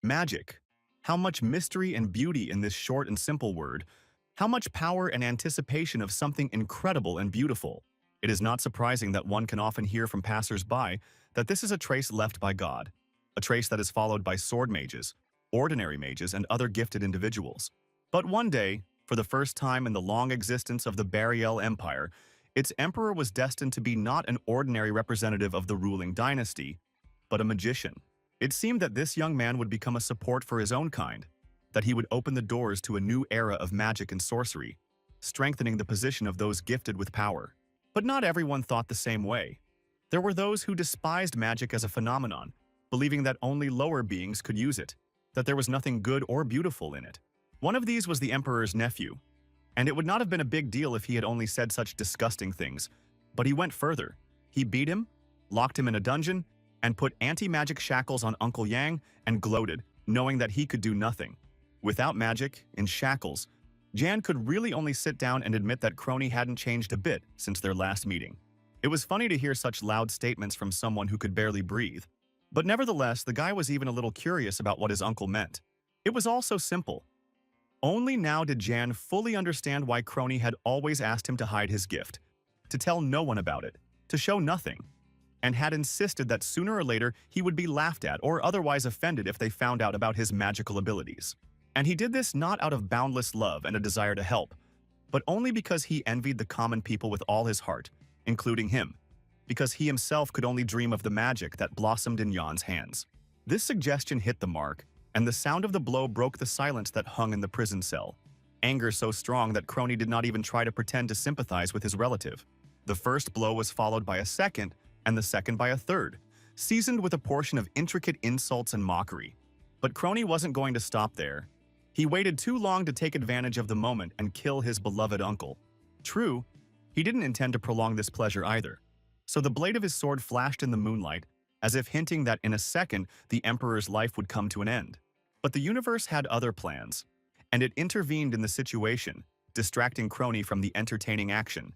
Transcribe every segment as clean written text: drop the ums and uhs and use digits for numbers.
Magic. How much mystery and beauty in this short and simple word. How much power and anticipation of something incredible and beautiful. It is not surprising that one can often hear from passers-by that this is a trace left by God, a trace that is followed by sword mages, ordinary mages, and other gifted individuals. But one day, for the first time in the long existence of the Bariel Empire, its emperor was destined to be not an ordinary representative of the ruling dynasty, but a magician. It seemed that this young man would become a support for his own kind, that he would open the doors to a new era of magic and sorcery, strengthening the position of those gifted with power. But not everyone thought the same way. There were those who despised magic as a phenomenon, believing that only lower beings could use it, that there was nothing good or beautiful in it. One of these was the emperor's nephew, and it would not have been a big deal if he had only said such disgusting things, but he went further. He beat him, locked him in a dungeon, and put anti-magic shackles on Uncle Yang and gloated, knowing that he could do nothing. Without magic, in shackles, Jan could really only sit down and admit that Crony hadn't changed a bit since their last meeting. It was funny to hear such loud statements from someone who could barely breathe. But nevertheless, the guy was even a little curious about what his uncle meant. It was all so simple. Only now did Jan fully understand why Crony had always asked him to hide his gift, to tell no one about it, to show nothing, and had insisted that sooner or later he would be laughed at or otherwise offended if they found out about his magical abilities. And he did this not out of boundless love and a desire to help, but only because he envied the common people with all his heart, including him, because he himself could only dream of the magic that blossomed in Jan's hands. This suggestion hit the mark, and the sound of the blow broke the silence that hung in the prison cell. Anger so strong that Crony did not even try to pretend to sympathize with his relative. The first blow was followed by a second, and the second by a third, seasoned with a portion of intricate insults and mockery. But Crony wasn't going to stop there. He waited too long to take advantage of the moment and kill his beloved uncle. True, he didn't intend to prolong this pleasure either. So the blade of his sword flashed in the moonlight, as if hinting that in a second the Emperor's life would come to an end. But the universe had other plans, and it intervened in the situation, distracting Crony from the entertaining action.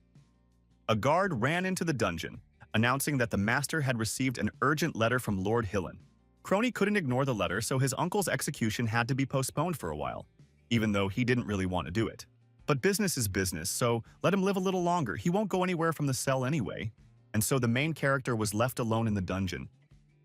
A guard ran into the dungeon, announcing that the master had received an urgent letter from Lord Hillen. Crony couldn't ignore the letter, so his uncle's execution had to be postponed for a while, even though he didn't really want to do it. But business is business, so let him live a little longer. He won't go anywhere from the cell anyway. And so the main character was left alone in the dungeon.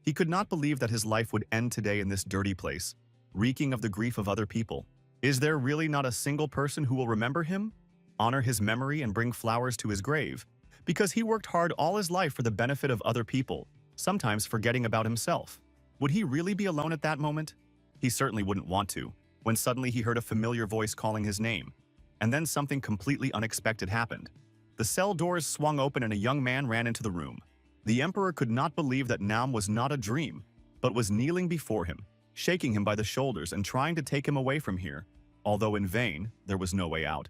He could not believe that his life would end today in this dirty place, reeking of the grief of other people. Is there really not a single person who will remember him, honor his memory, and bring flowers to his grave? Because he worked hard all his life for the benefit of other people, sometimes forgetting about himself. Would he really be alone at that moment? He certainly wouldn't want to, when suddenly he heard a familiar voice calling his name. And then something completely unexpected happened. The cell doors swung open and a young man ran into the room. The Emperor could not believe that Nam was not a dream, but was kneeling before him, shaking him by the shoulders and trying to take him away from here. Although in vain, there was no way out.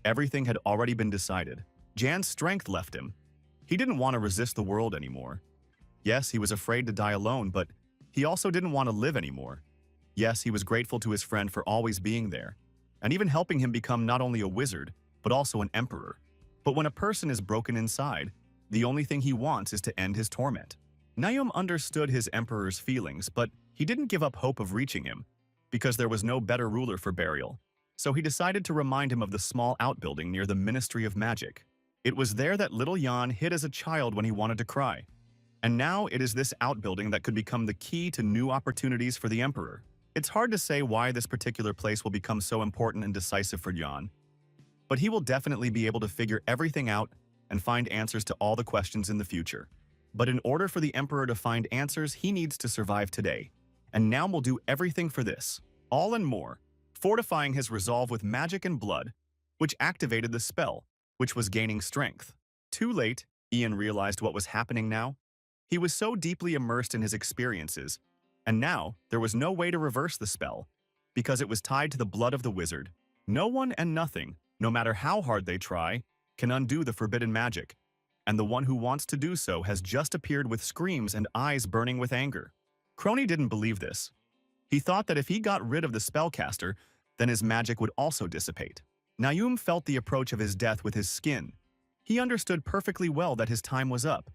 Everything had already been decided. Jan's strength left him. He didn't want to resist the world anymore. Yes, he was afraid to die alone, but he also didn't want to live anymore. Yes, he was grateful to his friend for always being there, and even helping him become not only a wizard, but also an emperor. But when a person is broken inside, the only thing he wants is to end his torment. Naum understood his emperor's feelings, but he didn't give up hope of reaching him, because there was no better ruler for burial. So he decided to remind him of the small outbuilding near the Ministry of Magic. It was there that little Jan hid as a child when he wanted to cry. And now it is this outbuilding that could become the key to new opportunities for the Emperor. It's hard to say why this particular place will become so important and decisive for Jan, but he will definitely be able to figure everything out and find answers to all the questions in the future. But in order for the Emperor to find answers, he needs to survive today. And Naum will do everything for this, all and more, fortifying his resolve with magic and blood, which activated the spell, which was gaining strength. Too late, Ian realized what was happening now. He was so deeply immersed in his experiences, and now there was no way to reverse the spell, because it was tied to the blood of the wizard. No one and nothing, no matter how hard they try, can undo the forbidden magic, and the one who wants to do so has just appeared with screams and eyes burning with anger. Crony didn't believe this. He thought that if he got rid of the spellcaster, then his magic would also dissipate. Naum felt the approach of his death with his skin. He understood perfectly well that his time was up,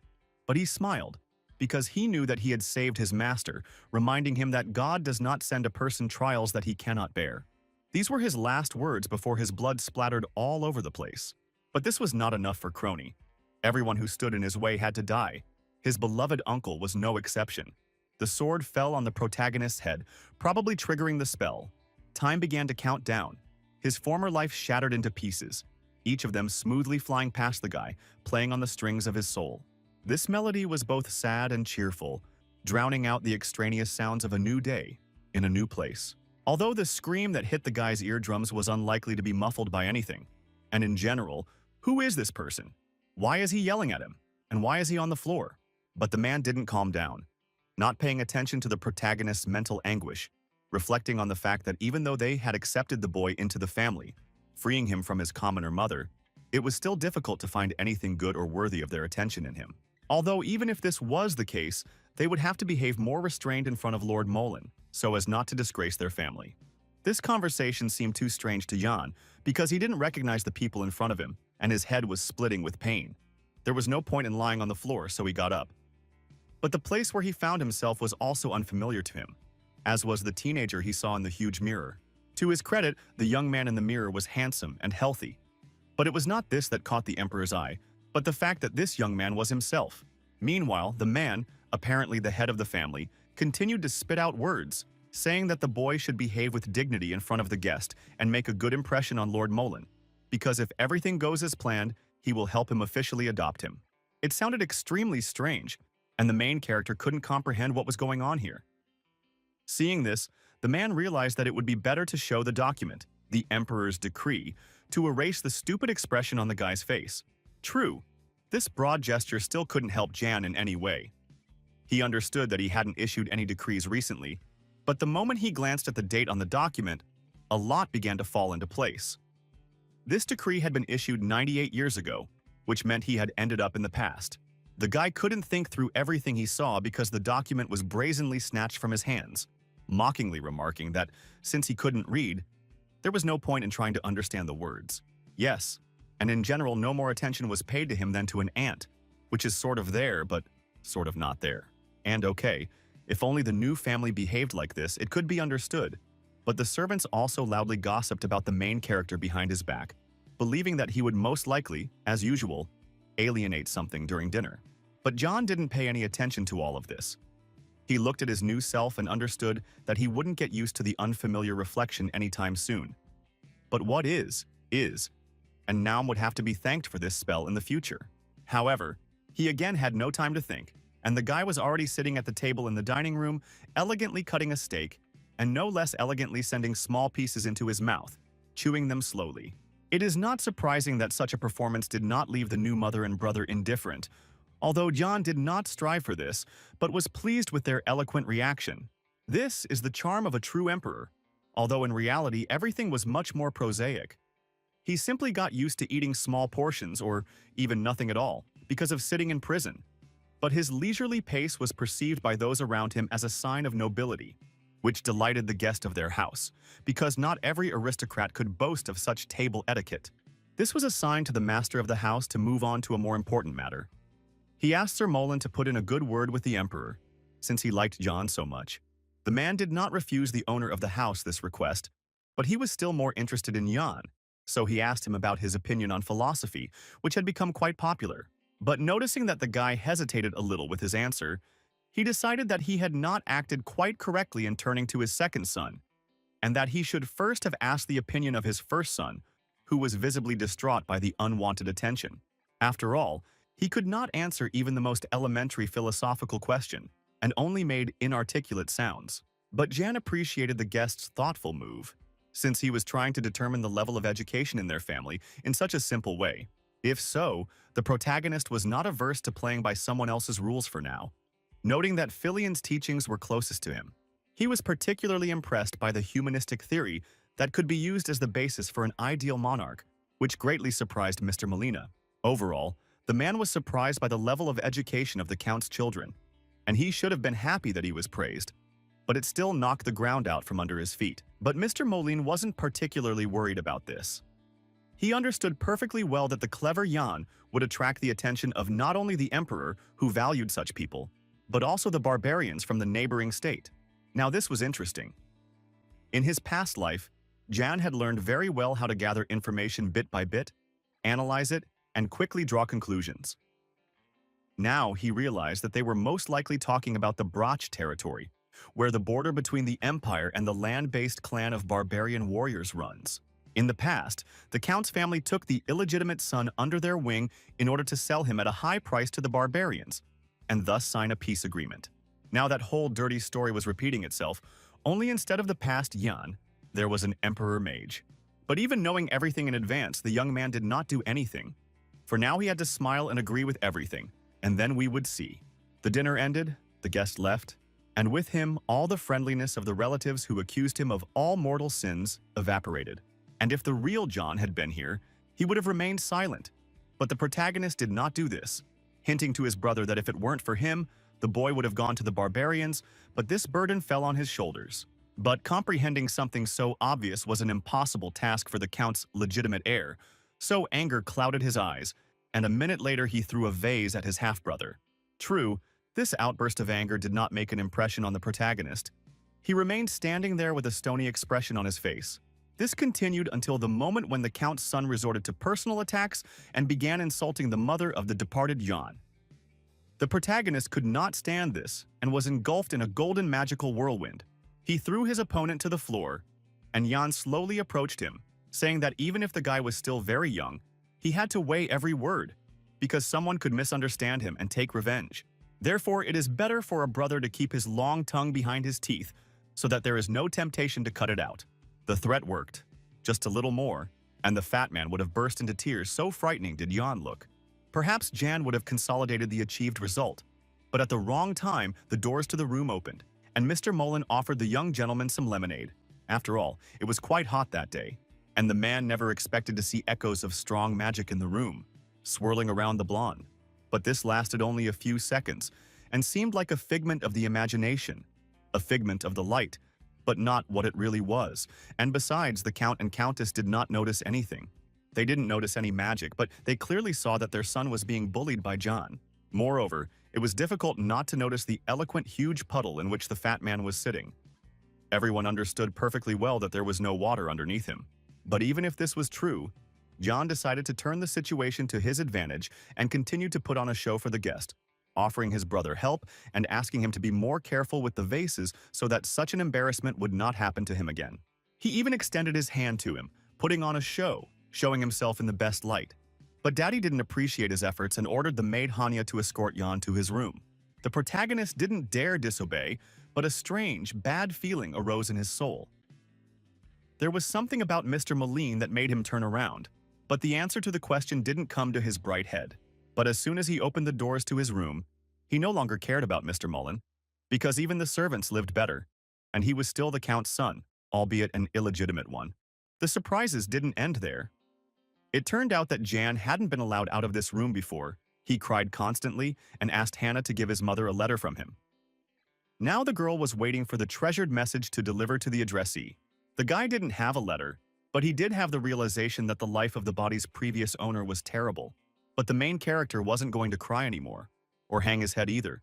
but he smiled. because he knew that he had saved his master, reminding him that God does not send a person trials that he cannot bear. These were his last words before his blood splattered all over the place. But this was not enough for Crony. Everyone who stood in his way had to die. His beloved uncle was no exception. The sword fell on the protagonist's head, probably triggering the spell. Time began to count down. His former life shattered into pieces, each of them smoothly flying past the guy, playing on the strings of his soul. This melody was both sad and cheerful, drowning out the extraneous sounds of a new day, in a new place. Although the scream that hit the guy's eardrums was unlikely to be muffled by anything. And in general, who is this person? Why is he yelling at him? And why is he on the floor? But the man didn't calm down, not paying attention to the protagonist's mental anguish, reflecting on the fact that even though they had accepted the boy into the family, freeing him from his commoner mother, it was still difficult to find anything good or worthy of their attention in him. Although even if this was the case, they would have to behave more restrained in front of Lord Molen, so as not to disgrace their family. This conversation seemed too strange to Jan because he didn't recognize the people in front of him, and his head was splitting with pain. There was no point in lying on the floor, so he got up. But the place where he found himself was also unfamiliar to him, as was the teenager he saw in the huge mirror. To his credit, the young man in the mirror was handsome and healthy. But it was not this that caught the Emperor's eye, but the fact that this young man was himself. Meanwhile, the man, apparently the head of the family, continued to spit out words, saying that the boy should behave with dignity in front of the guest and make a good impression on Lord Molen, because if everything goes as planned, he will help him officially adopt him. It sounded extremely strange, and the main character couldn't comprehend what was going on here. Seeing this, the man realized that it would be better to show the document, the Emperor's decree, to erase the stupid expression on the guy's face. True, this broad gesture still couldn't help Jan in any way. He understood that he hadn't issued any decrees recently, but the moment he glanced at the date on the document, a lot began to fall into place. This decree had been issued 98 years ago, which meant he had ended up in the past. The guy couldn't think through everything he saw because the document was brazenly snatched from his hands, mockingly remarking that, since he couldn't read, there was no point in trying to understand the words. Yes, and in general no more attention was paid to him than to an ant, which is sort of there but sort of not there. And okay, if only the new family behaved like this, it could be understood. But the servants also loudly gossiped about the main character behind his back, believing that he would most likely, as usual, alienate something during dinner. But John didn't pay any attention to all of this. He looked at his new self and understood that he wouldn't get used to the unfamiliar reflection anytime soon. But what is, and Naum would have to be thanked for this spell in the future. However, he again had no time to think, and the guy was already sitting at the table in the dining room, elegantly cutting a steak, and no less elegantly sending small pieces into his mouth, chewing them slowly. It is not surprising that such a performance did not leave the new mother and brother indifferent, although John did not strive for this, but was pleased with their eloquent reaction. This is the charm of a true emperor, although in reality everything was much more prosaic. He simply got used to eating small portions, or even nothing at all, because of sitting in prison. But his leisurely pace was perceived by those around him as a sign of nobility, which delighted the guest of their house, because not every aristocrat could boast of such table etiquette. This was a sign to the master of the house to move on to a more important matter. He asked Sir Molen to put in a good word with the emperor, since he liked John so much. The man did not refuse the owner of the house this request, but he was still more interested in Jan, so he asked him about his opinion on philosophy, which had become quite popular. But noticing that the guy hesitated a little with his answer, he decided that he had not acted quite correctly in turning to his second son, and that he should first have asked the opinion of his first son, who was visibly distraught by the unwanted attention. After all, he could not answer even the most elementary philosophical question, and only made inarticulate sounds. But Jan appreciated the guest's thoughtful move, since he was trying to determine the level of education in their family in such a simple way. If so, the protagonist was not averse to playing by someone else's rules for now, noting that Filian's teachings were closest to him. He was particularly impressed by the humanistic theory that could be used as the basis for an ideal monarch, which greatly surprised Mr. Molina. Overall, the man was surprised by the level of education of the Count's children, and he should have been happy that he was praised, but it still knocked the ground out from under his feet. But Mr. Moline wasn't particularly worried about this. He understood perfectly well that the clever Jan would attract the attention of not only the emperor, who valued such people, but also the barbarians from the neighboring state. Now this was interesting. In his past life, Jan had learned very well how to gather information bit by bit, analyze it, and quickly draw conclusions. Now he realized that they were most likely talking about the Brach territory, where the border between the Empire and the land-based clan of barbarian warriors runs. In the past, the Count's family took the illegitimate son under their wing in order to sell him at a high price to the barbarians, and thus sign a peace agreement. Now that whole dirty story was repeating itself, only instead of the past Jan, there was an Emperor Mage. But even knowing everything in advance, the young man did not do anything. For now he had to smile and agree with everything, and then we would see. The dinner ended, the guest left, and with him all the friendliness of the relatives who accused him of all mortal sins evaporated. And if the real John had been here, he would have remained silent. But the protagonist did not do this, hinting to his brother that if it weren't for him, the boy would have gone to the barbarians, but this burden fell on his shoulders. But comprehending something so obvious was an impossible task for the Count's legitimate heir, so anger clouded his eyes, and a minute later he threw a vase at his half-brother. True, this outburst of anger did not make an impression on the protagonist. He remained standing there with a stony expression on his face. This continued until the moment when the Count's son resorted to personal attacks and began insulting the mother of the departed Jan. The protagonist could not stand this and was engulfed in a golden magical whirlwind. He threw his opponent to the floor, and Jan slowly approached him, saying that even if the guy was still very young, he had to weigh every word, because someone could misunderstand him and take revenge. Therefore, it is better for a brother to keep his long tongue behind his teeth so that there is no temptation to cut it out. The threat worked. Just a little more, and the fat man would have burst into tears, so frightening did Jan look. Perhaps Jan would have consolidated the achieved result, but at the wrong time, the doors to the room opened, and Mr. Mullen offered the young gentleman some lemonade. After all, it was quite hot that day, and the man never expected to see echoes of strong magic in the room, swirling around the blonde. But this lasted only a few seconds, and seemed like a figment of the imagination, a figment of the light, but not what it really was. And besides, the Count and Countess did not notice anything. They didn't notice any magic, but they clearly saw that their son was being bullied by John. Moreover, it was difficult not to notice the eloquent huge puddle in which the fat man was sitting. Everyone understood perfectly well that there was no water underneath him. But even if this was true, John decided to turn the situation to his advantage and continued to put on a show for the guest, offering his brother help and asking him to be more careful with the vases so that such an embarrassment would not happen to him again. He even extended his hand to him, putting on a show, showing himself in the best light. But Daddy didn't appreciate his efforts and ordered the maid Hanya to escort Jan to his room. The protagonist didn't dare disobey, but a strange, bad feeling arose in his soul. There was something about Mr. Moline that made him turn around, but the answer to the question didn't come to his bright head. But as soon as he opened the doors to his room, he no longer cared about Mr. Mullen, because even the servants lived better, and he was still the Count's son, albeit an illegitimate one. The surprises didn't end there. It turned out that Jan hadn't been allowed out of this room before. He cried constantly and asked Hannah to give his mother a letter from him. Now the girl was waiting for the treasured message to deliver to the addressee. The guy didn't have a letter, but he did have the realization that the life of the body's previous owner was terrible. But the main character wasn't going to cry anymore, or hang his head either.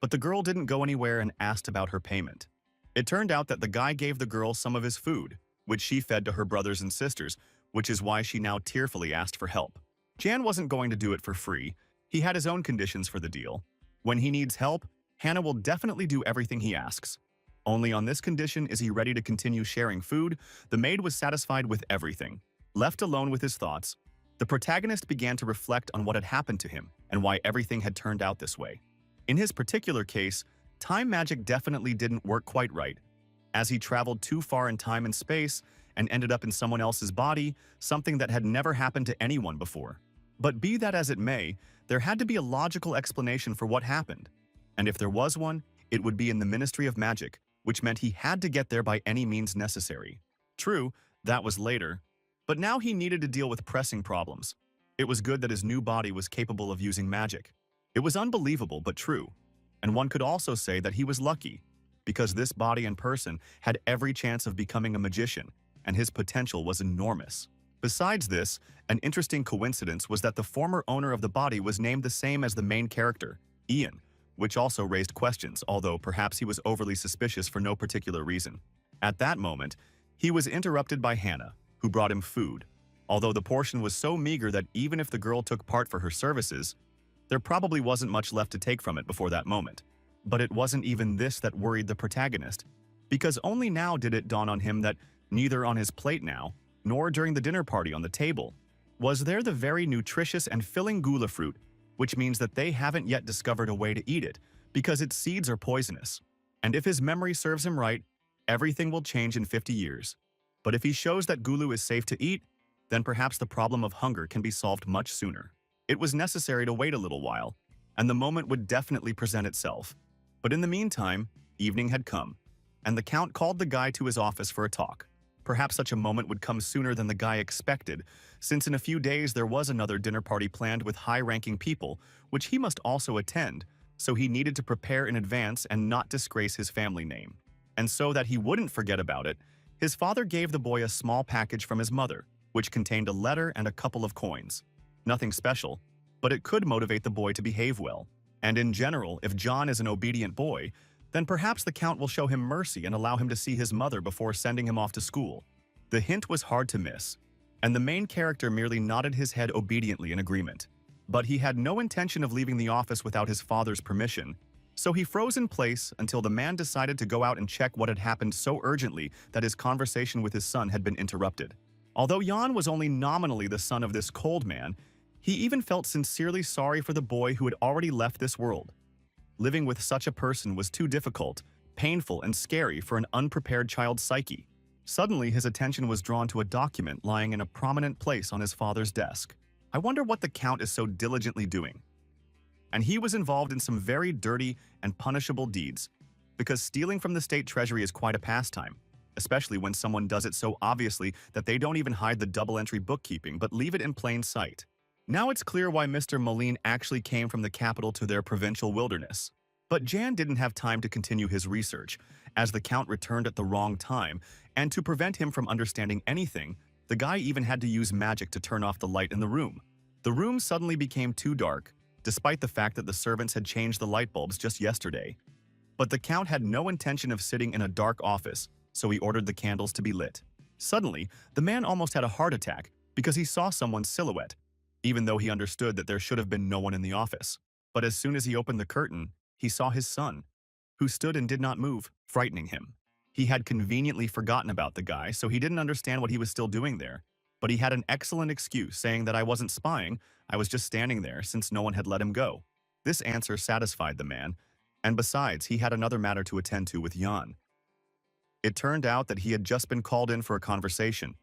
But the girl didn't go anywhere and asked about her payment. It turned out that the guy gave the girl some of his food, which she fed to her brothers and sisters, which is why she now tearfully asked for help. Jan wasn't going to do it for free. He had his own conditions for the deal. When he needs help, Hannah will definitely do everything he asks. Only on this condition is he ready to continue sharing food. The maid was satisfied with everything. Left alone with his thoughts, the protagonist began to reflect on what had happened to him and why everything had turned out this way. In his particular case, time magic definitely didn't work quite right, as he traveled too far in time and space and ended up in someone else's body, something that had never happened to anyone before. But be that as it may, there had to be a logical explanation for what happened. And if there was one, it would be in the Ministry of Magic, which meant he had to get there by any means necessary. True, that was later, but now he needed to deal with pressing problems. It was good that his new body was capable of using magic. It was unbelievable but true, and one could also say that he was lucky, because this body and person had every chance of becoming a magician, and his potential was enormous. Besides this, an interesting coincidence was that the former owner of the body was named the same as the main character, Ian, which also raised questions, although perhaps he was overly suspicious for no particular reason. At that moment, he was interrupted by Hannah, who brought him food. Although the portion was so meager that even if the girl took part for her services, there probably wasn't much left to take from it before that moment. But it wasn't even this that worried the protagonist, because only now did it dawn on him that neither on his plate now, nor during the dinner party on the table, was there the very nutritious and filling gula fruit, which means that they haven't yet discovered a way to eat it, because its seeds are poisonous. And if his memory serves him right, everything will change in 50 years. But if he shows that gulu is safe to eat, then perhaps the problem of hunger can be solved much sooner. It was necessary to wait a little while, and the moment would definitely present itself. But in the meantime, evening had come, and the Count called the guy to his office for a talk. Perhaps such a moment would come sooner than the guy expected, since in a few days there was another dinner party planned with high-ranking people, which he must also attend, so he needed to prepare in advance and not disgrace his family name. And so that he wouldn't forget about it, his father gave the boy a small package from his mother, which contained a letter and a couple of coins. Nothing special, but it could motivate the boy to behave well. And in general, if John is an obedient boy, then perhaps the Count will show him mercy and allow him to see his mother before sending him off to school. The hint was hard to miss, and the main character merely nodded his head obediently in agreement. But he had no intention of leaving the office without his father's permission, so he froze in place until the man decided to go out and check what had happened so urgently that his conversation with his son had been interrupted. Although Jan was only nominally the son of this cold man, he even felt sincerely sorry for the boy who had already left this world. Living with such a person was too difficult, painful, and scary for an unprepared child's psyche. Suddenly, his attention was drawn to a document lying in a prominent place on his father's desk. I wonder what the Count is so diligently doing. And he was involved in some very dirty and punishable deeds, because stealing from the state treasury is quite a pastime, especially when someone does it so obviously that they don't even hide the double-entry bookkeeping but leave it in plain sight. Now it's clear why Mr. Moline actually came from the capital to their provincial wilderness. But Jan didn't have time to continue his research, as the Count returned at the wrong time, and to prevent him from understanding anything, the guy even had to use magic to turn off the light in the room. The room suddenly became too dark, despite the fact that the servants had changed the light bulbs just yesterday. But the Count had no intention of sitting in a dark office, so he ordered the candles to be lit. Suddenly, the man almost had a heart attack because he saw someone's silhouette, even though he understood that there should have been no one in the office. But as soon as he opened the curtain, he saw his son, who stood and did not move, frightening him. He had conveniently forgotten about the guy, so he didn't understand what he was still doing there. But he had an excellent excuse, saying that I wasn't spying, I was just standing there since no one had let him go. This answer satisfied the man, and besides, he had another matter to attend to with Jan. It turned out that he had just been called in for a conversation,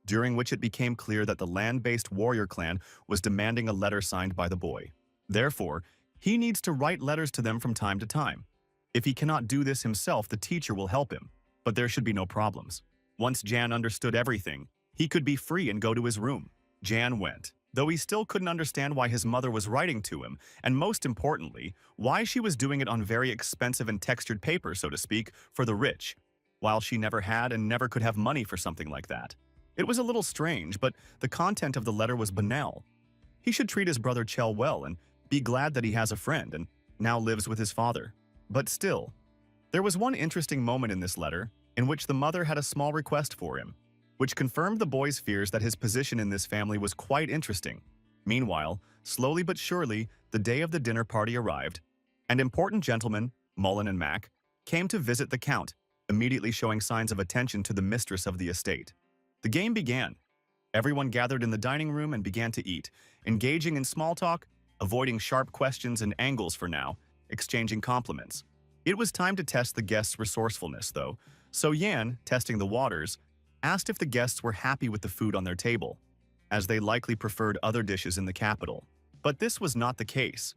during which it became clear that the land-based warrior clan was demanding a letter signed by the boy. Therefore, he needs to write letters to them from time to time. If he cannot do this himself, the teacher will help him, but there should be no problems. Once Jan understood everything, he could be free and go to his room. Jan went, though he still couldn't understand why his mother was writing to him, and most importantly, why she was doing it on very expensive and textured paper, so to speak, for the rich, while she never had and never could have money for something like that. It was a little strange, but the content of the letter was banal. He should treat his brother Chell well and be glad that he has a friend and now lives with his father. But still, there was one interesting moment in this letter in which the mother had a small request for him, which confirmed the boy's fears that his position in this family was quite interesting. Meanwhile, slowly but surely, the day of the dinner party arrived, and important gentlemen, Mullen and Mac, came to visit the Count, immediately showing signs of attention to the mistress of the estate. The game began. Everyone gathered in the dining room and began to eat, engaging in small talk, avoiding sharp questions and angles for now, exchanging compliments. It was time to test the guests' resourcefulness, though, so Yan, testing the waters, asked if the guests were happy with the food on their table, as they likely preferred other dishes in the capital. But this was not the case.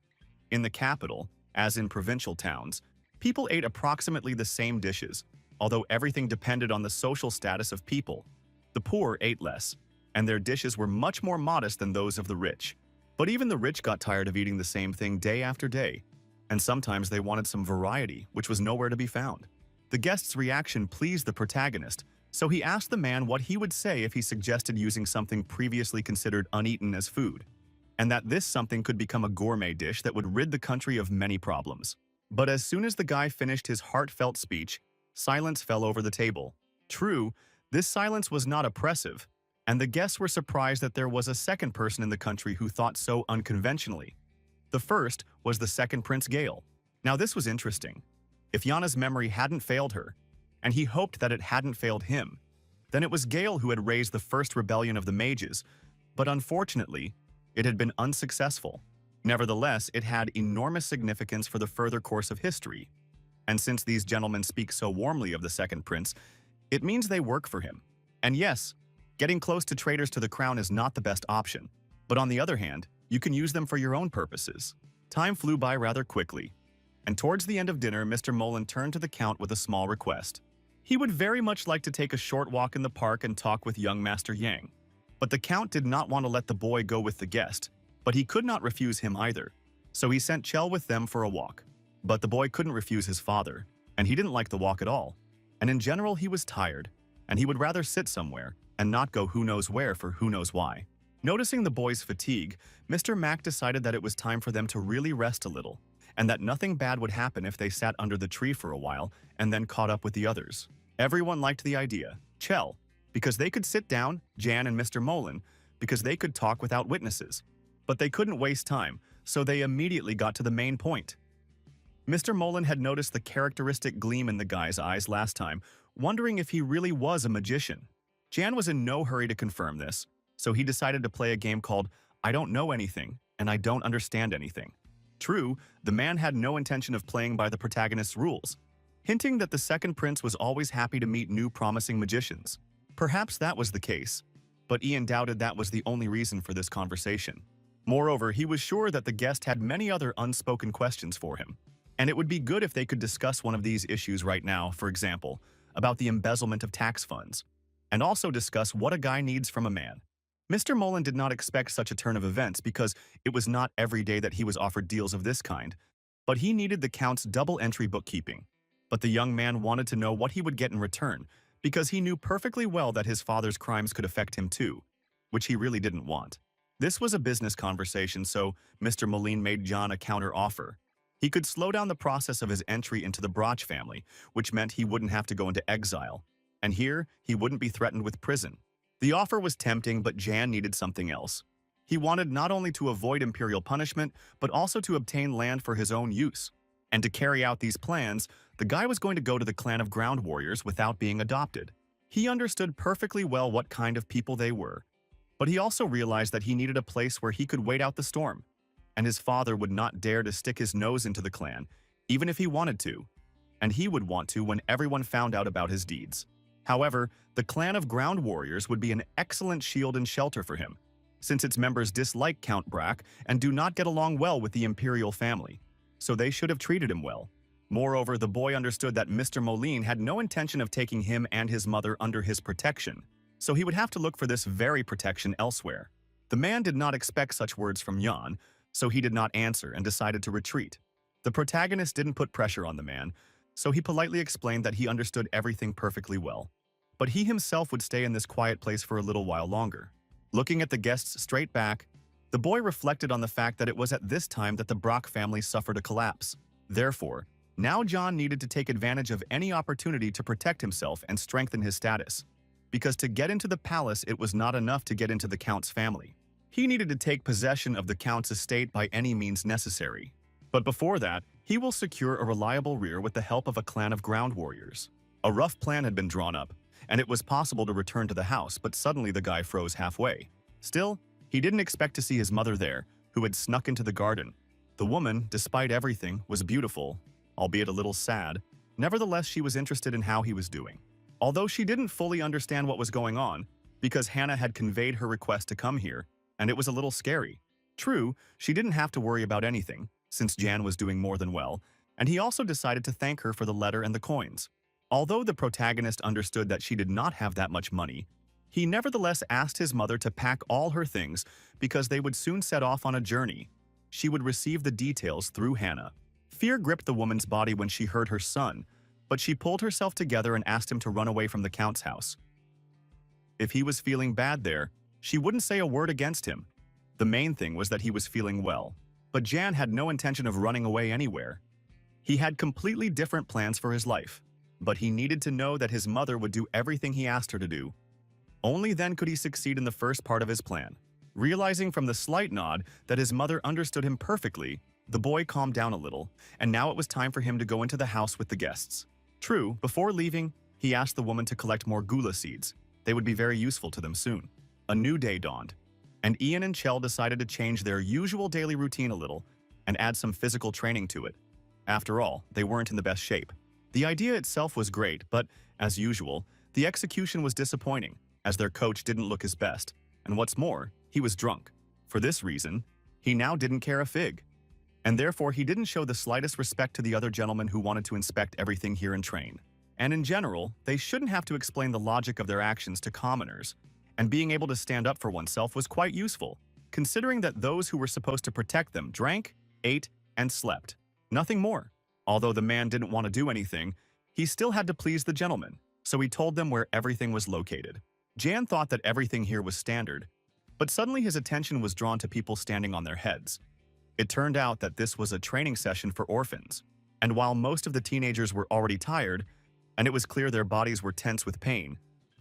In the capital, as in provincial towns, people ate approximately the same dishes, although everything depended on the social status of people. The poor ate less, and their dishes were much more modest than those of the rich. But even the rich got tired of eating the same thing day after day, and sometimes they wanted some variety, which was nowhere to be found. The guest's reaction pleased the protagonist, so he asked the man what he would say if he suggested using something previously considered uneaten as food, and that this something could become a gourmet dish that would rid the country of many problems. But as soon as the guy finished his heartfelt speech, silence fell over the table. True, this silence was not oppressive, and the guests were surprised that there was a second person in the country who thought so unconventionally. The first was the second Prince Gale. Now this was interesting. If Yana's memory hadn't failed her, and he hoped that it hadn't failed him, then it was Gale who had raised the first rebellion of the mages, but unfortunately, it had been unsuccessful. Nevertheless, it had enormous significance for the further course of history. And since these gentlemen speak so warmly of the second prince, it means they work for him. And yes, getting close to traitors to the crown is not the best option. But on the other hand, you can use them for your own purposes. Time flew by rather quickly, and towards the end of dinner, Mr. Mullen turned to the Count with a small request. He would very much like to take a short walk in the park and talk with young Master Yang. But the Count did not want to let the boy go with the guest, but he could not refuse him either. So he sent Chell with them for a walk. But the boy couldn't refuse his father, and he didn't like the walk at all. And in general, he was tired, and he would rather sit somewhere and not go who knows where for who knows why. Noticing the boy's fatigue, Mr. Mac decided that it was time for them to really rest a little, and that nothing bad would happen if they sat under the tree for a while and then caught up with the others. Everyone liked the idea. Chell, because they could sit down, Jan and Mr. Mullen, because they could talk without witnesses. But they couldn't waste time, so they immediately got to the main point. Mr. Mullen had noticed the characteristic gleam in the guy's eyes last time, wondering if he really was a magician. Jan was in no hurry to confirm this, so he decided to play a game called I Don't Know Anything and I Don't Understand Anything. True, the man had no intention of playing by the protagonist's rules, hinting that the second prince was always happy to meet new promising magicians. Perhaps that was the case, but Ian doubted that was the only reason for this conversation. Moreover, he was sure that the guest had many other unspoken questions for him, and it would be good if they could discuss one of these issues right now, for example, about the embezzlement of tax funds, and also discuss what a guy needs from a man. Mr. Mullen did not expect such a turn of events because it was not every day that he was offered deals of this kind, but he needed the Count's double-entry bookkeeping. But the young man wanted to know what he would get in return because he knew perfectly well that his father's crimes could affect him too, which he really didn't want. This was a business conversation, so Mr. Moline made John a counter-offer. He could slow down the process of his entry into the Broch family, which meant he wouldn't have to go into exile, and here he wouldn't be threatened with prison. The offer was tempting, but Jan needed something else. He wanted not only to avoid imperial punishment, but also to obtain land for his own use. And to carry out these plans, the guy was going to go to the clan of ground warriors without being adopted. He understood perfectly well what kind of people they were, but he also realized that he needed a place where he could wait out the storm, and his father would not dare to stick his nose into the clan, even if he wanted to, and he would want to when everyone found out about his deeds. However, the clan of ground warriors would be an excellent shield and shelter for him, since its members dislike Count Brack and do not get along well with the imperial family, so they should have treated him well. Moreover, the boy understood that Mr. Moline had no intention of taking him and his mother under his protection, so he would have to look for this very protection elsewhere. The man did not expect such words from Jan, so he did not answer and decided to retreat. The protagonist didn't put pressure on the man, so he politely explained that he understood everything perfectly well, but he himself would stay in this quiet place for a little while longer. Looking at the guests straight back, the boy reflected on the fact that it was at this time that the Brock family suffered a collapse. Therefore, now John needed to take advantage of any opportunity to protect himself and strengthen his status. Because to get into the palace, it was not enough to get into the Count's family. He needed to take possession of the Count's estate by any means necessary. But before that, he will secure a reliable rear with the help of a clan of ground warriors. A rough plan had been drawn up, and it was possible to return to the house, but suddenly the guy froze halfway. Still, he didn't expect to see his mother there, who had snuck into the garden. The woman, despite everything, was beautiful, albeit a little sad. Nevertheless, she was interested in how he was doing. Although she didn't fully understand what was going on, because Hannah had conveyed her request to come here, and it was a little scary. True, she didn't have to worry about anything, since Jan was doing more than well, and he also decided to thank her for the letter and the coins. Although the protagonist understood that she did not have that much money, he nevertheless asked his mother to pack all her things because they would soon set off on a journey. She would receive the details through Hannah. Fear gripped the woman's body when she heard her son, but she pulled herself together and asked him to run away from the Count's house. If he was feeling bad there, she wouldn't say a word against him. The main thing was that he was feeling well. But Jan had no intention of running away anywhere. He had completely different plans for his life, but he needed to know that his mother would do everything he asked her to do. Only then could he succeed in the first part of his plan. Realizing from the slight nod that his mother understood him perfectly, the boy calmed down a little, and now it was time for him to go into the house with the guests. True, before leaving, he asked the woman to collect more gula seeds. They would be very useful to them soon. A new day dawned, and Ian and Chell decided to change their usual daily routine a little and add some physical training to it. After all, they weren't in the best shape. The idea itself was great, but, as usual, the execution was disappointing, as their coach didn't look his best, and what's more, he was drunk. For this reason, he now didn't care a fig, and therefore he didn't show the slightest respect to the other gentlemen who wanted to inspect everything here and train. And in general, they shouldn't have to explain the logic of their actions to commoners, and being able to stand up for oneself was quite useful, considering that those who were supposed to protect them drank, ate, and slept. Nothing more. Although the man didn't want to do anything, he still had to please the gentleman, so he told them where everything was located. Jan thought that everything here was standard, but suddenly his attention was drawn to people standing on their heads. It turned out that this was a training session for orphans, and while most of the teenagers were already tired, and it was clear their bodies were tense with pain,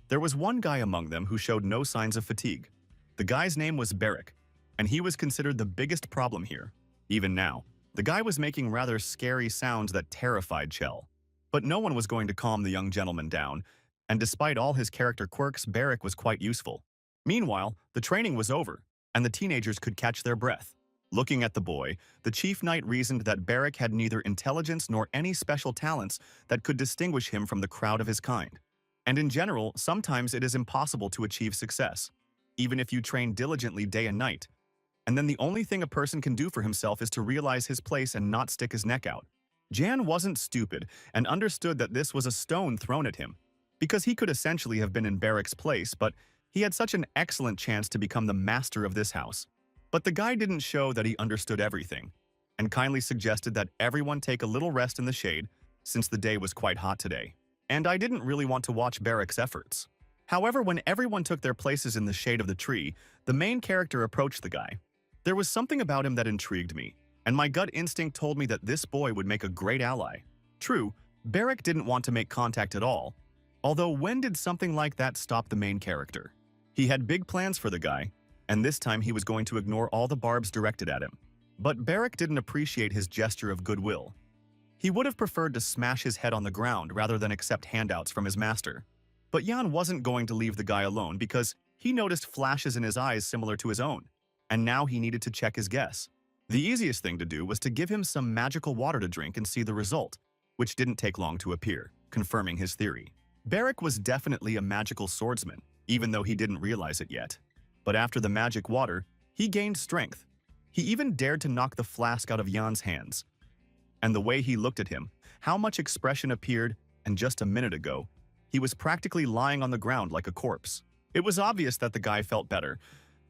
there was one guy among them who showed no signs of fatigue. The guy's name was Barrick, and he was considered the biggest problem here. Even now, the guy was making rather scary sounds that terrified Chell. But no one was going to calm the young gentleman down, and despite all his character quirks, Barrick was quite useful. Meanwhile, the training was over, and the teenagers could catch their breath. Looking at the boy, the chief knight reasoned that Barrick had neither intelligence nor any special talents that could distinguish him from the crowd of his kind. And in general, sometimes it is impossible to achieve success, even if you train diligently day and night. And then the only thing a person can do for himself is to realize his place and not stick his neck out. Jan wasn't stupid and understood that this was a stone thrown at him, because he could essentially have been in Barrick's place, but he had such an excellent chance to become the master of this house. But the guy didn't show that he understood everything, and kindly suggested that everyone take a little rest in the shade, since the day was quite hot today. And I didn't really want to watch Barrick's efforts. However, when everyone took their places in the shade of the tree, the main character approached the guy. There was something about him that intrigued me, and my gut instinct told me that this boy would make a great ally. True, Barrick didn't want to make contact at all, although when did something like that stop the main character? He had big plans for the guy, and this time he was going to ignore all the barbs directed at him. But Barrick didn't appreciate his gesture of goodwill. He would have preferred to smash his head on the ground rather than accept handouts from his master. But Jan wasn't going to leave the guy alone because he noticed flashes in his eyes similar to his own, and now he needed to check his guess. The easiest thing to do was to give him some magical water to drink and see the result, which didn't take long to appear, confirming his theory. Barrick was definitely a magical swordsman, even though he didn't realize it yet. But after the magic water, he gained strength. He even dared to knock the flask out of Jan's hands. And the way he looked at him, how much expression appeared, and just a minute ago, he was practically lying on the ground like a corpse. It was obvious that the guy felt better.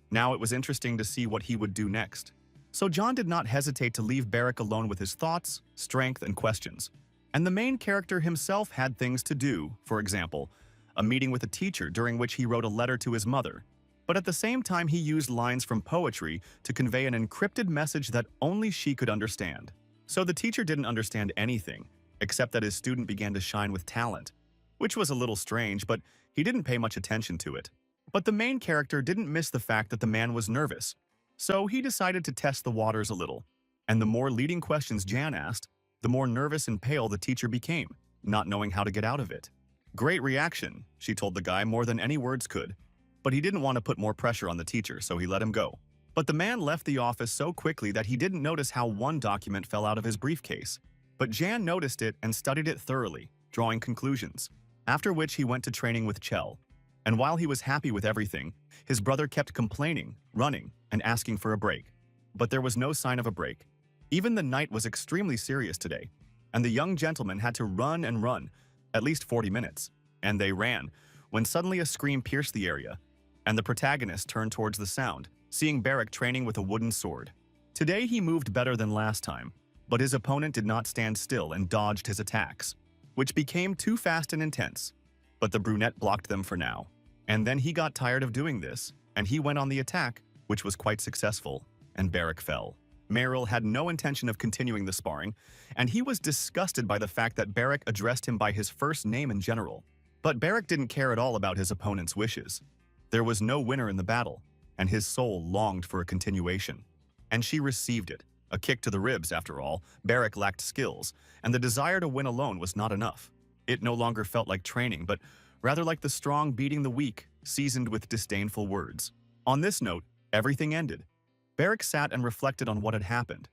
Now it was interesting to see what he would do next. So John did not hesitate to leave Barrick alone with his thoughts, strength, and questions. And the main character himself had things to do, for example, a meeting with a teacher during which he wrote a letter to his mother. But at the same time, he used lines from poetry to convey an encrypted message that only she could understand. So the teacher didn't understand anything, except that his student began to shine with talent, which was a little strange, but he didn't pay much attention to it. But the main character didn't miss the fact that the man was nervous, so he decided to test the waters a little. And the more leading questions Jan asked, the more nervous and pale the teacher became, not knowing how to get out of it. Great reaction, she told the guy more than any words could. But he didn't want to put more pressure on the teacher, so he let him go. But the man left the office so quickly that he didn't notice how one document fell out of his briefcase. But Jan noticed it and studied it thoroughly, drawing conclusions. After which he went to training with Chell. And while he was happy with everything, his brother kept complaining, running, and asking for a break. But there was no sign of a break. Even the night was extremely serious today, and the young gentleman had to run and run, at least 40 minutes. And they ran, when suddenly a scream pierced the area, and the protagonist turned towards the sound, seeing Barrick training with a wooden sword. Today he moved better than last time, but his opponent did not stand still and dodged his attacks, which became too fast and intense. But the brunette blocked them for now. And then he got tired of doing this, and he went on the attack, which was quite successful, and Barrick fell. Meryl had no intention of continuing the sparring, and he was disgusted by the fact that Barrack addressed him by his first name in general. But Barrack didn't care at all about his opponent's wishes. There was no winner in the battle, and his soul longed for a continuation. And she received it. A kick to the ribs, after all. Barrack lacked skills, and the desire to win alone was not enough. It no longer felt like training, but rather like the strong beating the weak, seasoned with disdainful words. On this note, everything ended. Barrack sat and reflected on what had happened.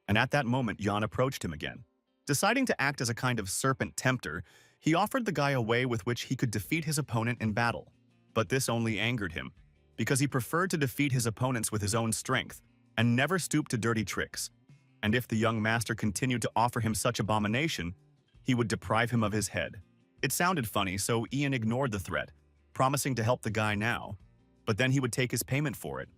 And at that moment, Jan approached him again. Deciding to act as a kind of serpent tempter, he offered the guy a way with which he could defeat his opponent in battle. But this only angered him, because he preferred to defeat his opponents with his own strength, and never stooped to dirty tricks. And if the young master continued to offer him such abomination, he would deprive him of his head. It sounded funny, so Ian ignored the threat, promising to help the guy now. But then he would take his payment for it.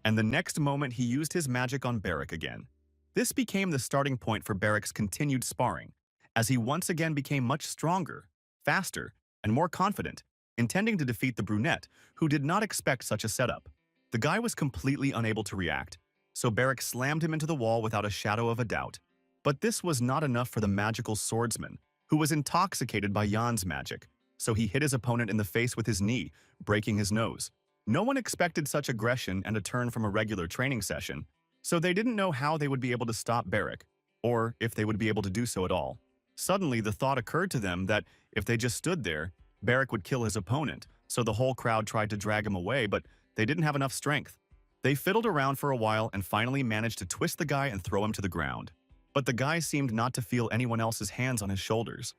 And the next moment he used his magic on Barrack again. This became the starting point for Barrack's continued sparring, as he once again became much stronger, faster, and more confident, intending to defeat the brunette, who did not expect such a setup. The guy was completely unable to react, so Barrack slammed him into the wall without a shadow of a doubt. But this was not enough for the magical swordsman, who was intoxicated by Jan's magic, so he hit his opponent in the face with his knee, breaking his nose. No one expected such aggression and a turn from a regular training session, so they didn't know how they would be able to stop Barrack, or if they would be able to do so at all. Suddenly, the thought occurred to them that if they just stood there, Barrack would kill his opponent, so the whole crowd tried to drag him away, but they didn't have enough strength. They fiddled around for a while and finally managed to twist the guy and throw him to the ground. But the guy seemed not to feel anyone else's hands on his shoulders.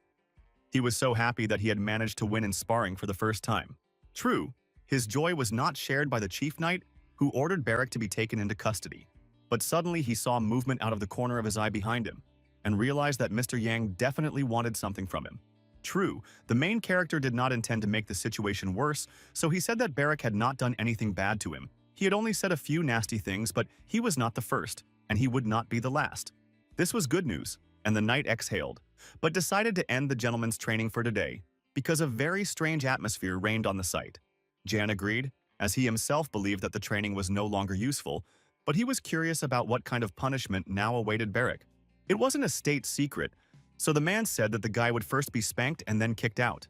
He was so happy that he had managed to win in sparring for the first time. True, his joy was not shared by the chief knight, who ordered Barrack to be taken into custody. But suddenly he saw movement out of the corner of his eye behind him, and realized that Mr. Yang definitely wanted something from him. True, the main character did not intend to make the situation worse, so he said that Barrack had not done anything bad to him. He had only said a few nasty things, but he was not the first, and he would not be the last. This was good news, and the knight exhaled, but decided to end the gentleman's training for today, because a very strange atmosphere reigned on the site. Jan agreed, as he himself believed that the training was no longer useful, but he was curious about what kind of punishment now awaited Barrack. It wasn't a state secret, so the man said that the guy would first be spanked and then kicked out.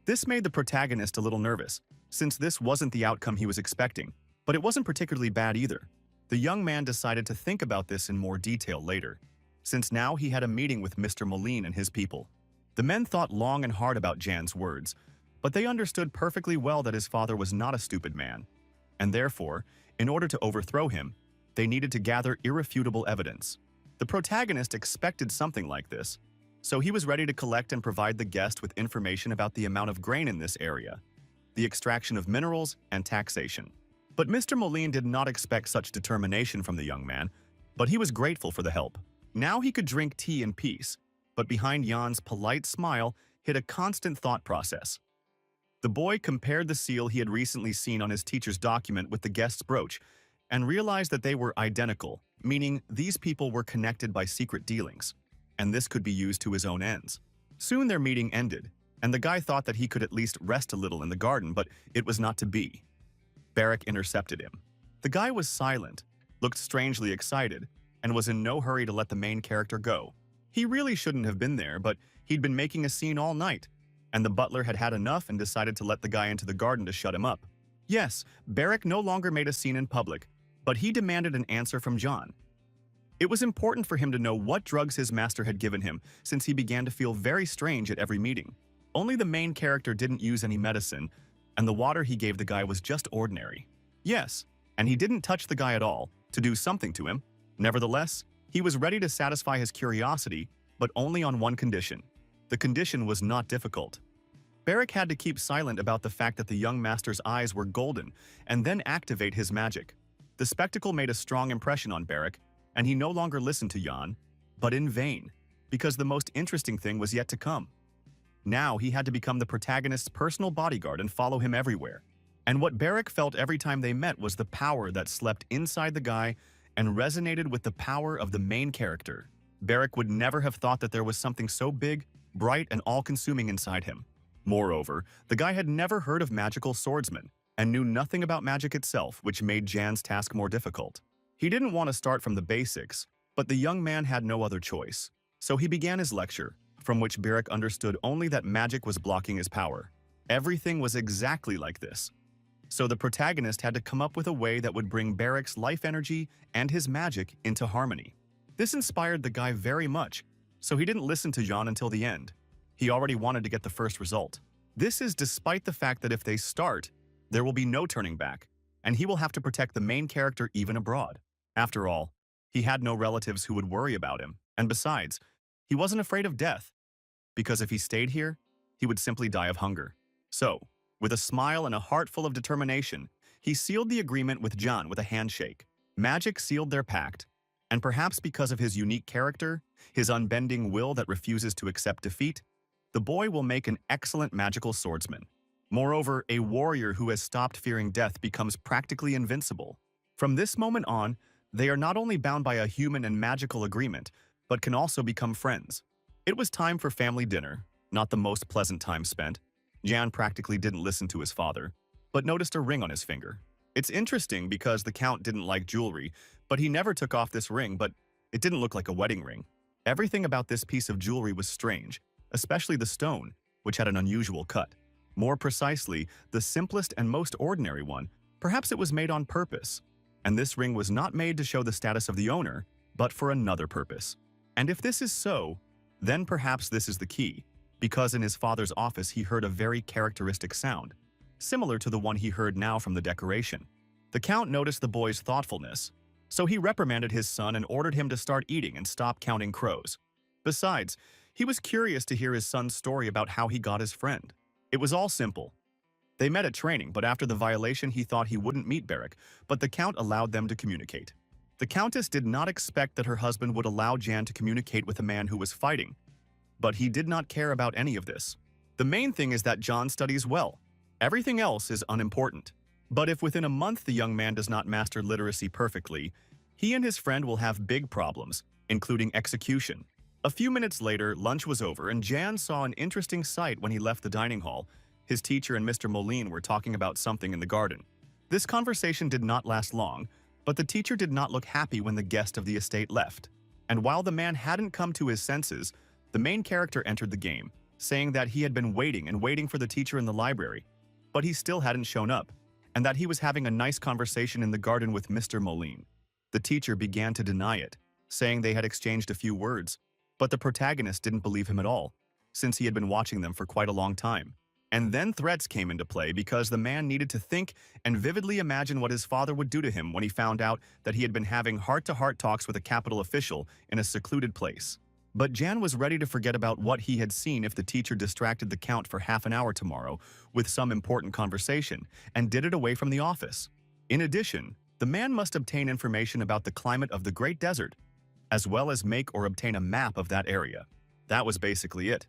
This made the protagonist a little nervous, since this wasn't the outcome he was expecting, but it wasn't particularly bad either. The young man decided to think about this in more detail later, since now he had a meeting with Mr. Moline and his people. The men thought long and hard about Jan's words, but they understood perfectly well that his father was not a stupid man, and therefore, in order to overthrow him, they needed to gather irrefutable evidence. The protagonist expected something like this, so he was ready to collect and provide the guest with information about the amount of grain in this area, the extraction of minerals, and taxation. But Mr. Moline did not expect such determination from the young man, but he was grateful for the help. Now he could drink tea in peace, but behind Jan's polite smile hid a constant thought process. The boy compared the seal he had recently seen on his teacher's document with the guest's brooch and realized that they were identical, meaning these people were connected by secret dealings, and this could be used to his own ends. Soon their meeting ended, and the guy thought that he could at least rest a little in the garden, but it was not to be. Barrack intercepted him. The guy was silent, looked strangely excited, and was in no hurry to let the main character go. He really shouldn't have been there, but he'd been making a scene all night, and the butler had had enough and decided to let the guy into the garden to shut him up. Yes, Barrack no longer made a scene in public, but he demanded an answer from Jan. It was important for him to know what drugs his master had given him, since he began to feel very strange at every meeting. Only the main character didn't use any medicine, and the water he gave the guy was just ordinary. Yes, and he didn't touch the guy at all, to do something to him. Nevertheless, he was ready to satisfy his curiosity, but only on one condition. The condition was not difficult. Barrack had to keep silent about the fact that the young master's eyes were golden, and then activate his magic. The spectacle made a strong impression on Barrack, and he no longer listened to Jan, but in vain, because the most interesting thing was yet to come. Now he had to become the protagonist's personal bodyguard and follow him everywhere. And what Barrack felt every time they met was the power that slept inside the guy and resonated with the power of the main character. Barrack would never have thought that there was something so big, bright, and all-consuming inside him. Moreover, the guy had never heard of magical swordsmen and knew nothing about magic itself, which made Jan's task more difficult. He didn't want to start from the basics, but the young man had no other choice. So he began his lecture, from which Beric understood only that magic was blocking his power. Everything was exactly like this. So the protagonist had to come up with a way that would bring Beric's life energy and his magic into harmony. This inspired the guy very much, so he didn't listen to Jean until the end. He already wanted to get the first result. This is despite the fact that if they start, there will be no turning back, and he will have to protect the main character even abroad. After all, he had no relatives who would worry about him, and besides, he wasn't afraid of death, because if he stayed here, he would simply die of hunger. So, with a smile and a heart full of determination, he sealed the agreement with John with a handshake. Magic sealed their pact, and perhaps because of his unique character, his unbending will that refuses to accept defeat, the boy will make an excellent magical swordsman. Moreover, a warrior who has stopped fearing death becomes practically invincible. From this moment on, they are not only bound by a human and magical agreement, but can also become friends. It was time for family dinner, not the most pleasant time spent. Jan practically didn't listen to his father, but noticed a ring on his finger. It's interesting because the Count didn't like jewelry, but he never took off this ring, but it didn't look like a wedding ring. Everything about this piece of jewelry was strange, especially the stone, which had an unusual cut. More precisely, the simplest and most ordinary one. Perhaps it was made on purpose. And this ring was not made to show the status of the owner, but for another purpose. And if this is so, then perhaps this is the key, because in his father's office he heard a very characteristic sound, similar to the one he heard now from the decoration. The Count noticed the boy's thoughtfulness, so he reprimanded his son and ordered him to start eating and stop counting crows. Besides, he was curious to hear his son's story about how he got his friend. It was all simple. They met at training, but after the violation he thought he wouldn't meet Beric, but the Count allowed them to communicate. The Countess did not expect that her husband would allow Jan to communicate with a man who was fighting, but he did not care about any of this. The main thing is that John studies well. Everything else is unimportant. But if within a month the young man does not master literacy perfectly, he and his friend will have big problems, including execution. A few minutes later, lunch was over and Jan saw an interesting sight when he left the dining hall. His teacher and Mr. Moline were talking about something in the garden. This conversation did not last long, but the teacher did not look happy when the guest of the estate left. And while the man hadn't come to his senses, the main character entered the game, saying that he had been waiting and waiting for the teacher in the library, but he still hadn't shown up, and that he was having a nice conversation in the garden with Mr. Moline. The teacher began to deny it, saying they had exchanged a few words, but the protagonist didn't believe him at all, since he had been watching them for quite a long time. And then threats came into play because the man needed to think and vividly imagine what his father would do to him when he found out that he had been having heart-to-heart talks with a capital official in a secluded place. But Jan was ready to forget about what he had seen if the teacher distracted the Count for half an hour tomorrow with some important conversation and did it away from the office. In addition, the man must obtain information about the climate of the Great Desert, as well as make or obtain a map of that area. That was basically it.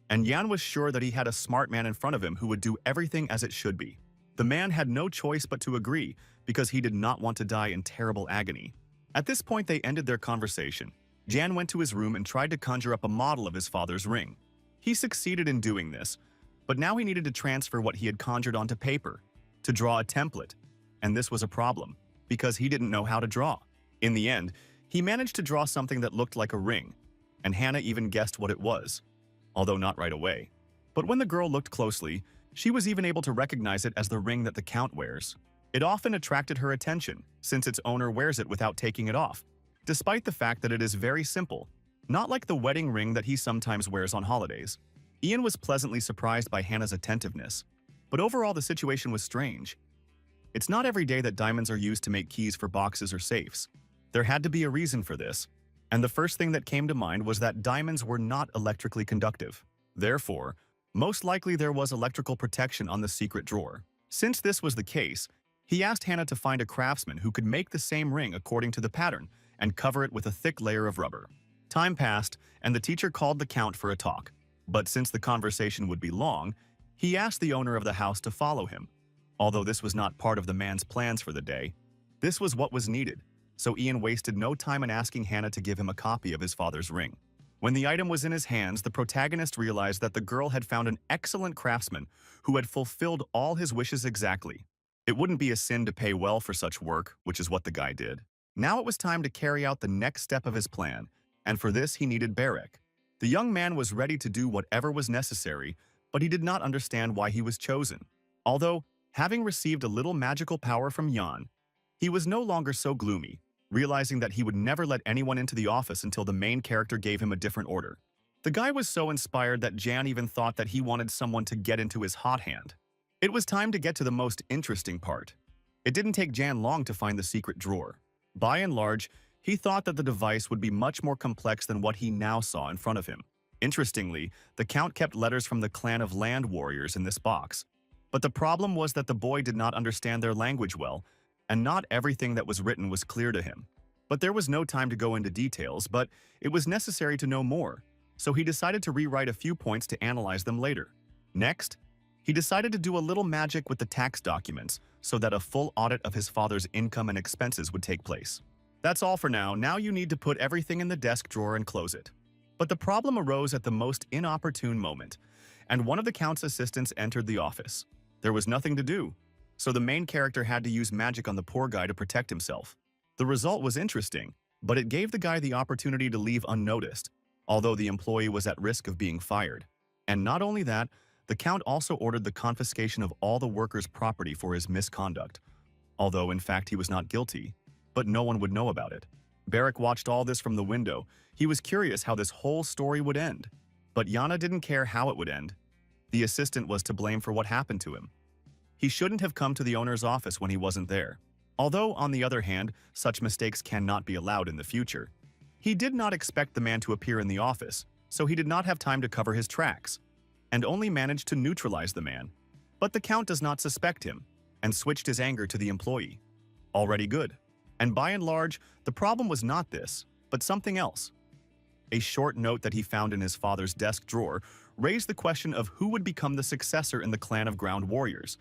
And Jan was sure that he had a smart man in front of him who would do everything as it should be. The man had no choice but to agree because he did not want to die in terrible agony. At this point, they ended their conversation. Jan went to his room and tried to conjure up a model of his father's ring. He succeeded in doing this, but now he needed to transfer what he had conjured onto paper, to draw a template. And this was a problem, because he didn't know how to draw. In the end, he managed to draw something that looked like a ring, and Hannah even guessed what it was, although not right away. But when the girl looked closely, she was even able to recognize it as the ring that the Count wears. It often attracted her attention, since its owner wears it without taking it off, despite the fact that it is very simple, not like the wedding ring that he sometimes wears on holidays. Ian was pleasantly surprised by Hannah's attentiveness, but overall the situation was strange. It's not every day that diamonds are used to make keys for boxes or safes. There had to be a reason for this, and the first thing that came to mind was that diamonds were not electrically conductive. Therefore, most likely there was electrical protection on the secret drawer. Since this was the case, he asked Hannah to find a craftsman who could make the same ring according to the pattern and cover it with a thick layer of rubber. Time passed, and the teacher called the Count for a talk. But since the conversation would be long, he asked the owner of the house to follow him. Although this was not part of the man's plans for the day, this was what was needed, so Ian wasted no time in asking Hannah to give him a copy of his father's ring. When the item was in his hands, the protagonist realized that the girl had found an excellent craftsman who had fulfilled all his wishes exactly. It wouldn't be a sin to pay well for such work, which is what the guy did. Now it was time to carry out the next step of his plan, and for this he needed Barrack. The young man was ready to do whatever was necessary, but he did not understand why he was chosen. Although, having received a little magical power from Jan, he was no longer so gloomy, realizing that he would never let anyone into the office until the main character gave him a different order. The guy was so inspired that Jan even thought that he wanted someone to get into his hot hand. It was time to get to the most interesting part. It didn't take Jan long to find the secret drawer. By and large, he thought that the device would be much more complex than what he now saw in front of him. Interestingly, the Count kept letters from the clan of land warriors in this box. But the problem was that the boy did not understand their language well, and not everything that was written was clear to him. But there was no time to go into details, but it was necessary to know more, so he decided to rewrite a few points to analyze them later. Next, he decided to do a little magic with the tax documents so that a full audit of his father's income and expenses would take place. That's all for now. Now you need to put everything in the desk drawer and close it. But the problem arose at the most inopportune moment, and one of the Count's assistants entered the office. There was nothing to do, so the main character had to use magic on the poor guy to protect himself. The result was interesting, but it gave the guy the opportunity to leave unnoticed, although the employee was at risk of being fired. And not only that, the Count also ordered the confiscation of all the workers' property for his misconduct, although in fact he was not guilty, but no one would know about it. Barrack watched all this from the window. He was curious how this whole story would end. But Yana didn't care how it would end. The assistant was to blame for what happened to him. He shouldn't have come to the owner's office when he wasn't there. Although, on the other hand, such mistakes cannot be allowed in the future. He did not expect the man to appear in the office, so he did not have time to cover his tracks, and only managed to neutralize the man. But the Count does not suspect him, and switched his anger to the employee. Already good. And by and large, the problem was not this, but something else. A short note that he found in his father's desk drawer raised the question of who would become the successor in the clan of ground warriors,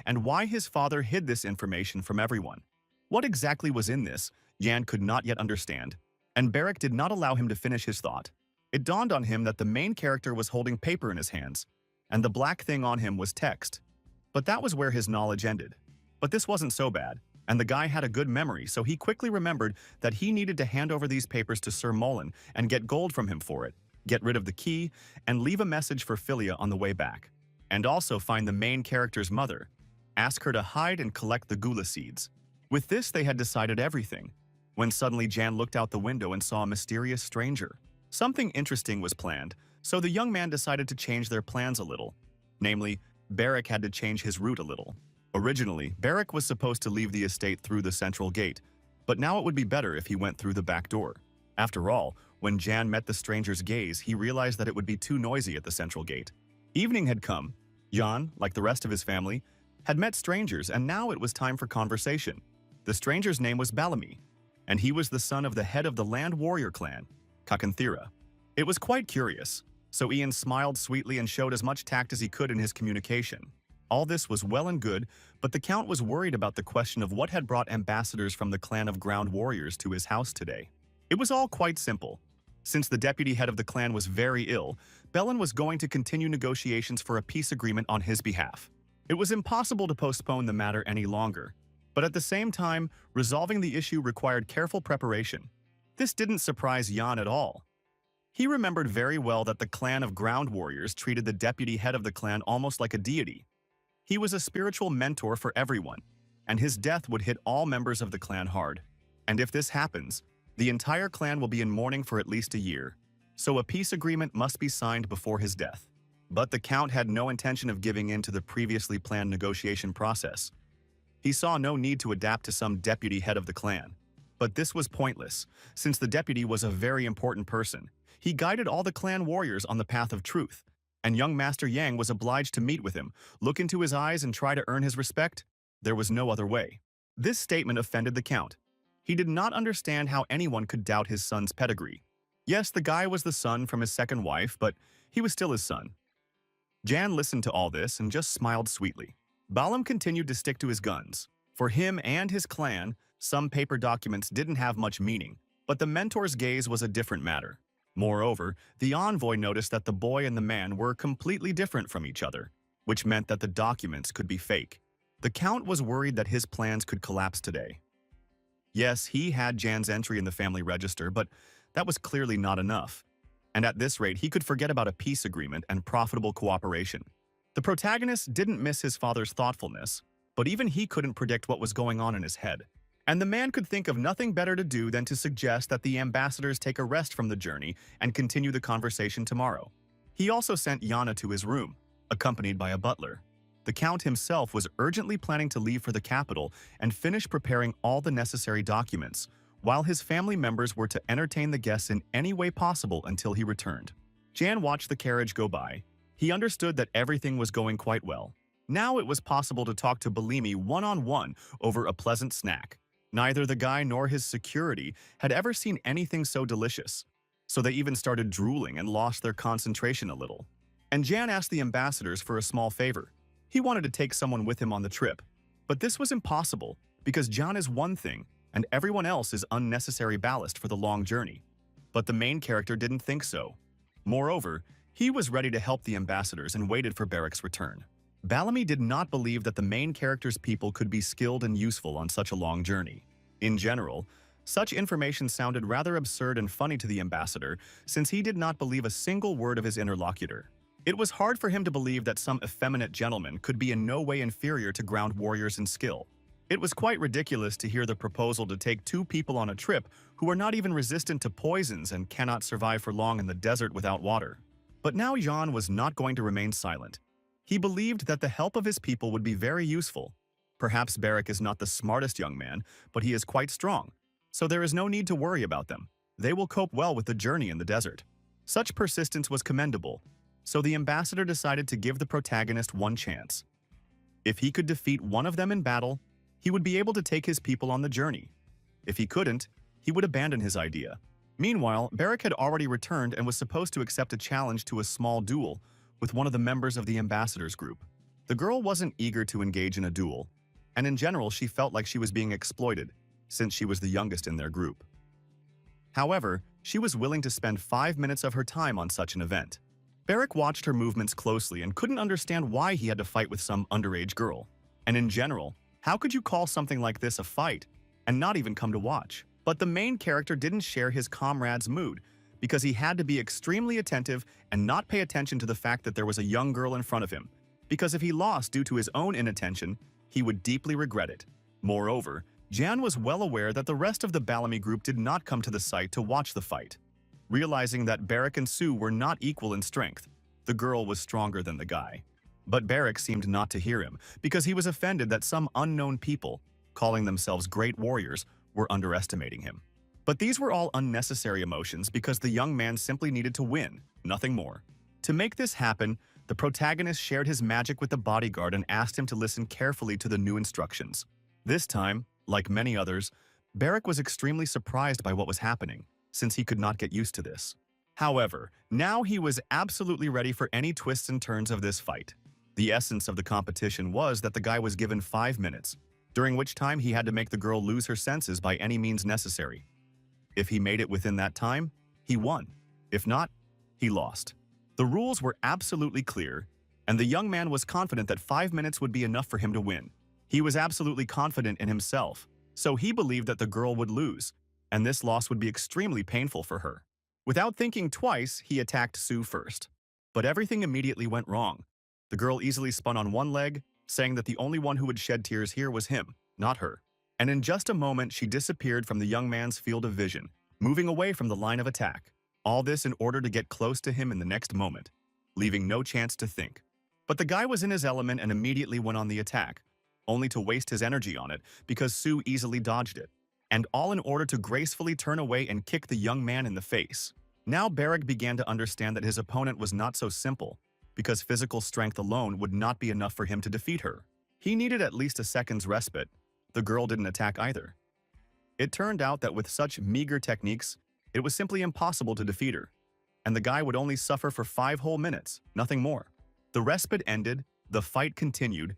and why his father hid this information from everyone. What exactly was in this, Jan could not yet understand, and Barrack did not allow him to finish his thought. It dawned on him that the main character was holding paper in his hands, and the black thing on him was text. But that was where his knowledge ended. But this wasn't so bad, and the guy had a good memory, so he quickly remembered that he needed to hand over these papers to Sir Mullen and get gold from him for it, get rid of the key, and leave a message for Philia on the way back. And also find the main character's mother. Ask her to hide and collect the gula seeds. With this, they had decided everything, when suddenly Jan looked out the window and saw a mysterious stranger. Something interesting was planned, so the young man decided to change their plans a little. Namely, Barrack had to change his route a little. Originally, Barrack was supposed to leave the estate through the central gate, but now it would be better if he went through the back door. After all, when Jan met the stranger's gaze, he realized that it would be too noisy at the central gate. Evening had come. Jan, like the rest of his family, had met strangers, and now it was time for conversation. The stranger's name was Balami, and he was the son of the head of the land warrior clan, Kakanthira. It was quite curious, so Ian smiled sweetly and showed as much tact as he could in his communication. All this was well and good, but the Count was worried about the question of what had brought ambassadors from the clan of ground warriors to his house today. It was all quite simple. Since the deputy head of the clan was very ill, Bellin was going to continue negotiations for a peace agreement on his behalf. It was impossible to postpone the matter any longer, but at the same time, resolving the issue required careful preparation. This didn't surprise Jan at all. He remembered very well that the clan of ground warriors treated the deputy head of the clan almost like a deity. He was a spiritual mentor for everyone, and his death would hit all members of the clan hard. And if this happens, the entire clan will be in mourning for at least a year, so a peace agreement must be signed before his death. But the Count had no intention of giving in to the previously planned negotiation process. He saw no need to adapt to some deputy head of the clan. But this was pointless, since the deputy was a very important person. He guided all the clan warriors on the path of truth, and young Master Yang was obliged to meet with him, look into his eyes and try to earn his respect. There was no other way. This statement offended the Count. He did not understand how anyone could doubt his son's pedigree. Yes, the guy was the son from his second wife, but he was still his son. Jan listened to all this and just smiled sweetly. Balam continued to stick to his guns. For him and his clan, some paper documents didn't have much meaning, but the mentor's gaze was a different matter. Moreover, the envoy noticed that the boy and the man were completely different from each other, which meant that the documents could be fake. The Count was worried that his plans could collapse today. Yes, he had Jan's entry in the family register, but that was clearly not enough. And at this rate, he could forget about a peace agreement and profitable cooperation. The protagonist didn't miss his father's thoughtfulness, but even he couldn't predict what was going on in his head. And the man could think of nothing better to do than to suggest that the ambassadors take a rest from the journey and continue the conversation tomorrow. He also sent Yana to his room, accompanied by a butler. The Count himself was urgently planning to leave for the capital and finish preparing all the necessary documents, while his family members were to entertain the guests in any way possible until he returned. Jan watched the carriage go by. He understood that everything was going quite well. Now it was possible to talk to Belimi one-on-one over a pleasant snack. Neither the guy nor his security had ever seen anything so delicious, so they even started drooling and lost their concentration a little. And Jan asked the ambassadors for a small favor. He wanted to take someone with him on the trip, but this was impossible because Jan is one thing and everyone else is unnecessary ballast for the long journey. But the main character didn't think so. Moreover, he was ready to help the ambassadors and waited for Barrick's return. Belimi did not believe that the main character's people could be skilled and useful on such a long journey. In general, such information sounded rather absurd and funny to the ambassador since he did not believe a single word of his interlocutor. It was hard for him to believe that some effeminate gentleman could be in no way inferior to ground warriors in skill. It was quite ridiculous to hear the proposal to take two people on a trip who are not even resistant to poisons and cannot survive for long in the desert without water. But now Jan was not going to remain silent. He believed that the help of his people would be very useful. Perhaps Barrick is not the smartest young man, but he is quite strong, so there is no need to worry about them. They will cope well with the journey in the desert. Such persistence was commendable, so the ambassador decided to give the protagonist one chance. If he could defeat one of them in battle, he would be able to take his people on the journey. If he couldn't, he would abandon his idea. Meanwhile, Barrick had already returned and was supposed to accept a challenge to a small duel with one of the members of the ambassador's group. The girl wasn't eager to engage in a duel, and in general she felt like she was being exploited, since she was the youngest in their group. However, she was willing to spend 5 minutes of her time on such an event. Barrick watched her movements closely and couldn't understand why he had to fight with some underage girl. And in general, how could you call something like this a fight and not even come to watch? But the main character didn't share his comrade's mood because he had to be extremely attentive and not pay attention to the fact that there was a young girl in front of him, because if he lost due to his own inattention, he would deeply regret it. Moreover, Jan was well aware that the rest of the Belimi group did not come to the site to watch the fight. Realizing that Barrick and Sue were not equal in strength, the girl was stronger than the guy. But Barrick seemed not to hear him because he was offended that some unknown people, calling themselves great warriors, were underestimating him. But these were all unnecessary emotions because the young man simply needed to win, nothing more. To make this happen, the protagonist shared his magic with the bodyguard and asked him to listen carefully to the new instructions. This time, like many others, Barrick was extremely surprised by what was happening, since he could not get used to this. However, now he was absolutely ready for any twists and turns of this fight. The essence of the competition was that the guy was given 5 minutes, during which time he had to make the girl lose her senses by any means necessary. If he made it within that time, he won. If not, he lost. The rules were absolutely clear, and the young man was confident that 5 minutes would be enough for him to win. He was absolutely confident in himself, so he believed that the girl would lose, and this loss would be extremely painful for her. Without thinking twice, he attacked Sue first. But everything immediately went wrong. The girl easily spun on one leg, saying that the only one who would shed tears here was him, not her. And in just a moment, she disappeared from the young man's field of vision, moving away from the line of attack. All this in order to get close to him in the next moment, leaving no chance to think. But the guy was in his element and immediately went on the attack, only to waste his energy on it because Sue easily dodged it. And all in order to gracefully turn away and kick the young man in the face. Now Barrick began to understand that his opponent was not so simple, because physical strength alone would not be enough for him to defeat her. He needed at least a second's respite. The girl didn't attack either. It turned out that with such meager techniques, it was simply impossible to defeat her, and the guy would only suffer for 5 whole minutes, nothing more. The respite ended, the fight continued,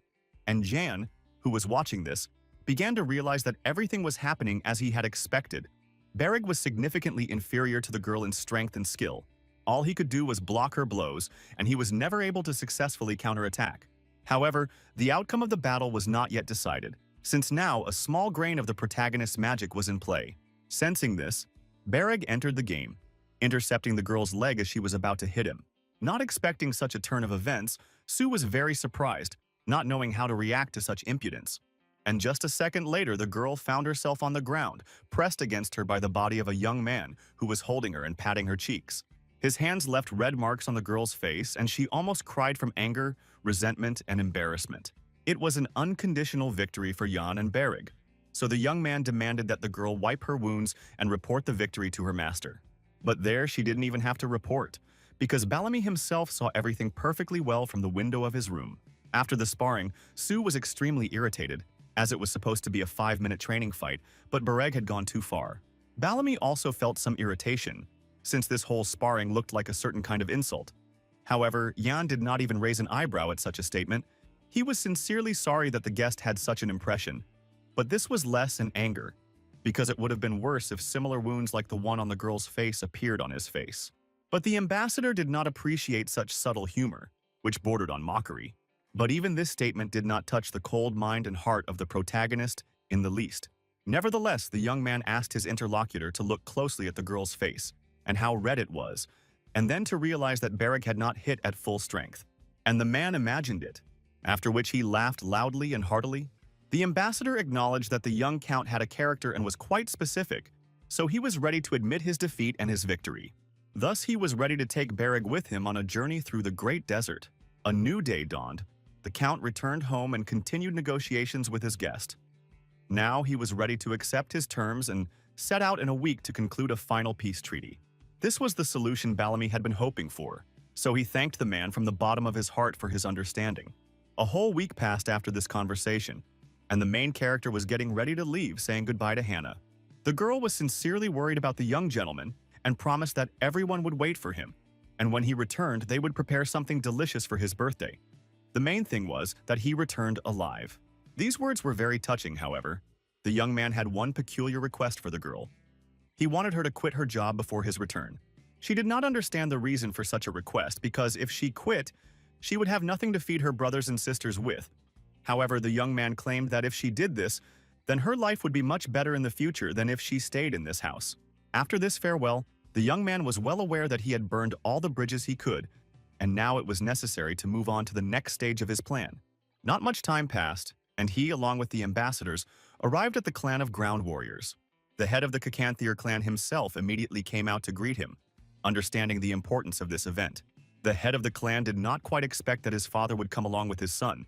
and Jan, who was watching this, began to realize that everything was happening as he had expected. Barrick was significantly inferior to the girl in strength and skill. All he could do was block her blows, and he was never able to successfully counterattack. However, the outcome of the battle was not yet decided, since now a small grain of the protagonist's magic was in play. Sensing this, Bereg entered the game, intercepting the girl's leg as she was about to hit him. Not expecting such a turn of events, Sue was very surprised, not knowing how to react to such impudence. And just a second later, the girl found herself on the ground, pressed against her by the body of a young man who was holding her and patting her cheeks. His hands left red marks on the girl's face, and she almost cried from anger, resentment, and embarrassment. It was an unconditional victory for Jan and Bereg, so the young man demanded that the girl wipe her wounds and report the victory to her master. But there she didn't even have to report, because Bellamy himself saw everything perfectly well from the window of his room. After the sparring, Sue was extremely irritated, as it was supposed to be a 5-minute training fight, but Bereg had gone too far. Bellamy also felt some irritation, since this whole sparring looked like a certain kind of insult. However, Jan did not even raise an eyebrow at such a statement. He was sincerely sorry that the guest had such an impression. But this was less in anger, because it would have been worse if similar wounds like the one on the girl's face appeared on his face. But the ambassador did not appreciate such subtle humor, which bordered on mockery. But even this statement did not touch the cold mind and heart of the protagonist in the least. Nevertheless, the young man asked his interlocutor to look closely at the girl's face and how red it was, and then to realize that Bereg had not hit at full strength. And the man imagined it, after which he laughed loudly and heartily. The ambassador acknowledged that the young count had a character and was quite specific, so he was ready to admit his defeat and his victory. Thus, he was ready to take Bereg with him on a journey through the great desert. A new day dawned. The count returned home and continued negotiations with his guest. Now he was ready to accept his terms and set out in a week to conclude a final peace treaty. This was the solution Bellamy had been hoping for, so he thanked the man from the bottom of his heart for his understanding. A whole week passed after this conversation, and the main character was getting ready to leave, saying goodbye to Hannah. The girl was sincerely worried about the young gentleman and promised that everyone would wait for him, and when he returned, they would prepare something delicious for his birthday. The main thing was that he returned alive. These words were very touching, however. The young man had one peculiar request for the girl. He wanted her to quit her job before his return. She did not understand the reason for such a request, because if she quit, she would have nothing to feed her brothers and sisters with. However, the young man claimed that if she did this, then her life would be much better in the future than if she stayed in this house. After this farewell, the young man was well aware that he had burned all the bridges he could, and now it was necessary to move on to the next stage of his plan. Not much time passed, and he, along with the ambassadors, arrived at the clan of ground warriors. The head of the Cacanthier clan himself immediately came out to greet him, understanding the importance of this event. The head of the clan did not quite expect that his father would come along with his son,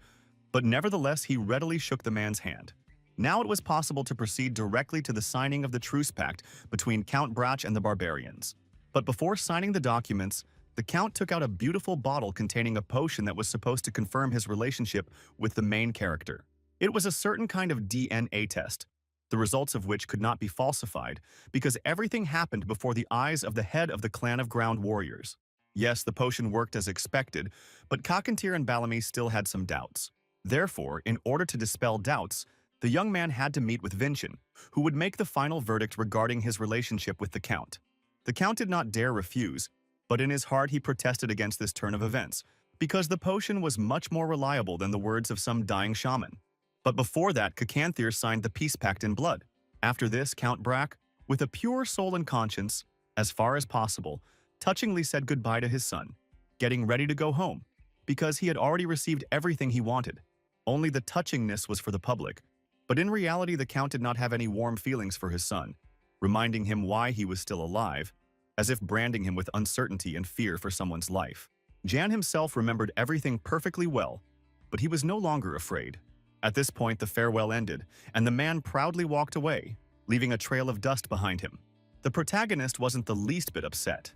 but nevertheless he readily shook the man's hand. Now it was possible to proceed directly to the signing of the truce pact between Count Brach and the barbarians. But before signing the documents, the Count took out a beautiful bottle containing a potion that was supposed to confirm his relationship with the main character. It was a certain kind of DNA test, the results of which could not be falsified, because everything happened before the eyes of the head of the clan of ground warriors. Yes, the potion worked as expected, but Cacanthier and Bellamy still had some doubts. Therefore, in order to dispel doubts, the young man had to meet with Vincent, who would make the final verdict regarding his relationship with the Count. The Count did not dare refuse, but in his heart he protested against this turn of events, because the potion was much more reliable than the words of some dying shaman. But before that, Cacanthier signed the peace pact in blood. After this, Count Brach, with a pure soul and conscience, as far as possible, touchingly said goodbye to his son, getting ready to go home, because he had already received everything he wanted. Only the touchingness was for the public, but in reality the Count did not have any warm feelings for his son, reminding him why he was still alive, as if branding him with uncertainty and fear for someone's life. Jan himself remembered everything perfectly well, but he was no longer afraid. At this point, the farewell ended, and the man proudly walked away, leaving a trail of dust behind him. The protagonist wasn't the least bit upset.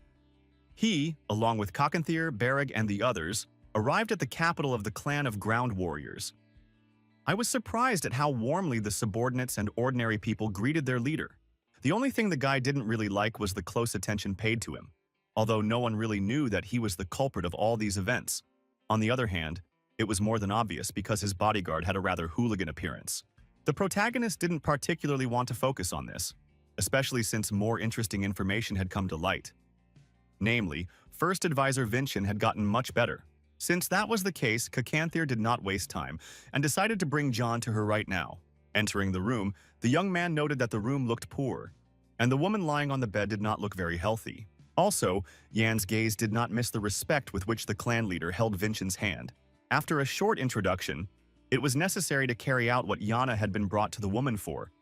He, along with Cacanthier, Bereg, and the others, arrived at the capital of the clan of ground warriors. I was surprised at how warmly the subordinates and ordinary people greeted their leader. The only thing the guy didn't really like was the close attention paid to him, although no one really knew that he was the culprit of all these events. On the other hand, it was more than obvious because his bodyguard had a rather hooligan appearance. The protagonist didn't particularly want to focus on this, especially since more interesting information had come to light. Namely, First Advisor Vincent had gotten much better. Since that was the case, Cacanthier did not waste time and decided to bring John to her right now. Entering the room, the young man noted that the room looked poor, and the woman lying on the bed did not look very healthy. Also, Yan's gaze did not miss the respect with which the clan leader held Vincent's hand. After a short introduction, it was necessary to carry out what Yana had been brought to the woman for,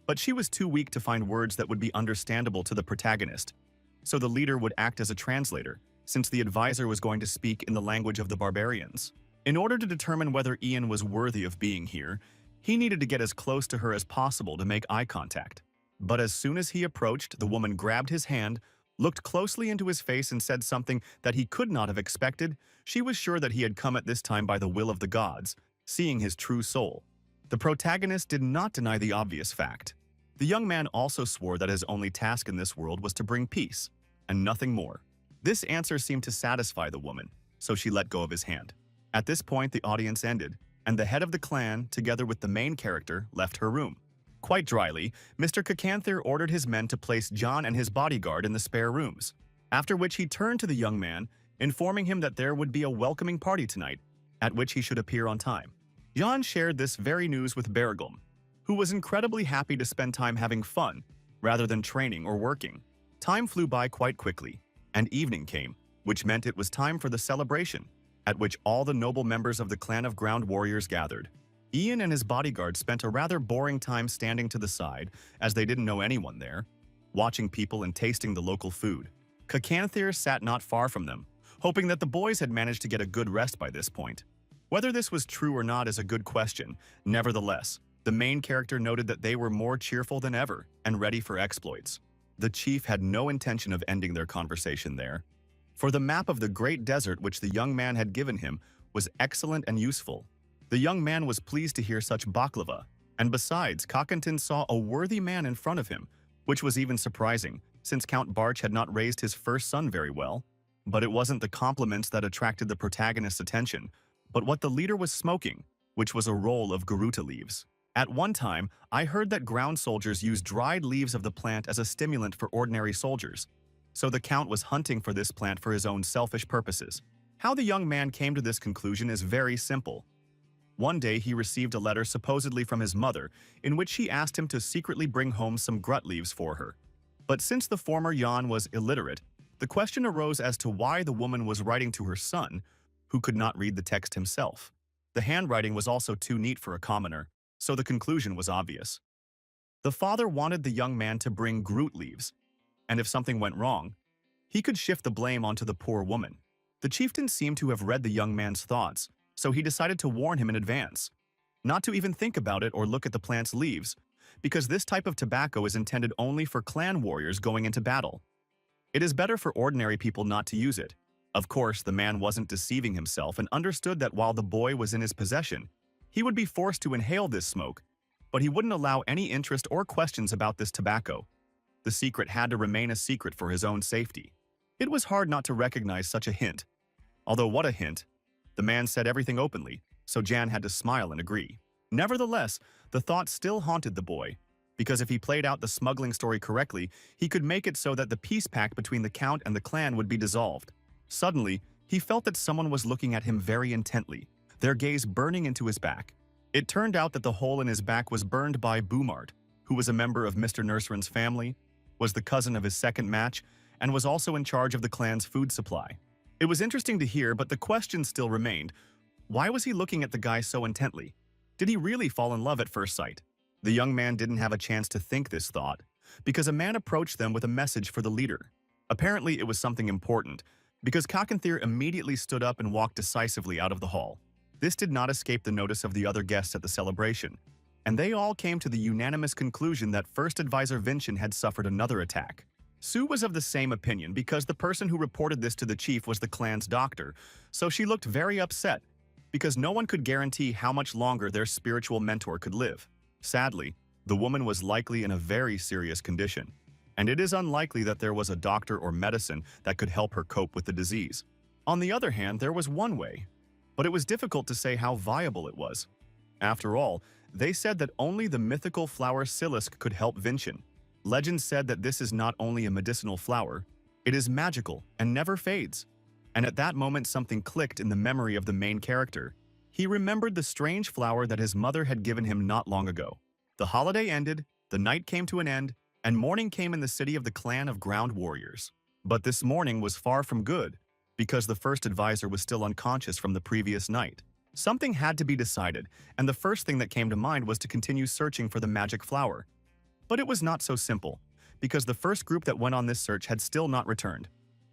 but she was too weak to find words that would be understandable to the protagonist, so the leader would act as a translator, since the advisor was going to speak in the language of the barbarians. In order to determine whether Ian was worthy of being here, he needed to get as close to her as possible to make eye contact. But as soon as he approached, the woman grabbed his hand, looked closely into his face and said something that he could not have expected. She was sure that he had come at this time by the will of the gods, seeing his true soul. The protagonist did not deny the obvious fact. The young man also swore that his only task in this world was to bring peace, and nothing more. This answer seemed to satisfy the woman, so she let go of his hand. At this point, the audience ended, and the head of the clan, together with the main character, left her room. Quite dryly, Mr. Kakanthir ordered his men to place John and his bodyguard in the spare rooms, after which he turned to the young man, informing him that there would be a welcoming party tonight, at which he should appear on time. John shared this very news with Bergum, who was incredibly happy to spend time having fun, rather than training or working. Time flew by quite quickly, and evening came, which meant it was time for the celebration, at which all the noble members of the clan of ground warriors gathered. Ian and his bodyguard spent a rather boring time standing to the side, as they didn't know anyone there, watching people and tasting the local food. Kakanthir sat not far from them, hoping that the boys had managed to get a good rest by this point. Whether this was true or not is a good question. Nevertheless, the main character noted that they were more cheerful than ever and ready for exploits. The chief had no intention of ending their conversation there, for the map of the great desert which the young man had given him was excellent and useful. The young man was pleased to hear such baklava, and besides, Kakantin saw a worthy man in front of him, which was even surprising, since Count Barch had not raised his first son very well. But it wasn't the compliments that attracted the protagonist's attention, but what the leader was smoking, which was a roll of garuta leaves. At one time, I heard that ground soldiers use dried leaves of the plant as a stimulant for ordinary soldiers, so the Count was hunting for this plant for his own selfish purposes. How the young man came to this conclusion is very simple. One day he received a letter supposedly from his mother, in which she asked him to secretly bring home some grut leaves for her. But since the former Jan was illiterate, the question arose as to why the woman was writing to her son, who could not read the text himself. The handwriting was also too neat for a commoner, so the conclusion was obvious. The father wanted the young man to bring grut leaves, and if something went wrong, he could shift the blame onto the poor woman. The chieftain seemed to have read the young man's thoughts, so he decided to warn him in advance, not to even think about it or look at the plant's leaves, because this type of tobacco is intended only for clan warriors going into battle. It is better for ordinary people not to use it. Of course, the man wasn't deceiving himself and understood that while the boy was in his possession, he would be forced to inhale this smoke, but he wouldn't allow any interest or questions about this tobacco. The secret had to remain a secret for his own safety. It was hard not to recognize such a hint. Although what a hint! The man said everything openly, so Jan had to smile and agree. Nevertheless, the thought still haunted the boy, because if he played out the smuggling story correctly, he could make it so that the peace pact between the Count and the clan would be dissolved. Suddenly, he felt that someone was looking at him very intently, their gaze burning into his back. It turned out that the hole in his back was burned by Boomart, who was a member of Mr. Nurseran's family, was the cousin of his second match, and was also in charge of the clan's food supply. It was interesting to hear, but the question still remained. Why was he looking at the guy so intently? Did he really fall in love at first sight? The young man didn't have a chance to think this thought, because a man approached them with a message for the leader. Apparently, it was something important, because Kakanthir immediately stood up and walked decisively out of the hall. This did not escape the notice of the other guests at the celebration, and they all came to the unanimous conclusion that First Advisor Vincent had suffered another attack. Sue was of the same opinion because the person who reported this to the chief was the clan's doctor, so she looked very upset because no one could guarantee how much longer their spiritual mentor could live. Sadly, the woman was likely in a very serious condition, and it is unlikely that there was a doctor or medicine that could help her cope with the disease. On the other hand, there was one way, but it was difficult to say how viable it was. After all, they said that only the mythical flower Silisk could help Vincent. Legend said that this is not only a medicinal flower, it is magical and never fades. And at that moment something clicked in the memory of the main character. He remembered the strange flower that his mother had given him not long ago. The holiday ended, the night came to an end, and morning came in the city of the clan of ground warriors. But this morning was far from good, because the first advisor was still unconscious from the previous night. Something had to be decided, and the first thing that came to mind was to continue searching for the magic flower. But it was not so simple, because the first group that went on this search had still not returned,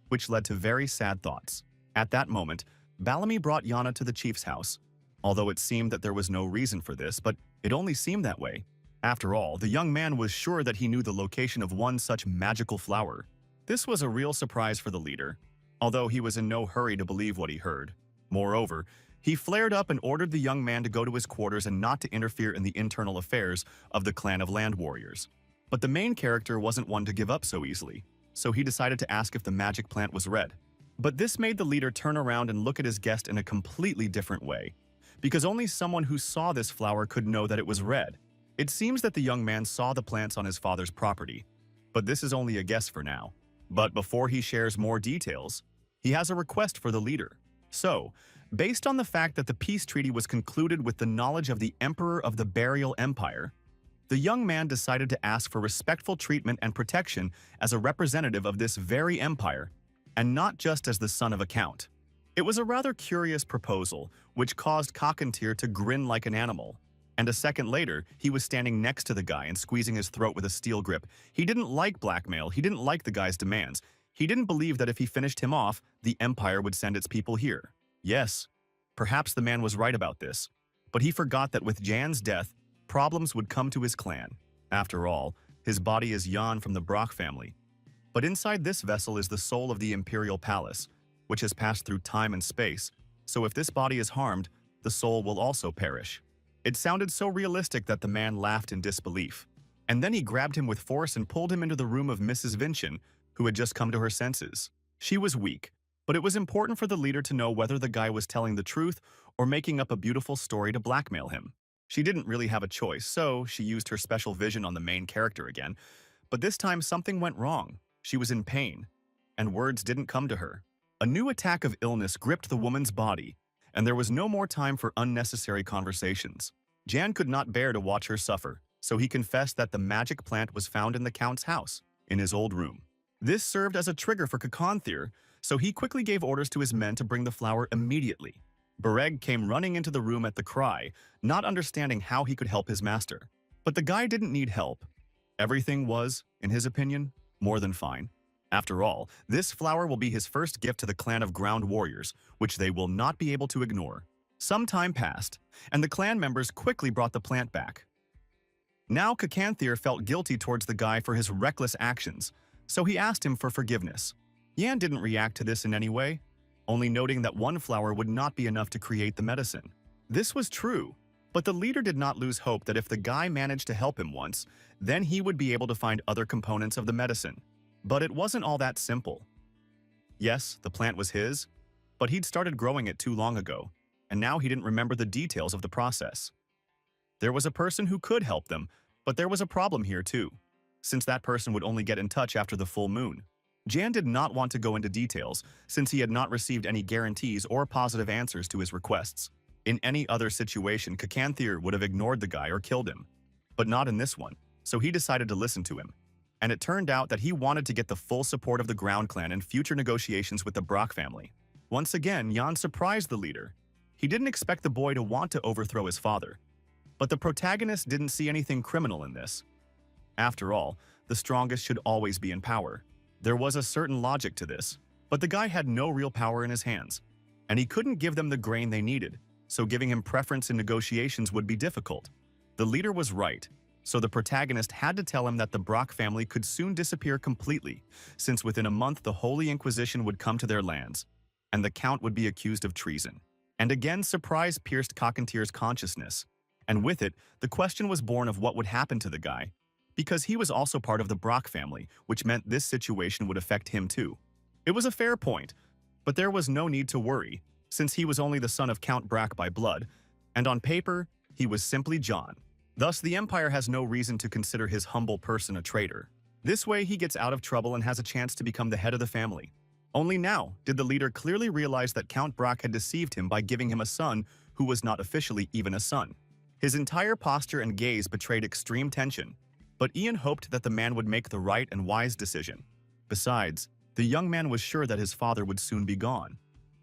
which led to very sad thoughts. At that moment, Bellamy brought Yana to the chief's house, although it seemed that there was no reason for this, but it only seemed that way. After all, the young man was sure that he knew the location of one such magical flower. This was a real surprise for the leader, although he was in no hurry to believe what he heard. Moreover, he flared up and ordered the young man to go to his quarters and not to interfere in the internal affairs of the clan of land warriors. But the main character wasn't one to give up so easily, so he decided to ask if the magic plant was red. But this made the leader turn around and look at his guest in a completely different way, because only someone who saw this flower could know that it was red. It seems that the young man saw the plants on his father's property, but this is only a guess for now. But before he shares more details, he has a request for the leader. So, based on the fact that the peace treaty was concluded with the knowledge of the Emperor of the Burial Empire, the young man decided to ask for respectful treatment and protection as a representative of this very empire, and not just as the son of a count. It was a rather curious proposal, which caused Cockatier to grin like an animal. And a second later, he was standing next to the guy and squeezing his throat with a steel grip. He didn't like blackmail, he didn't like the guy's demands. He didn't believe that if he finished him off, the Empire would send its people here. Yes, perhaps the man was right about this. But he forgot that with Jan's death, problems would come to his clan. After all, his body is Jan from the Brock family. But inside this vessel is the soul of the Imperial Palace, which has passed through time and space, so if this body is harmed, the soul will also perish. It sounded so realistic that the man laughed in disbelief. And then he grabbed him with force and pulled him into the room of Mrs. Vinchin, who had just come to her senses. She was weak, but it was important for the leader to know whether the guy was telling the truth or making up a beautiful story to blackmail him. She didn't really have a choice, so she used her special vision on the main character again. But this time something went wrong. She was in pain, and words didn't come to her. A new attack of illness gripped the woman's body, and there was no more time for unnecessary conversations. Jan could not bear to watch her suffer, so he confessed that the magic plant was found in the Count's house, in his old room. This served as a trigger for Cockatier, so he quickly gave orders to his men to bring the flower immediately. Bereg came running into the room at the cry, not understanding how he could help his master. But the guy didn't need help. Everything was, in his opinion, more than fine. After all, this flower will be his first gift to the clan of ground warriors, which they will not be able to ignore. Some time passed, and the clan members quickly brought the plant back. Now Cockatier felt guilty towards the guy for his reckless actions, so he asked him for forgiveness. Yan didn't react to this in any way, only noting that one flower would not be enough to create the medicine. This was true, but the leader did not lose hope that if the guy managed to help him once, then he would be able to find other components of the medicine. But it wasn't all that simple. Yes, the plant was his, but he'd started growing it too long ago, and now he didn't remember the details of the process. There was a person who could help them, but there was a problem here too, since that person would only get in touch after the full moon. Jan did not want to go into details, since he had not received any guarantees or positive answers to his requests. In any other situation, Cockatier would have ignored the guy or killed him, but not in this one, so he decided to listen to him. And it turned out that he wanted to get the full support of the Ground Clan in future negotiations with the Brock family. Once again, Jan surprised the leader. He didn't expect the boy to want to overthrow his father. But the protagonist didn't see anything criminal in this. After all, the strongest should always be in power. There was a certain logic to this, but the guy had no real power in his hands, and he couldn't give them the grain they needed, so giving him preference in negotiations would be difficult. The leader was right. So the protagonist had to tell him that the Brock family could soon disappear completely, since within a month the Holy Inquisition would come to their lands, and the Count would be accused of treason. And again, surprise pierced Cockatier's consciousness, and with it, the question was born of what would happen to the guy, because he was also part of the Brock family, which meant this situation would affect him too. It was a fair point, but there was no need to worry, since he was only the son of Count Brack by blood, and on paper, he was simply John. Thus, the Empire has no reason to consider his humble person a traitor. This way, he gets out of trouble and has a chance to become the head of the family. Only now did the leader clearly realize that Count Brack had deceived him by giving him a son who was not officially even a son. His entire posture and gaze betrayed extreme tension, but Ian hoped that the man would make the right and wise decision. Besides, the young man was sure that his father would soon be gone,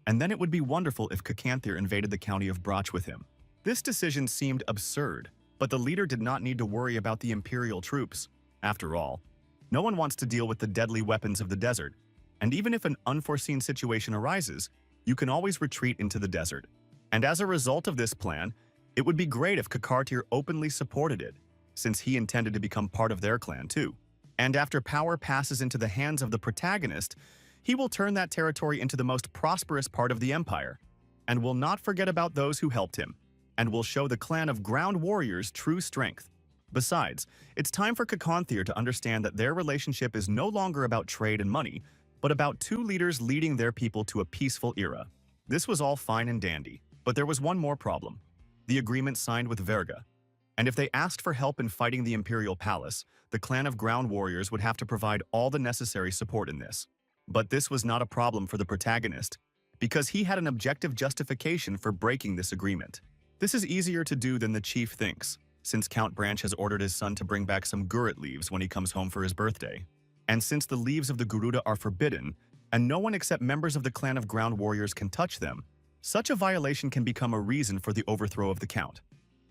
and then it would be wonderful if Cacanthir invaded the county of Brach with him. This decision seemed absurd, but the leader did not need to worry about the Imperial troops. After all, no one wants to deal with the deadly weapons of the desert, and even if an unforeseen situation arises, you can always retreat into the desert. And as a result of this plan, it would be great if Cacartir openly supported it, since he intended to become part of their clan too. And after power passes into the hands of the protagonist, he will turn that territory into the most prosperous part of the empire, and will not forget about those who helped him, and will show the clan of ground warriors true strength. Besides, it's time for Cacanthir to understand that their relationship is no longer about trade and money, but about two leaders leading their people to a peaceful era. This was all fine and dandy, but there was one more problem: the agreement signed with Verga. And if they asked for help in fighting the Imperial Palace, the clan of ground warriors would have to provide all the necessary support in this. But this was not a problem for the protagonist, because he had an objective justification for breaking this agreement. This is easier to do than the chief thinks, since Count Branch has ordered his son to bring back some gurut leaves when he comes home for his birthday. And since the leaves of the Garuda are forbidden, and no one except members of the clan of ground warriors can touch them, such a violation can become a reason for the overthrow of the Count.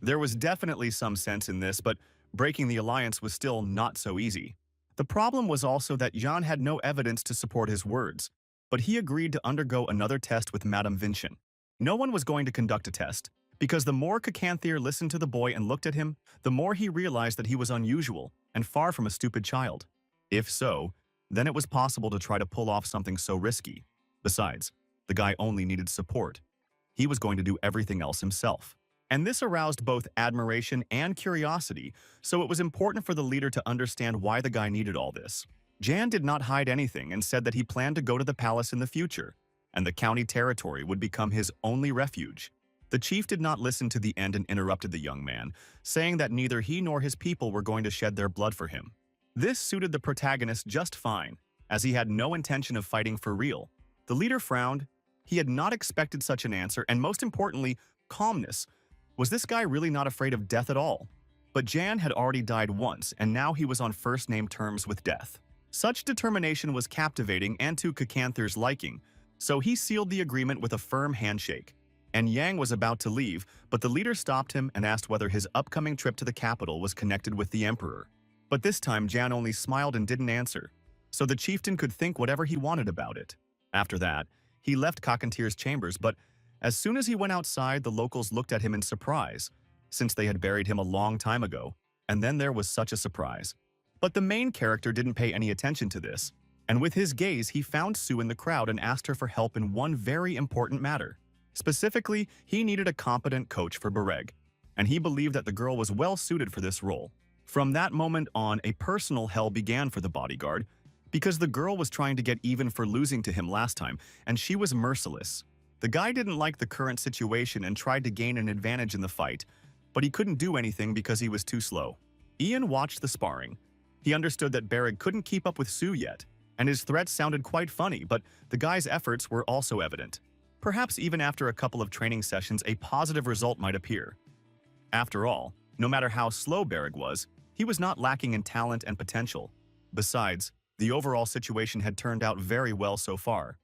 There was definitely some sense in this, but breaking the alliance was still not so easy. The problem was also that Jan had no evidence to support his words, but he agreed to undergo another test with Madame Vincent. No one was going to conduct a test, because the more Cacanthir listened to the boy and looked at him, the more he realized that he was unusual and far from a stupid child. If so, then it was possible to try to pull off something so risky. Besides, the guy only needed support. He was going to do everything else himself. And this aroused both admiration and curiosity, so it was important for the leader to understand why the guy needed all this. Jan did not hide anything and said that he planned to go to the palace in the future, and the county territory would become his only refuge. The chief did not listen to the end and interrupted the young man, saying that neither he nor his people were going to shed their blood for him. This suited the protagonist just fine, as he had no intention of fighting for real. The leader frowned. He had not expected such an answer, and most importantly, calmness. Was this guy really not afraid of death at all? But Jan had already died once, and now he was on first-name terms with death. Such determination was captivating and to Cacanthir's liking, so he sealed the agreement with a firm handshake. And Yang was about to leave, but the leader stopped him and asked whether his upcoming trip to the capital was connected with the emperor. But this time Jan only smiled and didn't answer, so the chieftain could think whatever he wanted about it. After that, he left Cacanthir's chambers, but as soon as he went outside, the locals looked at him in surprise, since they had buried him a long time ago, and then there was such a surprise. But the main character didn't pay any attention to this, and with his gaze he found Sue in the crowd and asked her for help in one very important matter. Specifically, he needed a competent coach for Bereg, and he believed that the girl was well suited for this role. From that moment on, a personal hell began for the bodyguard, because the girl was trying to get even for losing to him last time, and she was merciless. The guy didn't like the current situation and tried to gain an advantage in the fight, but he couldn't do anything because he was too slow. Ian watched the sparring. He understood that Bereg couldn't keep up with Sue yet, and his threats sounded quite funny, but the guy's efforts were also evident. Perhaps even after a couple of training sessions, a positive result might appear. After all, no matter how slow Bereg was, he was not lacking in talent and potential. Besides, the overall situation had turned out very well so far.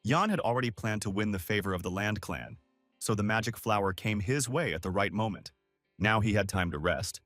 Jan had already planned to win the favor of the Land Clan, so the magic flower came his way at the right moment. Now he had time to rest.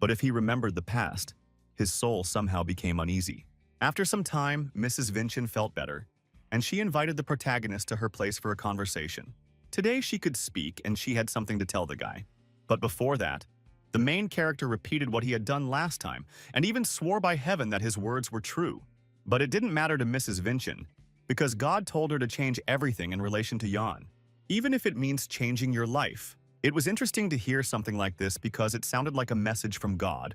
But if he remembered the past, his soul somehow became uneasy. After some time, Mrs. Vincent felt better, and she invited the protagonist to her place for a conversation. Today she could speak, and she had something to tell the guy. But before that, the main character repeated what he had done last time, and even swore by heaven that his words were true. But it didn't matter to Mrs. Vincent, because God told her to change everything in relation to Jan, even if it means changing your life. It was interesting to hear something like this because it sounded like a message from God,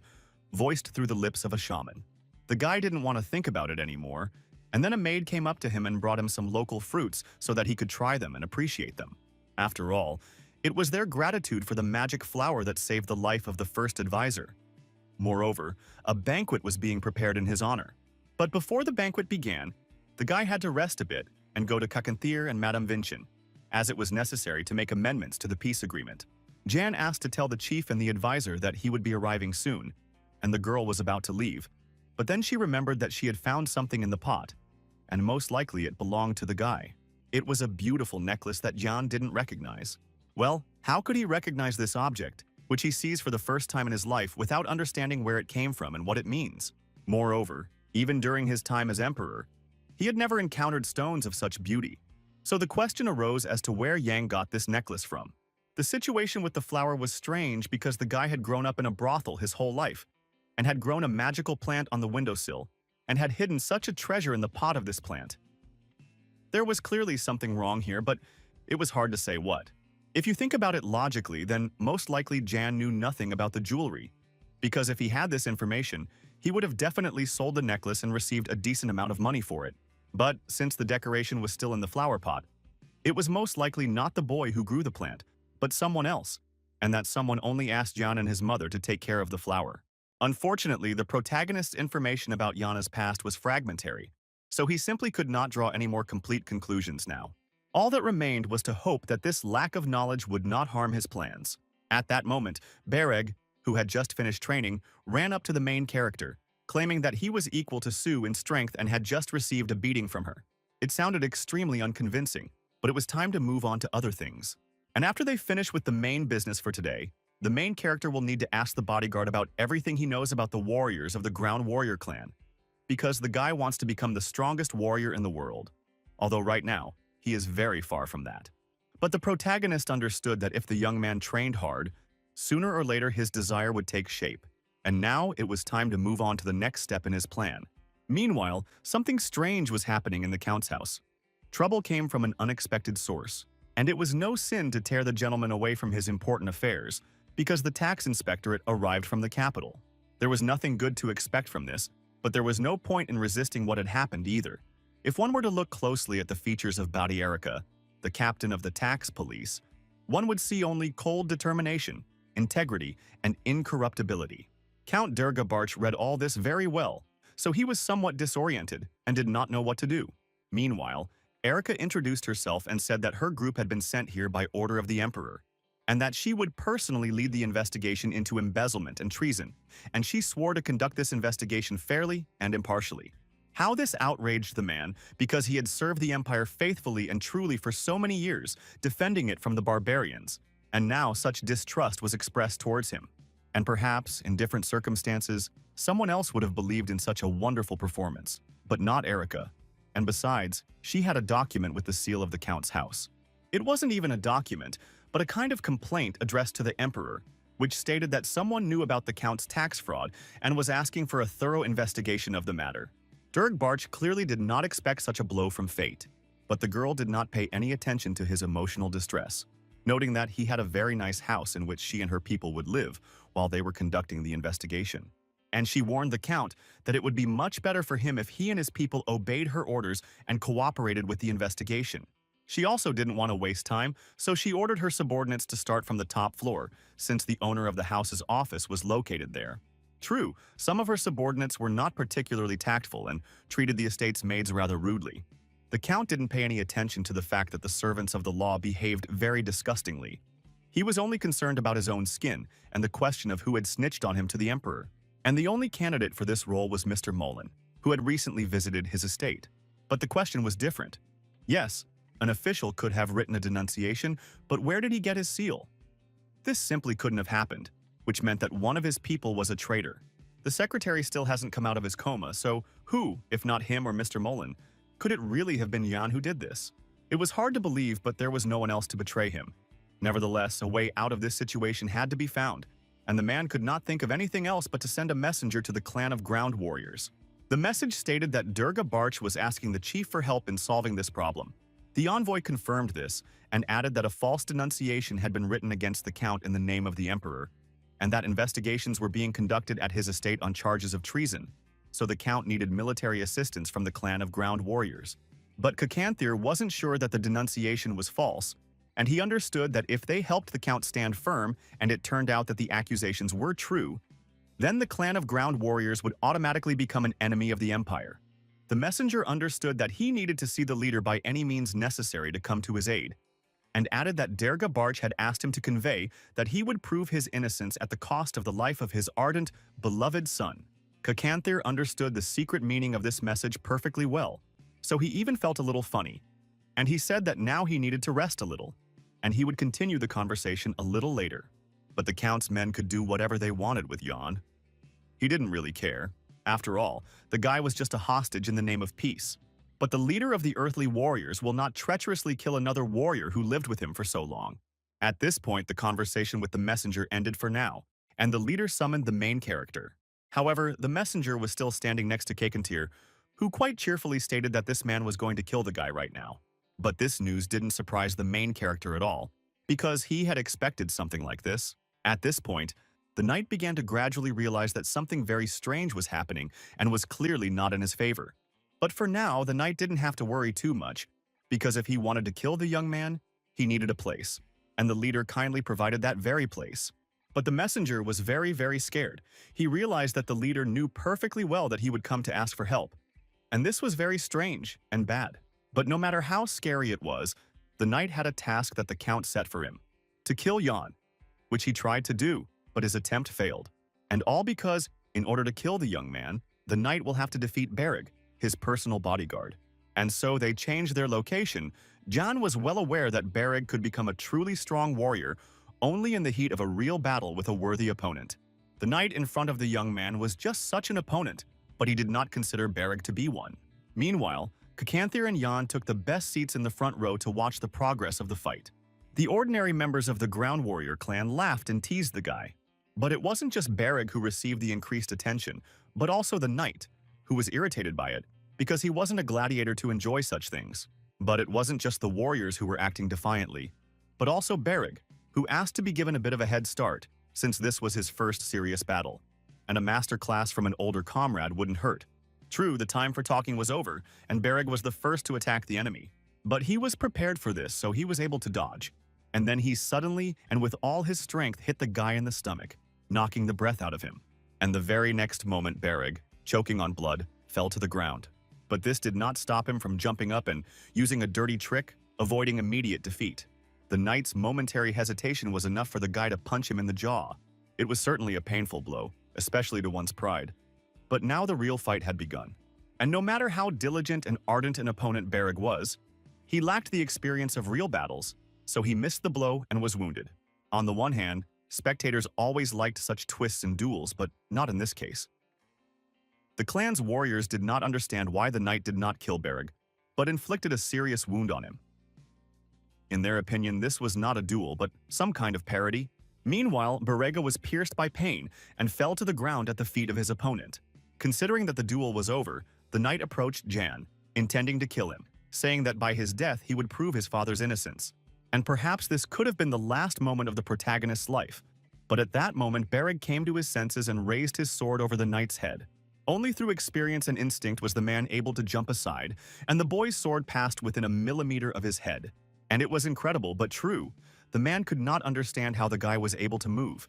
voiced through the lips of a shaman. The guy didn't want to think about it anymore, and then a maid came up to him and brought him some local fruits so that he could try them and appreciate them. After all, it was their gratitude for the magic flower that saved the life of the first advisor. Moreover, a banquet was being prepared in his honor. But before the banquet began, the guy had to rest a bit and go to Cacanthir and Madame Vincent, as it was necessary to make amendments to the peace agreement. Jan asked to tell the chief and the advisor that he would be arriving soon, and the girl was about to leave. But then she remembered that she had found something in the pot, and most likely it belonged to the guy. It was a beautiful necklace that Jan didn't recognize. Well, how could he recognize this object, which he sees for the first time in his life, without understanding where it came from and what it means? Moreover, even during his time as emperor, he had never encountered stones of such beauty. So the question arose as to where Yang got this necklace from. The situation with the flower was strange because the guy had grown up in a brothel his whole life, and had grown a magical plant on the windowsill, and had hidden such a treasure in the pot of this plant. There was clearly something wrong here, but it was hard to say what. If you think about it logically, then most likely Jan knew nothing about the jewelry, because if he had this information, he would have definitely sold the necklace and received a decent amount of money for it. But since the decoration was still in the flower pot, it was most likely not the boy who grew the plant, but someone else, and that someone only asked Jan and his mother to take care of the flower. Unfortunately, the protagonist's information about Yana's past was fragmentary, so he simply could not draw any more complete conclusions now. All that remained was to hope that this lack of knowledge would not harm his plans. At that moment, Bereg, who had just finished training, ran up to the main character, claiming that he was equal to Sue in strength and had just received a beating from her. It sounded extremely unconvincing, but it was time to move on to other things. And after they finish with the main business for today, the main character will need to ask the bodyguard about everything he knows about the warriors of the Ground Warrior clan, because the guy wants to become the strongest warrior in the world, although right now, he is very far from that. But the protagonist understood that if the young man trained hard, sooner or later his desire would take shape, and now it was time to move on to the next step in his plan. Meanwhile, something strange was happening in the Count's house. Trouble came from an unexpected source, and it was no sin to tear the gentleman away from his important affairs, because the tax inspectorate arrived from the capital. There was nothing good to expect from this, but there was no point in resisting what had happened either. If one were to look closely at the features of Badiarica, the captain of the tax police, one would see only cold determination, integrity, and incorruptibility. Count Durgabarch read all this very well, so he was somewhat disoriented and did not know what to do. Meanwhile, Erica introduced herself and said that her group had been sent here by order of the emperor, and that she would personally lead the investigation into embezzlement and treason, and she swore to conduct this investigation fairly and impartially. How this outraged the man, because he had served the empire faithfully and truly for so many years, defending it from the barbarians, and now such distrust was expressed towards him. And perhaps, in different circumstances, someone else would have believed in such a wonderful performance, but not Erica. And besides, she had a document with the seal of the Count's house. It wasn't even a document, but a kind of complaint addressed to the emperor, which stated that someone knew about the Count's tax fraud and was asking for a thorough investigation of the matter. Durgbarch clearly did not expect such a blow from fate, but the girl did not pay any attention to his emotional distress, noting that he had a very nice house in which she and her people would live while they were conducting the investigation. And she warned the Count that it would be much better for him if he and his people obeyed her orders and cooperated with the investigation. She also didn't want to waste time, so she ordered her subordinates to start from the top floor, since the owner of the house's office was located there. True, some of her subordinates were not particularly tactful and treated the estate's maids rather rudely. The Count didn't pay any attention to the fact that the servants of the law behaved very disgustingly. He was only concerned about his own skin and the question of who had snitched on him to the emperor. And the only candidate for this role was Mr. Mullen, who had recently visited his estate. But the question was different. Yes, an official could have written a denunciation, but where did he get his seal? This simply couldn't have happened, which meant that one of his people was a traitor. The secretary still hasn't come out of his coma, so who, if not him or Mr. Mullen, could it really have been Jan who did this? It was hard to believe, but there was no one else to betray him. Nevertheless, a way out of this situation had to be found, and the man could not think of anything else but to send a messenger to the clan of Ground Warriors. The message stated that Durgabarch was asking the chief for help in solving this problem. The envoy confirmed this and added that a false denunciation had been written against the Count in the name of the emperor, and that investigations were being conducted at his estate on charges of treason, so the Count needed military assistance from the clan of Ground Warriors. But Kakanthir wasn't sure that the denunciation was false, and he understood that if they helped the Count stand firm and it turned out that the accusations were true, then the clan of Ground Warriors would automatically become an enemy of the empire. The messenger understood that he needed to see the leader by any means necessary to come to his aid, and added that Derga Barch had asked him to convey that he would prove his innocence at the cost of the life of his ardent, beloved son. Kakanthir understood the secret meaning of this message perfectly well, so he even felt a little funny, and he said that now he needed to rest a little, and he would continue the conversation a little later. But the Count's men could do whatever they wanted with Jan. He didn't really care. After all, the guy was just a hostage in the name of peace. But the leader of the earthly warriors will not treacherously kill another warrior who lived with him for so long. At this point, the conversation with the messenger ended for now, and the leader summoned the main character. However, the messenger was still standing next to Kakantir, who quite cheerfully stated that this man was going to kill the guy right now. But this news didn't surprise the main character at all, because he had expected something like this. At this point, the knight began to gradually realize that something very strange was happening and was clearly not in his favor. But for now, the knight didn't have to worry too much, because if he wanted to kill the young man, he needed a place, and the leader kindly provided that very place. But the messenger was very, very scared. He realized that the leader knew perfectly well that he would come to ask for help, and this was very strange and bad. But no matter how scary it was, the knight had a task that the Count set for him, to kill Jan, which he tried to do, but his attempt failed. And all because, in order to kill the young man, the knight will have to defeat Berig, his personal bodyguard. And so they changed their location. Jan was well aware that Berig could become a truly strong warrior only in the heat of a real battle with a worthy opponent. The knight in front of the young man was just such an opponent, but he did not consider Berig to be one. Meanwhile, Kakanthir and Jan took the best seats in the front row to watch the progress of the fight. The ordinary members of the Ground Warrior clan laughed and teased the guy. But it wasn't just Berig who received the increased attention, but also the knight, who was irritated by it, because he wasn't a gladiator to enjoy such things. But it wasn't just the warriors who were acting defiantly, but also Berig, who asked to be given a bit of a head start, since this was his first serious battle, and a master class from an older comrade wouldn't hurt. True, the time for talking was over, and Berig was the first to attack the enemy. But he was prepared for this, so he was able to dodge. And then he suddenly, and with all his strength, hit the guy in the stomach, knocking the breath out of him. And the very next moment, Berig, choking on blood, fell to the ground. But this did not stop him from jumping up and using a dirty trick, avoiding immediate defeat. The knight's momentary hesitation was enough for the guy to punch him in the jaw. It was certainly a painful blow, especially to one's pride. But now the real fight had begun. And no matter how diligent and ardent an opponent Berig was, he lacked the experience of real battles, so he missed the blow and was wounded. On the one hand, spectators always liked such twists in duels, but not in this case. The clan's warriors did not understand why the knight did not kill Berig, but inflicted a serious wound on him. In their opinion, this was not a duel, but some kind of parody. Meanwhile, Berega was pierced by pain and fell to the ground at the feet of his opponent. Considering that the duel was over, the knight approached Jan, intending to kill him, saying that by his death he would prove his father's innocence. And perhaps this could have been the last moment of the protagonist's life. But at that moment, Berig came to his senses and raised his sword over the knight's head. Only through experience and instinct was the man able to jump aside, and the boy's sword passed within a millimeter of his head. And it was incredible, but true. The man could not understand how the guy was able to move.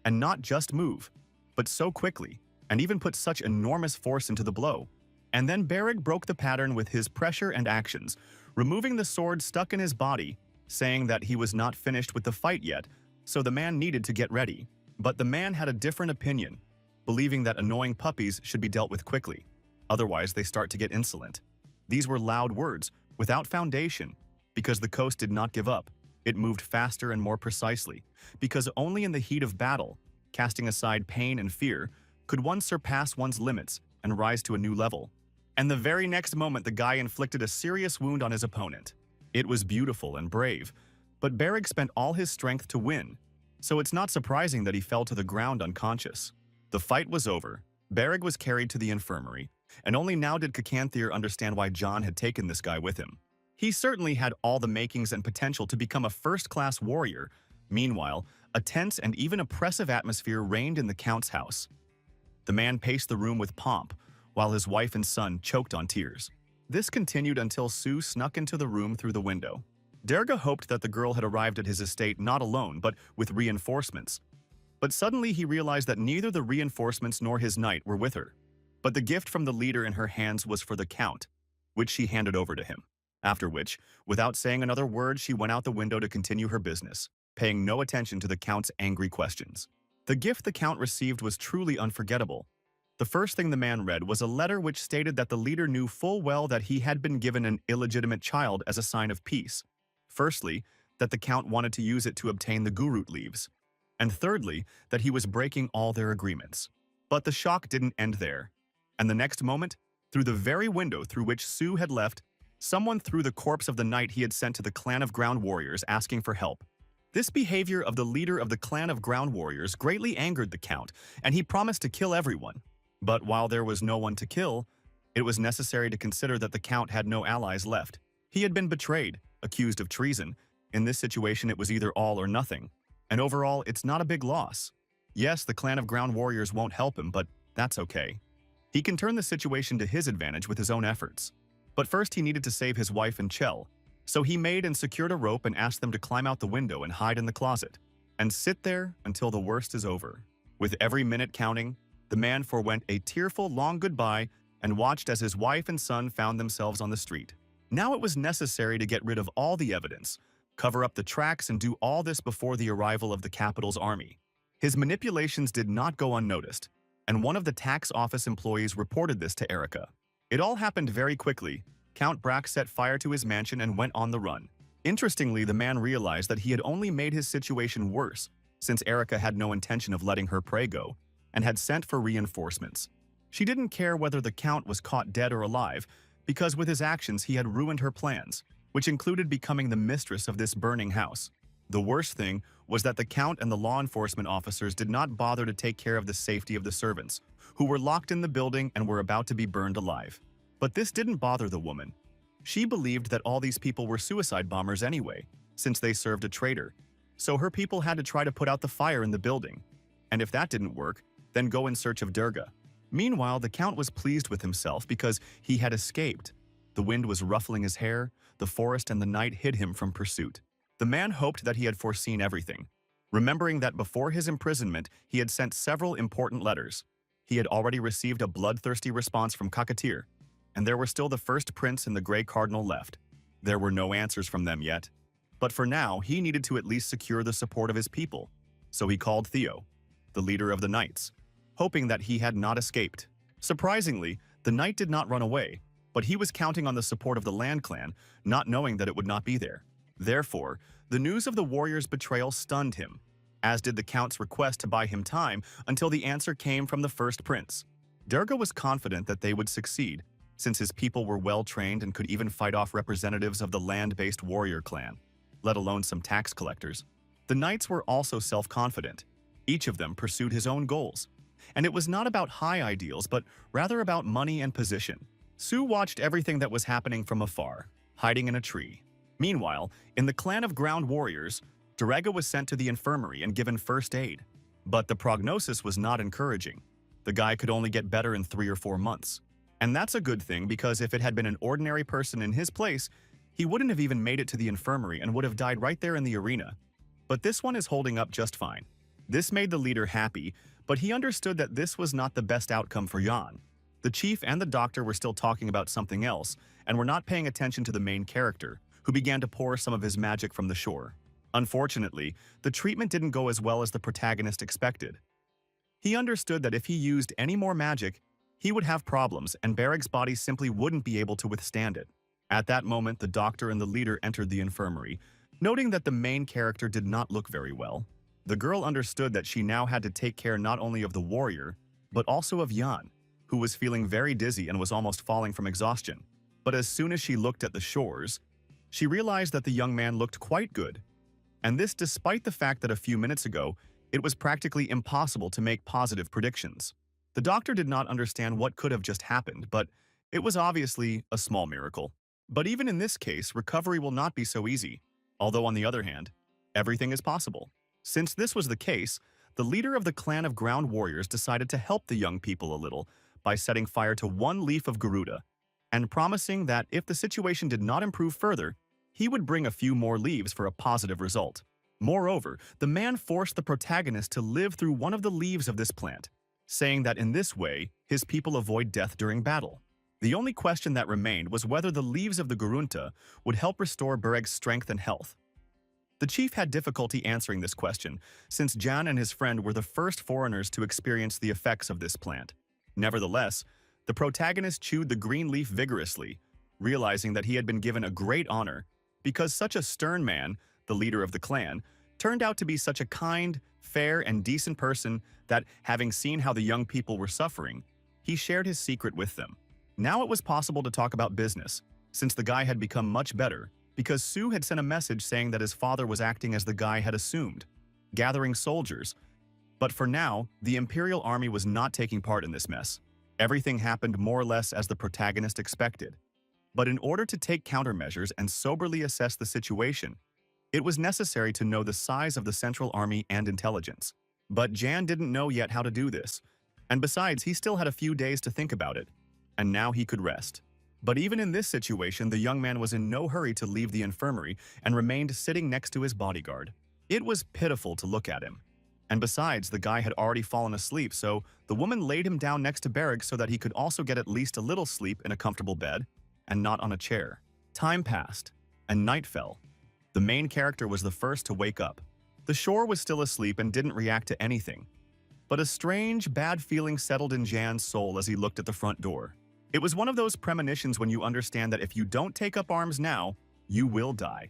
And not just move, but so quickly, and even put such enormous force into the blow. And then Berig broke the pattern with his pressure and actions, removing the sword stuck in his body, saying that he was not finished with the fight yet, so the man needed to get ready. But the man had a different opinion, believing that annoying puppies should be dealt with quickly. Otherwise, they start to get insolent. These were loud words, without foundation, because the coast did not give up. It moved faster and more precisely, because only in the heat of battle, casting aside pain and fear, could one surpass one's limits and rise to a new level. And the very next moment, the guy inflicted a serious wound on his opponent. It was beautiful and brave, but Berig spent all his strength to win, so it's not surprising that he fell to the ground unconscious. The fight was over, Berig was carried to the infirmary, and only now did Kakanthir understand why John had taken this guy with him. He certainly had all the makings and potential to become a first-class warrior. Meanwhile, a tense and even oppressive atmosphere reigned in the Count's house. The man paced the room with pomp, while his wife and son choked on tears. This continued until Sue snuck into the room through the window. Derga hoped that the girl had arrived at his estate not alone, but with reinforcements. But suddenly he realized that neither the reinforcements nor his knight were with her. But the gift from the leader in her hands was for the Count, which she handed over to him. After which, without saying another word, she went out the window to continue her business, paying no attention to the Count's angry questions. The gift the Count received was truly unforgettable. The first thing the man read was a letter which stated that the leader knew full well that he had been given an illegitimate child as a sign of peace. Firstly, that the Count wanted to use it to obtain the Gurut leaves. And thirdly, that he was breaking all their agreements. But the shock didn't end there. And the next moment, through the very window through which Sue had left, someone threw the corpse of the knight he had sent to the clan of ground warriors asking for help. This behavior of the leader of the clan of ground warriors greatly angered the Count, and he promised to kill everyone. But while there was no one to kill, it was necessary to consider that the Count had no allies left. He had been betrayed, accused of treason. In this situation, it was either all or nothing. And overall, it's not a big loss. Yes, the clan of ground warriors won't help him, but that's okay. He can turn the situation to his advantage with his own efforts. But first he needed to save his wife and Chell, so he made and secured a rope and asked them to climb out the window and hide in the closet, and sit there until the worst is over. With every minute counting, the man forewent a tearful long goodbye and watched as his wife and son found themselves on the street. Now it was necessary to get rid of all the evidence, cover up the tracks, and do all this before the arrival of the capital's army. His manipulations did not go unnoticed, and one of the tax office employees reported this to Erica. It all happened very quickly. Count Brack set fire to his mansion and went on the run. Interestingly, the man realized that he had only made his situation worse, since Erica had no intention of letting her prey go, and had sent for reinforcements. She didn't care whether the Count was caught dead or alive, because with his actions he had ruined her plans, which included becoming the mistress of this burning house. The worst thing was that the Count and the law enforcement officers did not bother to take care of the safety of the servants, who were locked in the building and were about to be burned alive. But this didn't bother the woman. She believed that all these people were suicide bombers anyway, since they served a traitor. So her people had to try to put out the fire in the building. And if that didn't work, then go in search of Durga. Meanwhile, the Count was pleased with himself because he had escaped. The wind was ruffling his hair, the forest and the night hid him from pursuit. The man hoped that he had foreseen everything, remembering that before his imprisonment he had sent several important letters. He had already received a bloodthirsty response from Kakatir, and there were still the first prince and the Grey Cardinal left. There were no answers from them yet. But for now, he needed to at least secure the support of his people. So he called Theo, the leader of the Knights, hoping that he had not escaped. Surprisingly, the Knight did not run away, but he was counting on the support of the Land Clan, not knowing that it would not be there. Therefore, the news of the warrior's betrayal stunned him, as did the Count's request to buy him time until the answer came from the first prince. Durga was confident that they would succeed, since his people were well-trained and could even fight off representatives of the land-based warrior clan, let alone some tax collectors. The Knights were also self-confident. Each of them pursued his own goals. And it was not about high ideals, but rather about money and position. Sue watched everything that was happening from afar, hiding in a tree. Meanwhile, in the clan of ground warriors, Durga was sent to the infirmary and given first aid. But the prognosis was not encouraging. The guy could only get better in 3 or 4 months. And that's a good thing, because if it had been an ordinary person in his place, he wouldn't have even made it to the infirmary and would have died right there in the arena. But this one is holding up just fine. This made the leader happy, but he understood that this was not the best outcome for Jan. The chief and the doctor were still talking about something else and were not paying attention to the main character, who began to pour some of his magic from the shore. Unfortunately, the treatment didn't go as well as the protagonist expected. He understood that if he used any more magic, he would have problems and Barrick's body simply wouldn't be able to withstand it. At that moment, the doctor and the leader entered the infirmary, noting that the main character did not look very well. The girl understood that she now had to take care not only of the warrior, but also of Jan, who was feeling very dizzy and was almost falling from exhaustion. But as soon as she looked at the shores, she realized that the young man looked quite good. And this despite the fact that a few minutes ago, it was practically impossible to make positive predictions. The doctor did not understand what could have just happened, but it was obviously a small miracle. But even in this case, recovery will not be so easy. Although on the other hand, everything is possible. Since this was the case, the leader of the clan of ground warriors decided to help the young people a little by setting fire to one leaf of Garuda and promising that if the situation did not improve further, he would bring a few more leaves for a positive result. Moreover, the man forced the protagonist to live through one of the leaves of this plant, saying that in this way, his people avoid death during battle. The only question that remained was whether the leaves of the Gurunta would help restore Bureg's strength and health. The chief had difficulty answering this question, since Jan and his friend were the first foreigners to experience the effects of this plant. Nevertheless, the protagonist chewed the green leaf vigorously, realizing that he had been given a great honor, because such a stern man, the leader of the clan, turned out to be such a kind, fair, and decent person that, having seen how the young people were suffering, he shared his secret with them. Now it was possible to talk about business, since the guy had become much better, because Su had sent a message saying that his father was acting as the guy had assumed, gathering soldiers. But for now, the Imperial Army was not taking part in this mess. Everything happened more or less as the protagonist expected. But in order to take countermeasures and soberly assess the situation, it was necessary to know the size of the Central Army and intelligence. But Jan didn't know yet how to do this, and besides, he still had a few days to think about it, and now he could rest. But even in this situation, the young man was in no hurry to leave the infirmary and remained sitting next to his bodyguard. It was pitiful to look at him. And besides, the guy had already fallen asleep, so the woman laid him down next to Bereg so that he could also get at least a little sleep in a comfortable bed, and not on a chair. Time passed, and night fell. The main character was the first to wake up. The shore was still asleep and didn't react to anything. But a strange, bad feeling settled in Jan's soul as he looked at the front door. It was one of those premonitions when you understand that if you don't take up arms now, you will die.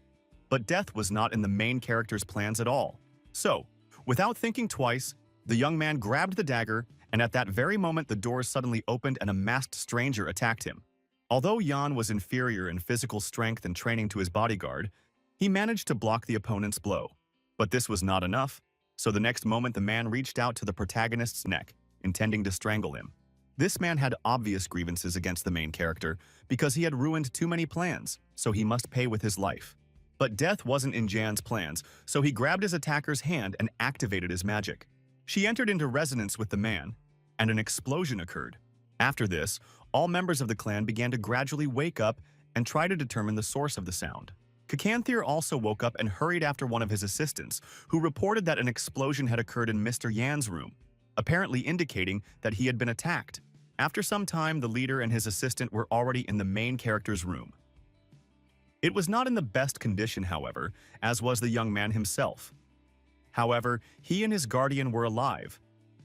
But death was not in the main character's plans at all. So, without thinking twice, the young man grabbed the dagger, and at that very moment the doors suddenly opened and a masked stranger attacked him. Although Jan was inferior in physical strength and training to his bodyguard, he managed to block the opponent's blow. But this was not enough, so the next moment the man reached out to the protagonist's neck, intending to strangle him. This man had obvious grievances against the main character because he had ruined too many plans, so he must pay with his life. But death wasn't in Jan's plans, so he grabbed his attacker's hand and activated his magic. She entered into resonance with the man, and an explosion occurred. After this, all members of the clan began to gradually wake up and try to determine the source of the sound. Kakanthir also woke up and hurried after one of his assistants, who reported that an explosion had occurred in Mr. Yan's room, apparently indicating that he had been attacked. After some time, the leader and his assistant were already in the main character's room. It was not in the best condition, however, as was the young man himself. However, he and his guardian were alive,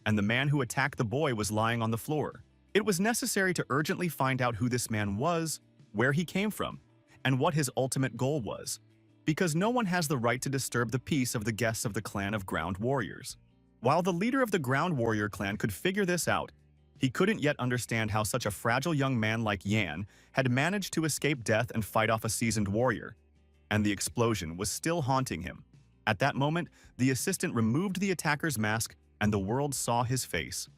and the man who attacked the boy was lying on the floor. It was necessary to urgently find out who this man was, where he came from, and what his ultimate goal was, because no one has the right to disturb the peace of the guests of the clan of ground warriors. While the leader of the ground warrior clan could figure this out, he couldn't yet understand how such a fragile young man like Yan had managed to escape death and fight off a seasoned warrior, and the explosion was still haunting him. At that moment, the assistant removed the attacker's mask and the world saw his face.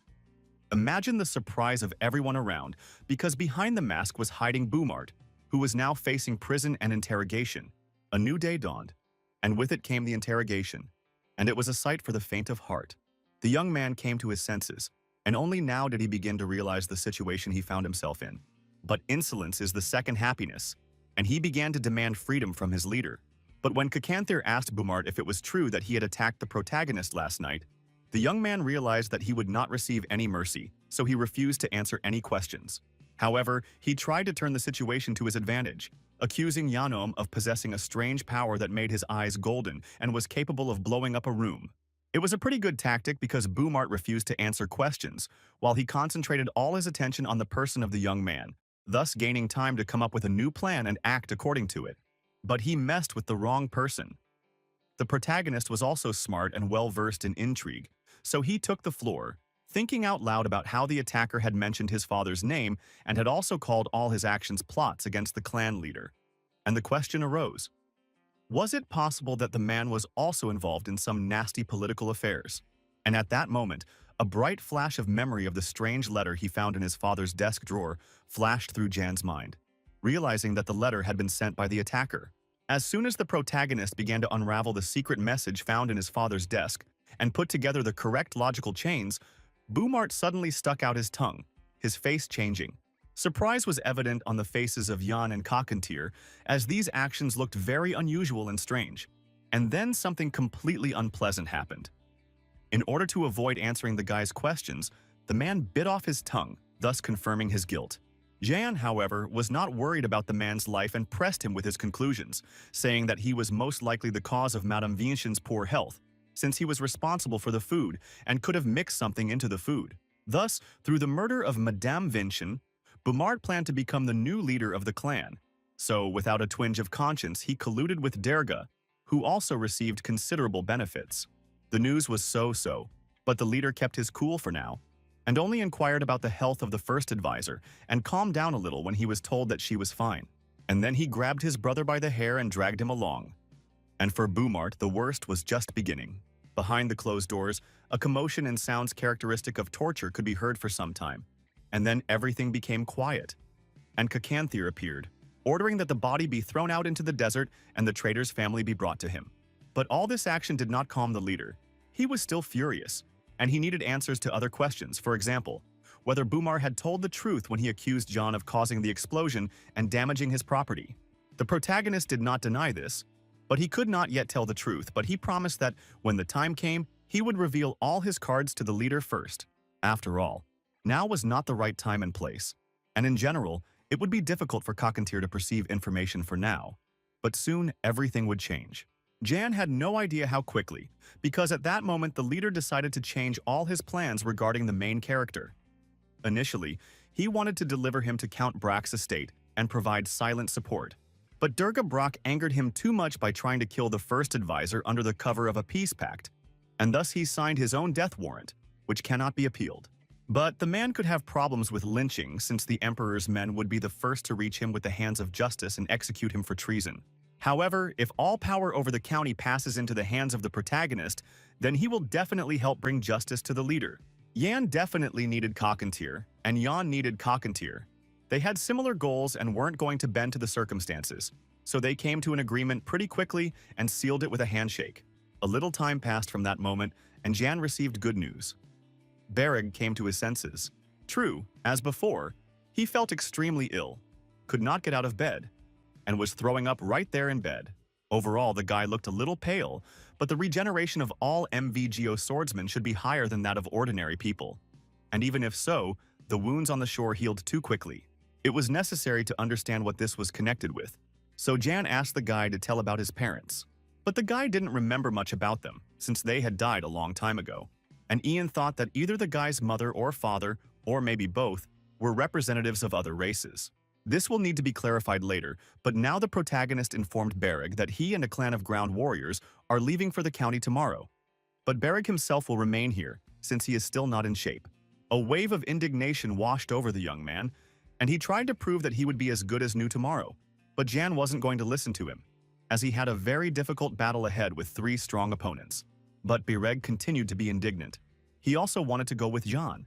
Imagine the surprise of everyone around, because behind the mask was hiding Boomart, who was now facing prison and interrogation. A new day dawned, and with it came the interrogation, and it was a sight for the faint of heart. The young man came to his senses, and only now did he begin to realize the situation he found himself in. But insolence is the second happiness, and he began to demand freedom from his leader. But when Kakanthir asked Boomart if it was true that he had attacked the protagonist last night, the young man realized that he would not receive any mercy, so he refused to answer any questions. However, he tried to turn the situation to his advantage, accusing Yanom of possessing a strange power that made his eyes golden and was capable of blowing up a room. It was a pretty good tactic because Boomart refused to answer questions, while he concentrated all his attention on the person of the young man, thus gaining time to come up with a new plan and act according to it. But he messed with the wrong person. The protagonist was also smart and well-versed in intrigue, so he took the floor, thinking out loud about how the attacker had mentioned his father's name and had also called all his actions plots against the clan leader. And the question arose: was it possible that the man was also involved in some nasty political affairs? And at that moment, a bright flash of memory of the strange letter he found in his father's desk drawer flashed through Jan's mind, realizing that the letter had been sent by the attacker. As soon as the protagonist began to unravel the secret message found in his father's desk and put together the correct logical chains, Boomart suddenly stuck out his tongue, his face changing. Surprise was evident on the faces of Jan and Kakantir, as these actions looked very unusual and strange. And then something completely unpleasant happened. In order to avoid answering the guy's questions, the man bit off his tongue, thus confirming his guilt. Jan, however, was not worried about the man's life and pressed him with his conclusions, saying that he was most likely the cause of Madame Vincent's poor health, since he was responsible for the food and could have mixed something into the food. Thus, through the murder of Madame Vincent, Boumard planned to become the new leader of the clan. So, without a twinge of conscience, he colluded with Derga, who also received considerable benefits. The news was so-so, but the leader kept his cool for now, and only inquired about the health of the first advisor and calmed down a little when he was told that she was fine. And then he grabbed his brother by the hair and dragged him along. And for Boumard, the worst was just beginning. Behind the closed doors, a commotion and sounds characteristic of torture could be heard for some time, and then everything became quiet. And Kakanthir appeared, ordering that the body be thrown out into the desert and the traitor's family be brought to him. But all this action did not calm the leader. He was still furious, and he needed answers to other questions. For example, whether Boumard had told the truth when he accused John of causing the explosion and damaging his property. The protagonist did not deny this, but he could not yet tell the truth, but he promised that when the time came, he would reveal all his cards to the leader first. After all, now was not the right time and place, and in general, it would be difficult for Kakanthir to perceive information for now. But soon, everything would change. Jan had no idea how quickly, because at that moment the leader decided to change all his plans regarding the main character. Initially, he wanted to deliver him to Count Brack's estate and provide silent support. But Durga Brack angered him too much by trying to kill the first advisor under the cover of a peace pact, and thus he signed his own death warrant, which cannot be appealed. But the man could have problems with lynching since the Emperor's men would be the first to reach him with the hands of justice and execute him for treason. However, if all power over the county passes into the hands of the protagonist, then he will definitely help bring justice to the leader. Yan definitely needed Kakanthir, and Yan needed Kakanthir. They had similar goals and weren't going to bend to the circumstances, so they came to an agreement pretty quickly and sealed it with a handshake. A little time passed from that moment, and Jan received good news. Bereg came to his senses. True, as before, he felt extremely ill, could not get out of bed, and was throwing up right there in bed. Overall, the guy looked a little pale, but the regeneration of all MVGO swordsmen should be higher than that of ordinary people. And even if so, the wounds on the shore healed too quickly. It was necessary to understand what this was connected with, so Jan asked the guy to tell about his parents. But the guy didn't remember much about them, since they had died a long time ago. And Ian thought that either the guy's mother or father, or maybe both, were representatives of other races. This will need to be clarified later, but now the protagonist informed Bereg that he and a clan of ground warriors are leaving for the county tomorrow. But Bereg himself will remain here, since he is still not in shape. A wave of indignation washed over the young man, and he tried to prove that he would be as good as new tomorrow. But Jan wasn't going to listen to him, as he had a very difficult battle ahead with 3 strong opponents. But Bereg continued to be indignant. He also wanted to go with Jan.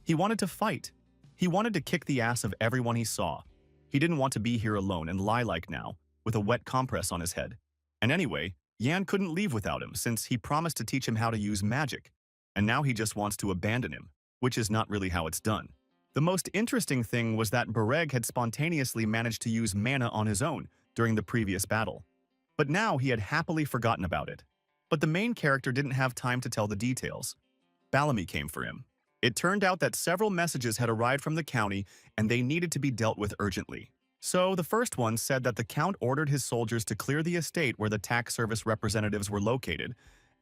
He wanted to fight. He wanted to kick the ass of everyone he saw. He didn't want to be here alone and lie like now, with a wet compress on his head. And anyway, Jan couldn't leave without him since he promised to teach him how to use magic. And now he just wants to abandon him, which is not really how it's done. The most interesting thing was that Bereg had spontaneously managed to use mana on his own during the previous battle. But now he had happily forgotten about it. But the main character didn't have time to tell the details. Bellamy came for him. It turned out that several messages had arrived from the county and they needed to be dealt with urgently. So the first one said that the count ordered his soldiers to clear the estate where the tax service representatives were located,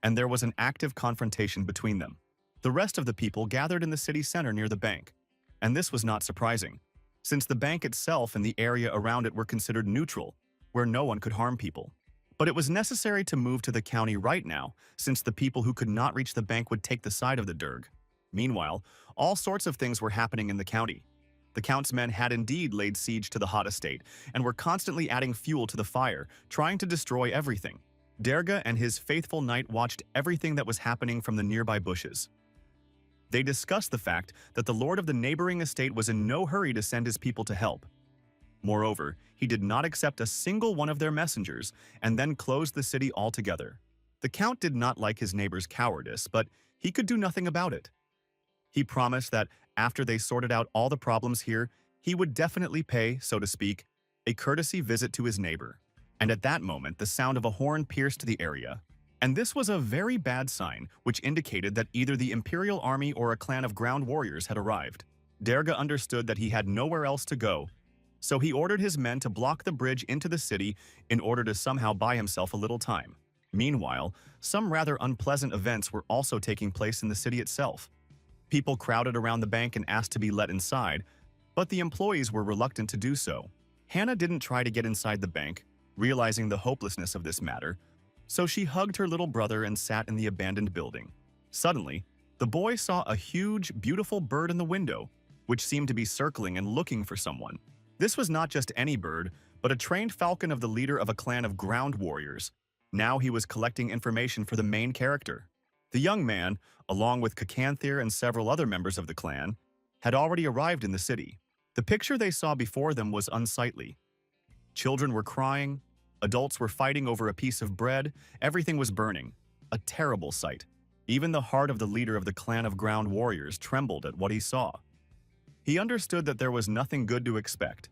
and there was an active confrontation between them. The rest of the people gathered in the city center near the bank. And this was not surprising, since the bank itself and the area around it were considered neutral, where no one could harm people. But it was necessary to move to the county right now, since the people who could not reach the bank would take the side of the Derg. Meanwhile, all sorts of things were happening in the county. The Count's men had indeed laid siege to the hot estate and were constantly adding fuel to the fire, trying to destroy everything. Derga and his faithful knight watched everything that was happening from the nearby bushes. They discussed the fact that the lord of the neighboring estate was in no hurry to send his people to help. Moreover, he did not accept a single one of their messengers and then closed the city altogether. The Count did not like his neighbor's cowardice, but he could do nothing about it. He promised that after they sorted out all the problems here, he would definitely pay, so to speak, a courtesy visit to his neighbor. And at that moment, the sound of a horn pierced the area. And this was a very bad sign, which indicated that either the Imperial Army or a clan of ground warriors had arrived. Derga understood that he had nowhere else to go, so he ordered his men to block the bridge into the city in order to somehow buy himself a little time. Meanwhile, some rather unpleasant events were also taking place in the city itself. People crowded around the bank and asked to be let inside, but the employees were reluctant to do so. Hannah didn't try to get inside the bank, realizing the hopelessness of this matter, so she hugged her little brother and sat in the abandoned building. Suddenly, the boy saw a huge, beautiful bird in the window, which seemed to be circling and looking for someone. This was not just any bird, but a trained falcon of the leader of a clan of ground warriors. Now he was collecting information for the main character. The young man, along with Cacanthir and several other members of the clan, had already arrived in the city. The picture they saw before them was unsightly. Children were crying, adults were fighting over a piece of bread, everything was burning. A terrible sight. Even the heart of the leader of the clan of ground warriors trembled at what he saw. He understood that there was nothing good to expect,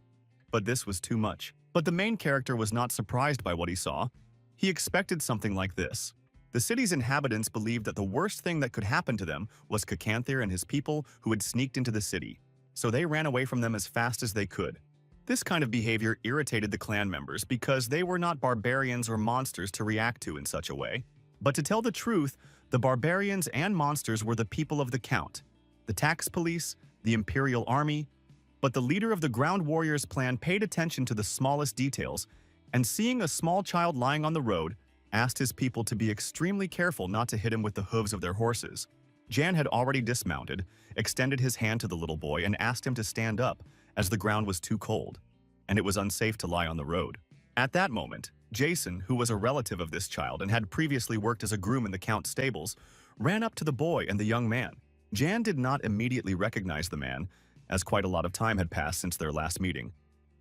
but this was too much. But the main character was not surprised by what he saw. He expected something like this. The city's inhabitants believed that the worst thing that could happen to them was Cacanthir and his people who had sneaked into the city, so they ran away from them as fast as they could. This kind of behavior irritated the clan members because they were not barbarians or monsters to react to in such a way. But to tell the truth, the barbarians and monsters were the people of the Count, the tax police, the Imperial Army, but the leader of the ground warriors clan paid attention to the smallest details, and seeing a small child lying on the road, asked his people to be extremely careful not to hit him with the hooves of their horses. Jan had already dismounted, extended his hand to the little boy and asked him to stand up, as the ground was too cold, and it was unsafe to lie on the road. At that moment, Jason, who was a relative of this child and had previously worked as a groom in the Count's stables, ran up to the boy and the young man. Jan did not immediately recognize the man, as quite a lot of time had passed since their last meeting.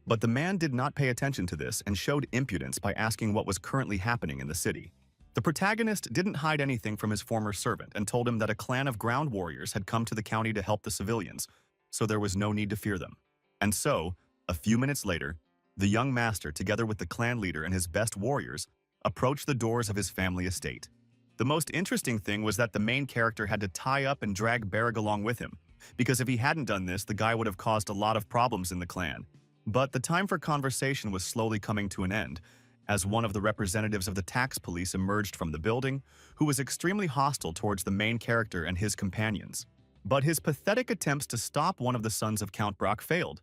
But the man did not pay attention to this and showed impudence by asking what was currently happening in the city. The protagonist didn't hide anything from his former servant and told him that a clan of ground warriors had come to the county to help the civilians, so there was no need to fear them. And so, a few minutes later, the young master, together with the clan leader and his best warriors, approached the doors of his family estate. The most interesting thing was that the main character had to tie up and drag Berg along with him, because if he hadn't done this, the guy would have caused a lot of problems in the clan. But the time for conversation was slowly coming to an end, as one of the representatives of the tax police emerged from the building, who was extremely hostile towards the main character and his companions. But his pathetic attempts to stop one of the sons of Count Brock failed,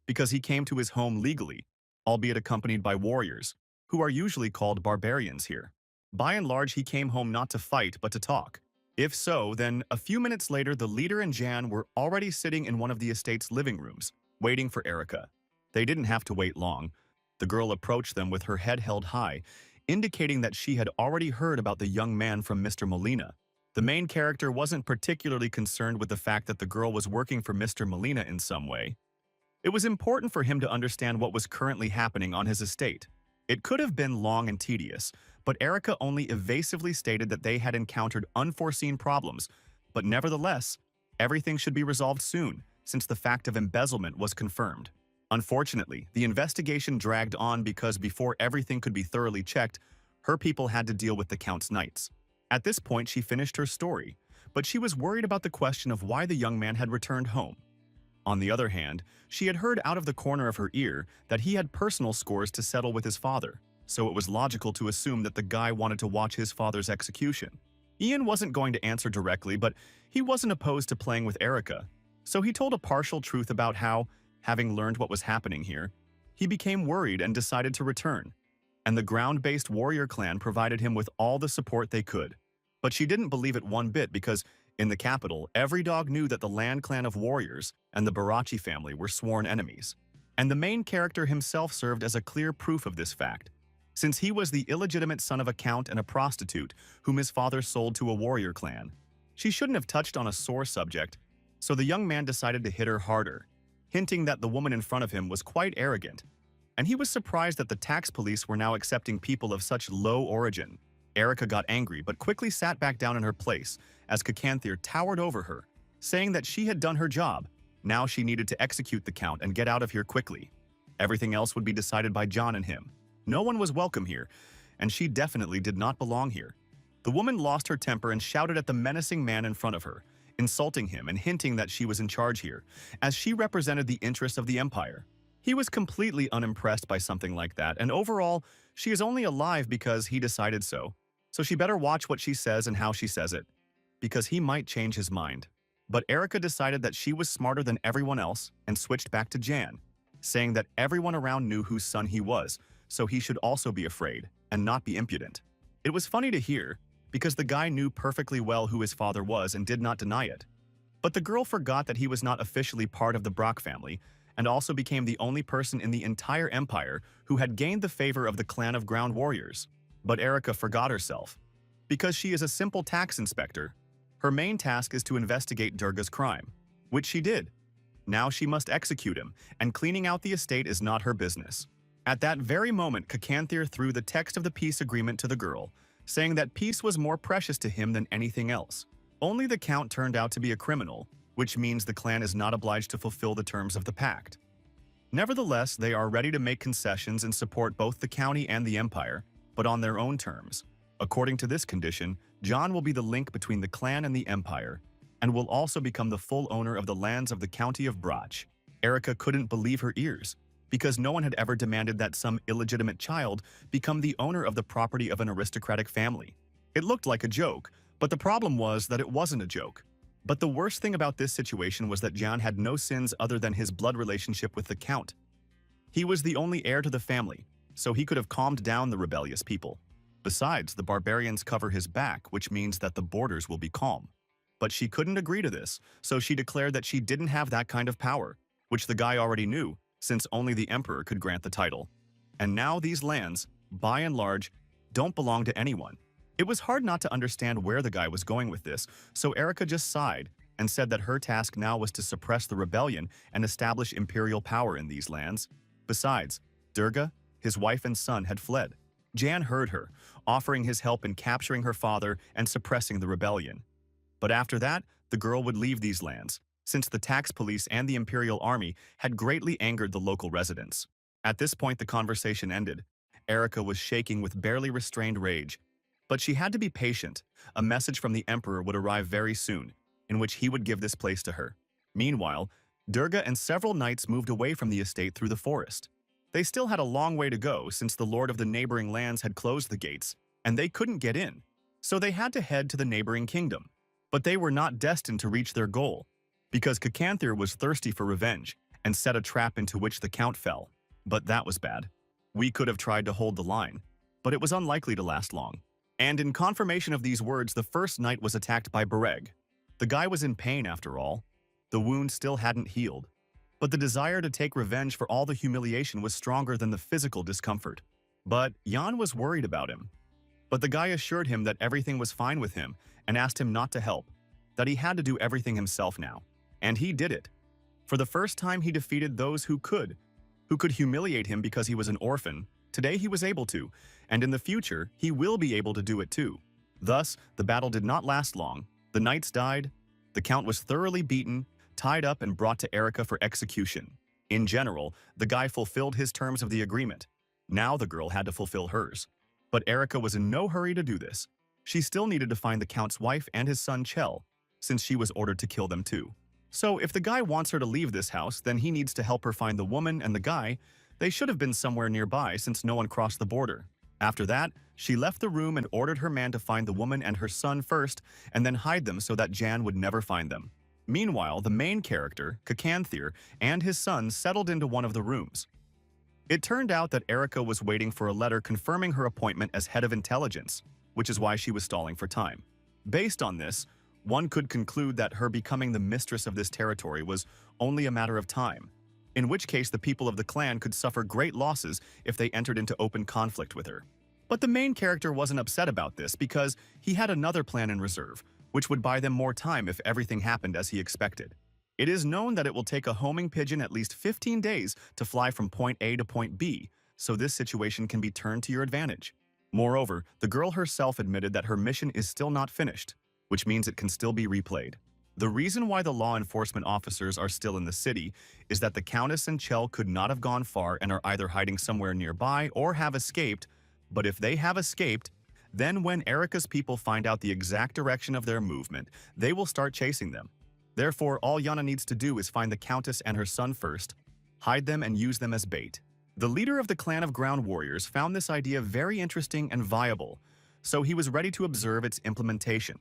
because he came to his home legally, albeit accompanied by warriors, who are usually called barbarians here. By and large, he came home not to fight, but to talk. If so, then a few minutes later, the leader and Jan were already sitting in one of the estate's living rooms, waiting for Erica. They didn't have to wait long. The girl approached them with her head held high, indicating that she had already heard about the young man from Mr. Molina. The main character wasn't particularly concerned with the fact that the girl was working for Mr. Molina in some way. It was important for him to understand what was currently happening on his estate. It could have been long and tedious, but Erica only evasively stated that they had encountered unforeseen problems, but nevertheless, everything should be resolved soon, since the fact of embezzlement was confirmed. Unfortunately, the investigation dragged on because before everything could be thoroughly checked, her people had to deal with the Count's knights. At this point, she finished her story, but she was worried about the question of why the young man had returned home. On the other hand, she had heard out of the corner of her ear that he had personal scores to settle with his father, so it was logical to assume that the guy wanted to watch his father's execution. Ian wasn't going to answer directly, but he wasn't opposed to playing with Erica, so he told a partial truth about how, having learned what was happening here, he became worried and decided to return, and the ground-based warrior clan provided him with all the support they could. But she didn't believe it one bit because, in the capital, every dog knew that the land clan of warriors and the Barachi family were sworn enemies, and the main character himself served as a clear proof of this fact, since he was the illegitimate son of a count and a prostitute whom his father sold to a warrior clan. She shouldn't have touched on a sore subject, so the young man decided to hit her harder, hinting that the woman in front of him was quite arrogant, and he was surprised that the tax police were now accepting people of such low origin. Erica got angry but quickly sat back down in her place as Cacanthir towered over her, saying that she had done her job. Now she needed to execute the count and get out of here quickly. Everything else would be decided by John and him. No one was welcome here, and she definitely did not belong here. The woman lost her temper and shouted at the menacing man in front of her, insulting him and hinting that she was in charge here, as she represented the interests of the empire. He was completely unimpressed by something like that, and overall, she is only alive because he decided so. So she better watch what she says and how she says it, because he might change his mind. But Erica decided that she was smarter than everyone else and switched back to Jan, saying that everyone around knew whose son he was, so he should also be afraid and not be impudent. It was funny to hear, because the guy knew perfectly well who his father was and did not deny it. But the girl forgot that he was not officially part of the Brock family, and also became the only person in the entire empire who had gained the favor of the clan of ground warriors. But Erica forgot herself. Because she is a simple tax inspector, her main task is to investigate Durga's crime, which she did. Now she must execute him, and cleaning out the estate is not her business. At that very moment, Kakanthir threw the text of the peace agreement to the girl, saying that peace was more precious to him than anything else. Only the Count turned out to be a criminal, which means the clan is not obliged to fulfill the terms of the pact. Nevertheless, they are ready to make concessions and support both the county and the empire, but on their own terms. According to this condition, John will be the link between the clan and the empire, and will also become the full owner of the lands of the county of Brach. Erica couldn't believe her ears, because no one had ever demanded that some illegitimate child become the owner of the property of an aristocratic family. It looked like a joke, but the problem was that it wasn't a joke. But the worst thing about this situation was that John had no sins other than his blood relationship with the Count. He was the only heir to the family, so he could have calmed down the rebellious people. Besides, the barbarians cover his back, which means that the borders will be calm. But she couldn't agree to this, so she declared that she didn't have that kind of power, which the guy already knew, since only the emperor could grant the title. And now these lands, by and large, don't belong to anyone. It was hard not to understand where the guy was going with this, so Erica just sighed and said that her task now was to suppress the rebellion and establish imperial power in these lands. Besides, Durga, his wife and son had fled. Jan heard her, offering his help in capturing her father and suppressing the rebellion. But after that, the girl would leave these lands, since the tax police and the imperial army had greatly angered the local residents. At this point, the conversation ended. Erica was shaking with barely restrained rage. But she had to be patient. A message from the emperor would arrive very soon, in which he would give this place to her. Meanwhile, Durga and several knights moved away from the estate through the forest. They still had a long way to go since the lord of the neighboring lands had closed the gates, and they couldn't get in, so they had to head to the neighboring kingdom. But they were not destined to reach their goal, because Kakanthir was thirsty for revenge and set a trap into which the Count fell. But that was bad. We could have tried to hold the line, but it was unlikely to last long. And in confirmation of these words, the first knight was attacked by Bereg. The guy was in pain after all. The wound still hadn't healed. But the desire to take revenge for all the humiliation was stronger than the physical discomfort. But Jan was worried about him. But the guy assured him that everything was fine with him and asked him not to help, that he had to do everything himself now. And he did it. For the first time, he defeated those who could humiliate him because he was an orphan. Today he was able to, and in the future, he will be able to do it too. Thus, the battle did not last long. The knights died, the Count was thoroughly beaten, tied up and brought to Erica for execution. In general, the guy fulfilled his terms of the agreement. Now the girl had to fulfill hers. But Erica was in no hurry to do this. She still needed to find the Count's wife and his son Chell, since she was ordered to kill them too. So if the guy wants her to leave this house, then he needs to help her find the woman and the guy. They should have been somewhere nearby since no one crossed the border. After that, she left the room and ordered her man to find the woman and her son first and then hide them so that Jan would never find them. Meanwhile, the main character, Kakanthir, and his son settled into one of the rooms. It turned out that Erica was waiting for a letter confirming her appointment as head of intelligence, which is why she was stalling for time. Based on this, one could conclude that her becoming the mistress of this territory was only a matter of time, in which case the people of the clan could suffer great losses if they entered into open conflict with her. But the main character wasn't upset about this because he had another plan in reserve, which would buy them more time if everything happened as he expected. It is known that it will take a homing pigeon at least 15 days to fly from point A to point B, so this situation can be turned to your advantage. Moreover, the girl herself admitted that her mission is still not finished, which means it can still be replayed. The reason why the law enforcement officers are still in the city is that the Countess and Chell could not have gone far and are either hiding somewhere nearby or have escaped, but if they have escaped, Then when Erica's people find out the exact direction of their movement, they will start chasing them. Therefore, all Yana needs to do is find the Countess and her son first, hide them and use them as bait. The leader of the clan of ground warriors found this idea very interesting and viable, so he was ready to observe its implementation.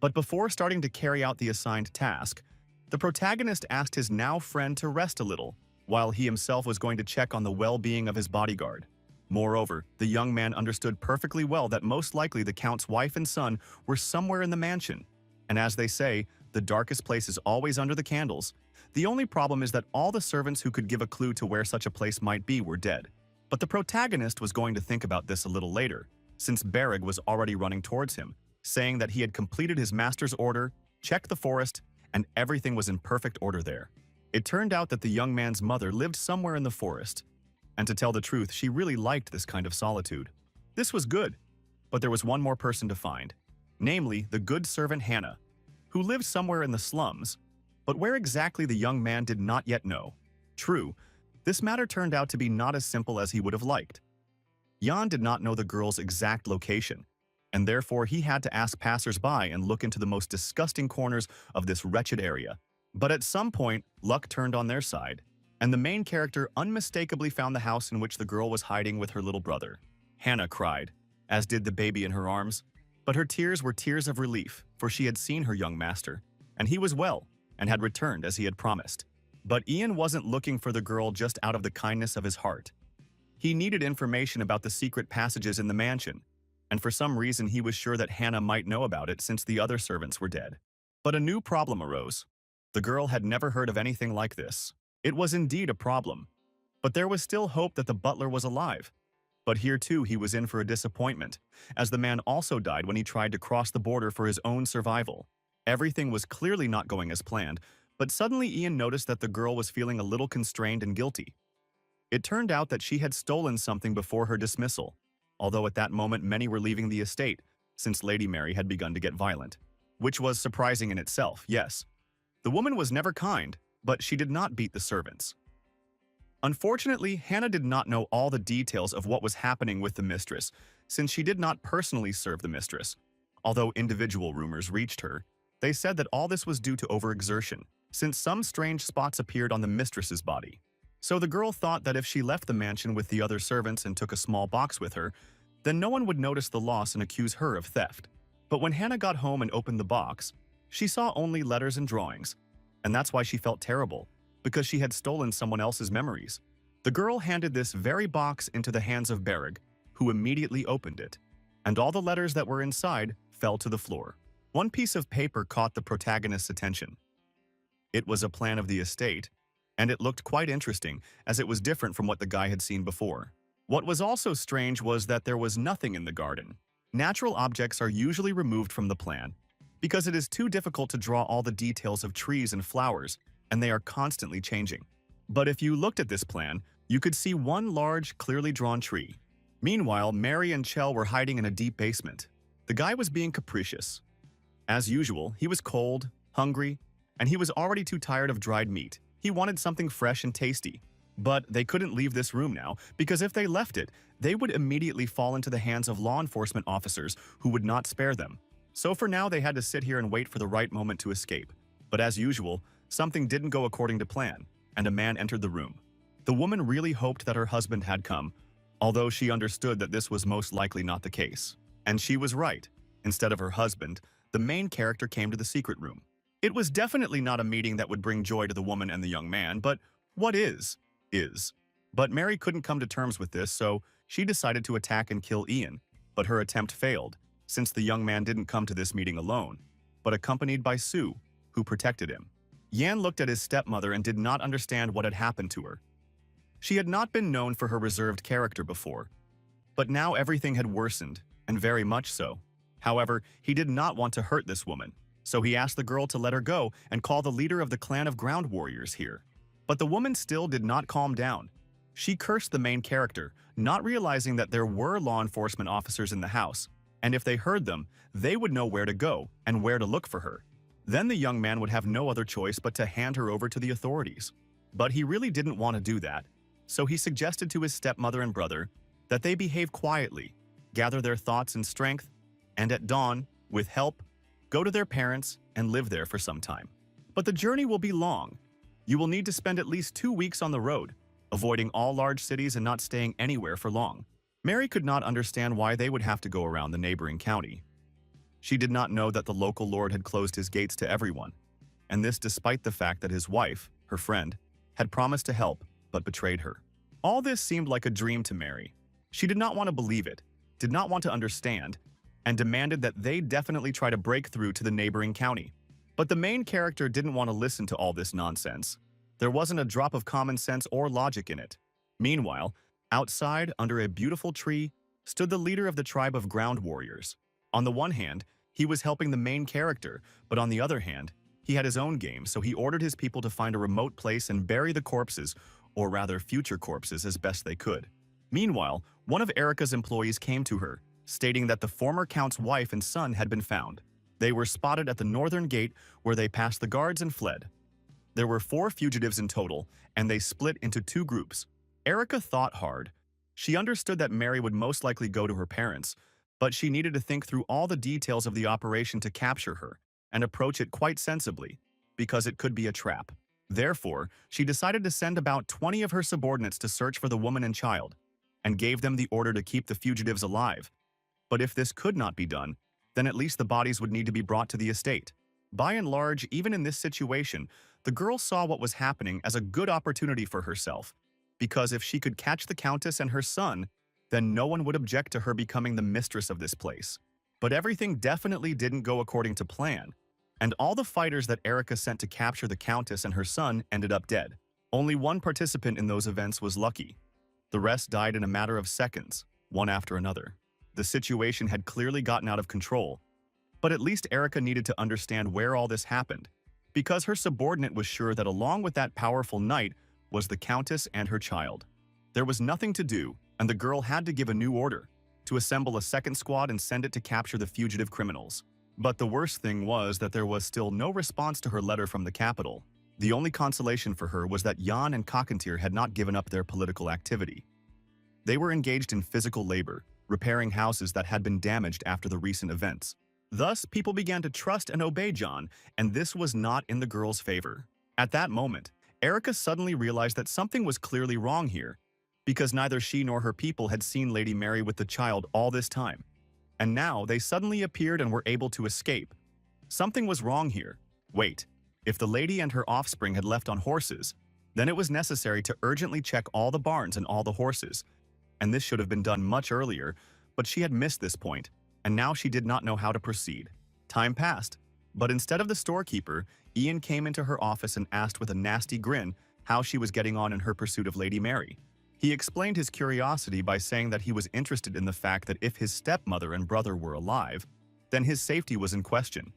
But before starting to carry out the assigned task, the protagonist asked his now friend to rest a little, while he himself was going to check on the well-being of his bodyguard. Moreover, the young man understood perfectly well that most likely the Count's wife and son were somewhere in the mansion. And as they say, the darkest place is always under the candles. The only problem is that all the servants who could give a clue to where such a place might be were dead. But the protagonist was going to think about this a little later, since Bereg was already running towards him, saying that he had completed his master's order, checked the forest, and everything was in perfect order there. It turned out that the young man's mother lived somewhere in the forest, and to tell the truth, she really liked this kind of solitude. This was good, but there was one more person to find, namely the good servant Hannah, who lived somewhere in the slums, but where exactly the young man did not yet know. True, this matter turned out to be not as simple as he would have liked. Jan did not know the girl's exact location, and therefore he had to ask passers-by and look into the most disgusting corners of this wretched area. But at some point, luck turned on their side, and the main character unmistakably found the house in which the girl was hiding with her little brother. Hannah cried, as did the baby in her arms, but her tears were tears of relief, for she had seen her young master, and he was well, and had returned as he had promised. But Ian wasn't looking for the girl just out of the kindness of his heart. He needed information about the secret passages in the mansion, and for some reason he was sure that Hannah might know about it since the other servants were dead. But a new problem arose. The girl had never heard of anything like this. It was indeed a problem, but there was still hope that the butler was alive. But here too he was in for a disappointment, as the man also died when he tried to cross the border for his own survival. Everything was clearly not going as planned, but suddenly Ian noticed that the girl was feeling a little constrained and guilty. It turned out that she had stolen something before her dismissal, although at that moment many were leaving the estate, since Lady Mary had begun to get violent. Which was surprising in itself, yes. The woman was never kind, but she did not beat the servants. Unfortunately, Hannah did not know all the details of what was happening with the mistress, since she did not personally serve the mistress. Although individual rumors reached her, they said that all this was due to overexertion, since some strange spots appeared on the mistress's body. So the girl thought that if she left the mansion with the other servants and took a small box with her, then no one would notice the loss and accuse her of theft. But when Hannah got home and opened the box, she saw only letters and drawings, and that's why she felt terrible, because she had stolen someone else's memories. The girl handed this very box into the hands of Bereg, who immediately opened it, and all the letters that were inside fell to the floor. One piece of paper caught the protagonist's attention. It was a plan of the estate, and it looked quite interesting, as it was different from what the guy had seen before. What was also strange was that there was nothing in the garden. Natural objects are usually removed from the plan, because it is too difficult to draw all the details of trees and flowers, and they are constantly changing. But if you looked at this plan, you could see one large, clearly drawn tree. Meanwhile, Mary and Chell were hiding in a deep basement. The guy was being capricious. As usual, he was cold, hungry, and he was already too tired of dried meat. He wanted something fresh and tasty. But they couldn't leave this room now, because if they left it, they would immediately fall into the hands of law enforcement officers who would not spare them. So for now, they had to sit here and wait for the right moment to escape. But as usual, something didn't go according to plan, and a man entered the room. The woman really hoped that her husband had come, although she understood that this was most likely not the case. And she was right. Instead of her husband, the main character came to the secret room. It was definitely not a meeting that would bring joy to the woman and the young man, but what is. But Mary couldn't come to terms with this, so she decided to attack and kill Ian, but her attempt failed, since the young man didn't come to this meeting alone, but accompanied by Sue, who protected him. Yan looked at his stepmother and did not understand what had happened to her. She had not been known for her reserved character before, but now everything had worsened, and very much so. However, he did not want to hurt this woman, so he asked the girl to let her go and call the leader of the clan of ground warriors here. But the woman still did not calm down. She cursed the main character, not realizing that there were law enforcement officers in the house, and if they heard them, they would know where to go and where to look for her. Then the young man would have no other choice but to hand her over to the authorities. But he really didn't want to do that, so he suggested to his stepmother and brother that they behave quietly, gather their thoughts and strength, and at dawn, with help, go to their parents and live there for some time. But the journey will be long. You will need to spend at least 2 weeks on the road, avoiding all large cities and not staying anywhere for long. Mary could not understand why they would have to go around the neighboring county. She did not know that the local lord had closed his gates to everyone, and this despite the fact that his wife, her friend, had promised to help but betrayed her. All this seemed like a dream to Mary. She did not want to believe it, did not want to understand, and demanded that they definitely try to break through to the neighboring county. But the main character didn't want to listen to all this nonsense. There wasn't a drop of common sense or logic in it. Meanwhile, outside, under a beautiful tree, stood the leader of the tribe of ground warriors. On the one hand, he was helping the main character, but on the other hand, he had his own game, so he ordered his people to find a remote place and bury the corpses, or rather future corpses, as best they could. Meanwhile, one of Erica's employees came to her, stating that the former count's wife and son had been found. They were spotted at the northern gate where they passed the guards and fled. There were 4 fugitives in total, and they split into 2 groups. Erica thought hard. She understood that Mary would most likely go to her parents, but she needed to think through all the details of the operation to capture her and approach it quite sensibly, because it could be a trap. Therefore, she decided to send about 20 of her subordinates to search for the woman and child, and gave them the order to keep the fugitives alive. But if this could not be done, then at least the bodies would need to be brought to the estate. By and large, even in this situation, the girl saw what was happening as a good opportunity for herself, because if she could catch the Countess and her son, then no one would object to her becoming the mistress of this place. But everything definitely didn't go according to plan, and all the fighters that Erica sent to capture the Countess and her son ended up dead. Only one participant in those events was lucky. The rest died in a matter of seconds, one after another. The situation had clearly gotten out of control, but at least Erica needed to understand where all this happened, because her subordinate was sure that along with that powerful knight was the Countess and her child. There was nothing to do, and the girl had to give a new order, to assemble a second squad and send it to capture the fugitive criminals. But the worst thing was that there was still no response to her letter from the capital. The only consolation for her was that Jan and Cockatier had not given up their political activity. They were engaged in physical labor, repairing houses that had been damaged after the recent events. Thus, people began to trust and obey Jan, and this was not in the girl's favor. At that moment, Erica suddenly realized that something was clearly wrong here, because neither she nor her people had seen Lady Mary with the child all this time. And now they suddenly appeared and were able to escape. Something was wrong here. Wait, if the lady and her offspring had left on horses, then it was necessary to urgently check all the barns and all the horses. And this should have been done much earlier, but she had missed this point, and now she did not know how to proceed. Time passed, but instead of the storekeeper, Ian came into her office and asked with a nasty grin how she was getting on in her pursuit of Lady Mary. He explained his curiosity by saying that he was interested in the fact that if his stepmother and brother were alive, then his safety was in question,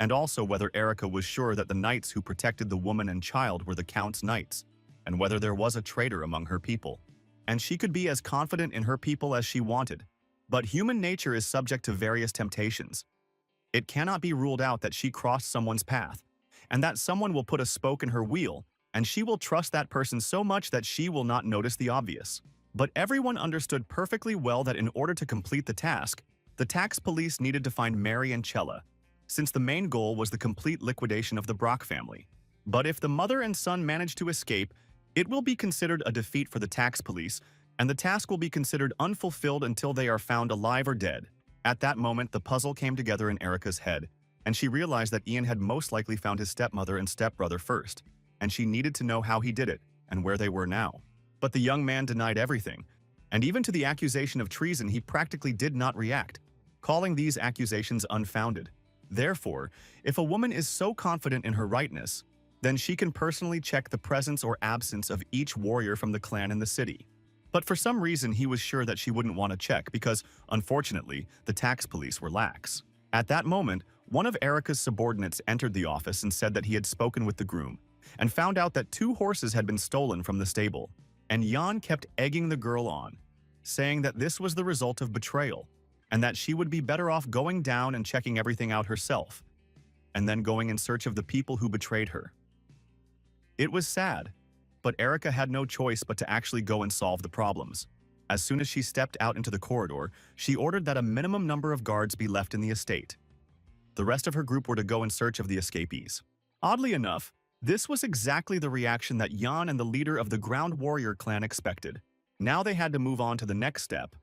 and also whether Erica was sure that the knights who protected the woman and child were the Count's knights, and whether there was a traitor among her people. And she could be as confident in her people as she wanted. But human nature is subject to various temptations. It cannot be ruled out that she crossed someone's path, and that someone will put a spoke in her wheel, and she will trust that person so much that she will not notice the obvious. But everyone understood perfectly well that in order to complete the task, the tax police needed to find Mary and Chella, since the main goal was the complete liquidation of the Brock family. But if the mother and son manage to escape, it will be considered a defeat for the tax police, and the task will be considered unfulfilled until they are found alive or dead. At that moment, the puzzle came together in Erica's head, and she realized that Ian had most likely found his stepmother and stepbrother first, and she needed to know how he did it and where they were now. But the young man denied everything, and even to the accusation of treason he practically did not react, calling these accusations unfounded. Therefore, if a woman is so confident in her rightness, then she can personally check the presence or absence of each warrior from the clan in the city. But for some reason he was sure that she wouldn't want to check because, unfortunately, the tax police were lax. At that moment, one of Erica's subordinates entered the office and said that he had spoken with the groom, and found out that 2 horses had been stolen from the stable. And Jan kept egging the girl on, saying that this was the result of betrayal, and that she would be better off going down and checking everything out herself, and then going in search of the people who betrayed her. It was sad, but Erica had no choice but to actually go and solve the problems. As soon as she stepped out into the corridor, she ordered that a minimum number of guards be left in the estate. The rest of her group were to go in search of the escapees. Oddly enough, this was exactly the reaction that Yan and the leader of the Ground Warrior clan expected. Now they had to move on to the next step,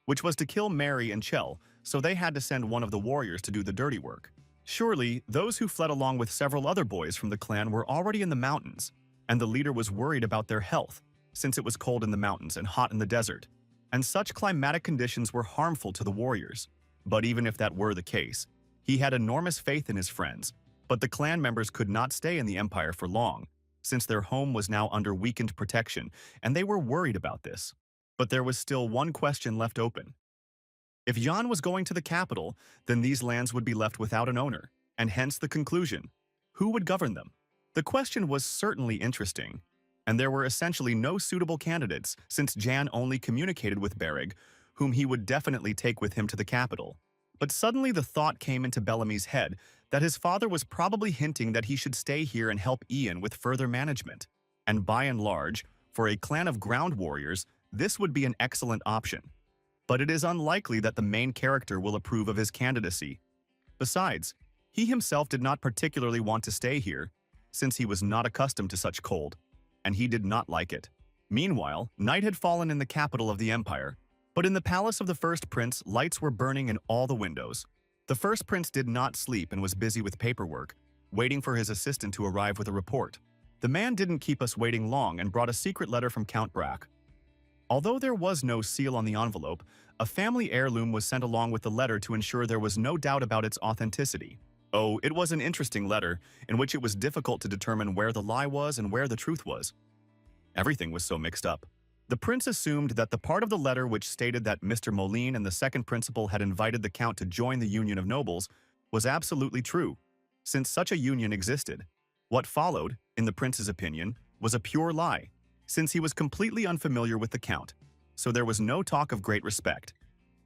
which was to kill Mary and Chell, so they had to send one of the warriors to do the dirty work. Surely, those who fled along with several other boys from the clan were already in the mountains, and the leader was worried about their health, since it was cold in the mountains and hot in the desert, and such climatic conditions were harmful to the warriors. But even if that were the case, he had enormous faith in his friends, but the clan members could not stay in the Empire for long, since their home was now under weakened protection, and they were worried about this. But there was still one question left open. If Yan was going to the capital, then these lands would be left without an owner, and hence the conclusion: who would govern them? The question was certainly interesting, and there were essentially no suitable candidates since Jan only communicated with Bereg, whom he would definitely take with him to the capital. But suddenly the thought came into Bellamy's head that his father was probably hinting that he should stay here and help Ian with further management. And by and large, for a clan of ground warriors, this would be an excellent option. But it is unlikely that the main character will approve of his candidacy. Besides, he himself did not particularly want to stay here, since he was not accustomed to such cold, and he did not like it. Meanwhile, night had fallen in the capital of the Empire, but in the palace of the first prince, lights were burning in all the windows. The first prince did not sleep and was busy with paperwork, waiting for his assistant to arrive with a report. The man didn't keep us waiting long and brought a secret letter from Count Brack. Although there was no seal on the envelope, a family heirloom was sent along with the letter to ensure there was no doubt about its authenticity. Oh, it was an interesting letter, in which it was difficult to determine where the lie was and where the truth was. Everything was so mixed up. The prince assumed that the part of the letter which stated that Mr. Moline and the second principal had invited the count to join the Union of Nobles was absolutely true, since such a union existed. What followed, in the prince's opinion, was a pure lie, since he was completely unfamiliar with the count, so there was no talk of great respect.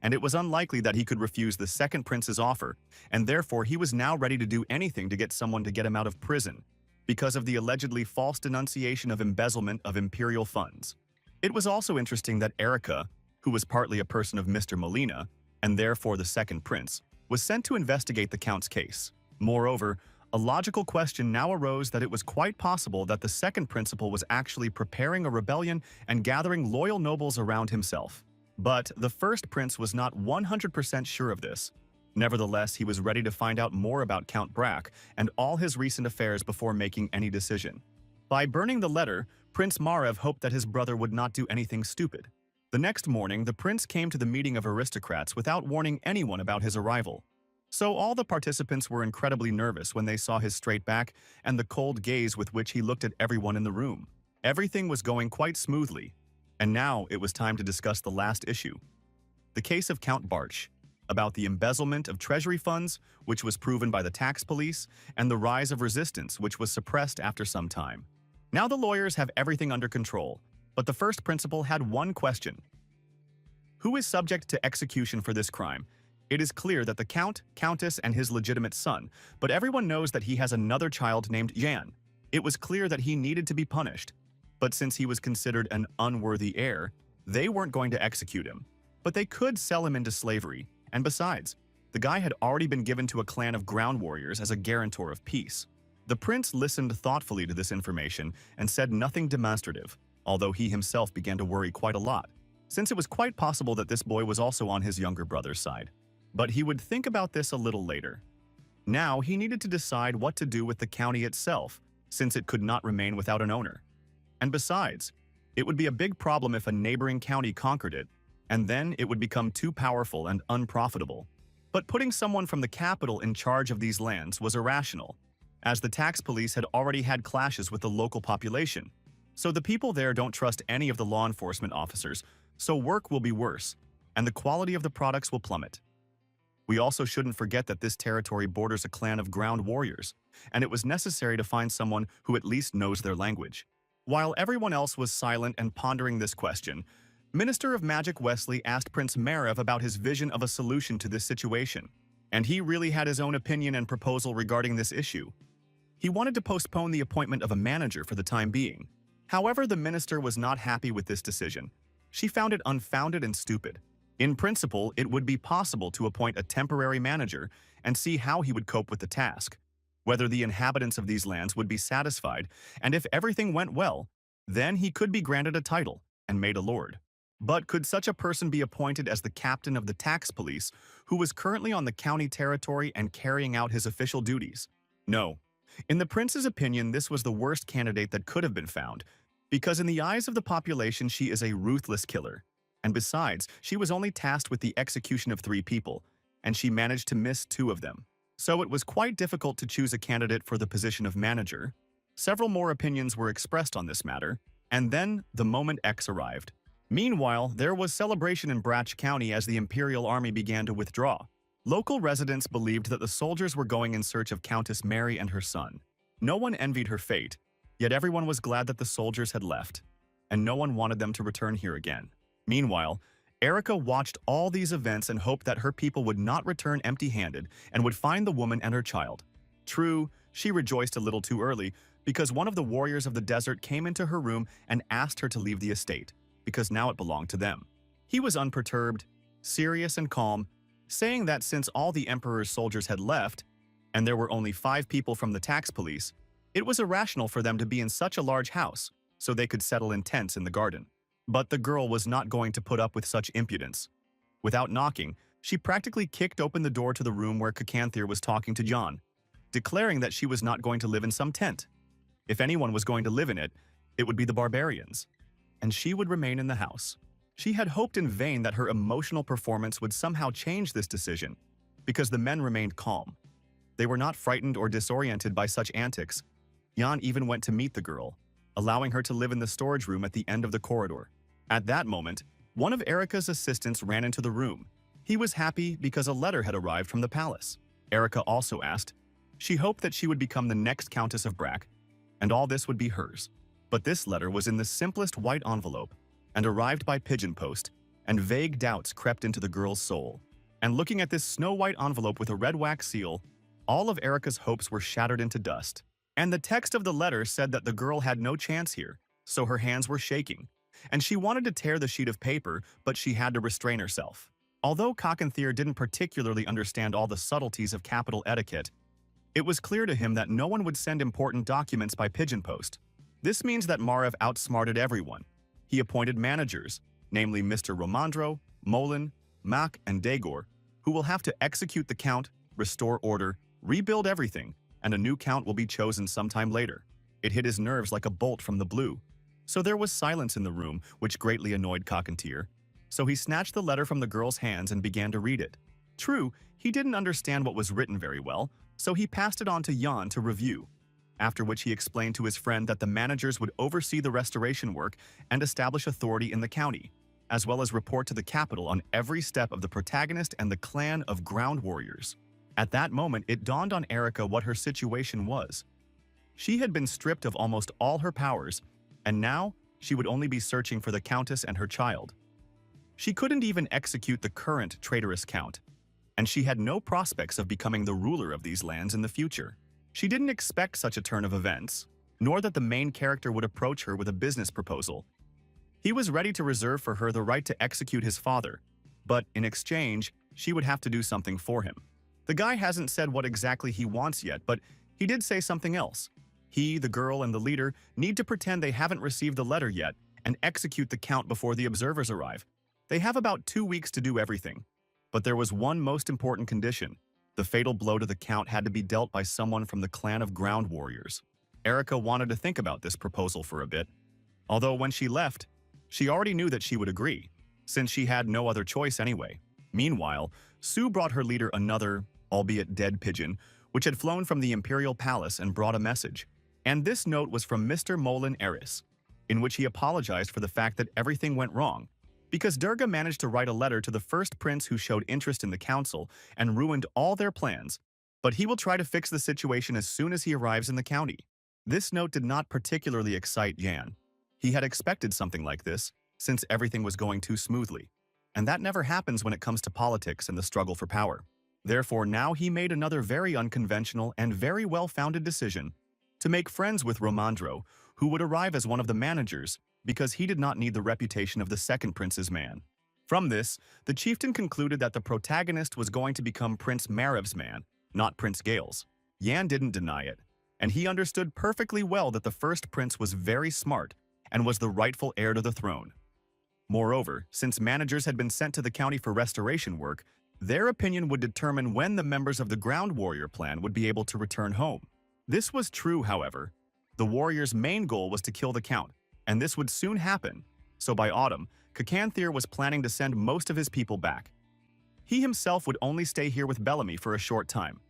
And it was unlikely that he could refuse the second prince's offer, and therefore he was now ready to do anything to get someone to get him out of prison, because of the allegedly false denunciation of embezzlement of imperial funds. It was also interesting that Erica, who was partly a person of Mr. Molina, and therefore the second prince, was sent to investigate the count's case. Moreover, a logical question now arose that it was quite possible that the second principal was actually preparing a rebellion and gathering loyal nobles around himself. But the first prince was not 100% sure of this. Nevertheless, he was ready to find out more about Count Brack and all his recent affairs before making any decision. By burning the letter, Prince Marev hoped that his brother would not do anything stupid. The next morning, the prince came to the meeting of aristocrats without warning anyone about his arrival. So all the participants were incredibly nervous when they saw his straight back and the cold gaze with which he looked at everyone in the room. Everything was going quite smoothly, and now it was time to discuss the last issue. The case of Count Barch, about the embezzlement of treasury funds, which was proven by the tax police, and the rise of resistance, which was suppressed after some time. Now the lawyers have everything under control, but the first principal had one question. Who is subject to execution for this crime? It is clear that the count, countess, and his legitimate son, but everyone knows that he has another child named Jan. It was clear that he needed to be punished, but since he was considered an unworthy heir, they weren't going to execute him. But they could sell him into slavery, and besides, the guy had already been given to a clan of ground warriors as a guarantor of peace. The prince listened thoughtfully to this information and said nothing demonstrative, although he himself began to worry quite a lot, since it was quite possible that this boy was also on his younger brother's side. But he would think about this a little later. Now he needed to decide what to do with the county itself, since it could not remain without an owner. And besides, it would be a big problem if a neighboring county conquered it, and then it would become too powerful and unprofitable. But putting someone from the capital in charge of these lands was irrational, as the tax police had already had clashes with the local population. So the people there don't trust any of the law enforcement officers, so work will be worse, and the quality of the products will plummet. We also shouldn't forget that this territory borders a clan of ground warriors, and it was necessary to find someone who at least knows their language. While everyone else was silent and pondering this question, Minister of Magic Wesley asked Prince Marev about his vision of a solution to this situation, and he really had his own opinion and proposal regarding this issue. He wanted to postpone the appointment of a manager for the time being. However, the minister was not happy with this decision, She found it unfounded and stupid. In principle, it would be possible to appoint a temporary manager and see how he would cope with the task, whether the inhabitants of these lands would be satisfied, and if everything went well, then he could be granted a title and made a lord. But could such a person be appointed as the captain of the tax police, who was currently on the county territory and carrying out his official duties? No. In the prince's opinion, this was the worst candidate that could have been found, because in the eyes of the population she is a ruthless killer. And besides, she was only tasked with the execution of 3 people, and she managed to miss 2 of them. So it was quite difficult to choose a candidate for the position of manager. Several more opinions were expressed on this matter, and then the moment X arrived. Meanwhile, there was celebration in Brach County as the Imperial Army began to withdraw. Local residents believed that the soldiers were going in search of Countess Mary and her son. No one envied her fate, yet everyone was glad that the soldiers had left, and no one wanted them to return here again. Meanwhile, Erica watched all these events and hoped that her people would not return empty-handed and would find the woman and her child. True, she rejoiced a little too early because one of the warriors of the desert came into her room and asked her to leave the estate, because now it belonged to them. He was unperturbed, serious and calm, saying that since all the emperor's soldiers had left, and there were only 5 people from the tax police, it was irrational for them to be in such a large house, so they could settle in tents in the garden. But the girl was not going to put up with such impudence. Without knocking, she practically kicked open the door to the room where Kakanthir was talking to John, declaring that she was not going to live in some tent. If anyone was going to live in it, it would be the barbarians, and she would remain in the house. She had hoped in vain that her emotional performance would somehow change this decision, because the men remained calm. They were not frightened or disoriented by such antics. Jan even went to meet the girl, allowing her to live in the storage room at the end of the corridor. At that moment, one of Erica's assistants ran into the room. He was happy because a letter had arrived from the palace. Erica also asked. She hoped that she would become the next Countess of Brach, and all this would be hers. But this letter was in the simplest white envelope and arrived by pigeon post, and vague doubts crept into the girl's soul. And looking at this snow-white envelope with a red wax seal, all of Erica's hopes were shattered into dust. And the text of the letter said that the girl had no chance here, so her hands were shaking, and she wanted to tear the sheet of paper, but she had to restrain herself. Although Kakanthir didn't particularly understand all the subtleties of capital etiquette, it was clear to him that no one would send important documents by pigeon post. This means that Marev outsmarted everyone. He appointed managers, namely Mr. Romandro, Molin, Mak, and Dagor, who will have to execute the count, restore order, rebuild everything, and a new count will be chosen sometime later. It hit his nerves like a bolt from the blue. So there was silence in the room, which greatly annoyed Kakanthir. So he snatched the letter from the girl's hands and began to read it. True, he didn't understand what was written very well, so he passed it on to Jan to review, after which he explained to his friend that the managers would oversee the restoration work and establish authority in the county, as well as report to the capital on every step of the protagonist and the clan of ground warriors. At that moment, it dawned on Erica what her situation was. She had been stripped of almost all her powers, and now she would only be searching for the countess and her child. She couldn't even execute the current traitorous count, and she had no prospects of becoming the ruler of these lands in the future. She didn't expect such a turn of events, nor that the main character would approach her with a business proposal. He was ready to reserve for her the right to execute his father, but in exchange, she would have to do something for him. The guy hasn't said what exactly he wants yet, but he did say something else. He, the girl, and the leader need to pretend they haven't received the letter yet and execute the count before the observers arrive. They have about 2 weeks to do everything. But there was one most important condition. The fatal blow to the count had to be dealt by someone from the clan of ground warriors. Erica wanted to think about this proposal for a bit. Although when she left, she already knew that she would agree, since she had no other choice anyway. Meanwhile, Sue brought her leader another, albeit dead pigeon, which had flown from the imperial palace and brought a message. And this note was from Mr. Molin Eris, in which he apologized for the fact that everything went wrong, because Durga managed to write a letter to the first prince who showed interest in the council and ruined all their plans, but he will try to fix the situation as soon as he arrives in the county. This note did not particularly excite Jan. He had expected something like this, since everything was going too smoothly, and that never happens when it comes to politics and the struggle for power. Therefore, now he made another very unconventional and very well-founded decision to make friends with Romandro, who would arrive as one of the managers because he did not need the reputation of the second prince's man. From this, the chieftain concluded that the protagonist was going to become Prince Marev's man, not Prince Gale's. Yan didn't deny it, and he understood perfectly well that the first prince was very smart and was the rightful heir to the throne. Moreover, since managers had been sent to the county for restoration work, their opinion would determine when the members of the Ground Warrior clan would be able to return home. This was true, however. The warriors' main goal was to kill the count, and this would soon happen, so by autumn, Cacanthir was planning to send most of his people back. He himself would only stay here with Bellamy for a short time,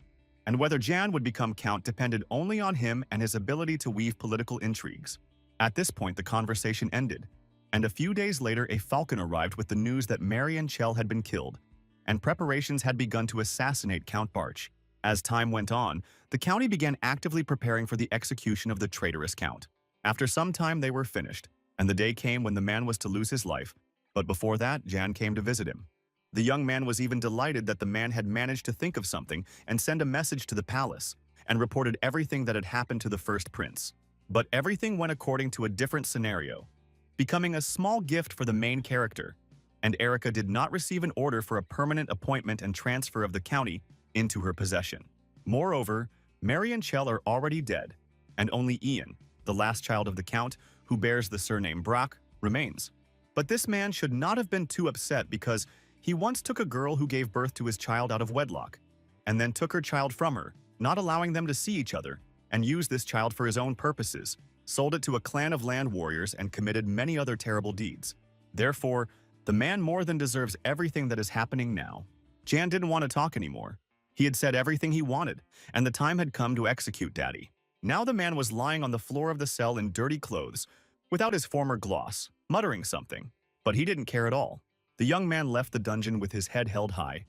and whether Jan would become count depended only on him and his ability to weave political intrigues. At this point, the conversation ended, and a few days later a falcon arrived with the news that Mary and Chell had been killed, and preparations had begun to assassinate Count Barch. As time went on, the county began actively preparing for the execution of the traitorous count. After some time they were finished, and the day came when the man was to lose his life, but before that, Jan came to visit him. The young man was even delighted that the man had managed to think of something and send a message to the palace, and reported everything that had happened to the first prince. But everything went according to a different scenario, becoming a small gift for the main character, and Erica did not receive an order for a permanent appointment and transfer of the county into her possession. Moreover, Mary and Chell are already dead, and only Ian, the last child of the count, who bears the surname Brock, remains. But this man should not have been too upset because he once took a girl who gave birth to his child out of wedlock, and then took her child from her, not allowing them to see each other, and used this child for his own purposes, sold it to a clan of land warriors, and committed many other terrible deeds. Therefore, the man more than deserves everything that is happening now. Jan didn't want to talk anymore. He had said everything he wanted, and the time had come to execute Daddy. Now the man was lying on the floor of the cell in dirty clothes, without his former gloss, muttering something, but he didn't care at all. The young man left the dungeon with his head held high.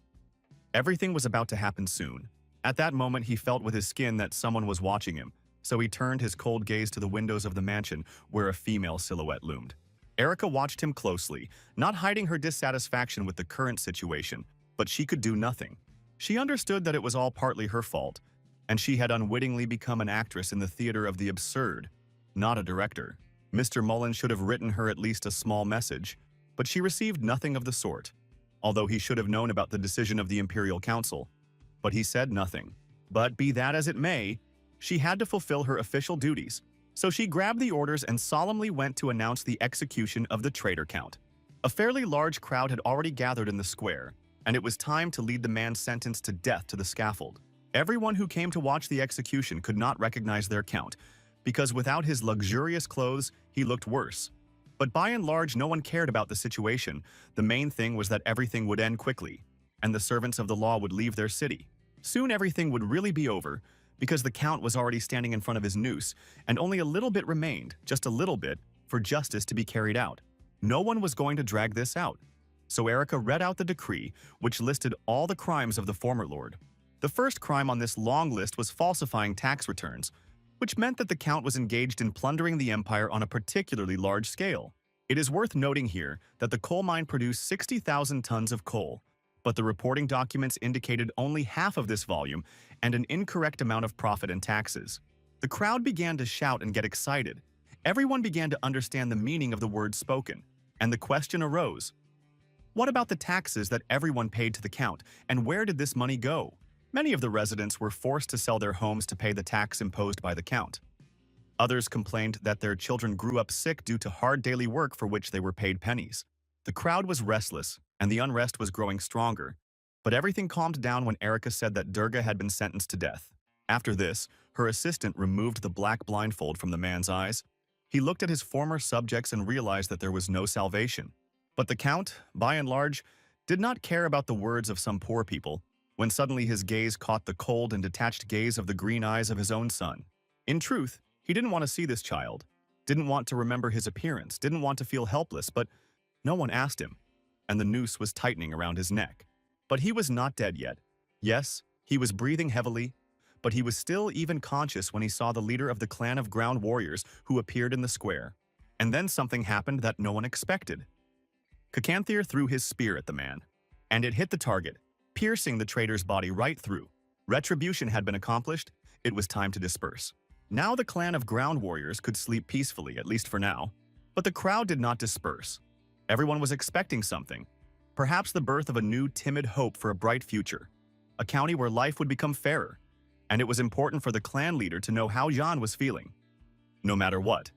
Everything was about to happen soon. At that moment, he felt with his skin that someone was watching him, so he turned his cold gaze to the windows of the mansion where a female silhouette loomed. Erica watched him closely, not hiding her dissatisfaction with the current situation, but she could do nothing. She understood that it was all partly her fault, and she had unwittingly become an actress in the theater of the absurd, not a director. Mr. Mullen should have written her at least a small message, but she received nothing of the sort, although he should have known about the decision of the Imperial Council. But he said nothing. But be that as it may, she had to fulfill her official duties, so she grabbed the orders and solemnly went to announce the execution of the traitor count. A fairly large crowd had already gathered in the square, and it was time to lead the man sentenced to death to the scaffold. Everyone who came to watch the execution could not recognize their count, because without his luxurious clothes, he looked worse. But by and large, no one cared about the situation. The main thing was that everything would end quickly, and the servants of the law would leave their city. Soon everything would really be over, because the count was already standing in front of his noose, and only a little bit remained, just a little bit, for justice to be carried out. No one was going to drag this out. So Erica read out the decree, which listed all the crimes of the former lord. The first crime on this long list was falsifying tax returns, which meant that the count was engaged in plundering the empire on a particularly large scale. It is worth noting here that the coal mine produced 60,000 tons of coal, but the reporting documents indicated only half of this volume and an incorrect amount of profit and taxes. The crowd began to shout and get excited. Everyone began to understand the meaning of the words spoken, and the question arose: what about the taxes that everyone paid to the count, and where did this money go? Many of the residents were forced to sell their homes to pay the tax imposed by the count. Others complained that their children grew up sick due to hard daily work for which they were paid pennies. The crowd was restless, and the unrest was growing stronger, but everything calmed down when Erica said that Durga had been sentenced to death. After this, her assistant removed the black blindfold from the man's eyes. He looked at his former subjects and realized that there was no salvation. But the count, by and large, did not care about the words of some poor people, when suddenly his gaze caught the cold and detached gaze of the green eyes of his own son. In truth, he didn't want to see this child, didn't want to remember his appearance, didn't want to feel helpless, but no one asked him, and the noose was tightening around his neck. But he was not dead yet. Yes, he was breathing heavily, but he was still even conscious when he saw the leader of the clan of ground warriors who appeared in the square. And then something happened that no one expected. Cacanthir threw his spear at the man, and it hit the target, piercing the traitor's body right through. Retribution had been accomplished. It was time to disperse. Now the clan of ground warriors could sleep peacefully, at least for now. But the crowd did not disperse. Everyone was expecting something. Perhaps the birth of a new timid hope for a bright future. A county where life would become fairer. And it was important for the clan leader to know how Jan was feeling. No matter what.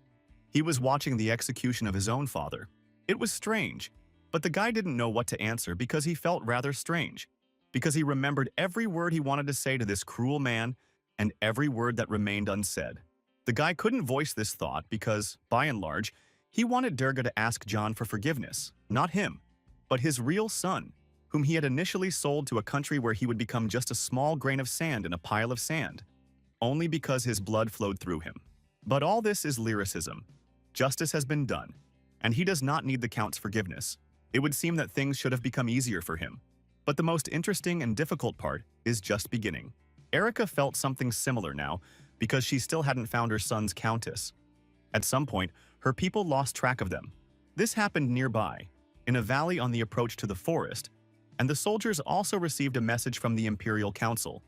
He was watching the execution of his own father. It was strange, but the guy didn't know what to answer because he felt rather strange. Because he remembered every word he wanted to say to this cruel man and every word that remained unsaid. The guy couldn't voice this thought because, by and large, he wanted Durga to ask Jan for forgiveness, not him, but his real son, whom he had initially sold to a country where he would become just a small grain of sand in a pile of sand, only because his blood flowed through him. But all this is lyricism. Justice has been done, and he does not need the Count's forgiveness. It would seem that things should have become easier for him. But the most interesting and difficult part is just beginning. Erica felt something similar now because she still hadn't found her son's countess. At some point, her people lost track of them. This happened nearby, in a valley on the approach to the forest, and the soldiers also received a message from the Imperial Council,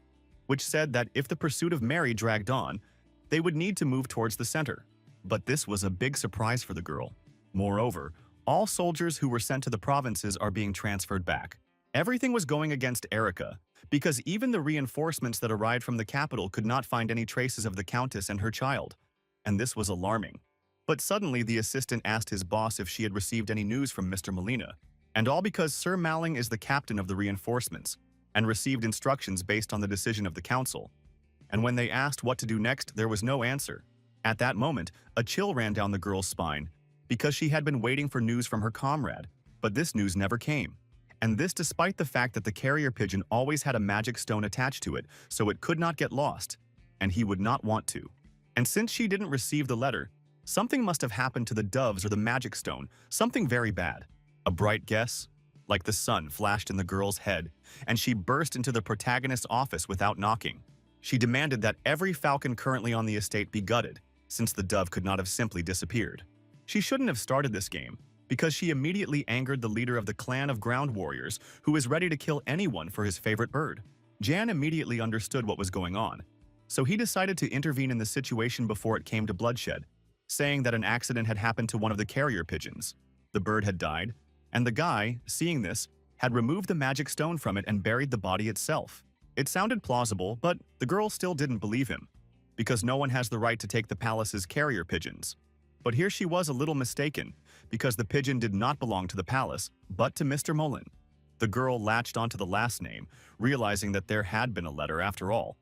which said that if the pursuit of Mary dragged on, they would need to move towards the center. But this was a big surprise for the girl. Moreover, all soldiers who were sent to the provinces are being transferred back. Everything was going against Erica, because even the reinforcements that arrived from the capital could not find any traces of the Countess and her child, and this was alarming. But suddenly the assistant asked his boss if she had received any news from Mr. Molina, and all because Sir Malling is the captain of the reinforcements, and received instructions based on the decision of the council. And when they asked what to do next, there was no answer. At that moment, a chill ran down the girl's spine, because she had been waiting for news from her comrade, but this news never came. And this despite the fact that the carrier pigeon always had a magic stone attached to it, so it could not get lost, and he would not want to. And since she didn't receive the letter, something must have happened to the doves or the magic stone, something very bad. A bright guess? Like the sun flashed in the girl's head, and she burst into the protagonist's office without knocking. She demanded that every falcon currently on the estate be gutted, since the dove could not have simply disappeared. She shouldn't have started this game, because she immediately angered the leader of the clan of ground warriors, who was ready to kill anyone for his favorite bird. Jan immediately understood what was going on, so he decided to intervene in the situation before it came to bloodshed, saying that an accident had happened to one of the carrier pigeons. The bird had died, and the guy, seeing this, had removed the magic stone from it and buried the body itself. It sounded plausible, but the girl still didn't believe him, because no one has the right to take the palace's carrier pigeons. But here she was a little mistaken, because the pigeon did not belong to the palace, but to Mr. Mullen. The girl latched onto the last name, realizing that there had been a letter after all.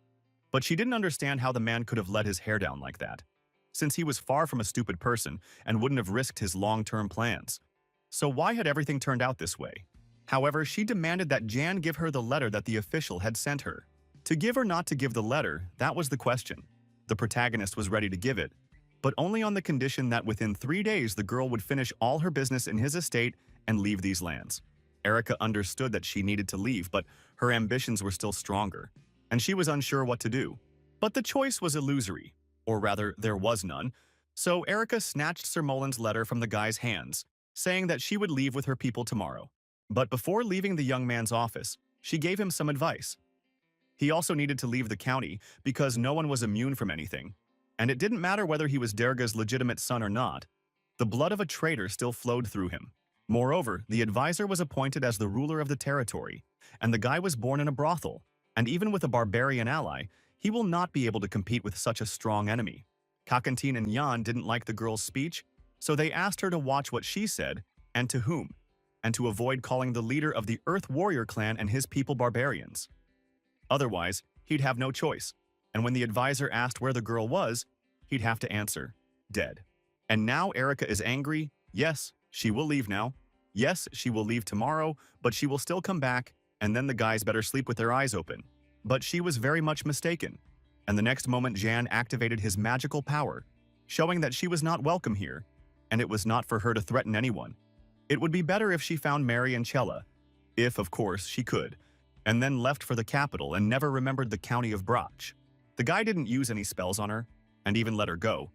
But she didn't understand how the man could have let his hair down like that, since he was far from a stupid person and wouldn't have risked his long-term plans. So why had everything turned out this way? However, she demanded that Jan give her the letter that the official had sent her. To give or not to give the letter, that was the question. The protagonist was ready to give it, but only on the condition that within 3 days the girl would finish all her business in his estate and leave these lands. Erica understood that she needed to leave, but her ambitions were still stronger, and she was unsure what to do. But the choice was illusory, or rather, there was none, so Erica snatched Sir Mullen's letter from the guy's hands, saying that she would leave with her people tomorrow. But before leaving the young man's office, she gave him some advice. He also needed to leave the county because no one was immune from anything, and it didn't matter whether he was Durga's legitimate son or not. The blood of a traitor still flowed through him. Moreover, the advisor was appointed as the ruler of the territory, and the guy was born in a brothel, and even with a barbarian ally, he will not be able to compete with such a strong enemy. Kakantine and Jan didn't like the girl's speech, so they asked her to watch what she said, and to whom, and to avoid calling the leader of the Earth Warrior clan and his people barbarians. Otherwise, he'd have no choice, and when the advisor asked where the girl was, he'd have to answer, dead. And now Erica is angry. Yes, she will leave now. Yes, she will leave tomorrow, but she will still come back, and then the guys better sleep with their eyes open. But she was very much mistaken, and the next moment Jan activated his magical power, showing that she was not welcome here, and it was not for her to threaten anyone. It would be better if she found Mary and Chella, if, of course, she could, and then left for the capital and never remembered the county of Brach. The guy didn't use any spells on her, and even let her go.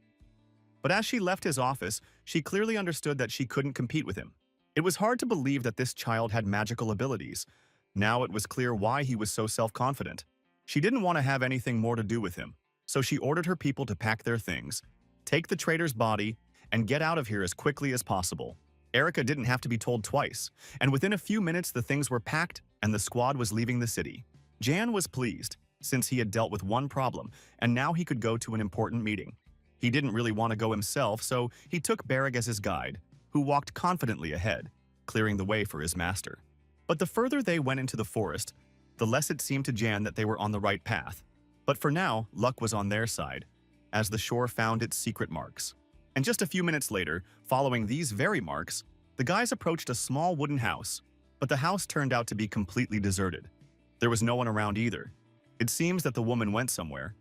But as she left his office, she clearly understood that she couldn't compete with him. It was hard to believe that this child had magical abilities. Now it was clear why he was so self-confident. She didn't want to have anything more to do with him. So she ordered her people to pack their things, take the traitor's body, and get out of here as quickly as possible. Erica didn't have to be told twice, and within a few minutes the things were packed and the squad was leaving the city. Jan was pleased, since he had dealt with one problem, and now he could go to an important meeting. He didn't really want to go himself, so he took Bereg as his guide, who walked confidently ahead, clearing the way for his master. But the further they went into the forest, the less it seemed to Jan that they were on the right path. But for now, luck was on their side, as the shore found its secret marks. And just a few minutes later, following these very marks, the guys approached a small wooden house, but the house turned out to be completely deserted. There was no one around either. It seems that the woman went somewhere,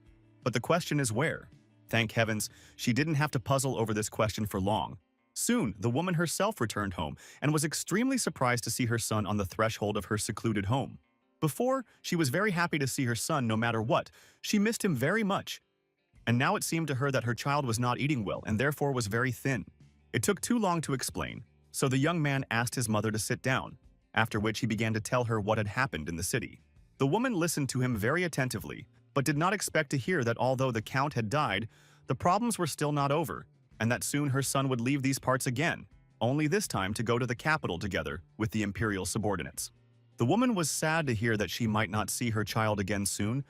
but the question is where? Thank heavens, she didn't have to puzzle over this question for long. Soon, the woman herself returned home and was extremely surprised to see her son on the threshold of her secluded home. Before, she was very happy to see her son no matter what. She missed him very much. And now it seemed to her that her child was not eating well and therefore was very thin. It took too long to explain, so the young man asked his mother to sit down, after which he began to tell her what had happened in the city. The woman listened to him very attentively, but did not expect to hear that although the count had died, the problems were still not over, and that soon her son would leave these parts again, only this time to go to the capital together with the imperial subordinates. The woman was sad to hear that she might not see her child again soon,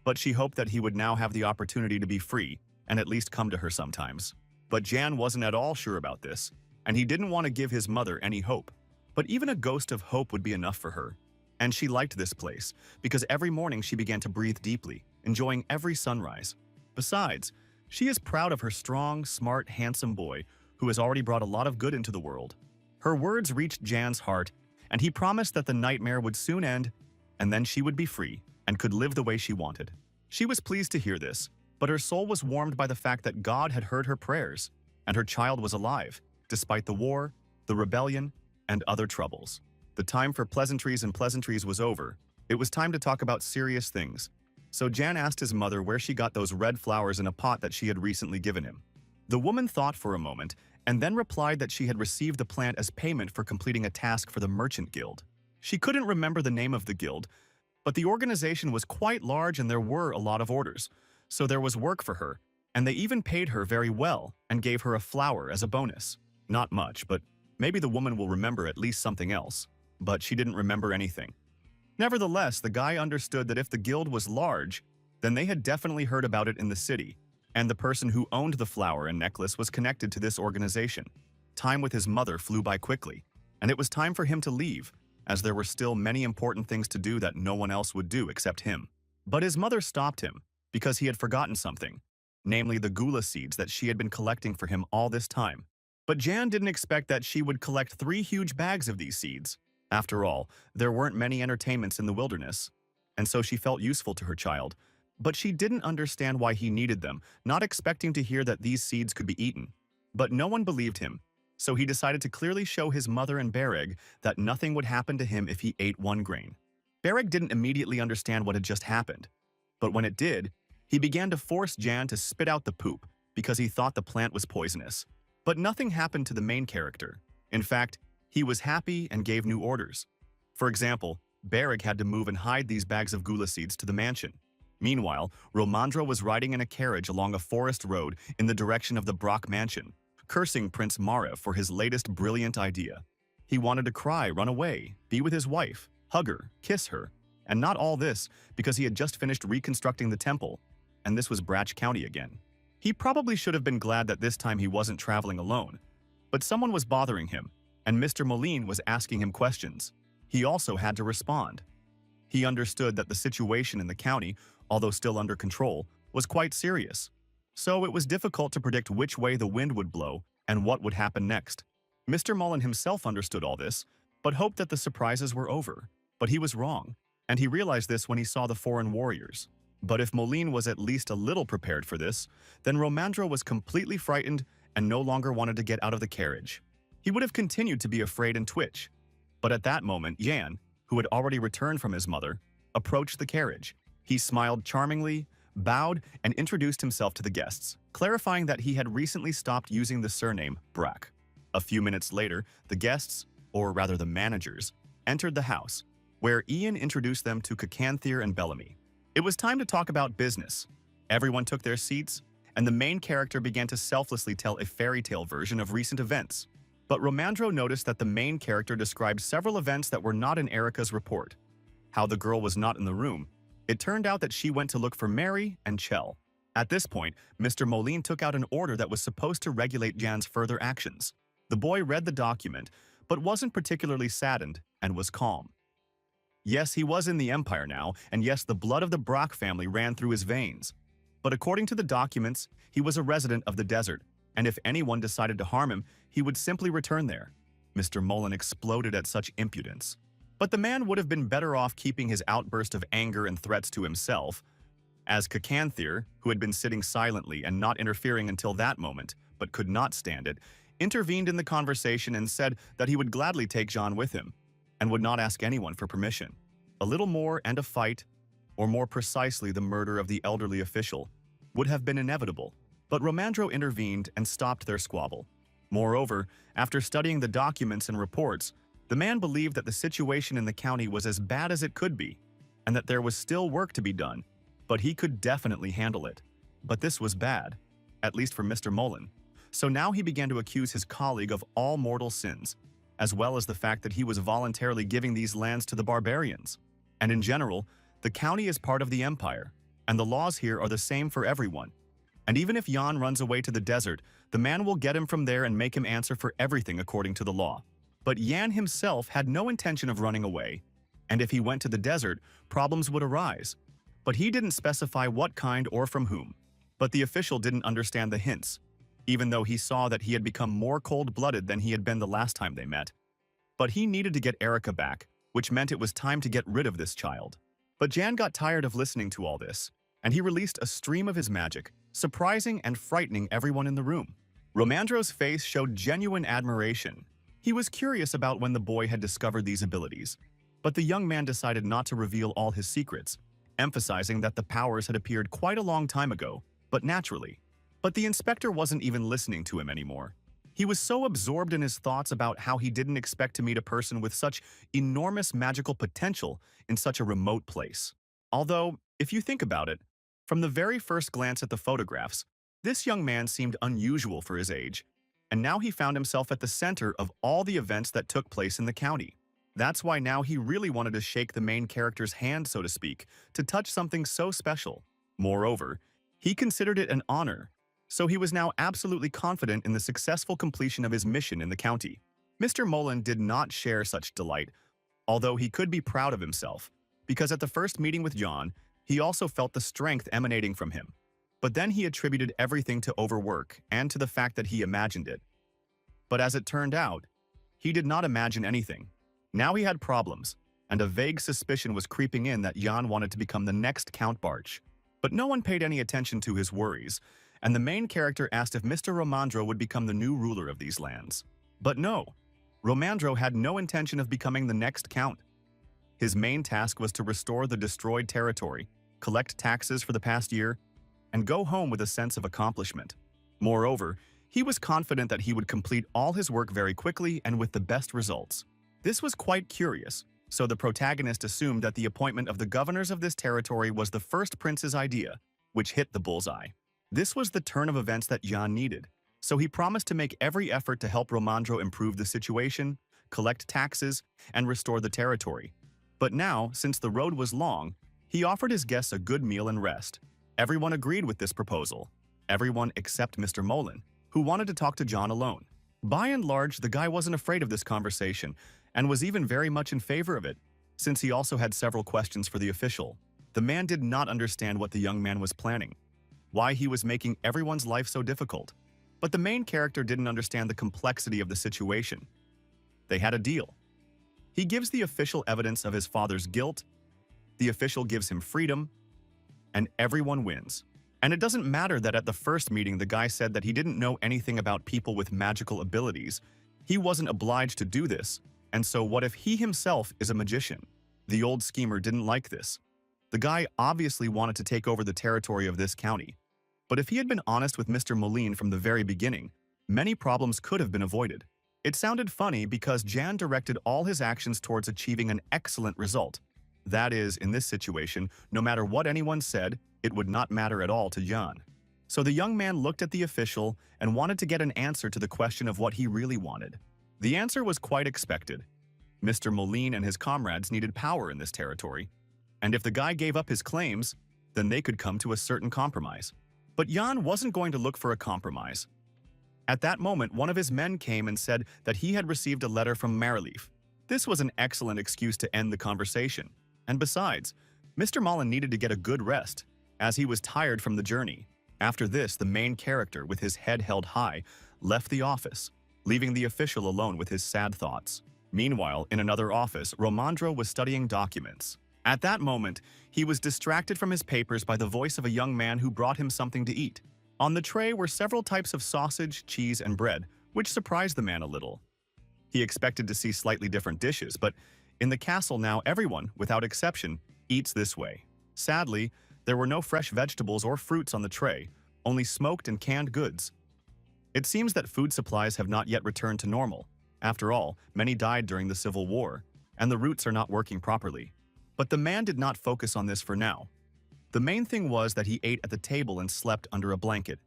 but she hoped that he would now have the opportunity to be free and at least come to her sometimes. But Jan wasn't at all sure about this, and he didn't want to give his mother any hope. But even a ghost of hope would be enough for her. And she liked this place, because every morning she began to breathe deeply, enjoying every sunrise. Besides, she is proud of her strong, smart, handsome boy who has already brought a lot of good into the world. Her words reached Jan's heart, and he promised that the nightmare would soon end, and then she would be free and could live the way she wanted. She was pleased to hear this, but her soul was warmed by the fact that God had heard her prayers, and her child was alive, despite the war, the rebellion, and other troubles. The time for pleasantries was over. It was time to talk about serious things. So Jan asked his mother where she got those red flowers in a pot that she had recently given him. The woman thought for a moment, and then replied that she had received the plant as payment for completing a task for the Merchant Guild. She couldn't remember the name of the guild, but the organization was quite large and there were a lot of orders, so there was work for her, and they even paid her very well and gave her a flower as a bonus. Not much, but maybe the woman will remember at least something else. But she didn't remember anything. Nevertheless, the guy understood that if the guild was large, then they had definitely heard about it in the city, and the person who owned the flower and necklace was connected to this organization. Time with his mother flew by quickly, and it was time for him to leave, as there were still many important things to do that no one else would do except him. But his mother stopped him, because he had forgotten something, namely the gula seeds that she had been collecting for him all this time. But Jan didn't expect that she would collect 3 huge bags of these seeds. After all, there weren't many entertainments in the wilderness, and so she felt useful to her child. But she didn't understand why he needed them, not expecting to hear that these seeds could be eaten. But no one believed him, so he decided to clearly show his mother and Bereg that nothing would happen to him if he ate 1 grain. Bereg didn't immediately understand what had just happened, but when it did, he began to force Jan to spit out the poop because he thought the plant was poisonous. But nothing happened to the main character. In fact, he was happy and gave new orders. For example, Bereg had to move and hide these bags of gula seeds to the mansion. Meanwhile, Romandra was riding in a carriage along a forest road in the direction of the Brock mansion, cursing Prince Marev for his latest brilliant idea. He wanted to cry, run away, be with his wife, hug her, kiss her, and not all this because he had just finished reconstructing the temple, and this was Bratch County again. He probably should have been glad that this time he wasn't traveling alone, but someone was bothering him, and Mr. Moline was asking him questions. He also had to respond. He understood that the situation in the county, although still under control, was quite serious. So it was difficult to predict which way the wind would blow and what would happen next. Mr. Mullen himself understood all this, but hoped that the surprises were over. But he was wrong, and he realized this when he saw the foreign warriors. But if Moline was at least a little prepared for this, then Romandra was completely frightened and no longer wanted to get out of the carriage. He would have continued to be afraid and twitch. But at that moment, Jan, who had already returned from his mother, approached the carriage. He smiled charmingly, bowed, and introduced himself to the guests, clarifying that he had recently stopped using the surname Brack. A few minutes later, the guests, or rather the managers, entered the house, where Ian introduced them to Cacanthir and Bellamy. It was time to talk about business. Everyone took their seats, and the main character began to selflessly tell a fairy tale version of recent events. But Romandro noticed that the main character described several events that were not in Erica's report. How the girl was not in the room. It turned out that she went to look for Mary and Chell. At this point, Mr. Moline took out an order that was supposed to regulate Jan's further actions. The boy read the document, but wasn't particularly saddened and was calm. Yes, he was in the Empire now, and yes, the blood of the Brock family ran through his veins. But according to the documents, he was a resident of the desert, and if anyone decided to harm him, he would simply return there. Mr. Mullen exploded at such impudence. But the man would have been better off keeping his outburst of anger and threats to himself, as Kakanthir, who had been sitting silently and not interfering until that moment, but could not stand it, intervened in the conversation and said that he would gladly take Jan with him, and would not ask anyone for permission. A little more and a fight, or more precisely the murder of the elderly official, would have been inevitable. But Romandro intervened and stopped their squabble. Moreover, after studying the documents and reports, the man believed that the situation in the county was as bad as it could be, and that there was still work to be done, but he could definitely handle it. But this was bad, at least for Mr. Mullen. So now he began to accuse his colleague of all mortal sins, as well as the fact that he was voluntarily giving these lands to the barbarians. And in general, the county is part of the Empire, and the laws here are the same for everyone. And even if Jan runs away to the desert, the man will get him from there and make him answer for everything according to the law. But Jan himself had no intention of running away, and if he went to the desert, problems would arise. But he didn't specify what kind or from whom. But the official didn't understand the hints, even though he saw that he had become more cold-blooded than he had been the last time they met. But he needed to get Erica back, which meant it was time to get rid of this child. But Jan got tired of listening to all this, and he released a stream of his magic, surprising and frightening everyone in the room. Romandro's face showed genuine admiration. He was curious about when the boy had discovered these abilities, but the young man decided not to reveal all his secrets, emphasizing that the powers had appeared quite a long time ago, but naturally. But the inspector wasn't even listening to him anymore. He was so absorbed in his thoughts about how he didn't expect to meet a person with such enormous magical potential in such a remote place. Although, if you think about it, from the very first glance at the photographs, this young man seemed unusual for his age, and now he found himself at the center of all the events that took place in the county. That's why now he really wanted to shake the main character's hand, so to speak, to touch something so special. Moreover, he considered it an honor, so he was now absolutely confident in the successful completion of his mission in the county. Mr. Mullen did not share such delight, although he could be proud of himself, because at the first meeting with John, he also felt the strength emanating from him. But then he attributed everything to overwork and to the fact that he imagined it. But as it turned out, he did not imagine anything. Now he had problems, and a vague suspicion was creeping in that Jan wanted to become the next Count Barch. But no one paid any attention to his worries, and the main character asked if Mr. Romandro would become the new ruler of these lands. But no, Romandro had no intention of becoming the next count. His main task was to restore the destroyed territory, collect taxes for the past year, and go home with a sense of accomplishment. Moreover, he was confident that he would complete all his work very quickly and with the best results. This was quite curious, so the protagonist assumed that the appointment of the governors of this territory was the first prince's idea, which hit the bullseye. This was the turn of events that Jan needed, so he promised to make every effort to help Romandro improve the situation, collect taxes, and restore the territory. But now, since the road was long, he offered his guests a good meal and rest. Everyone agreed with this proposal. Everyone except Mr. Mullen, who wanted to talk to John alone. By and large, the guy wasn't afraid of this conversation, and was even very much in favor of it, since he also had several questions for the official. The man did not understand what the young man was planning, why he was making everyone's life so difficult. But the main character didn't understand the complexity of the situation. They had a deal. He gives the official evidence of his father's guilt, the official gives him freedom, and everyone wins. And it doesn't matter that at the first meeting the guy said that he didn't know anything about people with magical abilities. He wasn't obliged to do this, and so what if he himself is a magician? The old schemer didn't like this. The guy obviously wanted to take over the territory of this county. But if he had been honest with Mr. Moline from the very beginning, many problems could have been avoided. It sounded funny because Jan directed all his actions towards achieving an excellent result. That is, in this situation, no matter what anyone said, it would not matter at all to Yan. So the young man looked at the official and wanted to get an answer to the question of what he really wanted. The answer was quite expected. Mr. Moline and his comrades needed power in this territory, and if the guy gave up his claims, then they could come to a certain compromise. But Yan wasn't going to look for a compromise. At that moment, one of his men came and said that he had received a letter from Marleaf. This was an excellent excuse to end the conversation. And besides, Mr. Mullen needed to get a good rest, as he was tired from the journey. After this, the main character, with his head held high, left the office, leaving the official alone with his sad thoughts. Meanwhile, in another office, Romandro was studying documents. At that moment, he was distracted from his papers by the voice of a young man who brought him something to eat. On the tray were several types of sausage, cheese, and bread, which surprised the man a little. He expected to see slightly different dishes, but in the castle now everyone, without exception, eats this way. Sadly, there were no fresh vegetables or fruits on the tray, only smoked and canned goods. It seems that food supplies have not yet returned to normal. After all, many died during the Civil War, and the routes are not working properly. But the man did not focus on this for now. The main thing was that he ate at the table and slept under a blanket,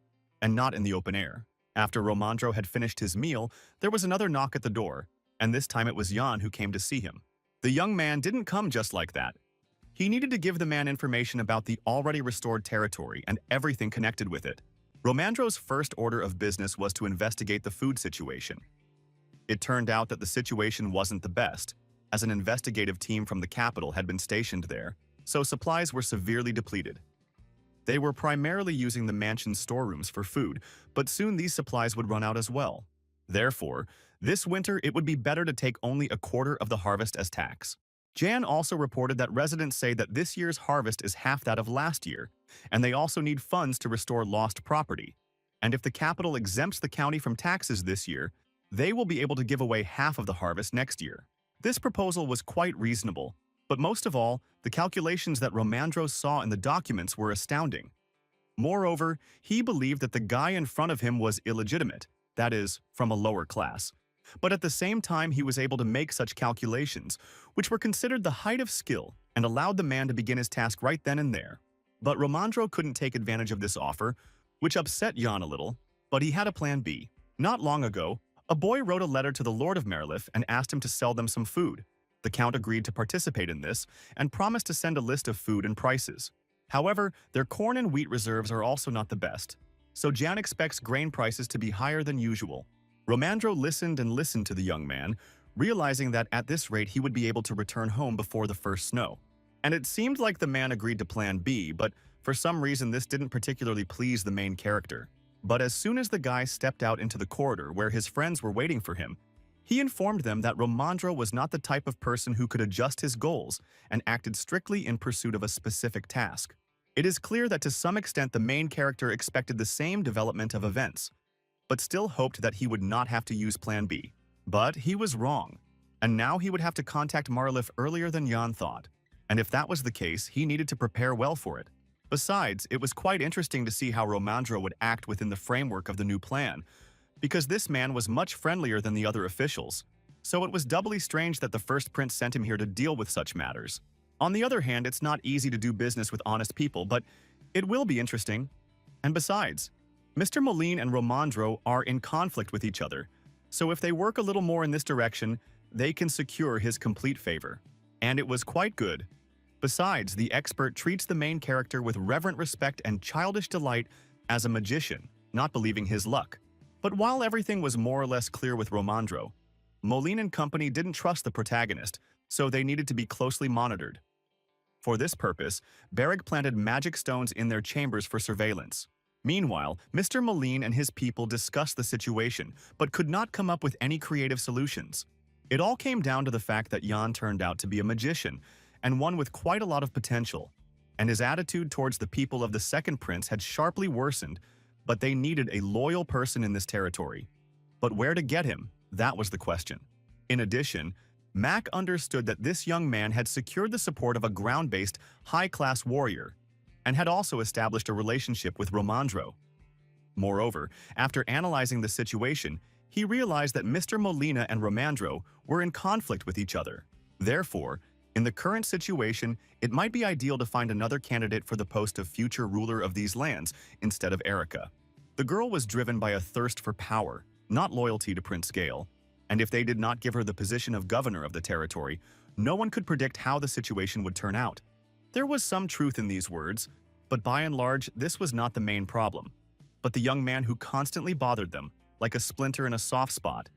and not in the open air. After Romandro had finished his meal, there was another knock at the door, and this time it was Jan who came to see him. The young man didn't come just like that. He needed to give the man information about the already restored territory and everything connected with it. Romandro's first order of business was to investigate the food situation. It turned out that the situation wasn't the best, as an investigative team from the capital had been stationed there, so supplies were severely depleted. They were primarily using the mansion's storerooms for food, but soon these supplies would run out as well. Therefore, this winter it would be better to take only a quarter of the harvest as tax. Jan also reported that residents say that this year's harvest is half that of last year, and they also need funds to restore lost property. And if the capital exempts the county from taxes this year, they will be able to give away half of the harvest next year. This proposal was quite reasonable, but most of all, the calculations that Romandro saw in the documents were astounding. Moreover, he believed that the guy in front of him was illegitimate, that is, from a lower class. But at the same time, he was able to make such calculations, which were considered the height of skill, and allowed the man to begin his task right then and there. But Romandro couldn't take advantage of this offer, which upset Jan a little, but he had a plan B. Not long ago, a boy wrote a letter to the Lord of Merleaf and asked him to sell them some food. The Count agreed to participate in this and promised to send a list of food and prices. However, their corn and wheat reserves are also not the best, so Jan expects grain prices to be higher than usual. Romandro listened and listened to the young man, realizing that at this rate he would be able to return home before the first snow. And it seemed like the man agreed to plan B, but for some reason this didn't particularly please the main character. But as soon as the guy stepped out into the corridor where his friends were waiting for him, he informed them that Romandro was not the type of person who could adjust his goals and acted strictly in pursuit of a specific task. It is clear that to some extent the main character expected the same development of events, but still hoped that he would not have to use Plan B. But he was wrong, and now he would have to contact Marleaf earlier than Jan thought. And if that was the case, he needed to prepare well for it. Besides, it was quite interesting to see how Romandro would act within the framework of the new plan, because this man was much friendlier than the other officials, so it was doubly strange that the first prince sent him here to deal with such matters. On the other hand, it's not easy to do business with honest people, but it will be interesting. And besides, Mr. Moline and Romandro are in conflict with each other, so if they work a little more in this direction, they can secure his complete favor. And it was quite good. Besides, the expert treats the main character with reverent respect and childish delight as a magician, not believing his luck. But while everything was more or less clear with Romandro, Moline and company didn't trust the protagonist, so they needed to be closely monitored. For this purpose, Bereg planted magic stones in their chambers for surveillance. Meanwhile, Mr. Moline and his people discussed the situation, but could not come up with any creative solutions. It all came down to the fact that Jan turned out to be a magician, and one with quite a lot of potential, and his attitude towards the people of the second prince had sharply worsened, but they needed a loyal person in this territory. But where to get him? That was the question. In addition, Mac understood that this young man had secured the support of a ground-based, high-class warrior, and had also established a relationship with Romandro. Moreover, after analyzing the situation, he realized that Mr. Molina and Romandro were in conflict with each other. Therefore, In the current situation, it might be ideal to find another candidate for the post of future ruler of these lands instead of Erica. The girl was driven by a thirst for power, not loyalty to Prince Gale, and if they did not give her the position of governor of the territory, no one could predict how the situation would turn out. There was some truth in these words, but by and large, this was not the main problem, but the young man who constantly bothered them, like a splinter in a soft spot.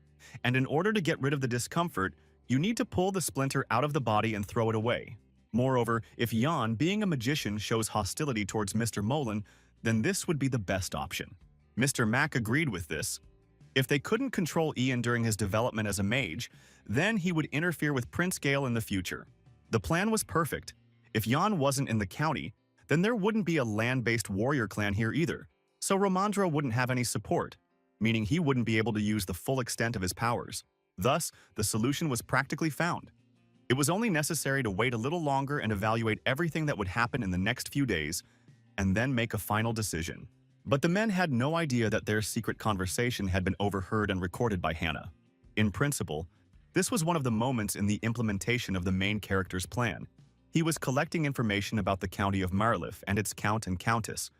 And in order to get rid of the discomfort, you need to pull the splinter out of the body and throw it away. Moreover, if Jan, being a magician, shows hostility towards Mr. Molen, then this would be the best option. Mr. Mac agreed with this. If they couldn't control Ian during his development as a mage, then he would interfere with Prince Gale in the future. The plan was perfect. If Jan wasn't in the county, then there wouldn't be a land-based warrior clan here either, so Romandro wouldn't have any support, meaning he wouldn't be able to use the full extent of his powers. Thus, the solution was practically found. It was only necessary to wait a little longer and evaluate everything that would happen in the next few days, and then make a final decision. But the men had no idea that their secret conversation had been overheard and recorded by Hannah. In principle, this was one of the moments in the implementation of the main character's plan. He was collecting information about the county of Marlif and its count and countess.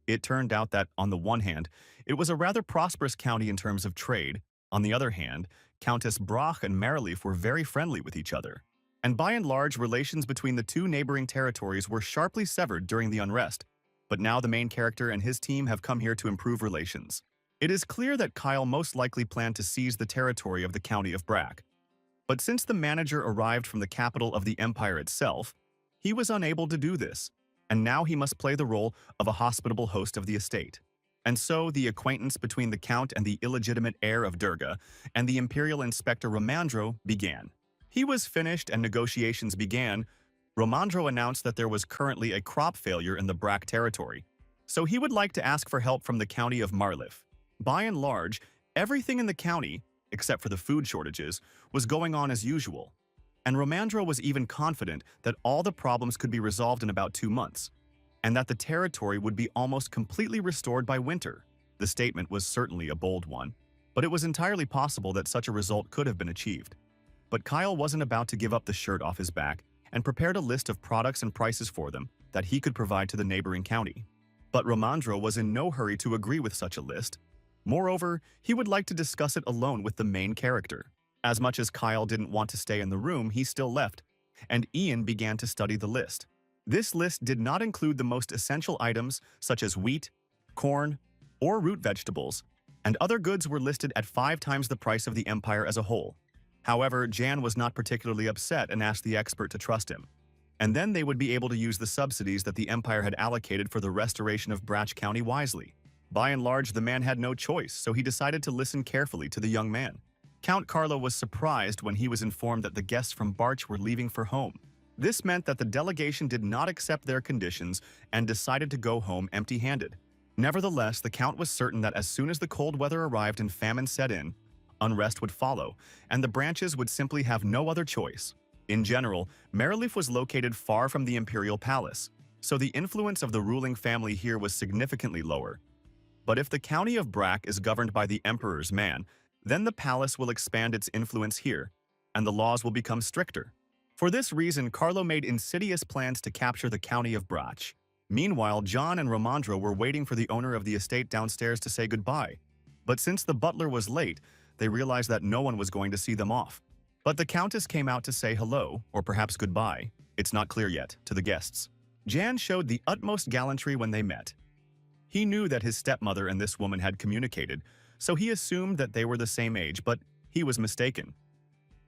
It turned out that, on the one hand, it was a rather prosperous county in terms of trade. On the other hand, Countess Brach and Marlif were very friendly with each other. And by and large, relations between the two neighboring territories were sharply severed during the unrest. But now the main character and his team have come here to improve relations. It is clear that Kyle most likely planned to seize the territory of the county of Brack. But since the manager arrived from the capital of the empire itself, he was unable to do this, and now he must play the role of a hospitable host of the estate. And so the acquaintance between the count and the illegitimate heir of Durga and the imperial inspector Romandro began. He was finished and negotiations began. Romandro announced that there was currently a crop failure in the Brack territory, so he would like to ask for help from the county of Marlif. By and large, everything in the county, except for the food shortages, was going on as usual, and Romandro was even confident that all the problems could be resolved in about 2 months, and that the territory would be almost completely restored by winter. The statement was certainly a bold one, but it was entirely possible that such a result could have been achieved. But Kyle wasn't about to give up the shirt off his back and prepared a list of products and prices for them that he could provide to the neighboring county. But Romandro was in no hurry to agree with such a list. Moreover, he would like to discuss it alone with the main character. As much as Kyle didn't want to stay in the room, he still left, and Ian began to study the list. This list did not include the most essential items such as wheat, corn, or root vegetables, and other goods were listed at 5 times the price of the empire as a whole. However, Jan was not particularly upset and asked the expert to trust him. And then they would be able to use the subsidies that the empire had allocated for the restoration of Brach County wisely. By and large, the man had no choice, so he decided to listen carefully to the young man. Count Carlo was surprised when he was informed that the guests from Barch were leaving for home. This meant that the delegation did not accept their conditions and decided to go home empty-handed. Nevertheless, the Count was certain that as soon as the cold weather arrived and famine set in, unrest would follow, and the branches would simply have no other choice. In general, Marlif was located far from the imperial palace, so the influence of the ruling family here was significantly lower. But if the county of Brack is governed by the emperor's man, then the palace will expand its influence here, and the laws will become stricter. For this reason, Carlo made insidious plans to capture the county of Brach. Meanwhile, John and Romandro were waiting for the owner of the estate downstairs to say goodbye. But since the butler was late, they realized that no one was going to see them off. But the countess came out to say hello, or perhaps goodbye, it's not clear yet, to the guests. Jan showed the utmost gallantry when they met. He knew that his stepmother and this woman had communicated, so he assumed that they were the same age, but he was mistaken.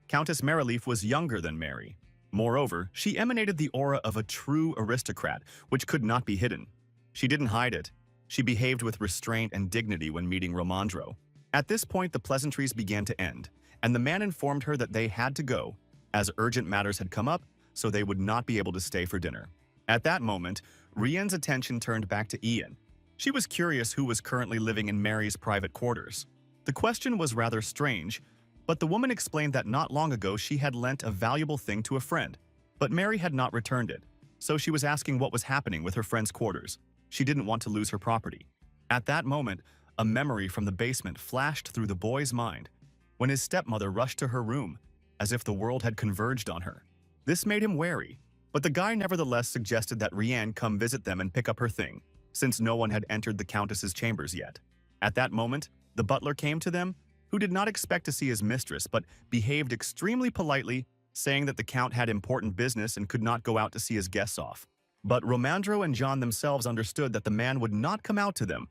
Countess Marlif was younger than Mary. Moreover, she emanated the aura of a true aristocrat, which could not be hidden. She didn't hide it. She behaved with restraint and dignity when meeting Romandro. At this point, the pleasantries began to end, and the man informed her that they had to go, as urgent matters had come up, so they would not be able to stay for dinner. At that moment, Rian's attention turned back to Ian. She was curious who was currently living in Mary's private quarters. The question was rather strange, but the woman explained that not long ago she had lent a valuable thing to a friend, but Mary had not returned it, so she was asking what was happening with her friend's quarters. She didn't want to lose her property. At that moment, a memory from the basement flashed through the boy's mind when his stepmother rushed to her room, as if the world had converged on her. This made him wary, but the guy nevertheless suggested that Rian come visit them and pick up her thing, since no one had entered the Countess's chambers yet. At that moment, the butler came to them, who did not expect to see his mistress but behaved extremely politely, saying that the Count had important business and could not go out to see his guests off. But Romandro and John themselves understood that the man would not come out to them,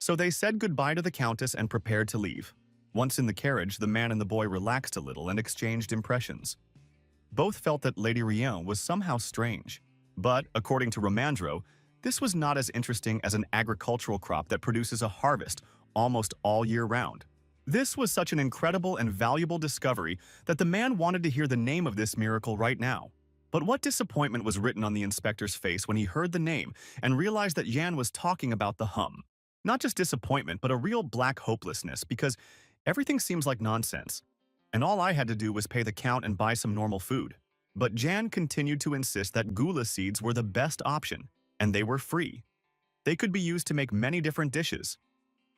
so they said goodbye to the Countess and prepared to leave. Once in the carriage, the man and the boy relaxed a little and exchanged impressions. Both felt that Lady Rian was somehow strange, but, according to Romandro, this was not as interesting as an agricultural crop that produces a harvest almost all year round. This was such an incredible and valuable discovery that the man wanted to hear the name of this miracle right now. But what disappointment was written on the inspector's face when he heard the name and realized that Jan was talking about the hum. Not just disappointment, but a real black hopelessness, because everything seems like nonsense. And all I had to do was pay the Count and buy some normal food. But Jan continued to insist that gula seeds were the best option, and they were free. They could be used to make many different dishes.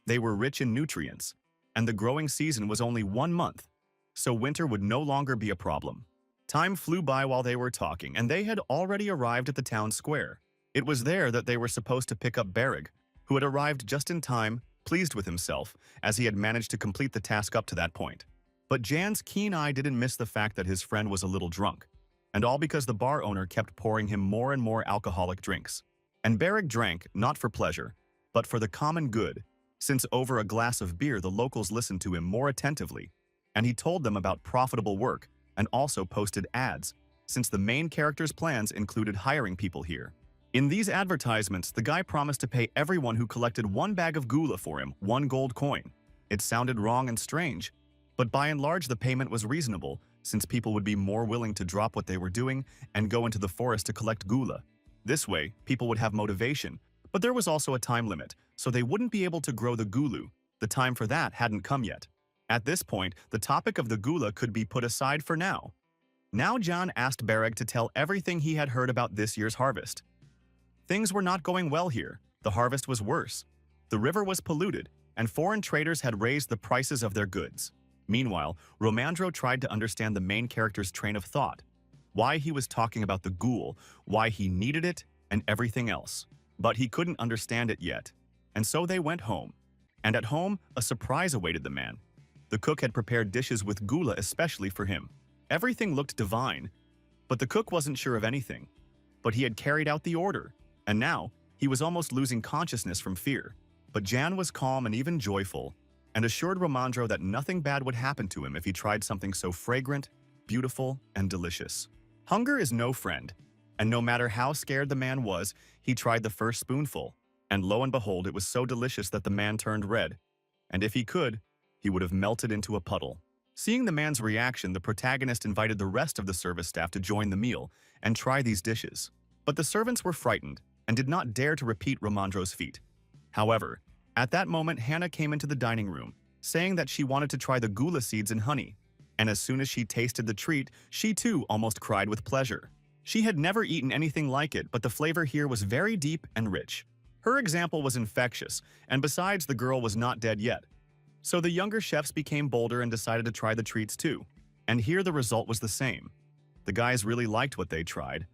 They were rich in nutrients, and the growing season was only 1 month, so winter would no longer be a problem. Time flew by while they were talking, and they had already arrived at the town square. It was there that they were supposed to pick up Bereg, who had arrived just in time, pleased with himself, as he had managed to complete the task up to that point. But Jan's keen eye didn't miss the fact that his friend was a little drunk, and all because the bar owner kept pouring him more and more alcoholic drinks. And Bereg drank, not for pleasure, but for the common good, since over a glass of beer the locals listened to him more attentively, and he told them about profitable work and also posted ads, since the main character's plans included hiring people here. In these advertisements, the guy promised to pay everyone who collected 1 bag of gula for him 1 gold coin. It sounded wrong and strange, but by and large the payment was reasonable, since people would be more willing to drop what they were doing and go into the forest to collect gula. This way, people would have motivation, but there was also a time limit, so they wouldn't be able to grow the gulu. The time for that hadn't come yet. At this point, the topic of the gula could be put aside for now. Now John asked Bereg to tell everything he had heard about this year's harvest. Things were not going well here. The harvest was worse. The river was polluted, and foreign traders had raised the prices of their goods. Meanwhile, Romandro tried to understand the main character's train of thought, why he was talking about the ghoul, why he needed it, and everything else. But he couldn't understand it yet, and so they went home. And at home, a surprise awaited the man. The cook had prepared dishes with gula especially for him. Everything looked divine, but the cook wasn't sure of anything. But he had carried out the order, and now he was almost losing consciousness from fear. But Jan was calm and even joyful, and assured Romandro that nothing bad would happen to him if he tried something so fragrant, beautiful, and delicious. Hunger is no friend, and no matter how scared the man was, he tried the first spoonful, and lo and behold, it was so delicious that the man turned red, and if he could, he would have melted into a puddle. Seeing the man's reaction, the protagonist invited the rest of the service staff to join the meal and try these dishes. But the servants were frightened and did not dare to repeat Romandro's feat. However, at that moment, Hannah came into the dining room, saying that she wanted to try the gula seeds and honey, and as soon as she tasted the treat, she too almost cried with pleasure. She had never eaten anything like it, but the flavor here was very deep and rich. Her example was infectious, and besides, the girl was not dead yet. So the younger chefs became bolder and decided to try the treats too. And here the result was the same. The guys really liked what they tried,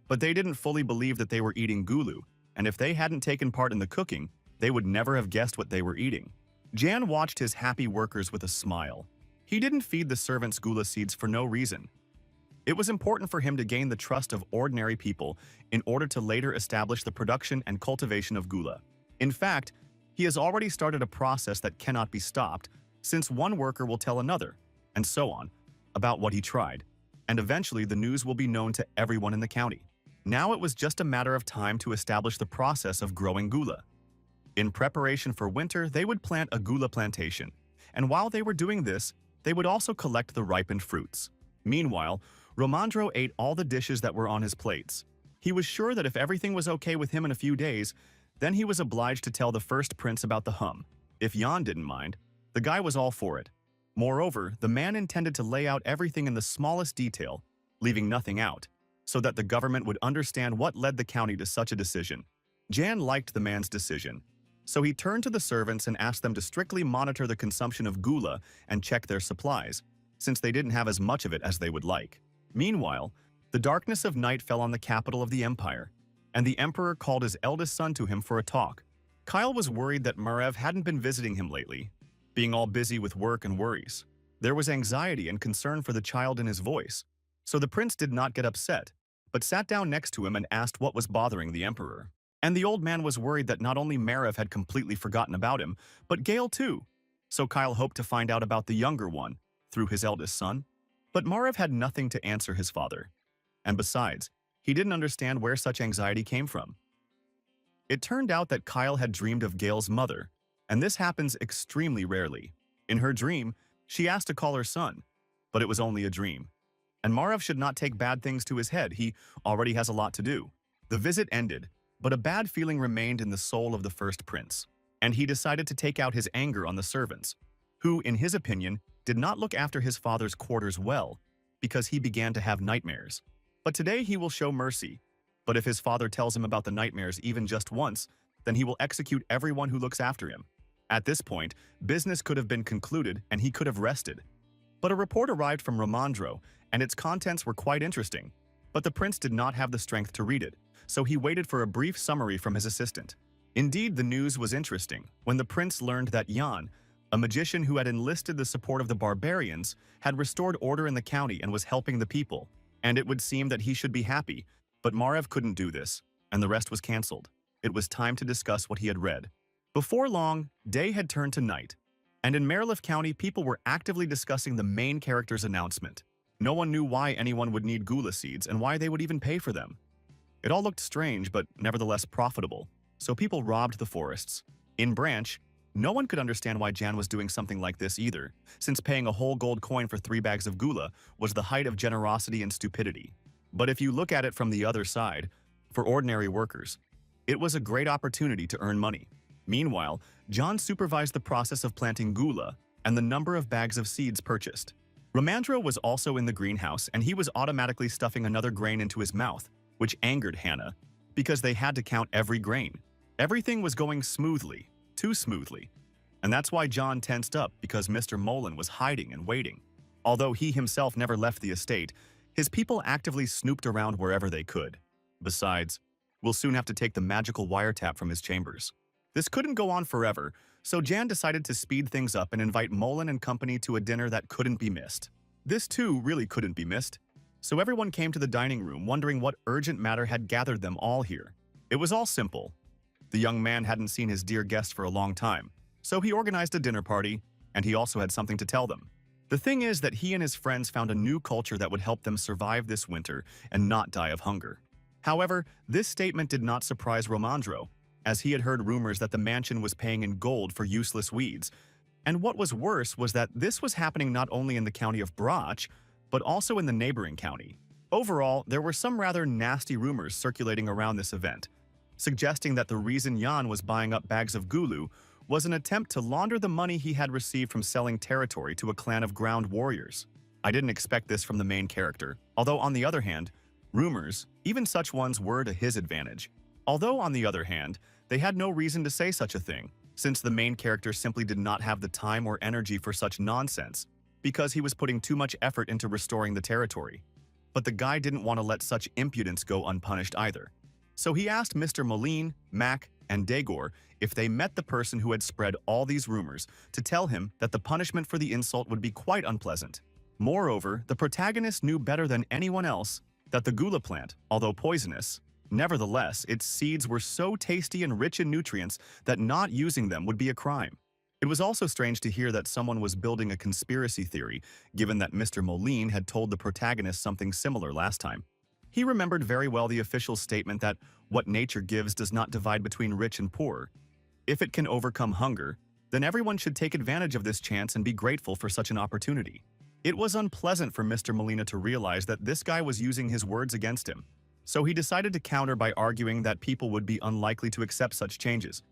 but they didn't fully believe that they were eating gulu, and if they hadn't taken part in the cooking, they would never have guessed what they were eating. Jan watched his happy workers with a smile. He didn't feed the servants gula seeds for no reason. It was important for him to gain the trust of ordinary people in order to later establish the production and cultivation of gula. In fact, he has already started a process that cannot be stopped, since one worker will tell another, and so on, about what he tried, and eventually the news will be known to everyone in the county. Now it was just a matter of time to establish the process of growing gula. In preparation for winter, they would plant a gula plantation, and while they were doing this, they would also collect the ripened fruits. Meanwhile, Romandro ate all the dishes that were on his plates. He was sure that if everything was okay with him in a few days, then he was obliged to tell the first prince about the hum. If Jan didn't mind, the guy was all for it. Moreover, the man intended to lay out everything in the smallest detail, leaving nothing out, so that the government would understand what led the county to such a decision. Jan liked the man's decision, so he turned to the servants and asked them to strictly monitor the consumption of gula and check their supplies, since they didn't have as much of it as they would like. Meanwhile, The darkness of night fell on the capital of the empire, and the emperor called his eldest son to him for a talk. Kyle was worried that Marev hadn't been visiting him lately, being all busy with work and worries. There was anxiety and concern for the child in his voice, so the prince did not get upset, but sat down next to him and asked what was bothering the emperor. And the old man was worried that not only Marev had completely forgotten about him, but Gale too. So Kyle hoped to find out about the younger one through his eldest son. But Marev had nothing to answer his father. And besides, he didn't understand where such anxiety came from. It turned out that Kyle had dreamed of Gale's mother, and this happens extremely rarely. In her dream, she asked to call her son, but it was only a dream. And Marev should not take bad things to his head, he already has a lot to do. The visit ended, but a bad feeling remained in the soul of the first prince, and he decided to take out his anger on the servants, who, in his opinion, did not look after his father's quarters well, because he began to have nightmares. But today he will show mercy, but if his father tells him about the nightmares even just once, then he will execute everyone who looks after him. At this point, business could have been concluded and he could have rested. But a report arrived from Romandro, and its contents were quite interesting. But the prince did not have the strength to read it, so he waited for a brief summary from his assistant. Indeed, the news was interesting when the prince learned that Jan, a magician who had enlisted the support of the barbarians, had restored order in the county and was helping the people. And it would seem that he should be happy, but Marev couldn't do this, and the rest was cancelled. It was time to discuss what he had read. Before long, day had turned to night, and in Merlev County, people were actively discussing the main character's announcement. No one knew why anyone would need gula seeds and why they would even pay for them. It all looked strange, but nevertheless profitable, so people robbed the forests. In Branch, no one could understand why Jan was doing something like this either, since paying a whole gold coin for 3 bags of gula was the height of generosity and stupidity. But if you look at it from the other side, for ordinary workers, it was a great opportunity to earn money. Meanwhile, John supervised the process of planting gula and the number of bags of seeds purchased. Romandro was also in the greenhouse, and he was automatically stuffing another grain into his mouth, which angered Hannah, because they had to count every grain. Everything was going smoothly, too smoothly. And that's why John tensed up, because Mr. Molan was hiding and waiting. Although he himself never left the estate, his people actively snooped around wherever they could. Besides, we'll soon have to take the magical wiretap from his chambers. This couldn't go on forever, so Jan decided to speed things up and invite Molan and company to a dinner that couldn't be missed. This too really couldn't be missed, so everyone came to the dining room wondering what urgent matter had gathered them all here. It was all simple. The young man hadn't seen his dear guest for a long time, so he organized a dinner party, and he also had something to tell them. The thing is that he and his friends found a new culture that would help them survive this winter and not die of hunger. However, this statement did not surprise Romandro, as he had heard rumors that the mansion was paying in gold for useless weeds. And what was worse was that this was happening not only in the county of Brach, but also in the neighboring county. Overall, there were some rather nasty rumors circulating around this event, suggesting that the reason Jan was buying up bags of gulu was an attempt to launder the money he had received from selling territory to a clan of ground warriors. I didn't expect this from the main character, although on the other hand, rumors, even such ones, were to his advantage. Although on the other hand, they had no reason to say such a thing, since the main character simply did not have the time or energy for such nonsense, because he was putting too much effort into restoring the territory. But the guy didn't want to let such impudence go unpunished either. So he asked Mr. Moline, Mac, and Dagor if they met the person who had spread all these rumors to tell him that the punishment for the insult would be quite unpleasant. Moreover, the protagonist knew better than anyone else that the gula plant, although poisonous, nevertheless, its seeds were so tasty and rich in nutrients that not using them would be a crime. It was also strange to hear that someone was building a conspiracy theory, given that Mr. Moline had told the protagonist something similar last time. He remembered very well the official statement that what nature gives does not divide between rich and poor. If it can overcome hunger, then everyone should take advantage of this chance and be grateful for such an opportunity. It was unpleasant for Mr. Molina to realize that this guy was using his words against him, so he decided to counter by arguing that people would be unlikely to accept such changes,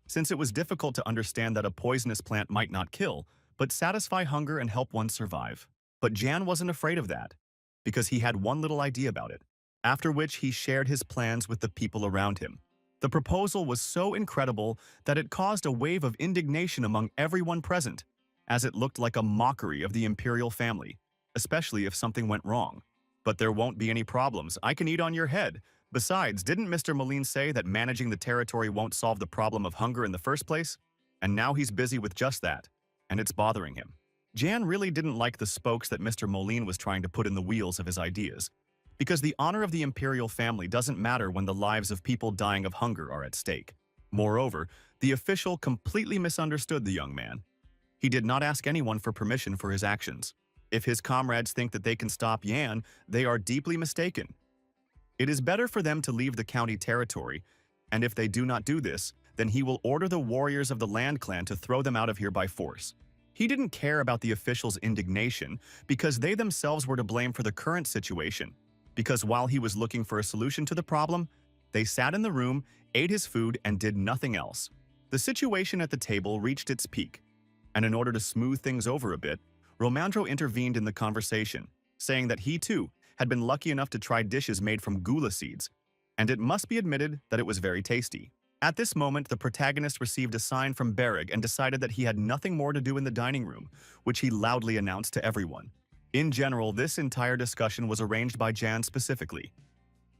since it was difficult to understand that a poisonous plant might not kill, but satisfy hunger and help one survive. But Jan wasn't afraid of that, because he had one little idea about it, after which he shared his plans with the people around him. The proposal was so incredible that it caused a wave of indignation among everyone present, as it looked like a mockery of the imperial family, especially if something went wrong. But there won't be any problems. I can eat on your head. Besides, didn't Mr. Moline say that managing the territory won't solve the problem of hunger in the first place? And now he's busy with just that, and it's bothering him. Jan really didn't like the spokes that Mr. Moline was trying to put in the wheels of his ideas, because the honor of the imperial family doesn't matter when the lives of people dying of hunger are at stake. Moreover, the official completely misunderstood the young man. He did not ask anyone for permission for his actions. If his comrades think that they can stop Yan, they are deeply mistaken. It is better for them to leave the county territory, and if they do not do this, then he will order the warriors of the Land Clan to throw them out of here by force. He didn't care about the officials' indignation because they themselves were to blame for the current situation. Because while he was looking for a solution to the problem, they sat in the room, ate his food, and did nothing else. The situation at the table reached its peak, and in order to smooth things over a bit, Romandro intervened in the conversation, saying that he too had been lucky enough to try dishes made from gula seeds, and it must be admitted that it was very tasty. At this moment, the protagonist received a sign from Bereg and decided that he had nothing more to do in the dining room, which he loudly announced to everyone. In general, this entire discussion was arranged by Jan specifically.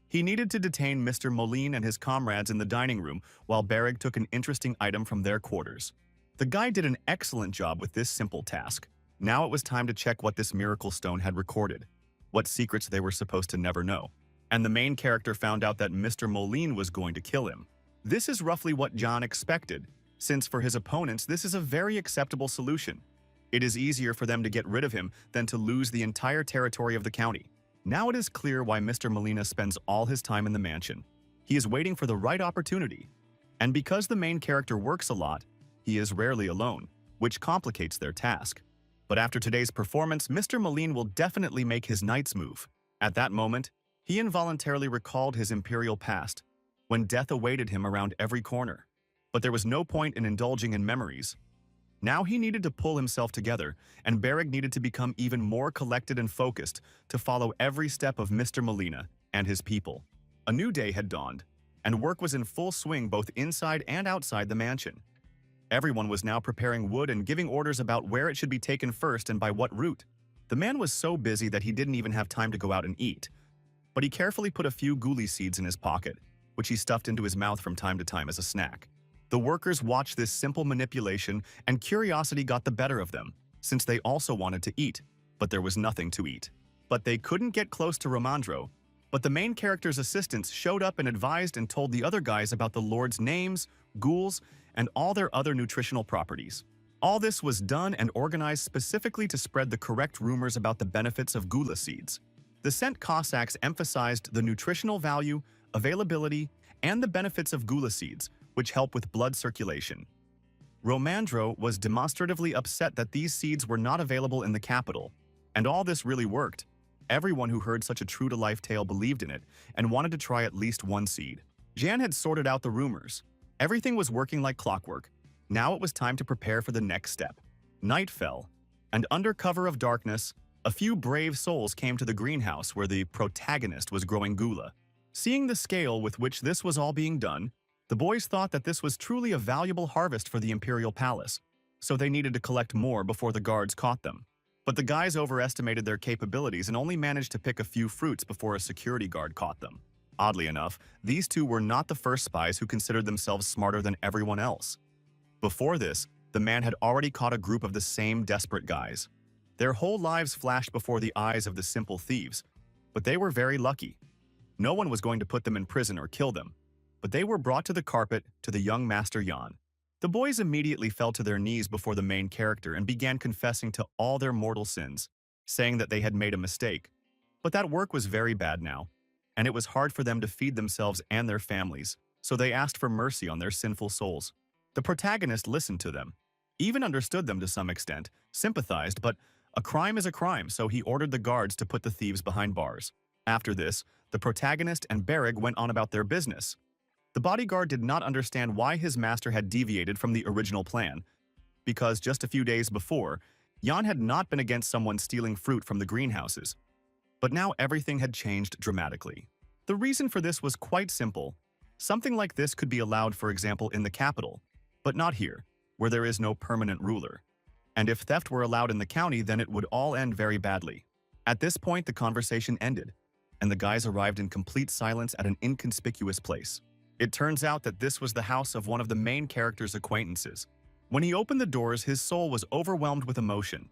He needed to detain Mr. Moline and his comrades in the dining room while Bereg took an interesting item from their quarters. The guy did an excellent job with this simple task. Now it was time to check what this miracle stone had recorded, what secrets they were supposed to never know. And the main character found out that Mr. Moline was going to kill him. This is roughly what John expected, since for his opponents this is a very acceptable solution. It is easier for them to get rid of him than to lose the entire territory of the county. Now it is clear why Mr. Molina spends all his time in the mansion. He is waiting for the right opportunity. And because the main character works a lot, he is rarely alone, which complicates their task. But after today's performance, Mr. Moline will definitely make his knight's move. At that moment, he involuntarily recalled his imperial past, when death awaited him around every corner. But there was no point in indulging in memories. Now he needed to pull himself together, and Bereg needed to become even more collected and focused to follow every step of Mr. Molina and his people. A new day had dawned, and work was in full swing both inside and outside the mansion. Everyone was now preparing wood and giving orders about where it should be taken first and by what route. The man was so busy that he didn't even have time to go out and eat. But he carefully put a few guli seeds in his pocket, which he stuffed into his mouth from time to time as a snack. The workers watched this simple manipulation, and curiosity got the better of them, since they also wanted to eat, but there was nothing to eat. But they couldn't get close to Romandro, but the main character's assistants showed up and advised and told the other guys about the Lord's names, ghouls, and all their other nutritional properties. All this was done and organized specifically to spread the correct rumors about the benefits of gula seeds. The Scent Cossacks emphasized the nutritional value, availability, and the benefits of gula seeds, which help with blood circulation. Romandro was demonstratively upset that these seeds were not available in the capital, and all this really worked. Everyone who heard such a true-to-life tale believed in it and wanted to try at least one seed. Jan had sorted out the rumors. Everything was working like clockwork. Now it was time to prepare for the next step. Night fell, and under cover of darkness, a few brave souls came to the greenhouse where the protagonist was growing gula. Seeing the scale with which this was all being done, the boys thought that this was truly a valuable harvest for the Imperial Palace, so they needed to collect more before the guards caught them. But the guys overestimated their capabilities and only managed to pick a few fruits before a security guard caught them. Oddly enough, these two were not the first spies who considered themselves smarter than everyone else. Before this, the man had already caught a group of the same desperate guys. Their whole lives flashed before the eyes of the simple thieves, but they were very lucky. No one was going to put them in prison or kill them, but they were brought to the carpet to the young Master Jan. The boys immediately fell to their knees before the main character and began confessing to all their mortal sins, saying that they had made a mistake. But that work was very bad now, and it was hard for them to feed themselves and their families, so they asked for mercy on their sinful souls. The protagonist listened to them, even understood them to some extent, sympathized, but a crime is a crime, so he ordered the guards to put the thieves behind bars. After this, the protagonist and Bereg went on about their business. The bodyguard did not understand why his master had deviated from the original plan, because just a few days before, Jan had not been against someone stealing fruit from the greenhouses. But now everything had changed dramatically. The reason for this was quite simple. Something like this could be allowed, for example, in the capital, but not here, where there is no permanent ruler. And if theft were allowed in the county, then it would all end very badly. At this point, the conversation ended, and the guys arrived in complete silence at an inconspicuous place. It turns out that this was the house of one of the main character's acquaintances. When he opened the doors, his soul was overwhelmed with emotion.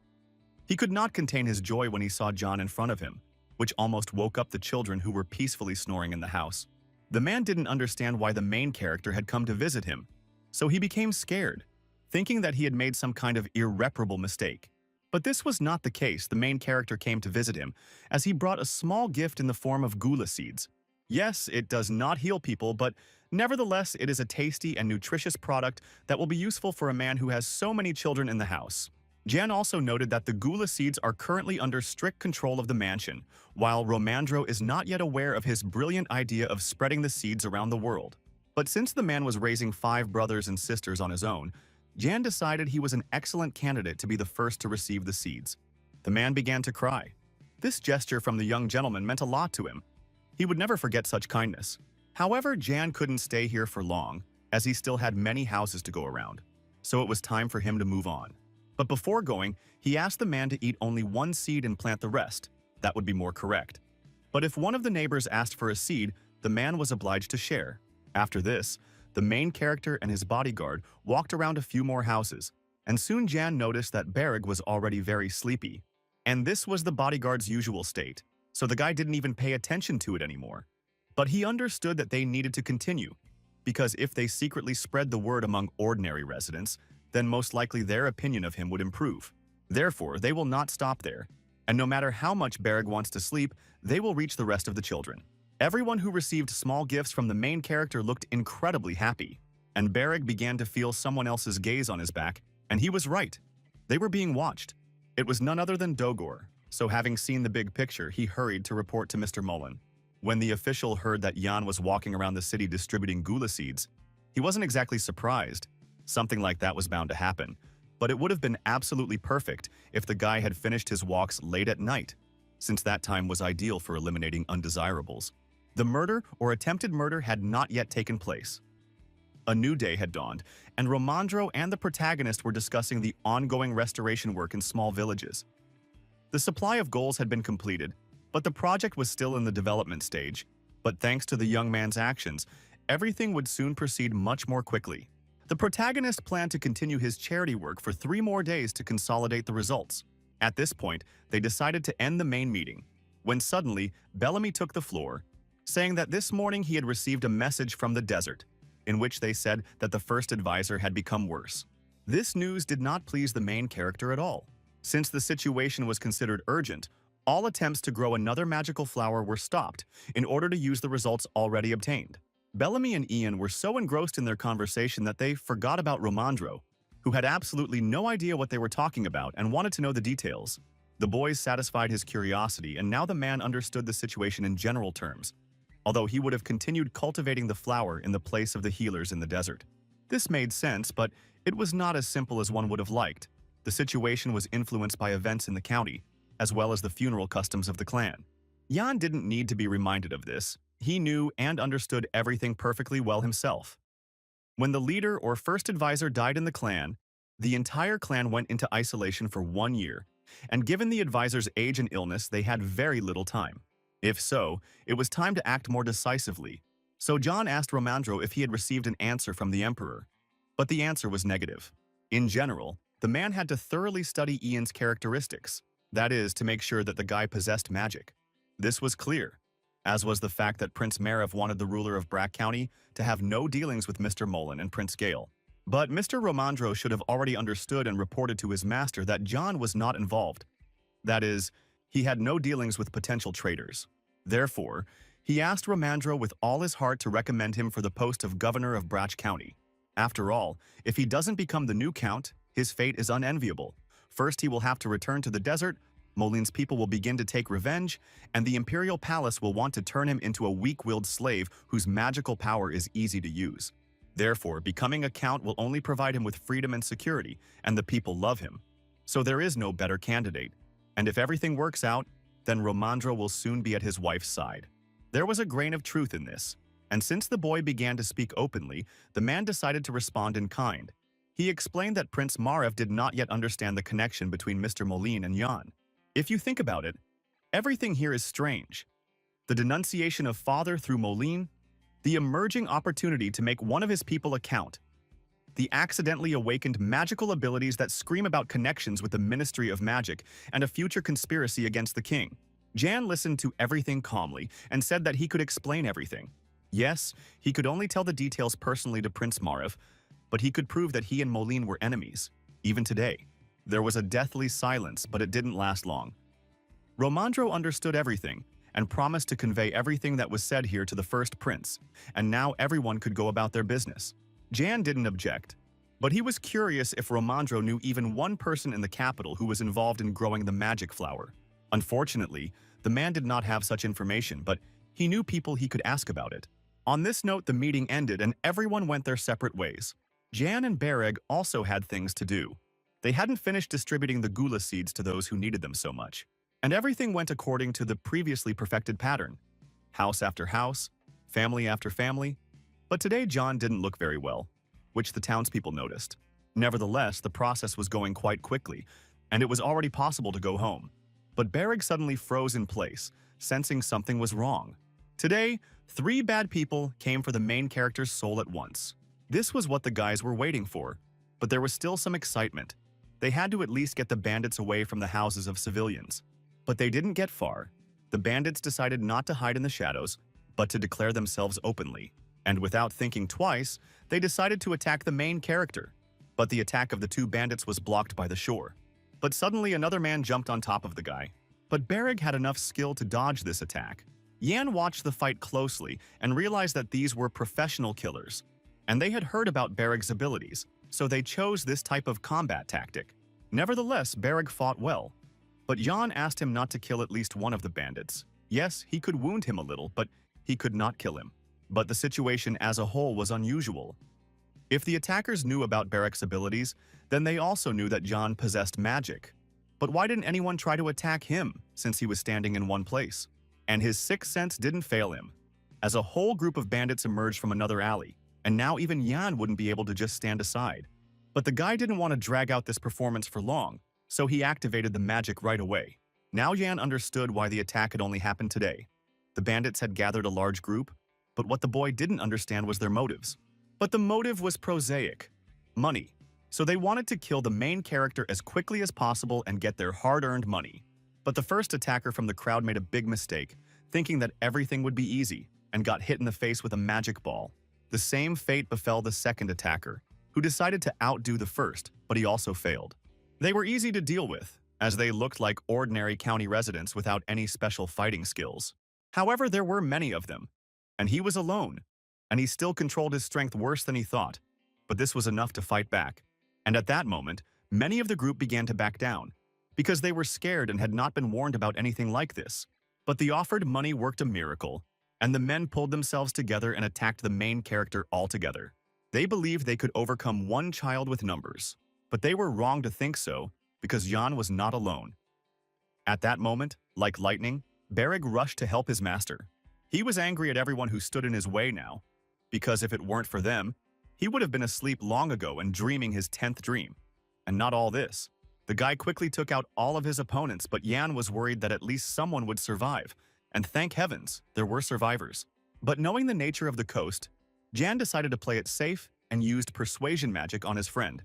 He could not contain his joy when he saw John in front of him, which almost woke up the children who were peacefully snoring in the house. The man didn't understand why the main character had come to visit him, so he became scared, thinking that he had made some kind of irreparable mistake. But this was not the case. The main character came to visit him, as he brought a small gift in the form of gula seeds. Yes, it does not heal people, but nevertheless, it is a tasty and nutritious product that will be useful for a man who has so many children in the house. Jan also noted that the gula seeds are currently under strict control of the mansion, while Romandro is not yet aware of his brilliant idea of spreading the seeds around the world. But since the man was raising 5 brothers and sisters on his own, Jan decided he was an excellent candidate to be the first to receive the seeds. The man began to cry. This gesture from the young gentleman meant a lot to him. He would never forget such kindness. However, Jan couldn't stay here for long, as he still had many houses to go around, so it was time for him to move on. But before going, he asked the man to eat only 1 seed and plant the rest. That would be more correct. But if one of the neighbors asked for a seed, the man was obliged to share. After this, the main character and his bodyguard walked around a few more houses, and soon Jan noticed that Berg was already very sleepy. And this was the bodyguard's usual state, so the guy didn't even pay attention to it anymore. But he understood that they needed to continue, because if they secretly spread the word among ordinary residents, then most likely their opinion of him would improve. Therefore, they will not stop there, and no matter how much Berg wants to sleep, they will reach the rest of the children. Everyone who received small gifts from the main character looked incredibly happy, and Berg began to feel someone else's gaze on his back, and he was right. They were being watched. It was none other than Dogor, so having seen the big picture, he hurried to report to Mr. Mullen. When the official heard that Jan was walking around the city distributing gula seeds, he wasn't exactly surprised. Something like that was bound to happen, but it would have been absolutely perfect if the guy had finished his walks late at night, since that time was ideal for eliminating undesirables. The murder or attempted murder had not yet taken place. A new day had dawned, and Romandro and the protagonist were discussing the ongoing restoration work in small villages. The supply of goals had been completed, but the project was still in the development stage. But thanks to the young man's actions, everything would soon proceed much more quickly. The protagonist planned to continue his charity work for 3 more days to consolidate the results. At this point, they decided to end the main meeting, when suddenly Bellamy took the floor, saying that this morning he had received a message from the desert, in which they said that the first advisor had become worse. This news did not please the main character at all. Since the situation was considered urgent, all attempts to grow another magical flower were stopped in order to use the results already obtained. Bellamy and Ian were so engrossed in their conversation that they forgot about Romandro, who had absolutely no idea what they were talking about and wanted to know the details. The boys satisfied his curiosity, and now the man understood the situation in general terms, although he would have continued cultivating the flower in the place of the healers in the desert. This made sense, but it was not as simple as one would have liked. The situation was influenced by events in the county, as well as the funeral customs of the clan. Jan didn't need to be reminded of this. He knew and understood everything perfectly well himself. When the leader or first advisor died in the clan, the entire clan went into isolation for 1 year, and given the advisor's age and illness, they had very little time. If so, it was time to act more decisively. So John asked Romandro if he had received an answer from the emperor, but the answer was negative. In general, the man had to thoroughly study Ian's characteristics, that is, to make sure that the guy possessed magic. This was clear, as was the fact that Prince Marev wanted the ruler of Brack County to have no dealings with Mr. Mullen and Prince Gale. But Mr. Romandro should have already understood and reported to his master that John was not involved. That is, he had no dealings with potential traitors. Therefore, he asked Romandro with all his heart to recommend him for the post of governor of Brack County. After all, if he doesn't become the new count, his fate is unenviable. First, he will have to return to the desert, Molin's people will begin to take revenge, and the imperial palace will want to turn him into a weak-willed slave whose magical power is easy to use. Therefore, becoming a count will only provide him with freedom and security, and the people love him. So there is no better candidate. And if everything works out, then Romandro will soon be at his wife's side. There was a grain of truth in this, and since the boy began to speak openly, the man decided to respond in kind. He explained that Prince Marev did not yet understand the connection between Mr. Moline and Jan. If you think about it, Everything here is strange. The denunciation of father through Moline, the emerging opportunity to make one of his people account, the accidentally awakened magical abilities that scream about connections with the Ministry of Magic and a future conspiracy against the king. Jan listened to everything calmly and said that he could explain everything. Yes, he could only tell the details personally to Prince Mariv, but he could prove that he and Moline were enemies, even today. There was a deathly silence, but it didn't last long. Romandro understood everything and promised to convey everything that was said here to the first prince, and now everyone could go about their business. Jan didn't object, but he was curious if Romandro knew even one person in the capital who was involved in growing the magic flower. Unfortunately, the man did not have such information, but he knew people he could ask about it. On this note, the meeting ended and everyone went their separate ways. Jan and Bereg also had things to do. They hadn't finished distributing the gula seeds to those who needed them so much. And everything went according to the previously perfected pattern. House after house, family after family. But today John didn't look very well, which the townspeople noticed. Nevertheless, the process was going quite quickly, and it was already possible to go home. But Bereg suddenly froze in place, sensing something was wrong. Today, 3 bad people came for the main character's soul at once. This was what the guys were waiting for, but there was still some excitement. They had to at least get the bandits away from the houses of civilians. But they didn't get far. The bandits decided not to hide in the shadows, but to declare themselves openly. And without thinking twice, they decided to attack the main character. But the attack of the 2 bandits was blocked by the shore. But suddenly another man jumped on top of the guy. But Bereg had enough skill to dodge this attack. Yan watched the fight closely and realized that these were professional killers. And they had heard about Bereg's abilities, so they chose this type of combat tactic. Nevertheless, Bereg fought well. But Jan asked him not to kill at least one of the bandits. Yes, he could wound him a little, but he could not kill him. But the situation as a whole was unusual. If the attackers knew about Bereg's abilities, then they also knew that Jan possessed magic. But why didn't anyone try to attack him, since he was standing in one place? And his sixth sense didn't fail him, as a whole group of bandits emerged from another alley, and now even Jan wouldn't be able to just stand aside. But the guy didn't want to drag out this performance for long, so he activated the magic right away. Now Jan understood why the attack had only happened today. The bandits had gathered a large group, but what the boy didn't understand was their motives. But the motive was prosaic: money. So they wanted to kill the main character as quickly as possible and get their hard-earned money. But the first attacker from the crowd made a big mistake, thinking that everything would be easy, and got hit in the face with a magic ball. The same fate befell the second attacker, who decided to outdo the first, but he also failed. They were easy to deal with, as they looked like ordinary county residents without any special fighting skills. However, there were many of them, and he was alone, and he still controlled his strength worse than he thought. But this was enough to fight back. And at that moment, many of the group began to back down, because they were scared and had not been warned about anything like this. But the offered money worked a miracle, and the men pulled themselves together and attacked the main character altogether. They believed they could overcome one child with numbers, but they were wrong to think so, because Jan was not alone. At that moment, like lightning, Bereg rushed to help his master. He was angry at everyone who stood in his way now, because if it weren't for them, he would have been asleep long ago and dreaming his 10th dream. And not all this. The guy quickly took out all of his opponents, but Jan was worried that at least someone would survive. And thank heavens, there were survivors. But knowing the nature of the coast, Jan decided to play it safe and used persuasion magic on his friend,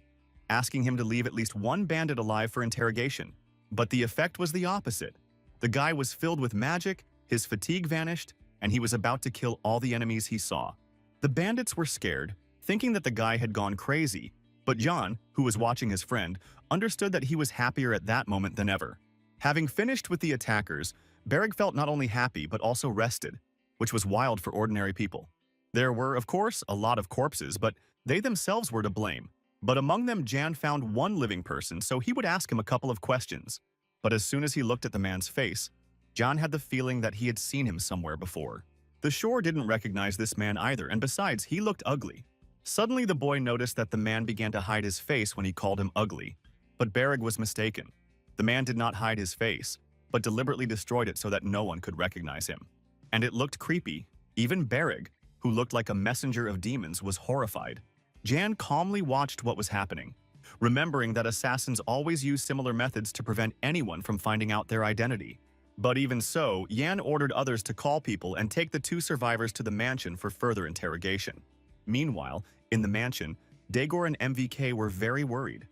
asking him to leave at least one bandit alive for interrogation. But the effect was the opposite. The guy was filled with magic, his fatigue vanished, and he was about to kill all the enemies he saw. The bandits were scared, thinking that the guy had gone crazy, but Jan, who was watching his friend, understood that he was happier at that moment than ever. Having finished with the attackers, Bereg felt not only happy but also rested, which was wild for ordinary people. There were, of course, a lot of corpses, but they themselves were to blame. But among them, Jan found one living person, so he would ask him a couple of questions. But as soon as he looked at the man's face, Jan had the feeling that he had seen him somewhere before. The shore didn't recognize this man either, and besides, he looked ugly. Suddenly, the boy noticed that the man began to hide his face when he called him ugly. But Bereg was mistaken. The man did not hide his face, but deliberately destroyed it so that no one could recognize him. And it looked creepy. Even Bereg, who looked like a messenger of demons, was horrified. Jan calmly watched what was happening, remembering that assassins always use similar methods to prevent anyone from finding out their identity. But even so, Yan ordered others to call people and take the two survivors to the mansion for further interrogation. Meanwhile, in the mansion, Daegor and MVK were very worried.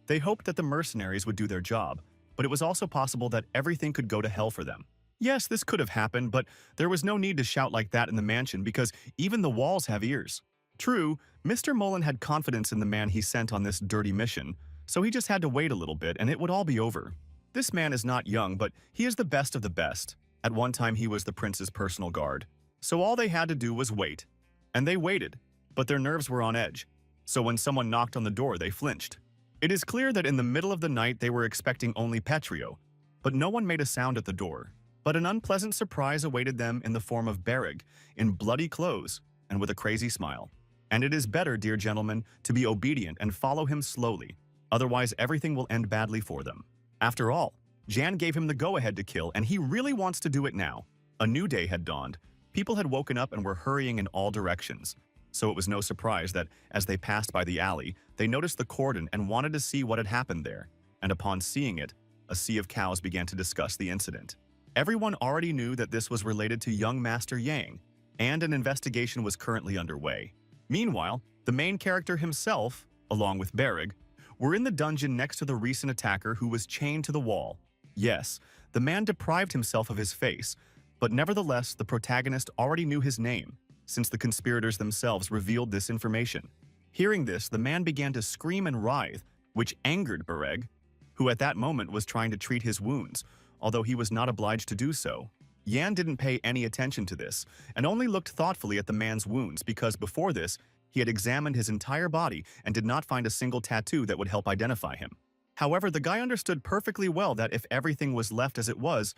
They hoped that the mercenaries would do their job, but it was also possible that everything could go to hell for them. Yes, this could have happened, but there was no need to shout like that in the mansion because even the walls have ears. True, Mr. Mullen had confidence in the man he sent on this dirty mission, so he just had to wait a little bit and it would all be over. This man is not young, but he is the best of the best. At one time he was the prince's personal guard. So all they had to do was wait. And they waited, but their nerves were on edge. So when someone knocked on the door, they flinched. It is clear that in the middle of the night they were expecting only Petrio, but no one made a sound at the door. But an unpleasant surprise awaited them in the form of Bereg, in bloody clothes, and with a crazy smile. And it is better, dear gentlemen, to be obedient and follow him slowly, otherwise everything will end badly for them. After all, Jan gave him the go-ahead to kill, and he really wants to do it now. A new day had dawned. People had woken up and were hurrying in all directions. So it was no surprise that, as they passed by the alley, they noticed the cordon and wanted to see what had happened there. And upon seeing it, a sea of cows began to discuss the incident. Everyone already knew that this was related to young Master Yang, and an investigation was currently underway. Meanwhile, the main character himself, along with Bereg, were in the dungeon next to the recent attacker who was chained to the wall. Yes, the man deprived himself of his face, but nevertheless the protagonist already knew his name, since the conspirators themselves revealed this information. Hearing this, the man began to scream and writhe, which angered Bereg, who at that moment was trying to treat his wounds, although he was not obliged to do so. Yan didn't pay any attention to this, and only looked thoughtfully at the man's wounds because before this, he had examined his entire body and did not find a single tattoo that would help identify him. However, the guy understood perfectly well that if everything was left as it was,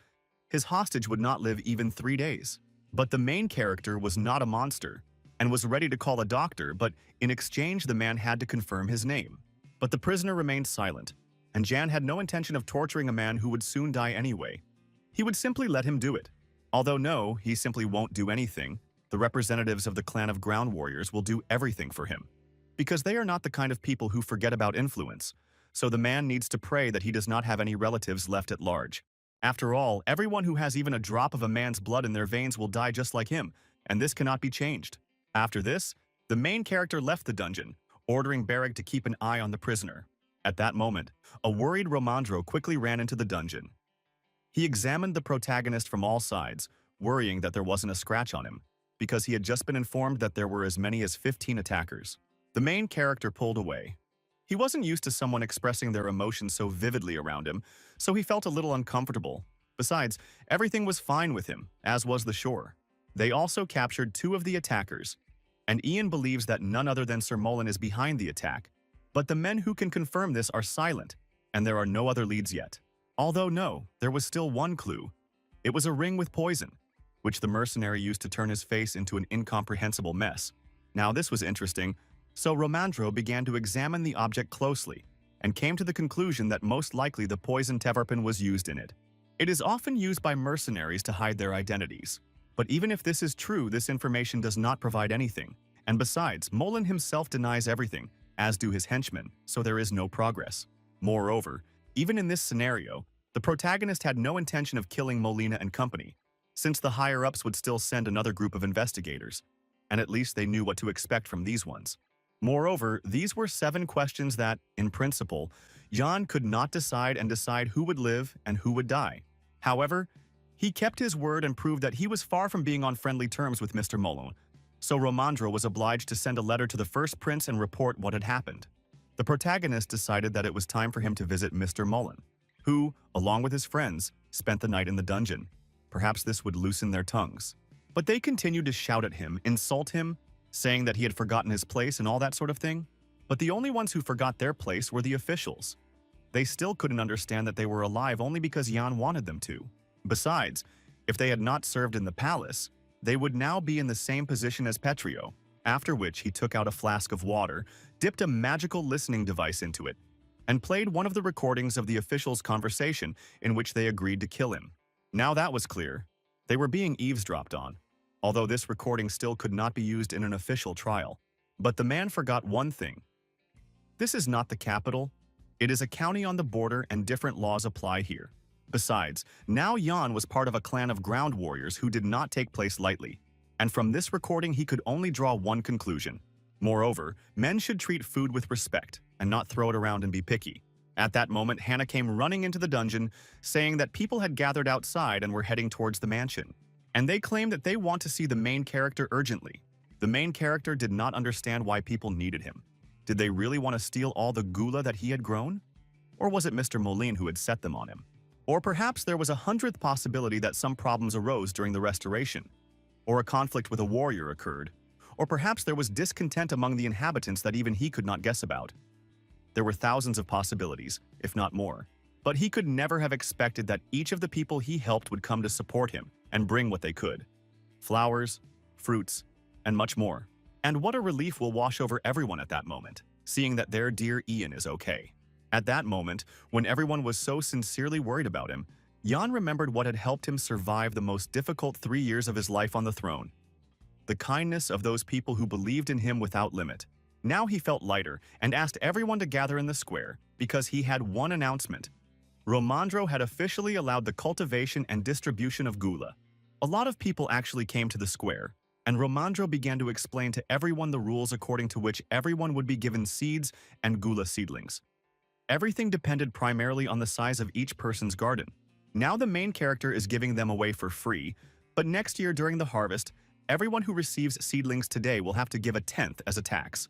his hostage would not live even 3 days. But the main character was not a monster, and was ready to call a doctor, but in exchange the man had to confirm his name. But the prisoner remained silent, and Jan had no intention of torturing a man who would soon die anyway. He would simply let him do it. Although no, he simply won't do anything. The representatives of the clan of ground warriors will do everything for him. Because they are not the kind of people who forget about influence, so the man needs to pray that he does not have any relatives left at large. After all, everyone who has even a drop of a man's blood in their veins will die just like him, and this cannot be changed. After this, the main character left the dungeon, ordering Bereg to keep an eye on the prisoner. At that moment, a worried Romandro quickly ran into the dungeon. He examined the protagonist from all sides, worrying that there wasn't a scratch on him, because he had just been informed that there were as many as 15 attackers. The main character pulled away. He wasn't used to someone expressing their emotions so vividly around him, so he felt a little uncomfortable. Besides, everything was fine with him, as was the shore. They also captured 2 of the attackers, and Ian believes that none other than Sir Mullen is behind the attack. But the men who can confirm this are silent, and there are no other leads yet. Although no, there was still one clue. It was a ring with poison, which the mercenary used to turn his face into an incomprehensible mess. Now this was interesting, so Romandro began to examine the object closely, and came to the conclusion that most likely the poison Tevarpin was used in it. It is often used by mercenaries to hide their identities. But even if this is true, this information does not provide anything. And besides, Mullen himself denies everything, as do his henchmen, so there is no progress. Moreover, even in this scenario, the protagonist had no intention of killing Molina and company, since the higher-ups would still send another group of investigators, and at least they knew what to expect from these ones. Moreover, these were 7 questions that, in principle, Jan could not decide who would live and who would die. However, he kept his word and proved that he was far from being on friendly terms with Mr. Mullen, so Romandro was obliged to send a letter to the first prince and report what had happened. The protagonist decided that it was time for him to visit Mr. Mullen, who, along with his friends, spent the night in the dungeon. Perhaps this would loosen their tongues. But they continued to shout at him, insult him, saying that he had forgotten his place and all that sort of thing. But the only ones who forgot their place were the officials. They still couldn't understand that they were alive only because Jan wanted them to. Besides, if they had not served in the palace, they would now be in the same position as Petrio, after which he took out a flask of water, dipped a magical listening device into it, and played one of the recordings of the officials' conversation in which they agreed to kill him. Now that was clear. They were being eavesdropped on, although this recording still could not be used in an official trial. But the man forgot one thing. This is not the capital. It is a county on the border and different laws apply here. Besides, now Jan was part of a clan of ground warriors who did not take place lightly. And from this recording he could only draw one conclusion. Moreover, men should treat food with respect and not throw it around and be picky. At that moment, Hannah came running into the dungeon, saying that people had gathered outside and were heading towards the mansion. And they claimed that they want to see the main character urgently. The main character did not understand why people needed him. Did they really want to steal all the gula that he had grown? Or was it Mr. Moline who had set them on him? Or perhaps there was a 100th possibility that some problems arose during the restoration. Or a conflict with a warrior occurred. Or perhaps there was discontent among the inhabitants that even he could not guess about. There were thousands of possibilities, if not more. But he could never have expected that each of the people he helped would come to support him and bring what they could. Flowers, fruits, and much more. And what a relief will wash over everyone at that moment, seeing that their dear Ian is okay. At that moment, when everyone was so sincerely worried about him, Jan remembered what had helped him survive the most difficult 3 years of his life on the throne. The kindness of those people who believed in him without limit. Now he felt lighter and asked everyone to gather in the square because he had one announcement. Romandro had officially allowed the cultivation and distribution of gula. A lot of people actually came to the square, and Romandro began to explain to everyone the rules according to which everyone would be given seeds and gula seedlings. Everything depended primarily on the size of each person's garden. Now the main character is giving them away for free, but next year during the harvest, everyone who receives seedlings today will have to give a 10th as a tax.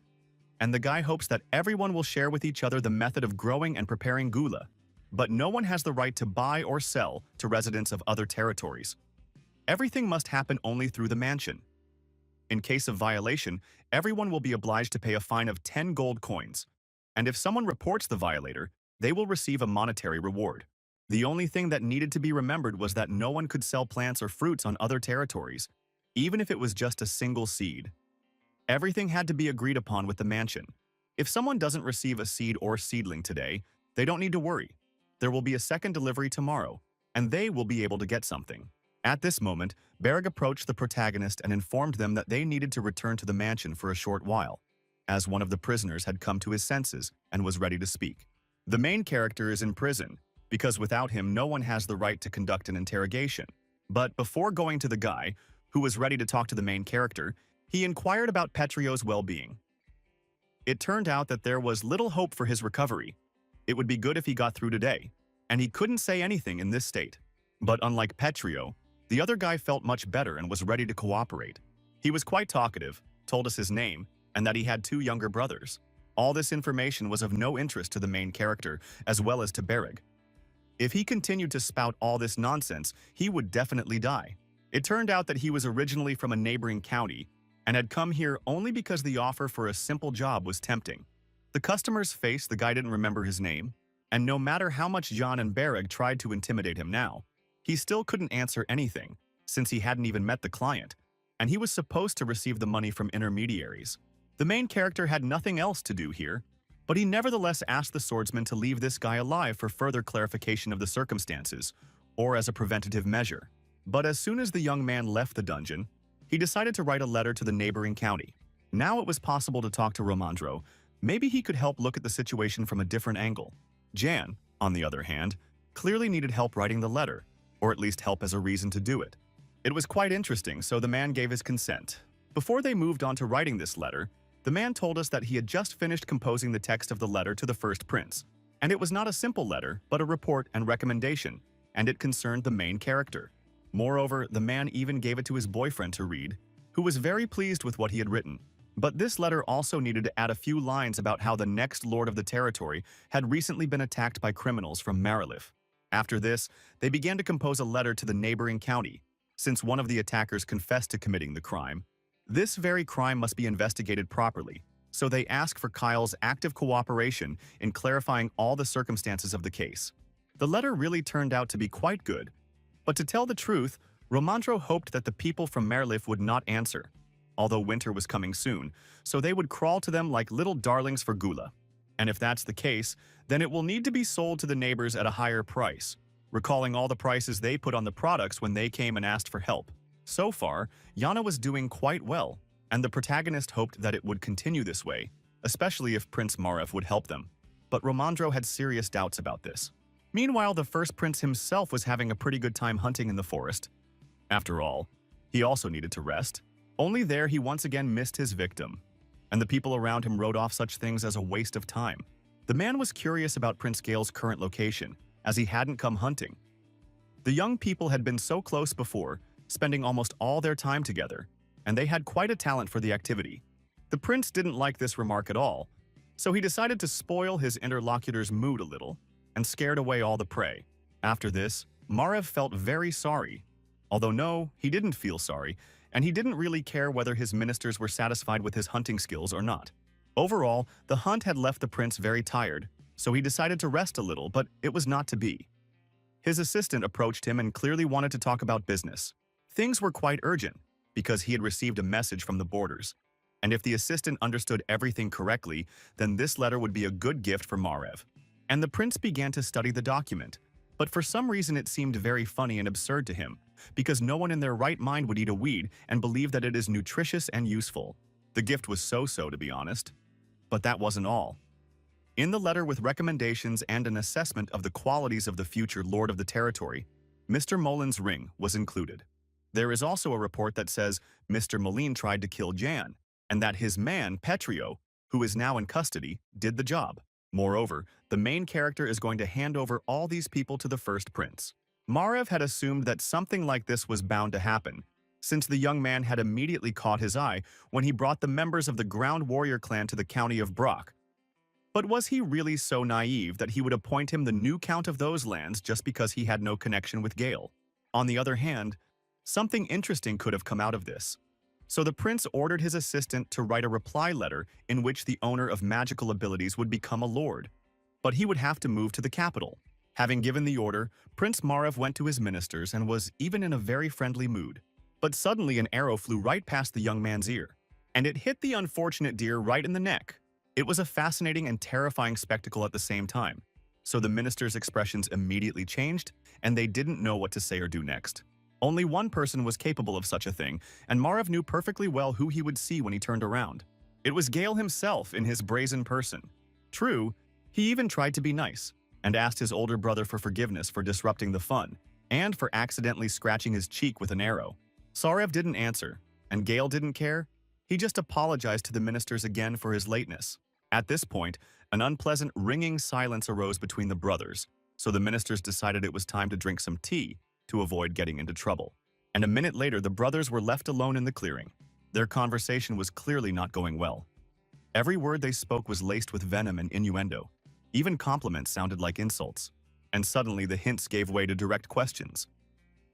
And the guy hopes that everyone will share with each other the method of growing and preparing gula. But no one has the right to buy or sell to residents of other territories. Everything must happen only through the mansion. In case of violation, everyone will be obliged to pay a fine of 10 gold coins. And if someone reports the violator, they will receive a monetary reward. The only thing that needed to be remembered was that no one could sell plants or fruits on other territories, even if it was just a single seed. Everything had to be agreed upon with the mansion. If someone doesn't receive a seed or seedling today, they don't need to worry. There will be a second delivery tomorrow, and they will be able to get something. At this moment, Berg approached the protagonist and informed them that they needed to return to the mansion for a short while, as one of the prisoners had come to his senses and was ready to speak. The main character is in prison, because without him no one has the right to conduct an interrogation. But before going to the guy, who was ready to talk to the main character, he inquired about Petrio's well-being. It turned out that there was little hope for his recovery. It would be good if he got through today, and he couldn't say anything in this state. But unlike Petrio, the other guy felt much better and was ready to cooperate. He was quite talkative, told us his name, and that he had 2 younger brothers. All this information was of no interest to the main character, as well as to Berg. If he continued to spout all this nonsense, he would definitely die. It turned out that he was originally from a neighboring county, and had come here only because the offer for a simple job was tempting. The customer's face, the guy didn't remember his name, and no matter how much John and Berg tried to intimidate him now, he still couldn't answer anything, since he hadn't even met the client, and he was supposed to receive the money from intermediaries. The main character had nothing else to do here, but he nevertheless asked the swordsman to leave this guy alive for further clarification of the circumstances, or as a preventative measure. But as soon as the young man left the dungeon, he decided to write a letter to the neighboring county. Now it was possible to talk to Romandro. Maybe he could help look at the situation from a different angle. Jan, on the other hand, clearly needed help writing the letter, or at least help as a reason to do it. It was quite interesting, so the man gave his consent. Before they moved on to writing this letter, the man told us that he had just finished composing the text of the letter to the first prince. And it was not a simple letter, but a report and recommendation, and it concerned the main character. Moreover, the man even gave it to his boyfriend to read, who was very pleased with what he had written. But this letter also needed to add a few lines about how the next lord of the territory had recently been attacked by criminals from Marilif. After this, they began to compose a letter to the neighboring county, since one of the attackers confessed to committing the crime. This very crime must be investigated properly, so they ask for Kyle's active cooperation in clarifying all the circumstances of the case. The letter really turned out to be quite good, but to tell the truth, Romandro hoped that the people from Merlif would not answer, although winter was coming soon, so they would crawl to them like little darlings for gula. And if that's the case, then it will need to be sold to the neighbors at a higher price, recalling all the prices they put on the products when they came and asked for help. So far, Yana was doing quite well, and the protagonist hoped that it would continue this way, especially if Prince Marev would help them. But Romandro had serious doubts about this. Meanwhile, the first prince himself was having a pretty good time hunting in the forest. After all, he also needed to rest. Only there he once again missed his victim, and the people around him wrote off such things as a waste of time. The man was curious about Prince Gale's current location, as he hadn't come hunting. The young people had been so close before, spending almost all their time together, and they had quite a talent for the activity. The prince didn't like this remark at all, so he decided to spoil his interlocutor's mood a little and scared away all the prey. After this, Marev felt very sorry. Although no, he didn't feel sorry, and he didn't really care whether his ministers were satisfied with his hunting skills or not. Overall, the hunt had left the prince very tired, so he decided to rest a little, but it was not to be. His assistant approached him and clearly wanted to talk about business. Things were quite urgent, because he had received a message from the borders. And if the assistant understood everything correctly, then this letter would be a good gift for Marev. And the prince began to study the document. But for some reason it seemed very funny and absurd to him, because no one in their right mind would eat a weed and believe that it is nutritious and useful. The gift was so-so, to be honest. But that wasn't all. In the letter with recommendations and an assessment of the qualities of the future lord of the territory, Mr. Molin's ring was included. There is also a report that says Mr. Molin tried to kill Jan, and that his man, Petrio, who is now in custody, did the job. Moreover, the main character is going to hand over all these people to the first prince. Marev had assumed that something like this was bound to happen, since the young man had immediately caught his eye when he brought the members of the Ground Warrior clan to the county of Brock. But was he really so naive that he would appoint him the new count of those lands just because he had no connection with Gale? On the other hand, something interesting could have come out of this. So the prince ordered his assistant to write a reply letter in which the owner of magical abilities would become a lord. But he would have to move to the capital. Having given the order, Prince Marev went to his ministers and was even in a very friendly mood. But suddenly an arrow flew right past the young man's ear, and it hit the unfortunate deer right in the neck. It was a fascinating and terrifying spectacle at the same time. So the minister's expressions immediately changed, and they didn't know what to say or do next. Only one person was capable of such a thing, and Marev knew perfectly well who he would see when he turned around. It was Gale himself in his brazen person. True, he even tried to be nice, and asked his older brother for forgiveness for disrupting the fun, and for accidentally scratching his cheek with an arrow. Sarev didn't answer, and Gale didn't care. He just apologized to the ministers again for his lateness. At this point, an unpleasant ringing silence arose between the brothers, so the ministers decided it was time to drink some tea to avoid getting into trouble. And a minute later, the brothers were left alone in the clearing. Their conversation was clearly not going well. Every word they spoke was laced with venom and innuendo. Even compliments sounded like insults. And suddenly the hints gave way to direct questions.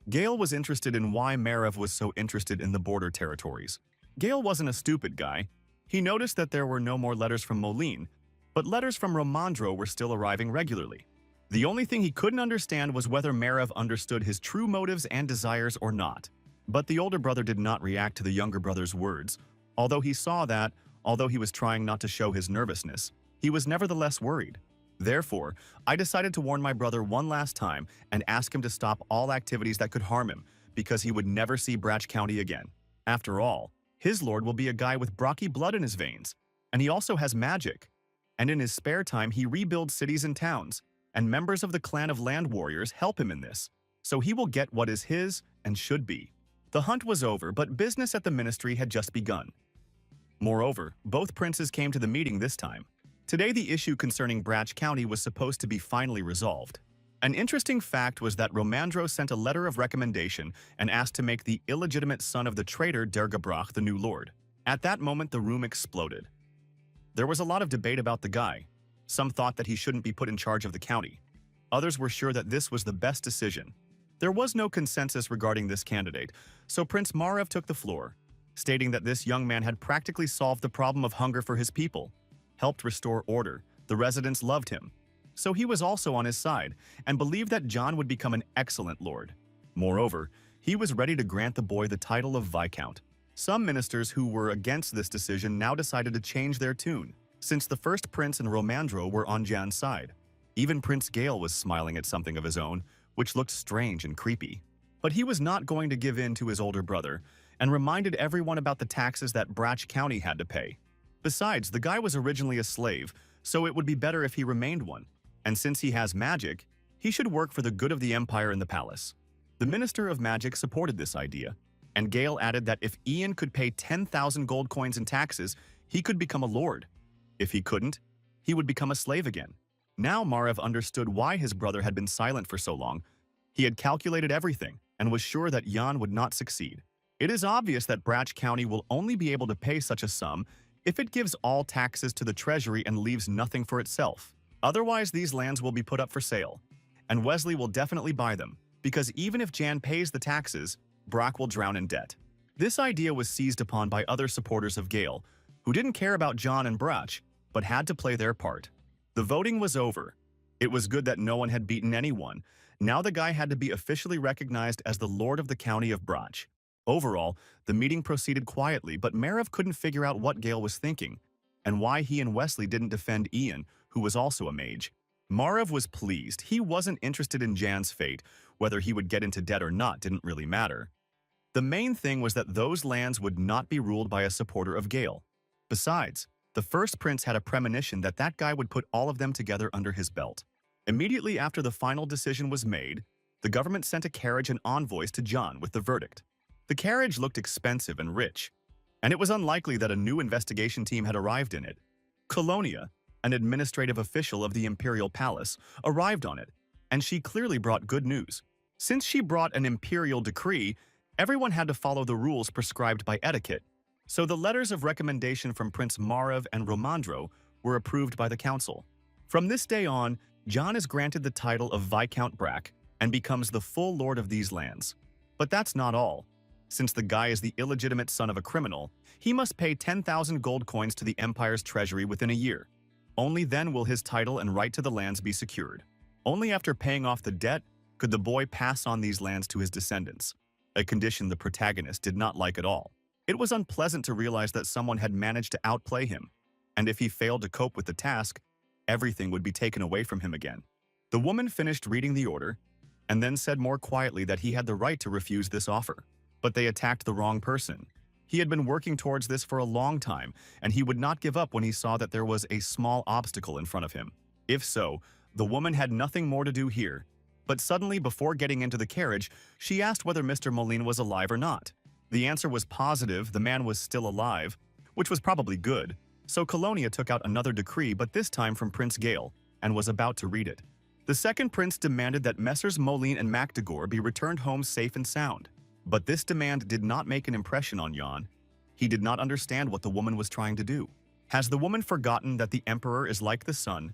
Gale was interested in why Marev was so interested in the border territories. Gale wasn't a stupid guy. He noticed that there were no more letters from Molin, but letters from Romandro were still arriving regularly. The only thing he couldn't understand was whether Marev understood his true motives and desires or not. But the older brother did not react to the younger brother's words, although he saw that, although he was trying not to show his nervousness, he was nevertheless worried. Therefore, I decided to warn my brother one last time and ask him to stop all activities that could harm him, because he would never see Brach County again. After all, his lord will be a guy with Brocky blood in his veins, and he also has magic. And in his spare time, he rebuilds cities and towns, and members of the clan of land warriors help him in this, so he will get what is his and should be. The hunt was over, but business at the ministry had just begun. Moreover, both princes came to the meeting this time. Today the issue concerning Brach County was supposed to be finally resolved. An interesting fact was that Romandro sent a letter of recommendation and asked to make the illegitimate son of the traitor Dergabrach the new lord. At that moment the room exploded. There was a lot of debate about the guy. Some thought that he shouldn't be put in charge of the county. Others were sure that this was the best decision. There was no consensus regarding this candidate, so Prince Marev took the floor, stating that this young man had practically solved the problem of hunger for his people, helped restore order, the residents loved him. So he was also on his side, and believed that John would become an excellent lord. Moreover, he was ready to grant the boy the title of Viscount. Some ministers who were against this decision now decided to change their tune, since the first prince and Romandro were on Jan's side. Even Prince Gale was smiling at something of his own, which looked strange and creepy. But he was not going to give in to his older brother, and reminded everyone about the taxes that Brach County had to pay. Besides, the guy was originally a slave, so it would be better if he remained one. And since he has magic, He should work for the good of the empire and the palace. The Minister of Magic supported this idea, and Gale added that if Ian could pay 10,000 gold coins in taxes, he could become a lord. If he couldn't, he would become a slave again. Now Marev understood why his brother had been silent for so long. He had calculated everything and was sure that Jan would not succeed. It is obvious that Brach County will only be able to pay such a sum if it gives all taxes to the treasury and leaves nothing for itself. Otherwise, these lands will be put up for sale, and Wesley will definitely buy them, because even if Jan pays the taxes, Brach will drown in debt. This idea was seized upon by other supporters of Gale, who didn't care about John and Brach, but had to play their part. The voting was over. It was good that no one had beaten anyone. Now the guy had to be officially recognized as the Lord of the County of Brach. Overall, the meeting proceeded quietly, but Marev couldn't figure out what Gale was thinking, and why he and Wesley didn't defend Ian, who was also a mage. Marev was pleased. He wasn't interested in Jan's fate. Whether he would get into debt or not didn't really matter. The main thing was that those lands would not be ruled by a supporter of Gale. Besides, the first prince had a premonition that that guy would put all of them together under his belt. Immediately after the final decision was made, the government sent a carriage and envoys to John with the verdict. The carriage looked expensive and rich, and it was unlikely that a new investigation team had arrived in it. Colonia, an administrative official of the imperial palace, arrived on it, and she clearly brought good news. Since she brought an imperial decree, everyone had to follow the rules prescribed by etiquette, so the letters of recommendation from Prince Marev and Romandro were approved by the council. From this day on, John is granted the title of Viscount Brach and becomes the full lord of these lands. But that's not all. Since the guy is the illegitimate son of a criminal, he must pay 10,000 gold coins to the empire's treasury within a year. Only then will his title and right to the lands be secured. Only after paying off the debt could the boy pass on these lands to his descendants, a condition the protagonist did not like at all. It was unpleasant to realize that someone had managed to outplay him, and if he failed to cope with the task, everything would be taken away from him again. The woman finished reading the order, and then said more quietly that he had the right to refuse this offer. But they attacked the wrong person. He had been working towards this for a long time, and he would not give up when he saw that there was a small obstacle in front of him. If so, the woman had nothing more to do here. But suddenly, before getting into the carriage, she asked whether Mr. Molina was alive or not. The answer was positive. The man was still alive, which was probably good. So Colonia took out another decree, but this time from Prince Gale, and was about to read it. The second prince demanded that Messrs. Moline and Macdegor be returned home safe and sound. But this demand did not make an impression on Jan. He did not understand what the woman was trying to do. Has the woman forgotten that the emperor is like the sun,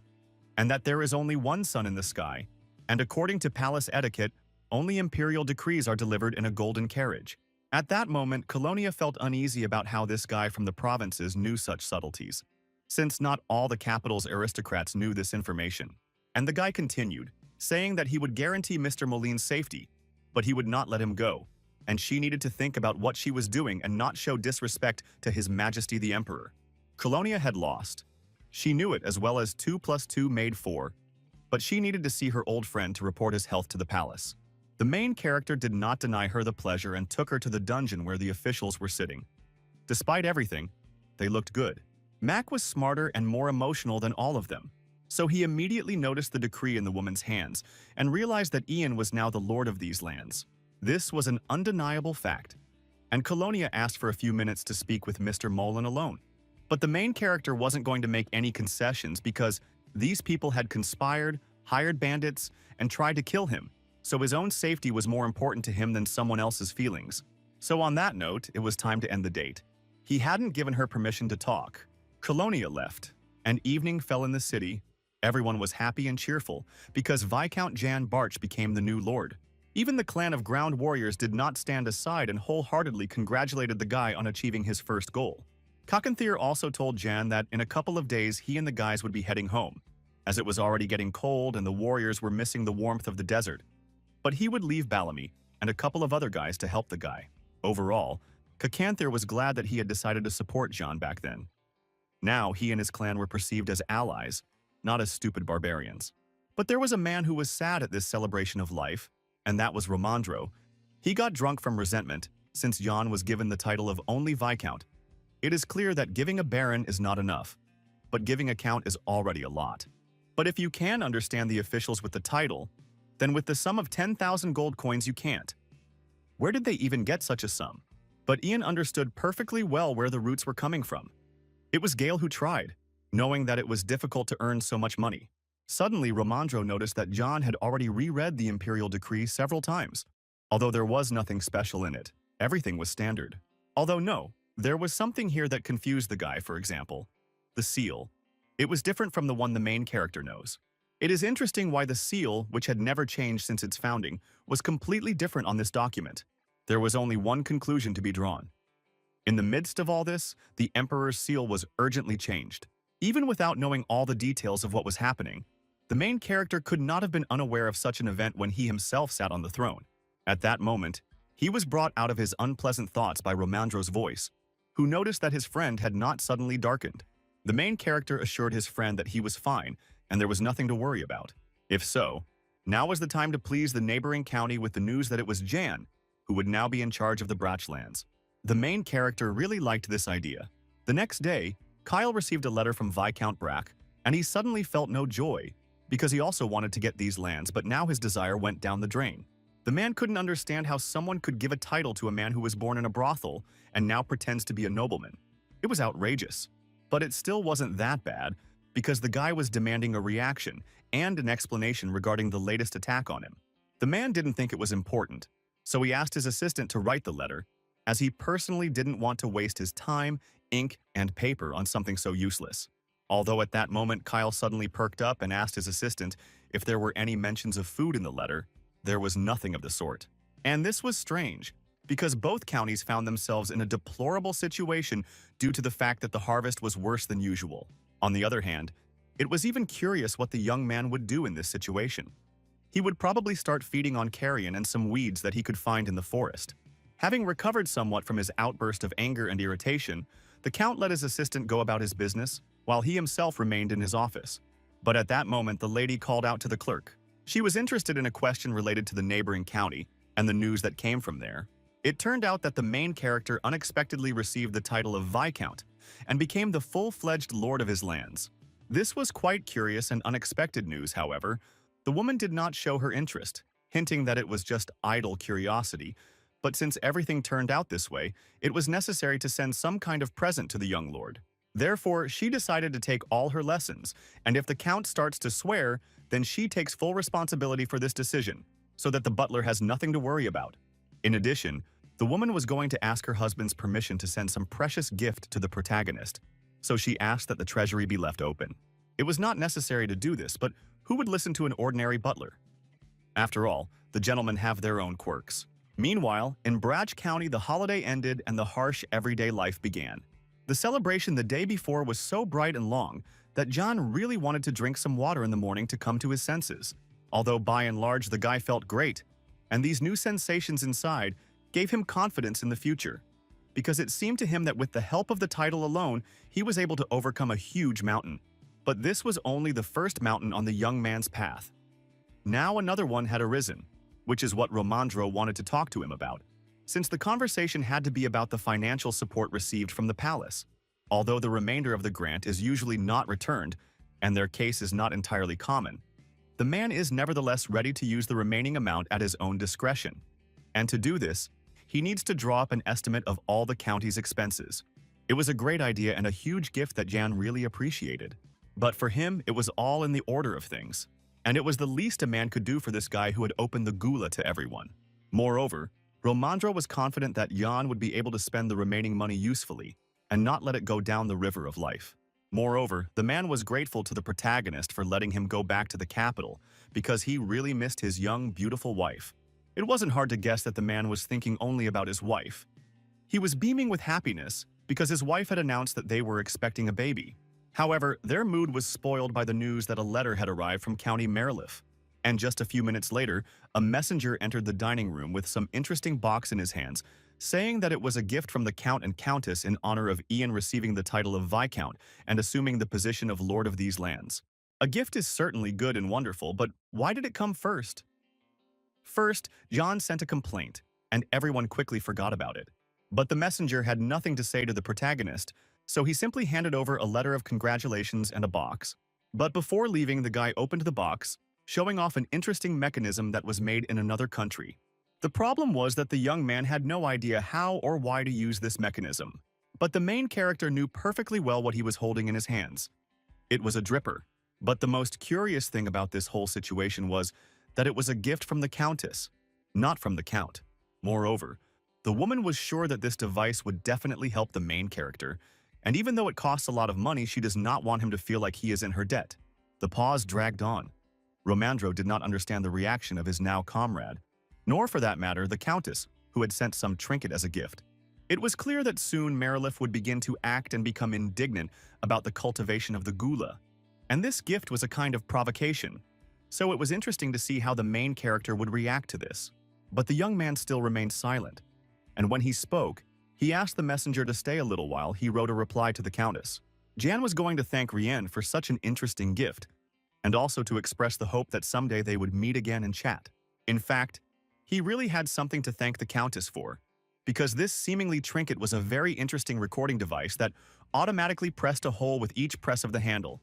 and that there is only one sun in the sky, and according to palace etiquette, only imperial decrees are delivered in a golden carriage? At that moment, Colonia felt uneasy about how this guy from the provinces knew such subtleties, since not all the capital's aristocrats knew this information. And the guy continued, saying that he would guarantee Mr. Moline's safety, but he would not let him go, and she needed to think about what she was doing and not show disrespect to His Majesty the Emperor. Colonia had lost. She knew it as well as 2 + 2 made 4, but she needed to see her old friend to report his health to the palace. The main character did not deny her the pleasure and took her to the dungeon where the officials were sitting. Despite everything, they looked good. Mac was smarter and more emotional than all of them, so he immediately noticed the decree in the woman's hands and realized that Ian was now the lord of these lands. This was an undeniable fact, and Colonia asked for a few minutes to speak with Mr. Molin alone. But the main character wasn't going to make any concessions because these people had conspired, hired bandits, and tried to kill him, so his own safety was more important to him than someone else's feelings. So on that note, it was time to end the date. He hadn't given her permission to talk. Colonia left, and evening fell in the city. Everyone was happy and cheerful because Viscount Jan Barch became the new lord. Even the clan of ground warriors did not stand aside and wholeheartedly congratulated the guy on achieving his first goal. Cockanthier also told Jan that in a couple of days he and the guys would be heading home, as it was already getting cold and the warriors were missing the warmth of the desert. But he would leave Bellamy and a couple of other guys to help the guy. Overall, Cockanthier was glad that he had decided to support Jan back then. Now he and his clan were perceived as allies, not as stupid barbarians. But there was a man who was sad at this celebration of life, and that was Romandro. He got drunk from resentment, since Jan was given the title of only Viscount. It is clear that giving a baron is not enough, but giving a count is already a lot. But if you can understand the officials with the title, Then with the sum of 10,000 gold coins you can't. Where did they even get such a sum? But Ian understood perfectly well where the roots were coming from. It was Gale who tried, knowing that it was difficult to earn so much money. Suddenly, Romandro noticed that John had already reread the imperial decree several times. Although there was nothing special in it, everything was standard. Although no, there was something here that confused the guy, for example. The seal. It was different from the one the main character knows. It is interesting why the seal, which had never changed since its founding, was completely different on this document. There was only one conclusion to be drawn. In the midst of all this, the Emperor's seal was urgently changed. Even without knowing all the details of what was happening, the main character could not have been unaware of such an event when he himself sat on the throne. At that moment, he was brought out of his unpleasant thoughts by Romandro's voice, who noticed that his friend had not suddenly darkened. The main character assured his friend that he was fine and there was nothing to worry about. If so, now was the time to please the neighboring county with the news that it was Jan, who would now be in charge of the Brachlands. The main character really liked this idea. The next day, Kyle received a letter from Viscount Brack, and he suddenly felt no joy, because he also wanted to get these lands, but now his desire went down the drain. The man couldn't understand how someone could give a title to a man who was born in a brothel and now pretends to be a nobleman. It was outrageous. But it still wasn't that bad, because the guy was demanding a reaction and an explanation regarding the latest attack on him. The man didn't think it was important, so he asked his assistant to write the letter, as he personally didn't want to waste his time, ink, and paper on something so useless. Although at that moment Kyle suddenly perked up and asked his assistant if there were any mentions of food in the letter, there was nothing of the sort. And this was strange, because both counties found themselves in a deplorable situation due to the fact that the harvest was worse than usual. On the other hand, it was even curious what the young man would do in this situation. He would probably start feeding on carrion and some weeds that he could find in the forest. Having recovered somewhat from his outburst of anger and irritation, the Count let his assistant go about his business, while he himself remained in his office. But at that moment, the lady called out to the clerk. She was interested in a question related to the neighboring county and the news that came from there. It turned out that the main character unexpectedly received the title of Viscount and became the full-fledged lord of his lands. This was quite curious and unexpected news, however. The woman did not show her interest, hinting that it was just idle curiosity, but since everything turned out this way, it was necessary to send some kind of present to the young lord. Therefore, she decided to take all her lessons, and if the Count starts to swear, then she takes full responsibility for this decision, so that the butler has nothing to worry about. In addition, the woman was going to ask her husband's permission to send some precious gift to the protagonist, so she asked that the treasury be left open. It was not necessary to do this, but who would listen to an ordinary butler? After all, the gentlemen have their own quirks. Meanwhile, in Brach County, the holiday ended and the harsh everyday life began. The celebration the day before was so bright and long that John really wanted to drink some water in the morning to come to his senses. Although by and large the guy felt great, and these new sensations inside gave him confidence in the future, because it seemed to him that with the help of the title alone, he was able to overcome a huge mountain. But this was only the first mountain on the young man's path. Now another one had arisen, which is what Romandro wanted to talk to him about, since the conversation had to be about the financial support received from the palace. Although the remainder of the grant is usually not returned, and their case is not entirely common, the man is nevertheless ready to use the remaining amount at his own discretion. And to do this, he needs to draw up an estimate of all the county's expenses. It was a great idea and a huge gift that Jan really appreciated. But for him, it was all in the order of things. And it was the least a man could do for this guy who had opened the gula to everyone. Moreover, Romandro was confident that Jan would be able to spend the remaining money usefully and not let it go down the river of life. Moreover, the man was grateful to the protagonist for letting him go back to the capital because he really missed his young, beautiful wife. It wasn't hard to guess that the man was thinking only about his wife. He was beaming with happiness because his wife had announced that they were expecting a baby. However, their mood was spoiled by the news that a letter had arrived from County Merliff. And just a few minutes later, a messenger entered the dining room with some interesting box in his hands, saying that it was a gift from the Count and Countess in honor of Ian receiving the title of Viscount and assuming the position of Lord of these lands. A gift is certainly good and wonderful, but why did it come first? First, John sent a complaint, and everyone quickly forgot about it. But the messenger had nothing to say to the protagonist, so he simply handed over a letter of congratulations and a box. But before leaving, the guy opened the box, showing off an interesting mechanism that was made in another country. The problem was that the young man had no idea how or why to use this mechanism. But the main character knew perfectly well what he was holding in his hands. It was a dripper. But the most curious thing about this whole situation was that it was a gift from the Countess, not from the Count. Moreover, the woman was sure that this device would definitely help the main character, and even though it costs a lot of money, she does not want him to feel like he is in her debt. The pause dragged on. Romandro did not understand the reaction of his now comrade, nor for that matter the Countess, who had sent some trinket as a gift. It was clear that soon Merilif would begin to act and become indignant about the cultivation of the gula, and this gift was a kind of provocation, so it was interesting to see how the main character would react to this. But the young man still remained silent, and when he spoke, he asked the messenger to stay a little while. He wrote a reply to the Countess. Jan was going to thank Rien for such an interesting gift, and also to express the hope that someday they would meet again and chat. In fact, he really had something to thank the Countess for, because this seemingly trinket was a very interesting recording device that automatically pressed a hole with each press of the handle.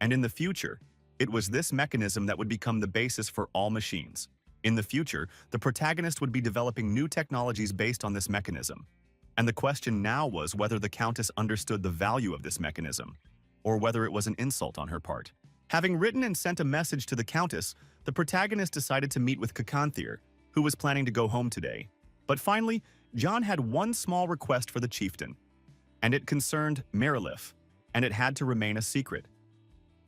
And in the future, it was this mechanism that would become the basis for all machines. In the future, the protagonist would be developing new technologies based on this mechanism. And the question now was whether the Countess understood the value of this mechanism, or whether it was an insult on her part. Having written and sent a message to the Countess, the protagonist decided to meet with Kakanthir, who was planning to go home today. But finally, John had one small request for the chieftain, and it concerned Merilif, and it had to remain a secret.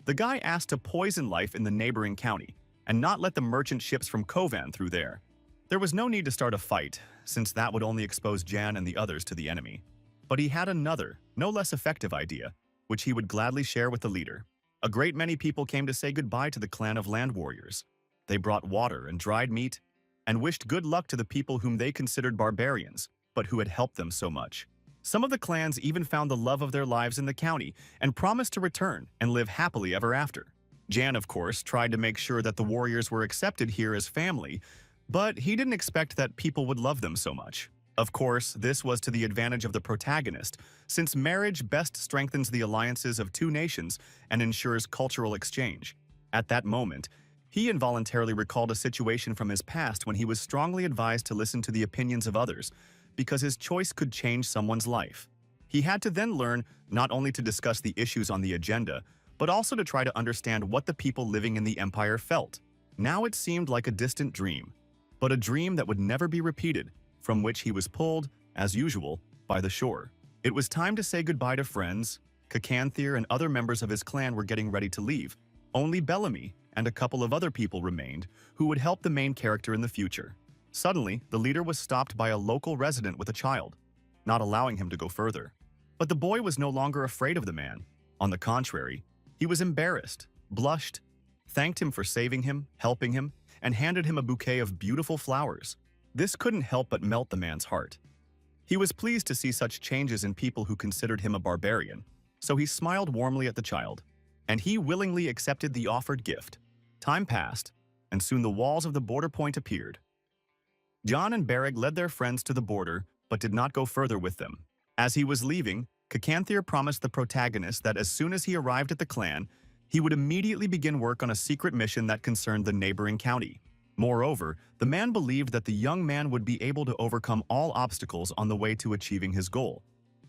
The guy asked to poison life in the neighboring county, and not let the merchant ships from Kovan through there. There was no need to start a fight, since that would only expose Jan and the others to the enemy. But he had another, no less effective idea, which he would gladly share with the leader. A great many people came to say goodbye to the clan of land warriors. They brought water and dried meat, and wished good luck to the people whom they considered barbarians, but who had helped them so much. Some of the clans even found the love of their lives in the county and promised to return and live happily ever after. Jan, of course, tried to make sure that the warriors were accepted here as family, but he didn't expect that people would love them so much. Of course, this was to the advantage of the protagonist, since marriage best strengthens the alliances of two nations and ensures cultural exchange. At that moment, he involuntarily recalled a situation from his past when he was strongly advised to listen to the opinions of others, because his choice could change someone's life. He had to then learn not only to discuss the issues on the agenda, but also to try to understand what the people living in the empire felt. Now it seemed like a distant dream, but a dream that would never be repeated, from which he was pulled, as usual, by the shore. It was time to say goodbye to friends. Kakanthir and other members of his clan were getting ready to leave. Only Bellamy and a couple of other people remained who would help the main character in the future. Suddenly, the leader was stopped by a local resident with a child, not allowing him to go further. But the boy was no longer afraid of the man. On the contrary, he was embarrassed, blushed, thanked him for saving him, helping him, and handed him a bouquet of beautiful flowers. This couldn't help but melt the man's heart. He was pleased to see such changes in people who considered him a barbarian, so he smiled warmly at the child, and he willingly accepted the offered gift. Time passed, and soon the walls of the border point appeared. John and Bereg led their friends to the border, but did not go further with them. As he was leaving, Kakanthir promised the protagonist that as soon as he arrived at the clan, he would immediately begin work on a secret mission that concerned the neighboring county. Moreover, the man believed that the young man would be able to overcome all obstacles on the way to achieving his goal,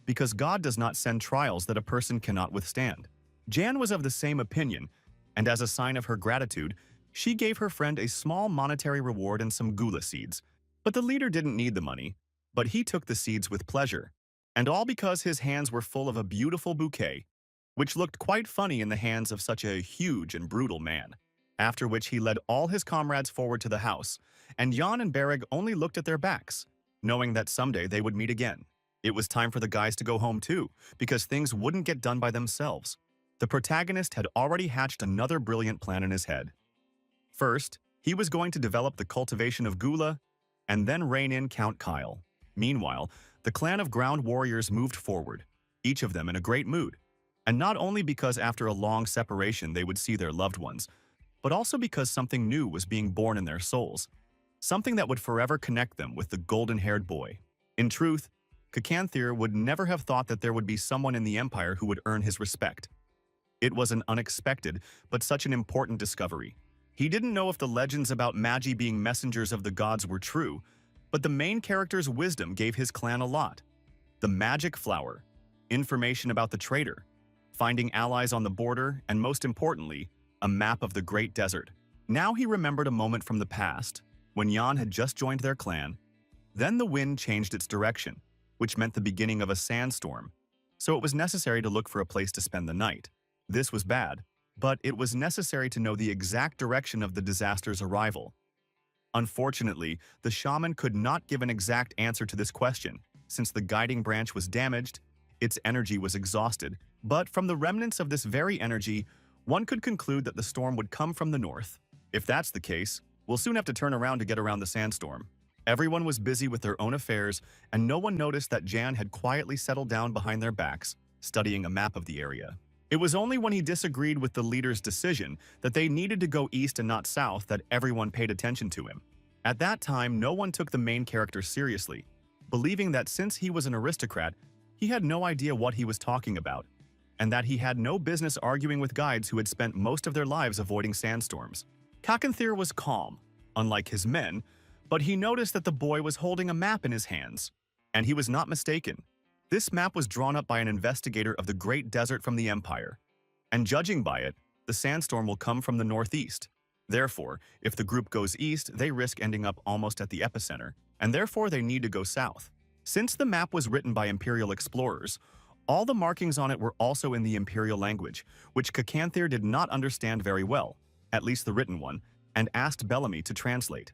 because God does not send trials that a person cannot withstand. Jan was of the same opinion, and as a sign of her gratitude, she gave her friend a small monetary reward and some gula seeds. But the leader didn't need the money, but he took the seeds with pleasure, and all because his hands were full of a beautiful bouquet, which looked quite funny in the hands of such a huge and brutal man. After which he led all his comrades forward to the house, and Jan and Bereg only looked at their backs, knowing that someday they would meet again. It was time for the guys to go home too, because things wouldn't get done by themselves. The protagonist had already hatched another brilliant plan in his head. First, he was going to develop the cultivation of gula, and then rein in Count Kyle. Meanwhile, the clan of ground warriors moved forward, each of them in a great mood, and not only because after a long separation they would see their loved ones, but also because something new was being born in their souls, something that would forever connect them with the golden-haired boy. In truth, Kakanthir would never have thought that there would be someone in the empire who would earn his respect. It was an unexpected, but such an important discovery. He didn't know if the legends about Magi being messengers of the gods were true, but the main character's wisdom gave his clan a lot. The magic flower, information about the traitor, finding allies on the border, and most importantly, a map of the Great Desert. Now he remembered a moment from the past, when Jan had just joined their clan. Then the wind changed its direction, which meant the beginning of a sandstorm, so it was necessary to look for a place to spend the night. This was bad, but it was necessary to know the exact direction of the disaster's arrival. Unfortunately, the shaman could not give an exact answer to this question, since the guiding branch was damaged, its energy was exhausted, but from the remnants of this very energy, one could conclude that the storm would come from the north. If that's the case, we'll soon have to turn around to get around the sandstorm. Everyone was busy with their own affairs, and no one noticed that Jan had quietly settled down behind their backs, studying a map of the area. It was only when he disagreed with the leader's decision that they needed to go east and not south that everyone paid attention to him. At that time, no one took the main character seriously, believing that since he was an aristocrat, he had no idea what he was talking about, and that he had no business arguing with guides who had spent most of their lives avoiding sandstorms. Kakanthir was calm, unlike his men, but he noticed that the boy was holding a map in his hands, and he was not mistaken. This map was drawn up by an investigator of the Great Desert from the Empire, and judging by it, the sandstorm will come from the northeast. Therefore, if the group goes east, they risk ending up almost at the epicenter, and therefore they need to go south. Since the map was written by Imperial explorers, all the markings on it were also in the Imperial language, which Kakanthir did not understand very well, at least the written one, and asked Bellamy to translate.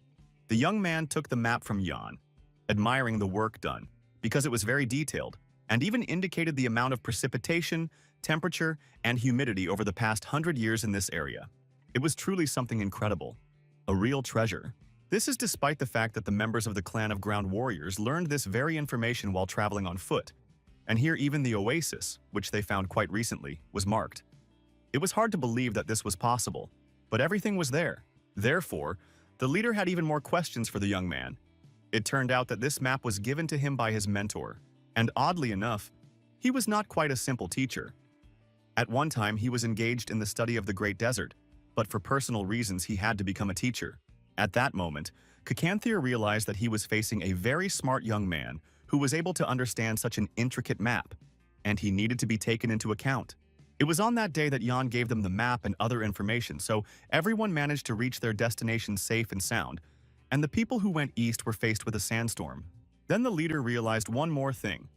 The young man took the map from Jan, admiring the work done, because it was very detailed, and even indicated the amount of precipitation, temperature, and humidity over the past 100 years in this area. It was truly something incredible, a real treasure. This is despite the fact that the members of the clan of ground warriors learned this very information while traveling on foot, and here even the oasis, which they found quite recently, was marked. It was hard to believe that this was possible, but everything was there. Therefore, the leader had even more questions for the young man. It turned out that this map was given to him by his mentor, and oddly enough, he was not quite a simple teacher. At one time, he was engaged in the study of the Great Desert, but for personal reasons he had to become a teacher. At that moment, Kakanthir realized that he was facing a very smart young man who was able to understand such an intricate map, and he needed to be taken into account. It was on that day that Jan gave them the map and other information, so everyone managed to reach their destination safe and sound, and the people who went east were faced with a sandstorm. Then the leader realized one more thing,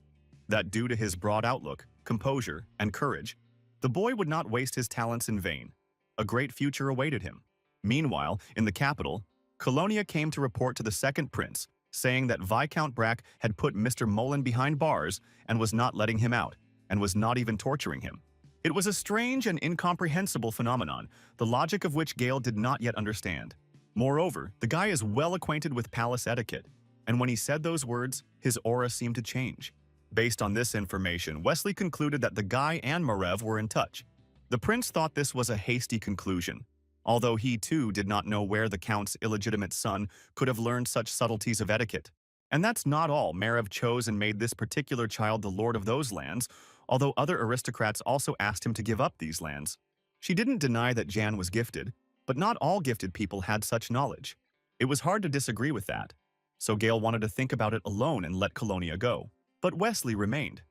that due to his broad outlook, composure, and courage, the boy would not waste his talents in vain. A great future awaited him. Meanwhile, in the capital, Colonia came to report to the second prince, saying that Viscount Brack had put Mr. Mullen behind bars and was not letting him out, and was not even torturing him. It was a strange and incomprehensible phenomenon, the logic of which Gale did not yet understand. Moreover, the guy is well acquainted with palace etiquette, and when he said those words, his aura seemed to change. Based on this information, Wesley concluded that the guy and Marev were in touch. The prince thought this was a hasty conclusion, although he too did not know where the count's illegitimate son could have learned such subtleties of etiquette. And that's not all. Marev chose and made this particular child the lord of those lands, although other aristocrats also asked him to give up these lands. She didn't deny that Jan was gifted, but not all gifted people had such knowledge. It was hard to disagree with that, so Gale wanted to think about it alone and let Colonia go. But Wesley remained.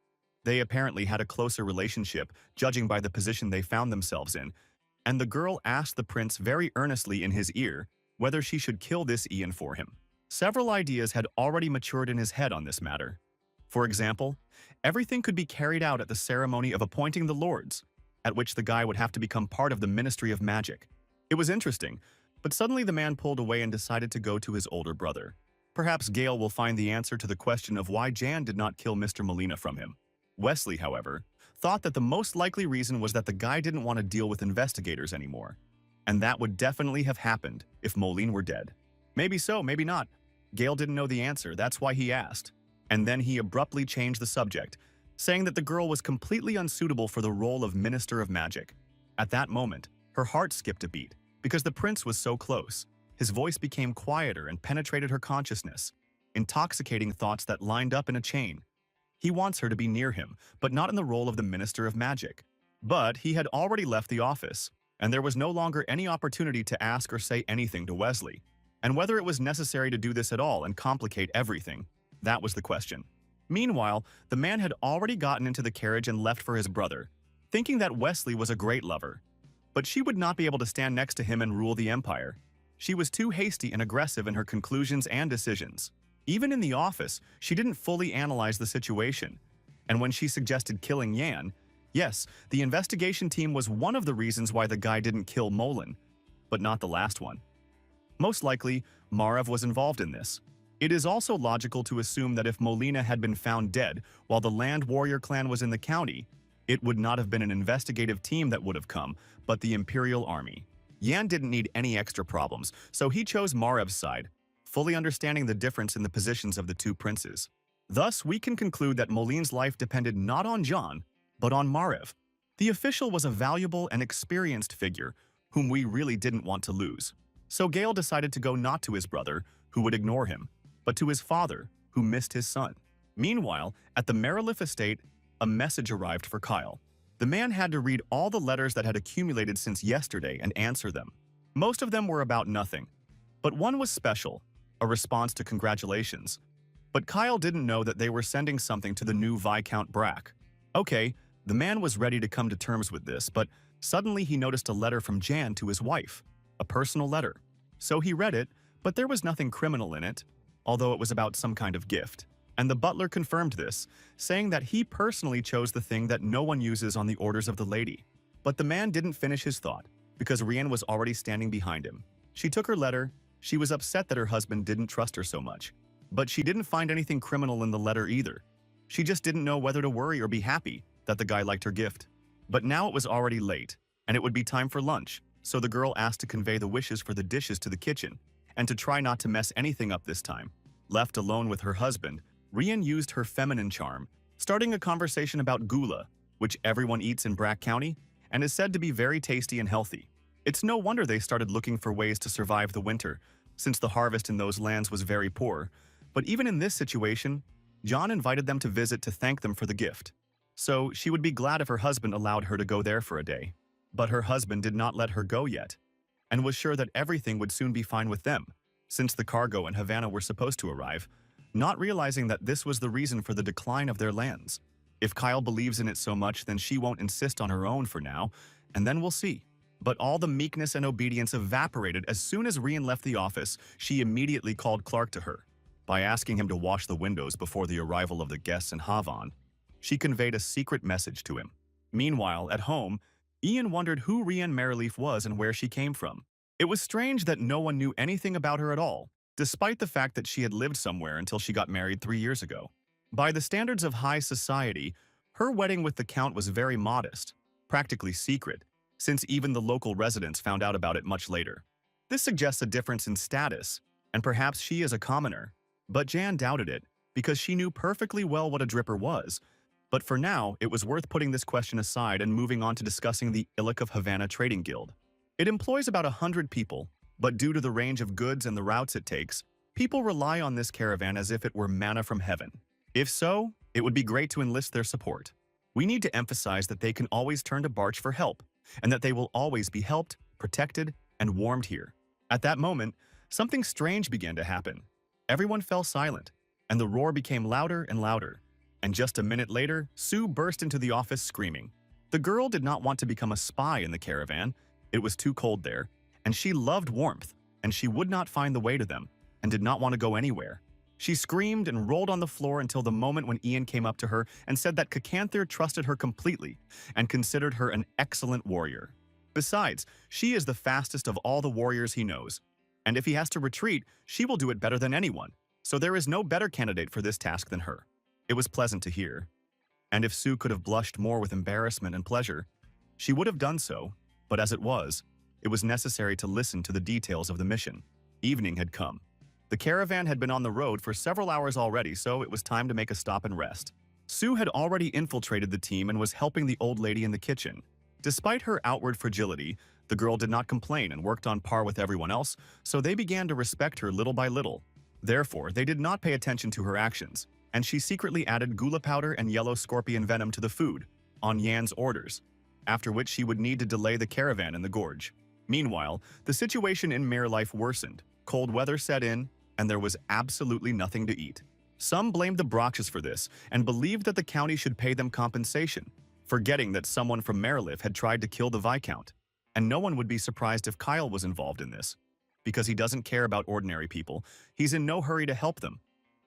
They apparently had a closer relationship, judging by the position they found themselves in, and the girl asked the prince very earnestly in his ear whether she should kill this Ian for him. Several ideas had already matured in his head on this matter. For example, everything could be carried out at the ceremony of appointing the lords, at which the guy would have to become part of the Ministry of Magic. It was interesting, but suddenly the man pulled away and decided to go to his older brother. Perhaps Gale will find the answer to the question of why Jan did not kill Mr. Molina from him. Wesley, however, thought that the most likely reason was that the guy didn't want to deal with investigators anymore, and that would definitely have happened if Moline were dead. Maybe so, maybe not. Gale didn't know the answer, that's why he asked. And then he abruptly changed the subject, saying that the girl was completely unsuitable for the role of Minister of Magic. At that moment, her heart skipped a beat, because the prince was so close. His voice became quieter and penetrated her consciousness, intoxicating thoughts that lined up in a chain. He wants her to be near him, but not in the role of the Minister of Magic. But he had already left the office, and there was no longer any opportunity to ask or say anything to Wesley. And whether it was necessary to do this at all and complicate everything, that was the question. Meanwhile, the man had already gotten into the carriage and left for his brother, thinking that Wesley was a great lover. But she would not be able to stand next to him and rule the empire. She was too hasty and aggressive in her conclusions and decisions. Even in the office, she didn't fully analyze the situation. And when she suggested killing Yan, yes, the investigation team was one of the reasons why the guy didn't kill Molin, but not the last one. Most likely, Marev was involved in this. It is also logical to assume that if Molina had been found dead while the Land Warrior clan was in the county, it would not have been an investigative team that would have come, but the Imperial Army. Yan didn't need any extra problems, so he chose Marev's side, fully understanding the difference in the positions of the two princes. Thus, we can conclude that Molin's life depended not on John, but on Marev. The official was a valuable and experienced figure, whom we really didn't want to lose. So Gale decided to go not to his brother, who would ignore him, but to his father, who missed his son. Meanwhile, at the Merilif estate, a message arrived for Kyle. The man had to read all the letters that had accumulated since yesterday and answer them. Most of them were about nothing, but one was special, a response to congratulations. But Kyle didn't know that they were sending something to the new Viscount Brack. Okay, the man was ready to come to terms with this, but suddenly he noticed a letter from Jan to his wife, a personal letter. So he read it, but there was nothing criminal in it, although it was about some kind of gift. And the butler confirmed this, saying that he personally chose the thing that no one uses on the orders of the lady. But the man didn't finish his thought, because Rian was already standing behind him. She took her letter. She was upset that her husband didn't trust her so much. But she didn't find anything criminal in the letter either. She just didn't know whether to worry or be happy that the guy liked her gift. But now it was already late, and it would be time for lunch, so the girl asked to convey the wishes for the dishes to the kitchen, and to try not to mess anything up this time. Left alone with her husband, Rian used her feminine charm, starting a conversation about gula, which everyone eats in Brack County, and is said to be very tasty and healthy. It's no wonder they started looking for ways to survive the winter, since the harvest in those lands was very poor. But even in this situation, John invited them to visit to thank them for the gift. So she would be glad if her husband allowed her to go there for a day. But her husband did not let her go yet, and was sure that everything would soon be fine with them, since the cargo and Havana were supposed to arrive, not realizing that this was the reason for the decline of their lands. If Kyle believes in it so much, then she won't insist on her own for now, and then we'll see. But all the meekness and obedience evaporated as soon as Rian left the office. She immediately called Clark to her. By asking him to wash the windows before the arrival of the guests in Havan, she conveyed a secret message to him. Meanwhile, at home, Ian wondered who Rian Merilif was and where she came from. It was strange that no one knew anything about her at all, despite the fact that she had lived somewhere until she got married 3 years ago. By the standards of high society, her wedding with the Count was very modest, practically secret, since even the local residents found out about it much later. This suggests a difference in status, and perhaps she is a commoner. But Jan doubted it, because she knew perfectly well what a dripper was. But for now, it was worth putting this question aside and moving on to discussing the Illic of Havana Trading Guild. It employs about 100 people, but due to the range of goods and the routes it takes, people rely on this caravan as if it were manna from heaven. If so, it would be great to enlist their support. We need to emphasize that they can always turn to Barch for help, and that they will always be helped, protected, and warmed here. At that moment, something strange began to happen. Everyone fell silent, and the roar became louder and louder. And just a minute later, Sue burst into the office screaming. The girl did not want to become a spy in the caravan. It was too cold there, and she loved warmth, and she would not find the way to them, and did not want to go anywhere. She screamed and rolled on the floor until the moment when Ian came up to her and said that Cacanther trusted her completely and considered her an excellent warrior. Besides, she is the fastest of all the warriors he knows, and if he has to retreat, she will do it better than anyone, so there is no better candidate for this task than her. It was pleasant to hear, and if Sue could have blushed more with embarrassment and pleasure, she would have done so, but as it was necessary to listen to the details of the mission. Evening had come. The caravan had been on the road for several hours already, so it was time to make a stop and rest. Sue had already infiltrated the team and was helping the old lady in the kitchen. Despite her outward fragility, the girl did not complain and worked on par with everyone else, so they began to respect her little by little. Therefore, they did not pay attention to her actions, and she secretly added gula powder and yellow scorpion venom to the food, on Yan's orders. after which she would need to delay the caravan in the gorge. Meanwhile, the situation in Mere Life worsened. Cold weather set in, and there was absolutely nothing to eat. Some blamed the Broches for this and believed that the county should pay them compensation, forgetting that someone from Mereliff had tried to kill the Viscount. And no one would be surprised if Kyle was involved in this. Because he doesn't care about ordinary people, he's in no hurry to help them.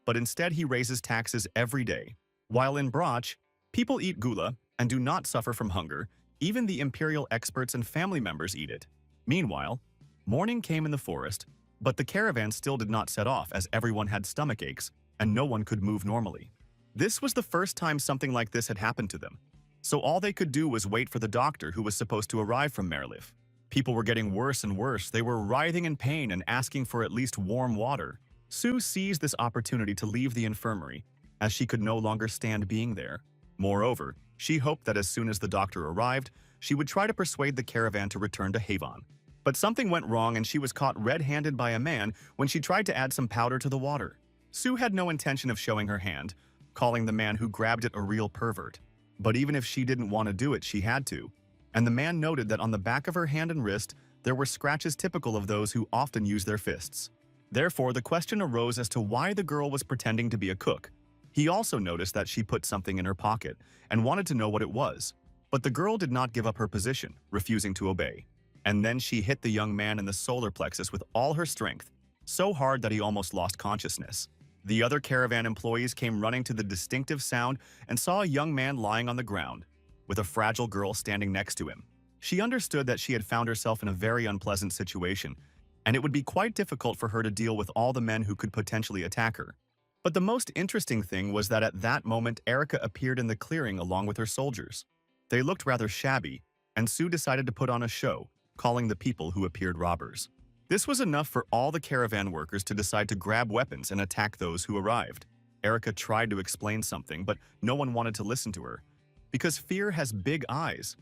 But instead he raises taxes every day. While in Broch, people eat gula and do not suffer from hunger. Even the imperial experts and family members eat it. Meanwhile, morning came in the forest, but the caravan still did not set off as everyone had stomach aches and no one could move normally. This was the first time something like this had happened to them. So all they could do was wait for the doctor who was supposed to arrive from Mereliff. People were getting worse and worse. They were writhing in pain and asking for at least warm water. Sue seized this opportunity to leave the infirmary, as she could no longer stand being there. Moreover, she hoped that as soon as the doctor arrived, she would try to persuade the caravan to return to Havon. But something went wrong and she was caught red-handed by a man when she tried to add some powder to the water. Sue had no intention of showing her hand, calling the man who grabbed it a real pervert. But even if she didn't want to do it, she had to. And the man noted that on the back of her hand and wrist, there were scratches typical of those who often use their fists. Therefore, the question arose as to why the girl was pretending to be a cook. He also noticed that she put something in her pocket and wanted to know what it was. But the girl did not give up her position, refusing to obey. And then she hit the young man in the solar plexus with all her strength, so hard that he almost lost consciousness. The other caravan employees came running to the distinctive sound and saw a young man lying on the ground, with a fragile girl standing next to him. She understood that she had found herself in a very unpleasant situation, and it would be quite difficult for her to deal with all the men who could potentially attack her. But the most interesting thing was that at that moment Erica appeared in the clearing along with her soldiers. They looked rather shabby, and Sue decided to put on a show, calling the people who appeared robbers. This was enough for all the caravan workers to decide to grab weapons and attack those who arrived. Erica tried to explain something, but no one wanted to listen to her, because fear has big eyes.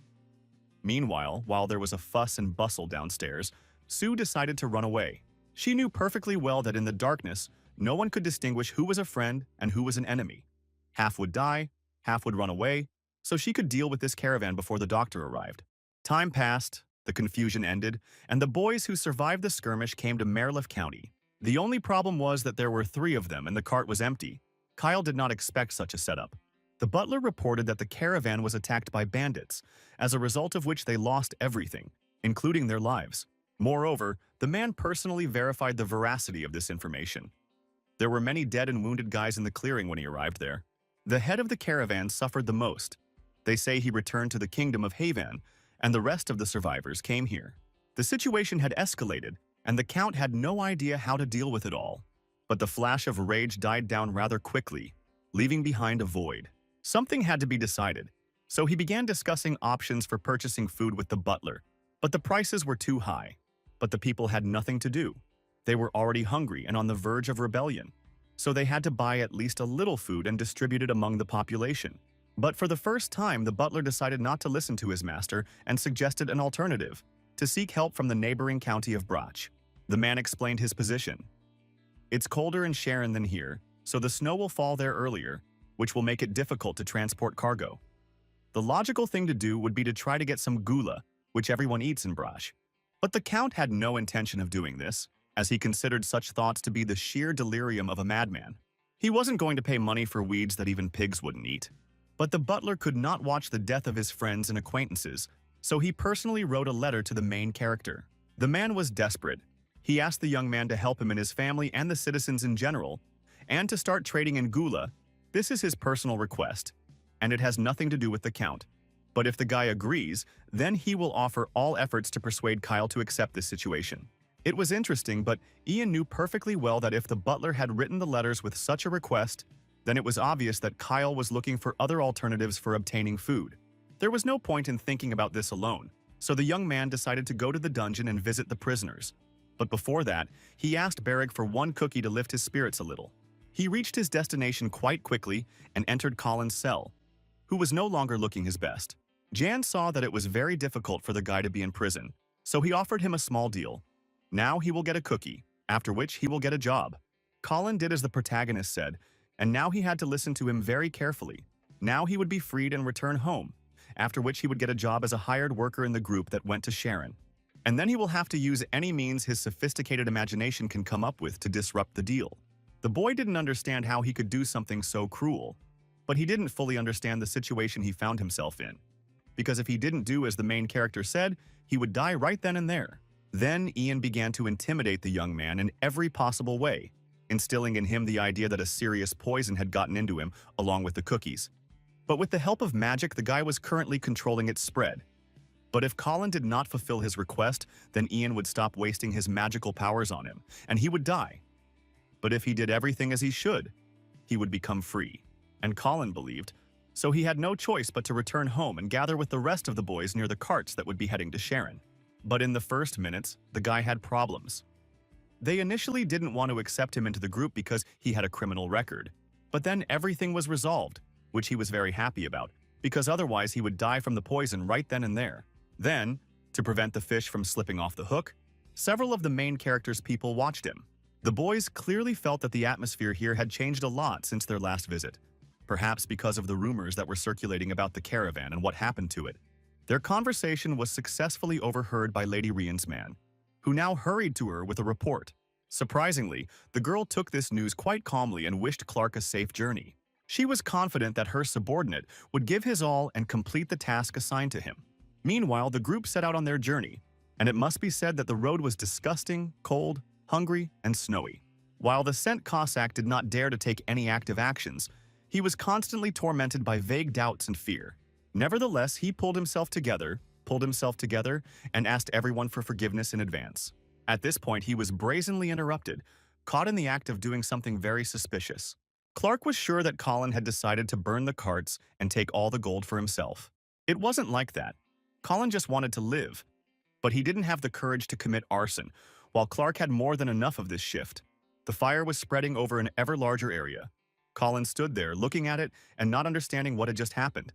Meanwhile, while there was a fuss and bustle downstairs, Sue decided to run away. She knew perfectly well that in the darkness, no one could distinguish who was a friend and who was an enemy. Half would die, half would run away, so she could deal with this caravan before the doctor arrived. Time passed, the confusion ended, and the boys who survived the skirmish came to Mereliff County. The only problem was that there were 3 of them and the cart was empty. Kyle did not expect such a setup. The butler reported that the caravan was attacked by bandits, as a result of which they lost everything, including their lives. Moreover, the man personally verified the veracity of this information. There were many dead and wounded guys in the clearing when he arrived there. The head of the caravan suffered the most. They say he returned to the kingdom of Havan, and the rest of the survivors came here. The situation had escalated, and the Count had no idea how to deal with it all. But the flash of rage died down rather quickly, leaving behind a void. Something had to be decided, so he began discussing options for purchasing food with the butler. But the prices were too high. But the people had nothing to do. They were already hungry and on the verge of rebellion, so they had to buy at least a little food and distribute it among the population. But for the first time, the butler decided not to listen to his master and suggested an alternative, to seek help from the neighboring county of Broch. The man explained his position. It's colder in Sharon than here, so the snow will fall there earlier, which will make it difficult to transport cargo. The logical thing to do would be to try to get some gula, which everyone eats in Broch. But the Count had no intention of doing this, as he considered such thoughts to be the sheer delirium of a madman. He wasn't going to pay money for weeds that even pigs wouldn't eat. But the butler could not watch the death of his friends and acquaintances, so he personally wrote a letter to the main character. The man was desperate. He asked the young man to help him and his family and the citizens in general, and to start trading in gula. This is his personal request, and it has nothing to do with the Count. But if the guy agrees, then he will offer all efforts to persuade Kyle to accept this situation. It was interesting, but Ian knew perfectly well that if the butler had written the letters with such a request, then it was obvious that Kyle was looking for other alternatives for obtaining food. There was no point in thinking about this alone, so the young man decided to go to the dungeon and visit the prisoners. But before that, he asked Berrig for 1 cookie to lift his spirits a little. He reached his destination quite quickly and entered Colin's cell, who was no longer looking his best. Jan saw that it was very difficult for the guy to be in prison, so he offered him a small deal. Now he will get a cookie, after which he will get a job. Colin did as the protagonist said, and now he had to listen to him very carefully. Now he would be freed and return home, after which he would get a job as a hired worker in the group that went to Sharon. And then he will have to use any means his sophisticated imagination can come up with to disrupt the deal. The boy didn't understand how he could do something so cruel, but he didn't fully understand the situation he found himself in. Because if he didn't do as the main character said, he would die right then and there. Then Ian began to intimidate the young man in every possible way, instilling in him the idea that a serious poison had gotten into him, along with the cookies. But with the help of magic, the guy was currently controlling its spread. But if Colin did not fulfill his request, then Ian would stop wasting his magical powers on him, and he would die. But if he did everything as he should, he would become free. And Colin believed, so he had no choice but to return home and gather with the rest of the boys near the carts that would be heading to Sharon. But in the first minutes, the guy had problems. They initially didn't want to accept him into the group because he had a criminal record. But then everything was resolved, which he was very happy about, because otherwise he would die from the poison right then and there. Then, to prevent the fish from slipping off the hook, several of the main character's people watched him. The boys clearly felt that the atmosphere here had changed a lot since their last visit, perhaps because of the rumors that were circulating about the caravan and what happened to it. Their conversation was successfully overheard by Lady Rian's man, who now hurried to her with a report. Surprisingly, the girl took this news quite calmly and wished Clark a safe journey. She was confident that her subordinate would give his all and complete the task assigned to him. Meanwhile, the group set out on their journey, and it must be said that the road was disgusting, cold, hungry, and snowy. While the Scent Cossack did not dare to take any active actions, he was constantly tormented by vague doubts and fear. Nevertheless, he pulled himself together, and asked everyone for forgiveness in advance. At this point, he was brazenly interrupted, caught in the act of doing something very suspicious. Clark was sure that Colin had decided to burn the carts and take all the gold for himself. It wasn't like that. Colin just wanted to live, but he didn't have the courage to commit arson, while Clark had more than enough of this shift. The fire was spreading over an ever larger area. Colin stood there, looking at it and not understanding what had just happened.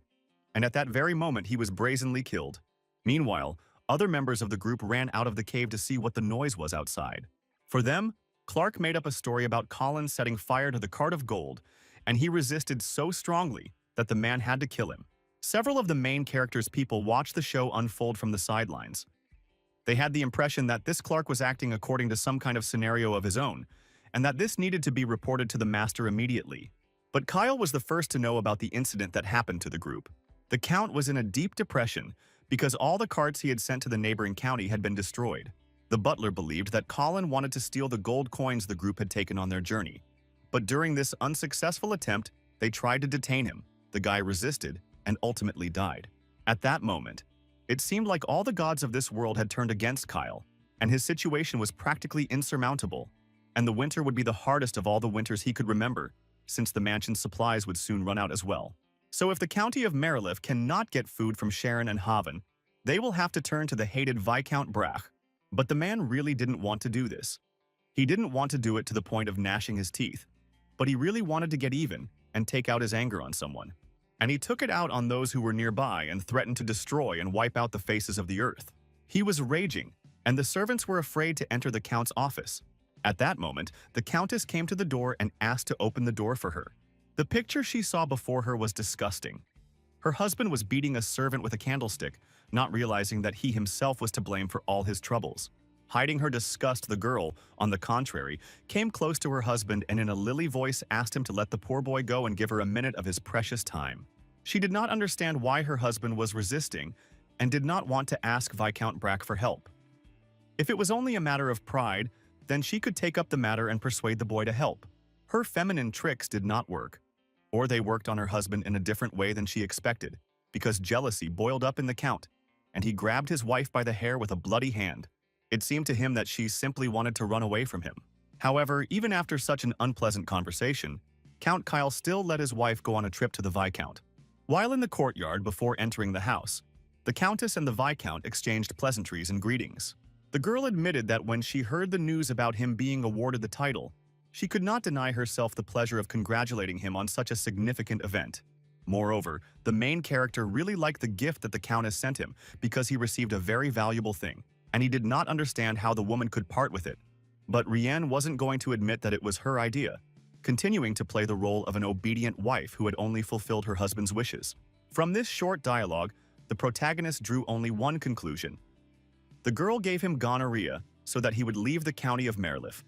And at that very moment, he was brazenly killed. Meanwhile, other members of the group ran out of the cave to see what the noise was outside. For them, Clark made up a story about Colin setting fire to the cart of gold, and he resisted so strongly that the man had to kill him. Several of the main characters' people watched the show unfold from the sidelines. They had the impression that this Clark was acting according to some kind of scenario of his own, and that this needed to be reported to the master immediately. But Kyle was the first to know about the incident that happened to the group. The Count was in a deep depression because all the carts he had sent to the neighboring county had been destroyed. The butler believed that Colin wanted to steal the gold coins the group had taken on their journey. But during this unsuccessful attempt, they tried to detain him. The guy resisted and ultimately died. At that moment, it seemed like all the gods of this world had turned against Kyle, and his situation was practically insurmountable. And the winter would be the hardest of all the winters he could remember, since the mansion's supplies would soon run out as well. So if the county of Merilif cannot get food from Sharon and Haven, they will have to turn to the hated Viscount Brach. But the man really didn't want to do this. He didn't want to do it to the point of gnashing his teeth, but he really wanted to get even and take out his anger on someone. And he took it out on those who were nearby and threatened to destroy and wipe out the faces of the earth. He was raging, and the servants were afraid to enter the Count's office. At that moment, the Countess came to the door and asked to open the door for her. The picture she saw before her was disgusting. Her husband was beating a servant with a candlestick, not realizing that he himself was to blame for all his troubles. Hiding her disgust, the girl, on the contrary, came close to her husband and in a lily voice asked him to let the poor boy go and give her a minute of his precious time. She did not understand why her husband was resisting and did not want to ask Viscount Brach for help. If it was only a matter of pride, then she could take up the matter and persuade the boy to help. Her feminine tricks did not work, or they worked on her husband in a different way than she expected, because jealousy boiled up in the Count, and he grabbed his wife by the hair with a bloody hand. It seemed to him that she simply wanted to run away from him. However, even after such an unpleasant conversation, Count Kyle still let his wife go on a trip to the Viscount. While in the courtyard before entering the house, the Countess and the Viscount exchanged pleasantries and greetings. The girl admitted that when she heard the news about him being awarded the title, she could not deny herself the pleasure of congratulating him on such a significant event. Moreover, the main character really liked the gift that the Countess sent him because he received a very valuable thing, and he did not understand how the woman could part with it. But Rian wasn't going to admit that it was her idea, continuing to play the role of an obedient wife who had only fulfilled her husband's wishes. From this short dialogue, the protagonist drew only one conclusion. The girl gave him gonorrhea so that he would leave the county of Merlif.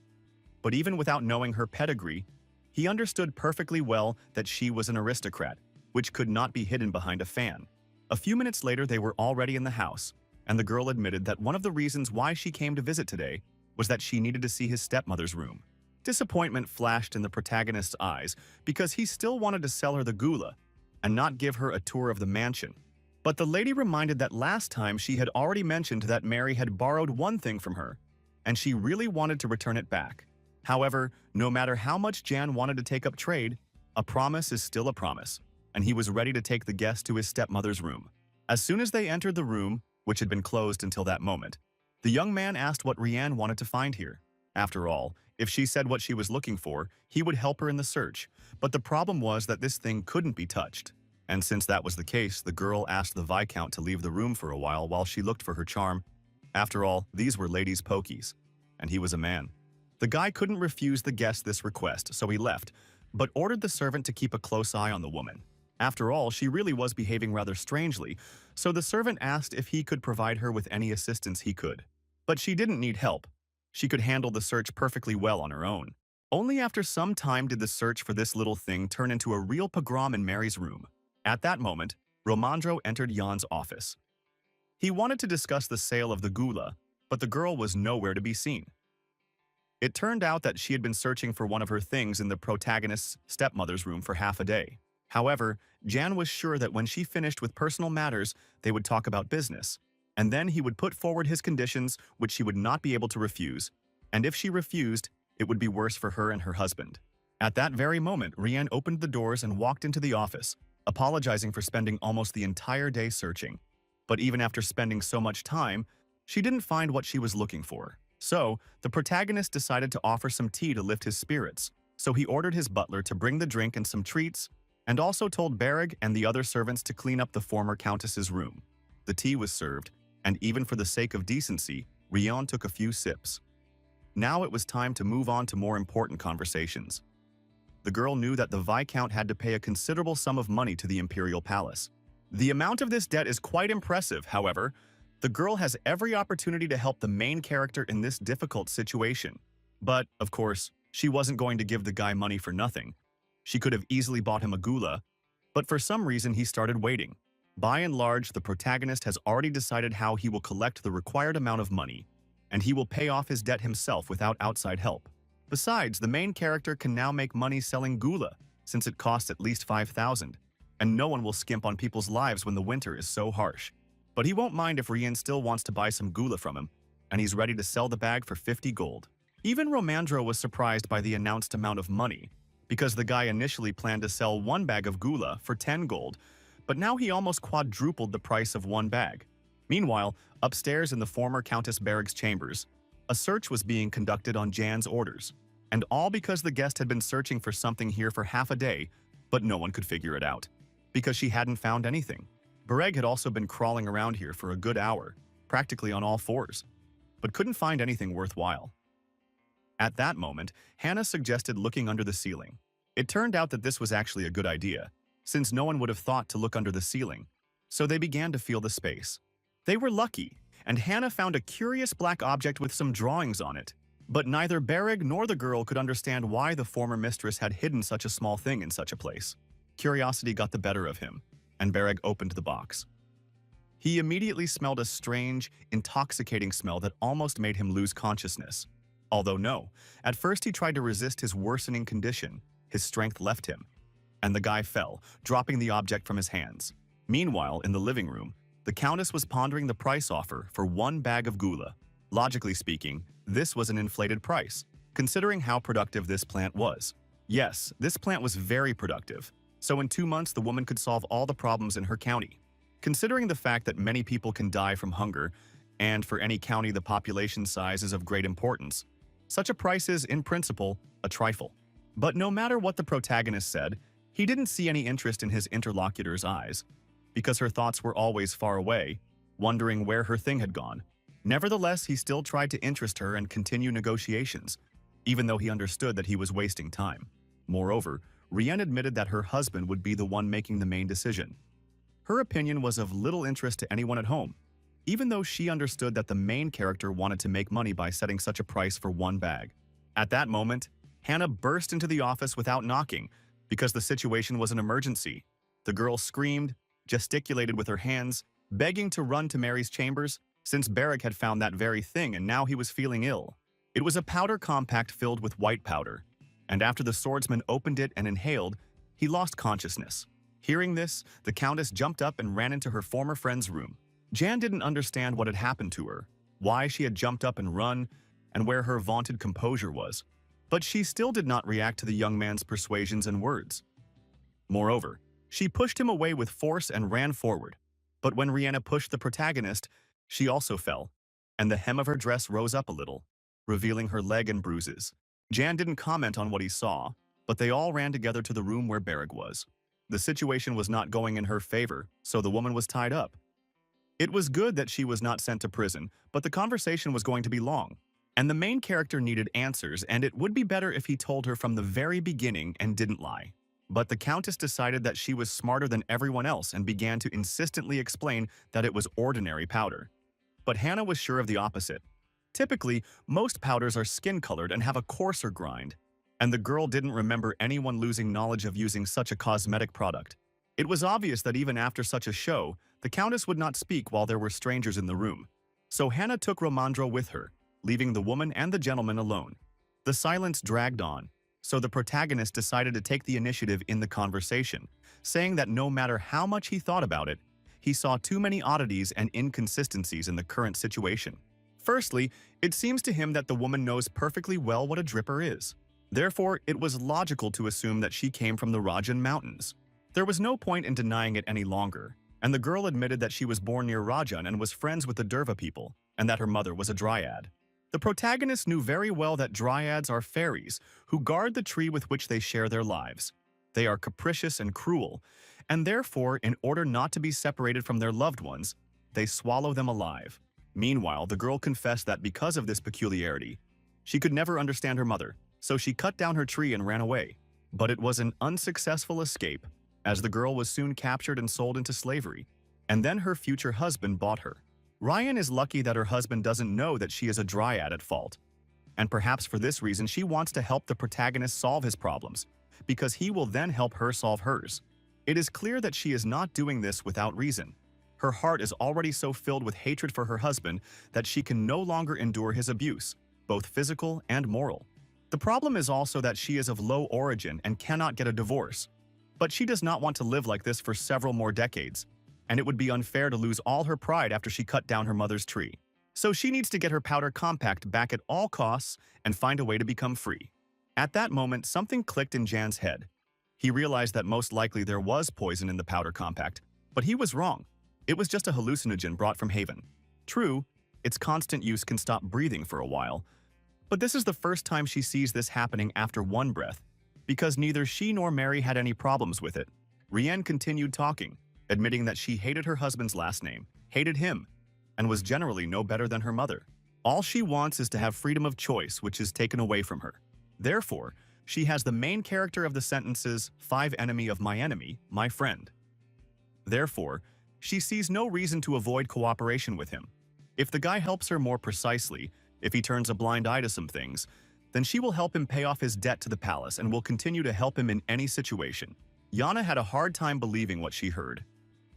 But even without knowing her pedigree, he understood perfectly well that she was an aristocrat, which could not be hidden behind a fan. A few minutes later, they were already in the house, and the girl admitted that one of the reasons why she came to visit today was that she needed to see his stepmother's room. Disappointment flashed in the protagonist's eyes because he still wanted to sell her the gula and not give her a tour of the mansion. But the lady reminded that last time she had already mentioned that Mary had borrowed one thing from her, and she really wanted to return it back. However, no matter how much Jan wanted to take up trade, a promise is still a promise, and he was ready to take the guest to his stepmother's room. As soon as they entered the room, which had been closed until that moment, the young man asked what Rianne wanted to find here. After all, if she said what she was looking for, he would help her in the search, but the problem was that this thing couldn't be touched. And since that was the case, the girl asked the Viscount to leave the room for a while she looked for her charm. After all, these were ladies' pokies, and he was a man. The guy couldn't refuse the guest this request, so he left, but ordered the servant to keep a close eye on the woman. After all, she really was behaving rather strangely, so the servant asked if he could provide her with any assistance he could. But she didn't need help. She could handle the search perfectly well on her own. Only after some time did the search for this little thing turn into a real pogrom in Mary's room. At that moment, Romandro entered Jan's office. He wanted to discuss the sale of the gula, but the girl was nowhere to be seen. It turned out that she had been searching for one of her things in the protagonist's stepmother's room for half a day. However, Jan was sure that when she finished with personal matters, they would talk about business, and then he would put forward his conditions, which she would not be able to refuse, and if she refused, it would be worse for her and her husband. At that very moment, Rianne opened the doors and walked into the office, apologizing for spending almost the entire day searching. But even after spending so much time, she didn't find what she was looking for. So, the protagonist decided to offer some tea to lift his spirits, so he ordered his butler to bring the drink and some treats, and also told Bereg and the other servants to clean up the former countess's room. The tea was served, and even for the sake of decency, Rianne took a few sips. Now it was time to move on to more important conversations. The girl knew that the Viscount had to pay a considerable sum of money to the imperial palace. The amount of this debt is quite impressive, however. The girl has every opportunity to help the main character in this difficult situation. But, of course, she wasn't going to give the guy money for nothing. She could have easily bought him a gula, but for some reason he started waiting. By and large, the protagonist has already decided how he will collect the required amount of money, and he will pay off his debt himself without outside help. Besides, the main character can now make money selling gula, since it costs at least 5,000, and no one will skimp on people's lives when the winter is so harsh. But he won't mind if Rian still wants to buy some gula from him, and he's ready to sell the bag for 50 gold. Even Romandro was surprised by the announced amount of money, because the guy initially planned to sell one bag of gula for 10 gold, but now he almost quadrupled the price of one bag. Meanwhile, upstairs in the former Countess Bereg's chambers, a search was being conducted on Jan's orders, and all because the guest had been searching for something here for half a day, but no one could figure it out, because she hadn't found anything. Bereg had also been crawling around here for a good hour, practically on all fours, but couldn't find anything worthwhile. At that moment, Hannah suggested looking under the ceiling. It turned out that this was actually a good idea, since no one would have thought to look under the ceiling, so they began to feel the space. They were lucky, and Hannah found a curious black object with some drawings on it. But neither Bereg nor the girl could understand why the former mistress had hidden such a small thing in such a place. Curiosity got the better of him, and Bereg opened the box. He immediately smelled a strange, intoxicating smell that almost made him lose consciousness. Although no, at first he tried to resist his worsening condition. His strength left him, and the guy fell, dropping the object from his hands. Meanwhile, in the living room, the Countess was pondering the price offer for one bag of gula. Logically speaking, this was an inflated price, considering how productive this plant was. Yes, this plant was very productive, so in 2 months the woman could solve all the problems in her county. Considering the fact that many people can die from hunger, and for any county the population size is of great importance, such a price is, in principle, a trifle. But no matter what the protagonist said, he didn't see any interest in his interlocutor's eyes, because her thoughts were always far away, wondering where her thing had gone. Nevertheless, he still tried to interest her and continue negotiations, even though he understood that he was wasting time. Moreover, Rian admitted that her husband would be the one making the main decision. Her opinion was of little interest to anyone at home, even though she understood that the main character wanted to make money by setting such a price for one bag. At that moment, Hannah burst into the office without knocking because the situation was an emergency. The girl screamed, gesticulated with her hands, begging to run to Mary's chambers, since Barrick had found that very thing and now he was feeling ill. It was a powder compact filled with white powder, and after the swordsman opened it and inhaled, he lost consciousness. Hearing this, the Countess jumped up and ran into her former friend's room. Jan didn't understand what had happened to her, why she had jumped up and run, and where her vaunted composure was. But she still did not react to the young man's persuasions and words. Moreover, she pushed him away with force and ran forward. But when Rihanna pushed the protagonist, she also fell, and the hem of her dress rose up a little, revealing her leg and bruises. Jan didn't comment on what he saw, but they all ran together to the room where Berg was. The situation was not going in her favor, so the woman was tied up. It was good that she was not sent to prison, but the conversation was going to be long, and the main character needed answers, and it would be better if he told her from the very beginning and didn't lie. But the Countess decided that she was smarter than everyone else and began to insistently explain that it was ordinary powder. But Hannah was sure of the opposite. Typically, most powders are skin-colored and have a coarser grind, and the girl didn't remember anyone losing knowledge of using such a cosmetic product. It was obvious that even after such a show, the Countess would not speak while there were strangers in the room. So Hannah took Romandro with her, leaving the woman and the gentleman alone. The silence dragged on, so the protagonist decided to take the initiative in the conversation, saying that no matter how much he thought about it, he saw too many oddities and inconsistencies in the current situation. Firstly, it seems to him that the woman knows perfectly well what a dripper is. Therefore, it was logical to assume that she came from the Rajan Mountains. There was no point in denying it any longer, and the girl admitted that she was born near Rajan and was friends with the Derva people, and that her mother was a dryad. The protagonist knew very well that dryads are fairies who guard the tree with which they share their lives. They are capricious and cruel, and therefore, in order not to be separated from their loved ones, they swallow them alive. Meanwhile, the girl confessed that because of this peculiarity, she could never understand her mother, so she cut down her tree and ran away. But it was an unsuccessful escape, as the girl was soon captured and sold into slavery, and then her future husband bought her. Ryan is lucky that her husband doesn't know that she is a dryad at fault, and perhaps for this reason she wants to help the protagonist solve his problems, because he will then help her solve hers. It is clear that she is not doing this without reason. Her heart is already so filled with hatred for her husband that she can no longer endure his abuse, both physical and moral. The problem is also that she is of low origin and cannot get a divorce. But she does not want to live like this for several more decades, and it would be unfair to lose all her pride after she cut down her mother's tree. So she needs to get her powder compact back at all costs and find a way to become free. At that moment, something clicked in Jan's head. He realized that most likely there was poison in the powder compact, but he was wrong. It was just a hallucinogen brought from Haven. True, its constant use can stop breathing for a while, but this is the first time she sees this happening after one breath, because neither she nor Mary had any problems with it. Rien continued talking, admitting that she hated her husband's last name, hated him, and was generally no better than her mother. All she wants is to have freedom of choice, which is taken away from her. Therefore, she has the main character of the sentences, 5 enemy of my enemy, my friend. Therefore, she sees no reason to avoid cooperation with him. If the guy helps her more precisely, if he turns a blind eye to some things, then she will help him pay off his debt to the palace and will continue to help him in any situation. Yana had a hard time believing what she heard.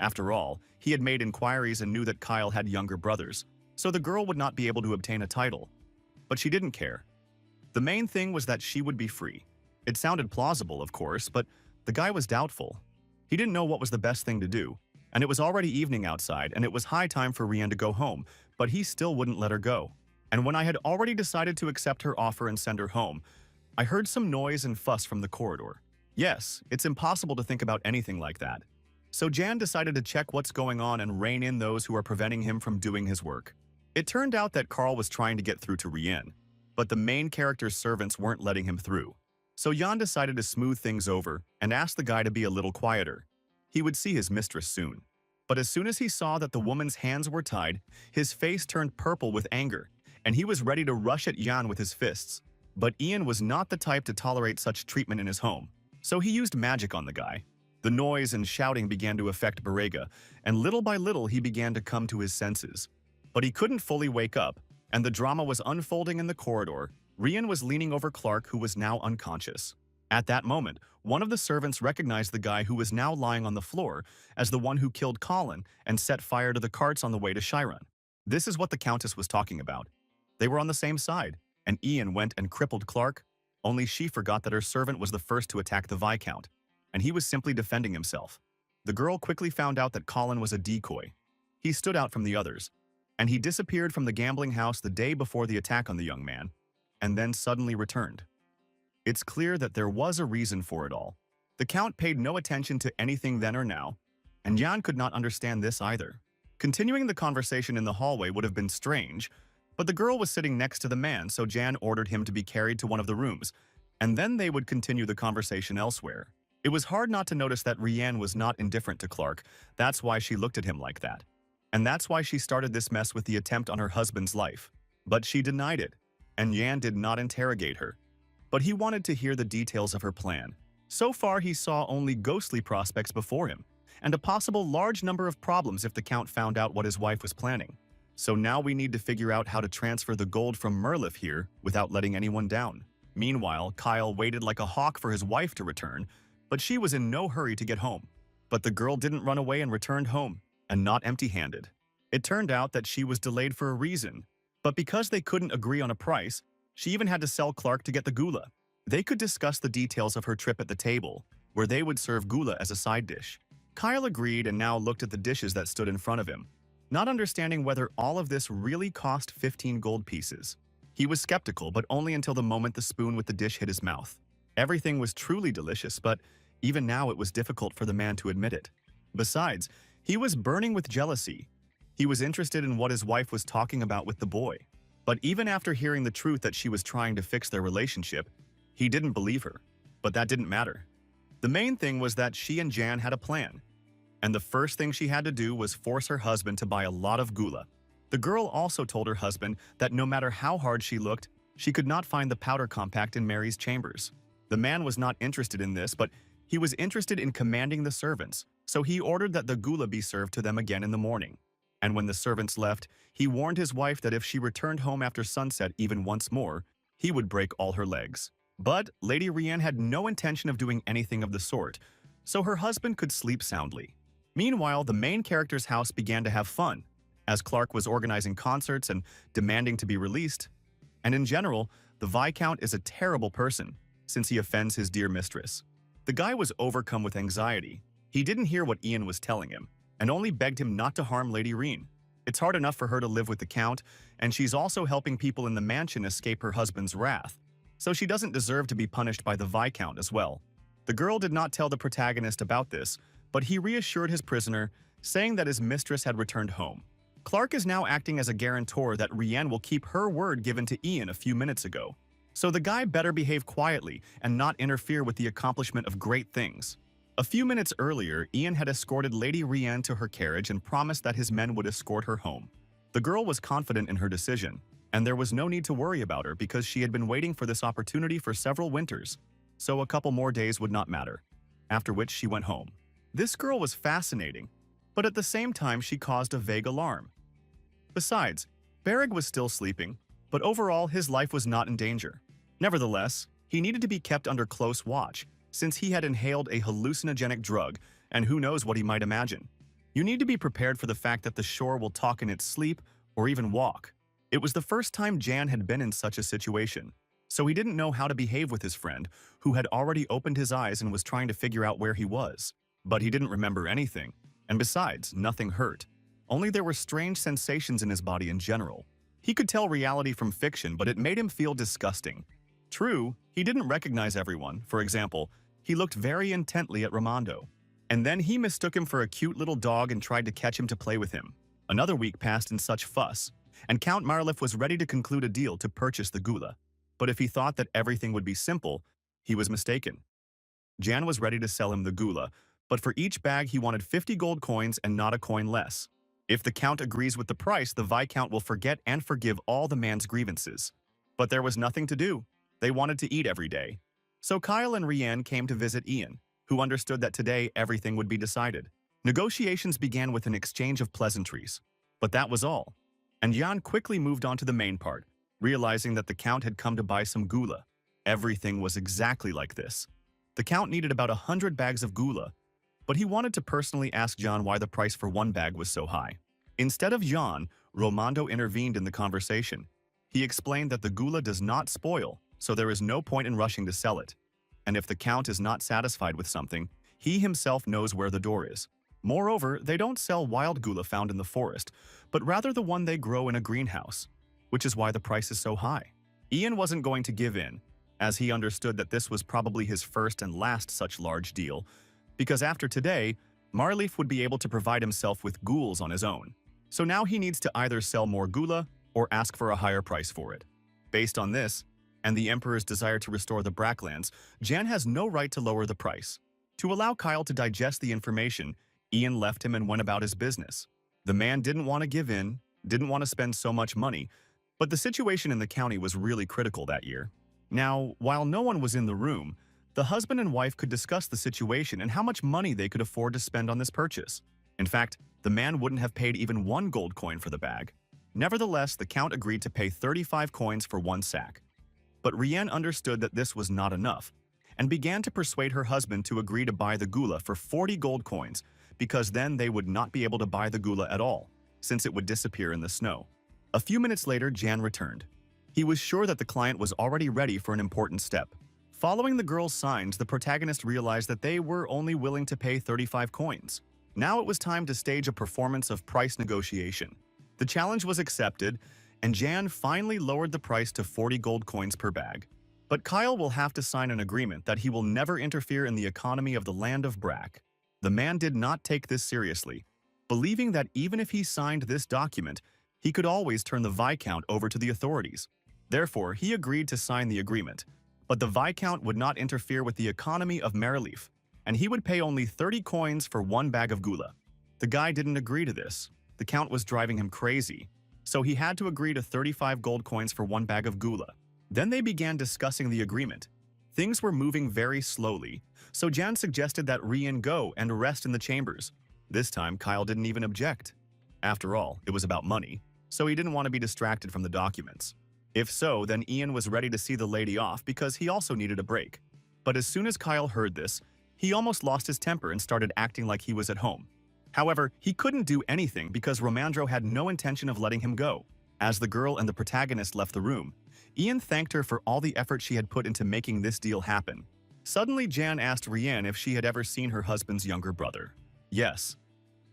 After all, he had made inquiries and knew that Kyle had younger brothers, so the girl would not be able to obtain a title. But she didn't care. The main thing was that she would be free. It sounded plausible, of course, but the guy was doubtful. He didn't know what was the best thing to do, and it was already evening outside and it was high time for Rian to go home, but he still wouldn't let her go. And when I had already decided to accept her offer and send her home, I heard some noise and fuss from the corridor. Yes, it's impossible to think about anything like that. So Jan decided to check what's going on and rein in those who are preventing him from doing his work. It turned out that Carl was trying to get through to Rien, but the main character's servants weren't letting him through. So Jan decided to smooth things over and asked the guy to be a little quieter. He would see his mistress soon. But as soon as he saw that the woman's hands were tied, his face turned purple with anger, and he was ready to rush at Jan with his fists. But Ian was not the type to tolerate such treatment in his home, so he used magic on the guy. The The noise and shouting began to affect Barega, and little by little he began to come to his senses. But he couldn't fully wake up, and the drama was unfolding in the corridor. Rian was leaning over Clark, who was now unconscious. At that moment, one of the servants recognized the guy who was now lying on the floor as the one who killed Colin and set fire to the carts on the way to Chiron. This is what the Countess was talking about. They were on the same side, and Ian went and crippled Clark, only she forgot that her servant was the first to attack the Viscount, and he was simply defending himself. The girl quickly found out that Colin was a decoy. He stood out from the others, and he disappeared from the gambling house the day before the attack on the young man, and then suddenly returned. It's clear that there was a reason for it all. The Count paid no attention to anything then or now, and Jan could not understand this either. Continuing the conversation in the hallway would have been strange, but the girl was sitting next to the man, so Jan ordered him to be carried to one of the rooms, and then they would continue the conversation elsewhere. It was hard not to notice that Rian was not indifferent to Clark. That's why she looked at him like that. And that's why she started this mess with the attempt on her husband's life. But she denied it, and Jan did not interrogate her. But he wanted to hear the details of her plan. So far, he saw only ghostly prospects before him, and a possible large number of problems if the Count found out what his wife was planning. So now we need to figure out how to transfer the gold from Merlif here without letting anyone down. Meanwhile, Kyle waited like a hawk for his wife to return, but she was in no hurry to get home. But the girl didn't run away and returned home, and not empty-handed. It turned out that she was delayed for a reason, but because they couldn't agree on a price, she even had to sell Clark to get the gula. They could discuss the details of her trip at the table, where they would serve gula as a side dish. Kyle agreed and now looked at the dishes that stood in front of him, not understanding whether all of this really cost 15 gold pieces. He was skeptical, but only until the moment the spoon with the dish hit his mouth. Everything was truly delicious, but even now it was difficult for the man to admit it. Besides, he was burning with jealousy. He was interested in what his wife was talking about with the boy. But even after hearing the truth that she was trying to fix their relationship, he didn't believe her. But that didn't matter. The main thing was that she and Jan had a plan, and the first thing she had to do was force her husband to buy a lot of gula. The girl also told her husband that no matter how hard she looked, she could not find the powder compact in Mary's chambers. The man was not interested in this, but he was interested in commanding the servants, so he ordered that the gula be served to them again in the morning. And when the servants left, he warned his wife that if she returned home after sunset even once more, he would break all her legs. But Lady Rian had no intention of doing anything of the sort, so her husband could sleep soundly. Meanwhile, the main character's house began to have fun, as Clark was organizing concerts and demanding to be released. And in general, the Viscount is a terrible person, since he offends his dear mistress. The guy was overcome with anxiety. He didn't hear what Ian was telling him, and only begged him not to harm Lady Rian. It's hard enough for her to live with the Count, and she's also helping people in the mansion escape her husband's wrath, so she doesn't deserve to be punished by the Viscount as well. The girl did not tell the protagonist about this, but he reassured his prisoner, saying that his mistress had returned home. Clark is now acting as a guarantor that Rian will keep her word given to Ian a few minutes ago. So the guy better behave quietly and not interfere with the accomplishment of great things. A few minutes earlier, Ian had escorted Lady Rian to her carriage and promised that his men would escort her home. The girl was confident in her decision, and there was no need to worry about her because she had been waiting for this opportunity for several winters, so a couple more days would not matter, after which she went home. This girl was fascinating, but at the same time she caused a vague alarm. Besides, Bereg was still sleeping, but overall his life was not in danger. Nevertheless, he needed to be kept under close watch, since he had inhaled a hallucinogenic drug, and who knows what he might imagine. You need to be prepared for the fact that the shore will talk in its sleep or even walk. It was the first time Jan had been in such a situation, so he didn't know how to behave with his friend, who had already opened his eyes and was trying to figure out where he was. But he didn't remember anything, and besides, nothing hurt. Only there were strange sensations in his body in general. He could tell reality from fiction, but it made him feel disgusting. True, he didn't recognize everyone. For example, he looked very intently at Ramondo. And then he mistook him for a cute little dog and tried to catch him to play with him. Another week passed in such fuss, and Count Marlif was ready to conclude a deal to purchase the gula. But if he thought that everything would be simple, he was mistaken. Jan was ready to sell him the gula, but for each bag he wanted 50 gold coins and not a coin less. If the Count agrees with the price, the Viscount will forget and forgive all the man's grievances. But there was nothing to do. They wanted to eat every day. So Kyle and Rian came to visit Ian, who understood that today everything would be decided. Negotiations began with an exchange of pleasantries. But that was all. And Jan quickly moved on to the main part, realizing that the Count had come to buy some gula. Everything was exactly like this. The Count needed about 100 bags of gula, but he wanted to personally ask Jan why the price for one bag was so high. Instead of Jan, Romando intervened in the conversation. He explained that the gula does not spoil, so there is no point in rushing to sell it. And if the Count is not satisfied with something, he himself knows where the door is. Moreover, they don't sell wild gula found in the forest, but rather the one they grow in a greenhouse, which is why the price is so high. Ian wasn't going to give in, as he understood that this was probably his first and last such large deal, because after today, Marleaf would be able to provide himself with ghouls on his own. So now he needs to either sell more gula or ask for a higher price for it. Based on this, and the Emperor's desire to restore the Bracklands, Jan has no right to lower the price. To allow Kyle to digest the information, Ian left him and went about his business. The man didn't want to give in, didn't want to spend so much money, but the situation in the county was really critical that year. Now, while no one was in the room, the husband and wife could discuss the situation and how much money they could afford to spend on this purchase. In fact, the man wouldn't have paid even 1 gold coin for the bag. Nevertheless, the Count agreed to pay 35 coins for 1 sack. But Rienne understood that this was not enough, and began to persuade her husband to agree to buy the gula for 40 gold coins, because then they would not be able to buy the gula at all, since it would disappear in the snow. A few minutes later, Jan returned. He was sure that the client was already ready for an important step. Following the girl's signs, the protagonist realized that they were only willing to pay 35 coins. Now it was time to stage a performance of price negotiation. The challenge was accepted, and Jan finally lowered the price to 40 gold coins per bag. But Kyle will have to sign an agreement that he will never interfere in the economy of the land of Brack. The man did not take this seriously, believing that even if he signed this document, he could always turn the Viscount over to the authorities. Therefore, he agreed to sign the agreement, but the Viscount would not interfere with the economy of Marleaf, and he would pay only 30 coins for 1 bag of gula. The guy didn't agree to this. The Count was driving him crazy, so he had to agree to 35 gold coins for 1 bag of gula. Then they began discussing the agreement. Things were moving very slowly, so Jan suggested that Rian go and rest in the chambers. This time, Kyle didn't even object. After all, it was about money, so he didn't want to be distracted from the documents. If so, then Ian was ready to see the lady off because he also needed a break. But as soon as Kyle heard this, he almost lost his temper and started acting like he was at home. However, he couldn't do anything because Romandro had no intention of letting him go. As the girl and the protagonist left the room, Ian thanked her for all the effort she had put into making this deal happen. Suddenly, Jan asked Rienne if she had ever seen her husband's younger brother. Yes.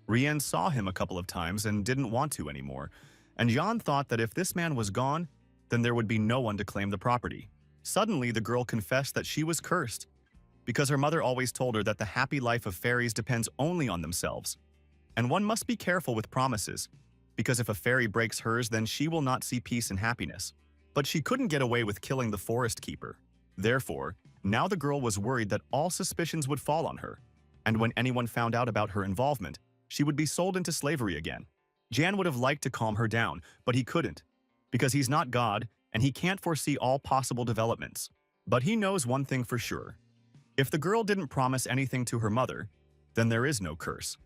Rienne saw him a couple of times and didn't want to anymore, and Jan thought that if this man was gone, then there would be no one to claim the property. Suddenly, the girl confessed that she was cursed, because her mother always told her that the happy life of fairies depends only on themselves. And one must be careful with promises, because if a fairy breaks hers, then she will not see peace and happiness. But she couldn't get away with killing the forest keeper. Therefore, now the girl was worried that all suspicions would fall on her, and when anyone found out about her involvement, she would be sold into slavery again. Jan would have liked to calm her down, but he couldn't, because he's not God and he can't foresee all possible developments. But he knows one thing for sure. If the girl didn't promise anything to her mother, then there is no curse.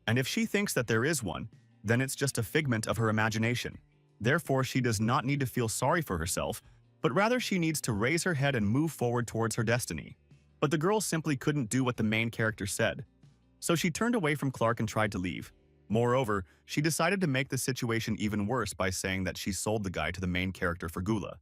And if she thinks that there is one, then it's just a figment of her imagination. Therefore, she does not need to feel sorry for herself, but rather she needs to raise her head and move forward towards her destiny. But the girl simply couldn't do what the main character said. So she turned away from Clark and tried to leave. Moreover, she decided to make the situation even worse by saying that she sold the guy to the main character for gula,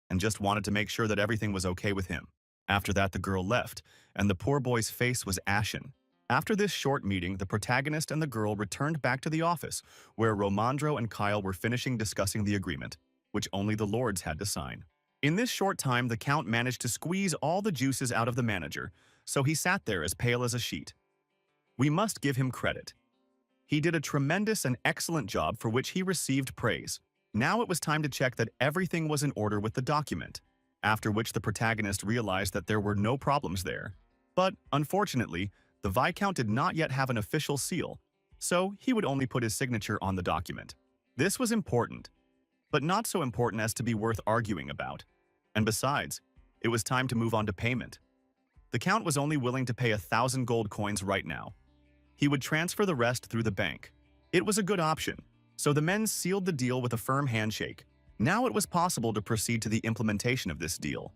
and just wanted to make sure that everything was okay with him. After that, the girl left, and the poor boy's face was ashen. After this short meeting, the protagonist and the girl returned back to the office, where Romandro and Kyle were finishing discussing the agreement, which only the lords had to sign. In this short time, the Count managed to squeeze all the juices out of the manager, so he sat there as pale as a sheet. We must give him credit. He did a tremendous and excellent job for which he received praise. Now it was time to check that everything was in order with the document, after which the protagonist realized that there were no problems there. But, unfortunately, the Viscount did not yet have an official seal, so he would only put his signature on the document. This was important, but not so important as to be worth arguing about. And besides, it was time to move on to payment. The Count was only willing to pay 1,000 gold coins right now. He would transfer the rest through the bank. It was a good option, so the men sealed the deal with a firm handshake. Now it was possible to proceed to the implementation of this deal.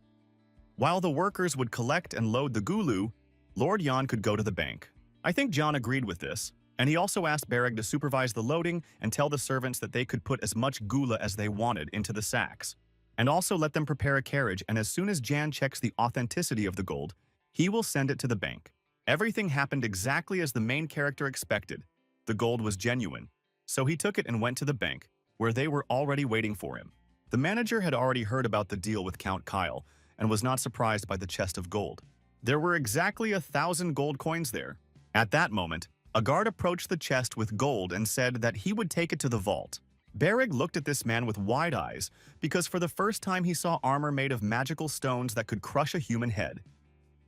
While the workers would collect and load the gulu, Lord Yan could go to the bank. I think John agreed with this, and he also asked Bereg to supervise the loading and tell the servants that they could put as much gula as they wanted into the sacks, and also let them prepare a carriage, and as soon as Jan checks the authenticity of the gold, he will send it to the bank. Everything happened exactly as the main character expected. The gold was genuine, so he took it and went to the bank, where they were already waiting for him. The manager had already heard about the deal with Count Kyle and was not surprised by the chest of gold. There were exactly 1,000 gold coins there. At that moment, a guard approached the chest with gold and said that he would take it to the vault. Bereg looked at this man with wide eyes because for the first time he saw armor made of magical stones that could crush a human head.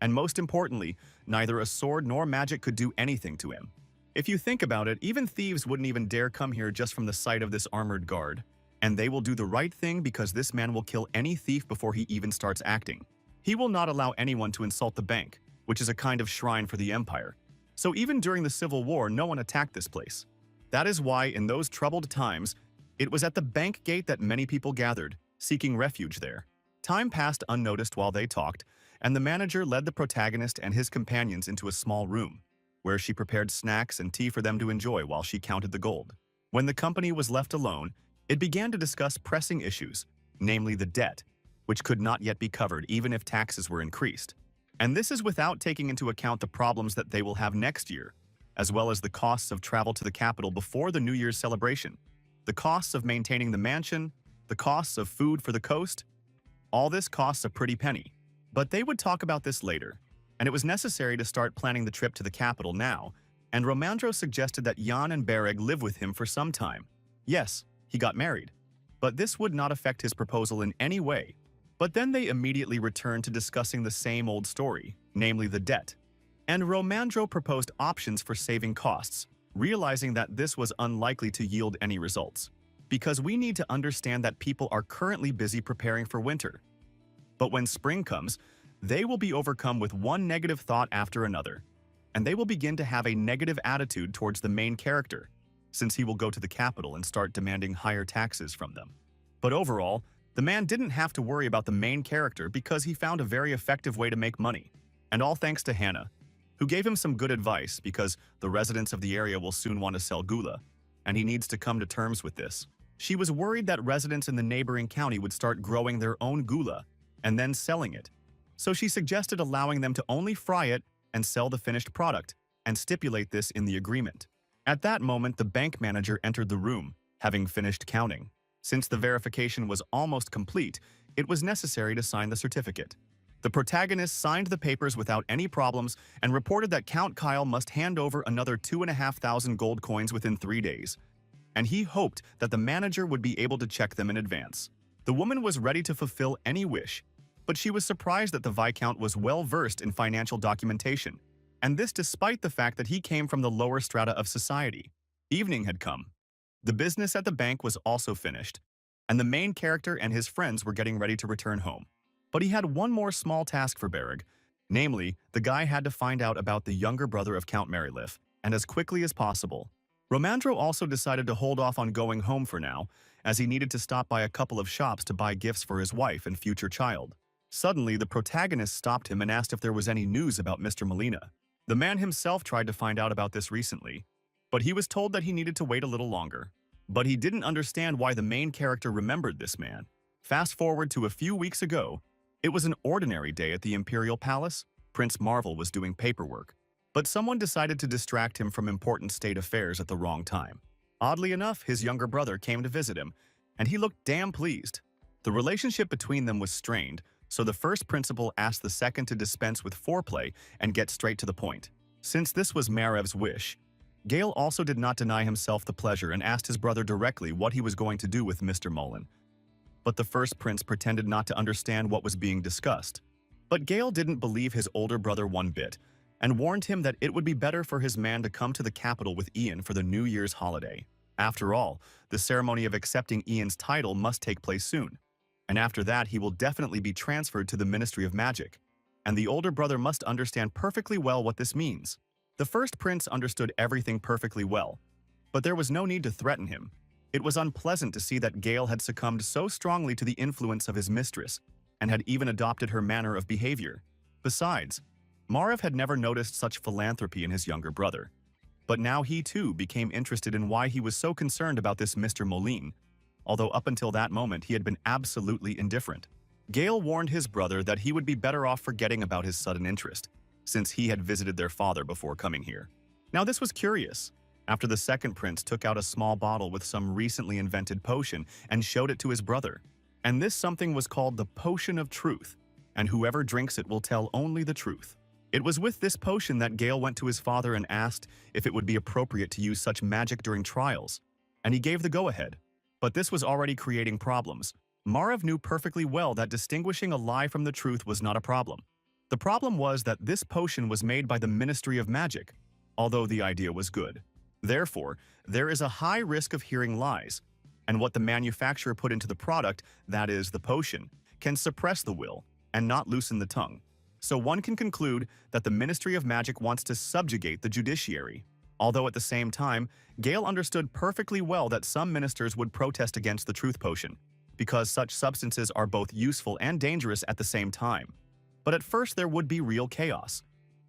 And most importantly, neither a sword nor magic could do anything to him. If you think about it, even thieves wouldn't even dare come here just from the sight of this armored guard. And they will do the right thing because this man will kill any thief before he even starts acting. He will not allow anyone to insult the bank, which is a kind of shrine for the Empire. So even during the Civil War, no one attacked this place. That is why, in those troubled times, it was at the bank gate that many people gathered, seeking refuge there. Time passed unnoticed while they talked, and the manager led the protagonist and his companions into a small room, where she prepared snacks and tea for them to enjoy while she counted the gold. When the company was left alone, it began to discuss pressing issues, namely the debt, which could not yet be covered even if taxes were increased. And this is without taking into account the problems that they will have next year, as well as the costs of travel to the capital before the New Year's celebration, the costs of maintaining the mansion, the costs of food for the coast. All this costs a pretty penny. But they would talk about this later, and it was necessary to start planning the trip to the capital now, and Romandro suggested that Jan and Bereg live with him for some time. Yes, he got married, but this would not affect his proposal in any way. But then they immediately returned to discussing the same old story, namely the debt. And Romandro proposed options for saving costs, realizing that this was unlikely to yield any results, because we need to understand that people are currently busy preparing for winter. But when spring comes, they will be overcome with one negative thought after another, and they will begin to have a negative attitude towards the main character, since he will go to the capital and start demanding higher taxes from them. But overall, the man didn't have to worry about the main character because he found a very effective way to make money, and all thanks to Hannah, who gave him some good advice because the residents of the area will soon want to sell gula, and he needs to come to terms with this. She was worried that residents in the neighboring county would start growing their own gula and then selling it, so she suggested allowing them to only fry it and sell the finished product, and stipulate this in the agreement. At that moment, the bank manager entered the room, having finished counting. Since the verification was almost complete, it was necessary to sign the certificate. The protagonist signed the papers without any problems and reported that Count Kyle must hand over another 2,500 gold coins within 3 days, and he hoped that the manager would be able to check them in advance. The woman was ready to fulfill any wish, but she was surprised that the Viscount was well-versed in financial documentation, and this despite the fact that he came from the lower strata of society. Evening had come. The business at the bank was also finished, and the main character and his friends were getting ready to return home. But he had one more small task for Bereg, namely, the guy had to find out about the younger brother of Count Merylif, and as quickly as possible. Romandro also decided to hold off on going home for now, as he needed to stop by a couple of shops to buy gifts for his wife and future child. Suddenly, the protagonist stopped him and asked if there was any news about Mr. Molina. The man himself tried to find out about this recently, but he was told that he needed to wait a little longer. But he didn't understand why the main character remembered this man. Fast forward to a few weeks ago, it was an ordinary day at the Imperial Palace. Prince Marvel was doing paperwork, but someone decided to distract him from important state affairs at the wrong time. Oddly enough, his younger brother came to visit him, and he looked damn pleased. The relationship between them was strained, so the first principal asked the second to dispense with foreplay and get straight to the point. Since this was Marev's wish, Gale also did not deny himself the pleasure and asked his brother directly what he was going to do with Mr. Mullen. But the first prince pretended not to understand what was being discussed. But Gale didn't believe his older brother one bit, and warned him that it would be better for his man to come to the capital with Ian for the New Year's holiday. After all, the ceremony of accepting Ian's title must take place soon, and after that he will definitely be transferred to the Ministry of Magic, and the older brother must understand perfectly well what this means. The first prince understood everything perfectly well, but there was no need to threaten him. It was unpleasant to see that Gale had succumbed so strongly to the influence of his mistress, and had even adopted her manner of behavior. Besides, Marv had never noticed such philanthropy in his younger brother. But now he too became interested in why he was so concerned about this Mr. Moline, although up until that moment he had been absolutely indifferent. Gale warned his brother that he would be better off forgetting about his sudden interest, since he had visited their father before coming here. Now this was curious. After the second prince took out a small bottle with some recently invented potion and showed it to his brother. And this something was called the Potion of Truth, and whoever drinks it will tell only the truth. It was with this potion that Gale went to his father and asked if it would be appropriate to use such magic during trials, and he gave the go-ahead. But this was already creating problems. Marv knew perfectly well that distinguishing a lie from the truth was not a problem. The problem was that this potion was made by the Ministry of Magic, although the idea was good. Therefore, there is a high risk of hearing lies, and what the manufacturer put into the product, that is, the potion, can suppress the will and not loosen the tongue. So one can conclude that the Ministry of Magic wants to subjugate the judiciary. Although at the same time, Gale understood perfectly well that some ministers would protest against the truth potion, because such substances are both useful and dangerous at the same time. But at first there would be real chaos.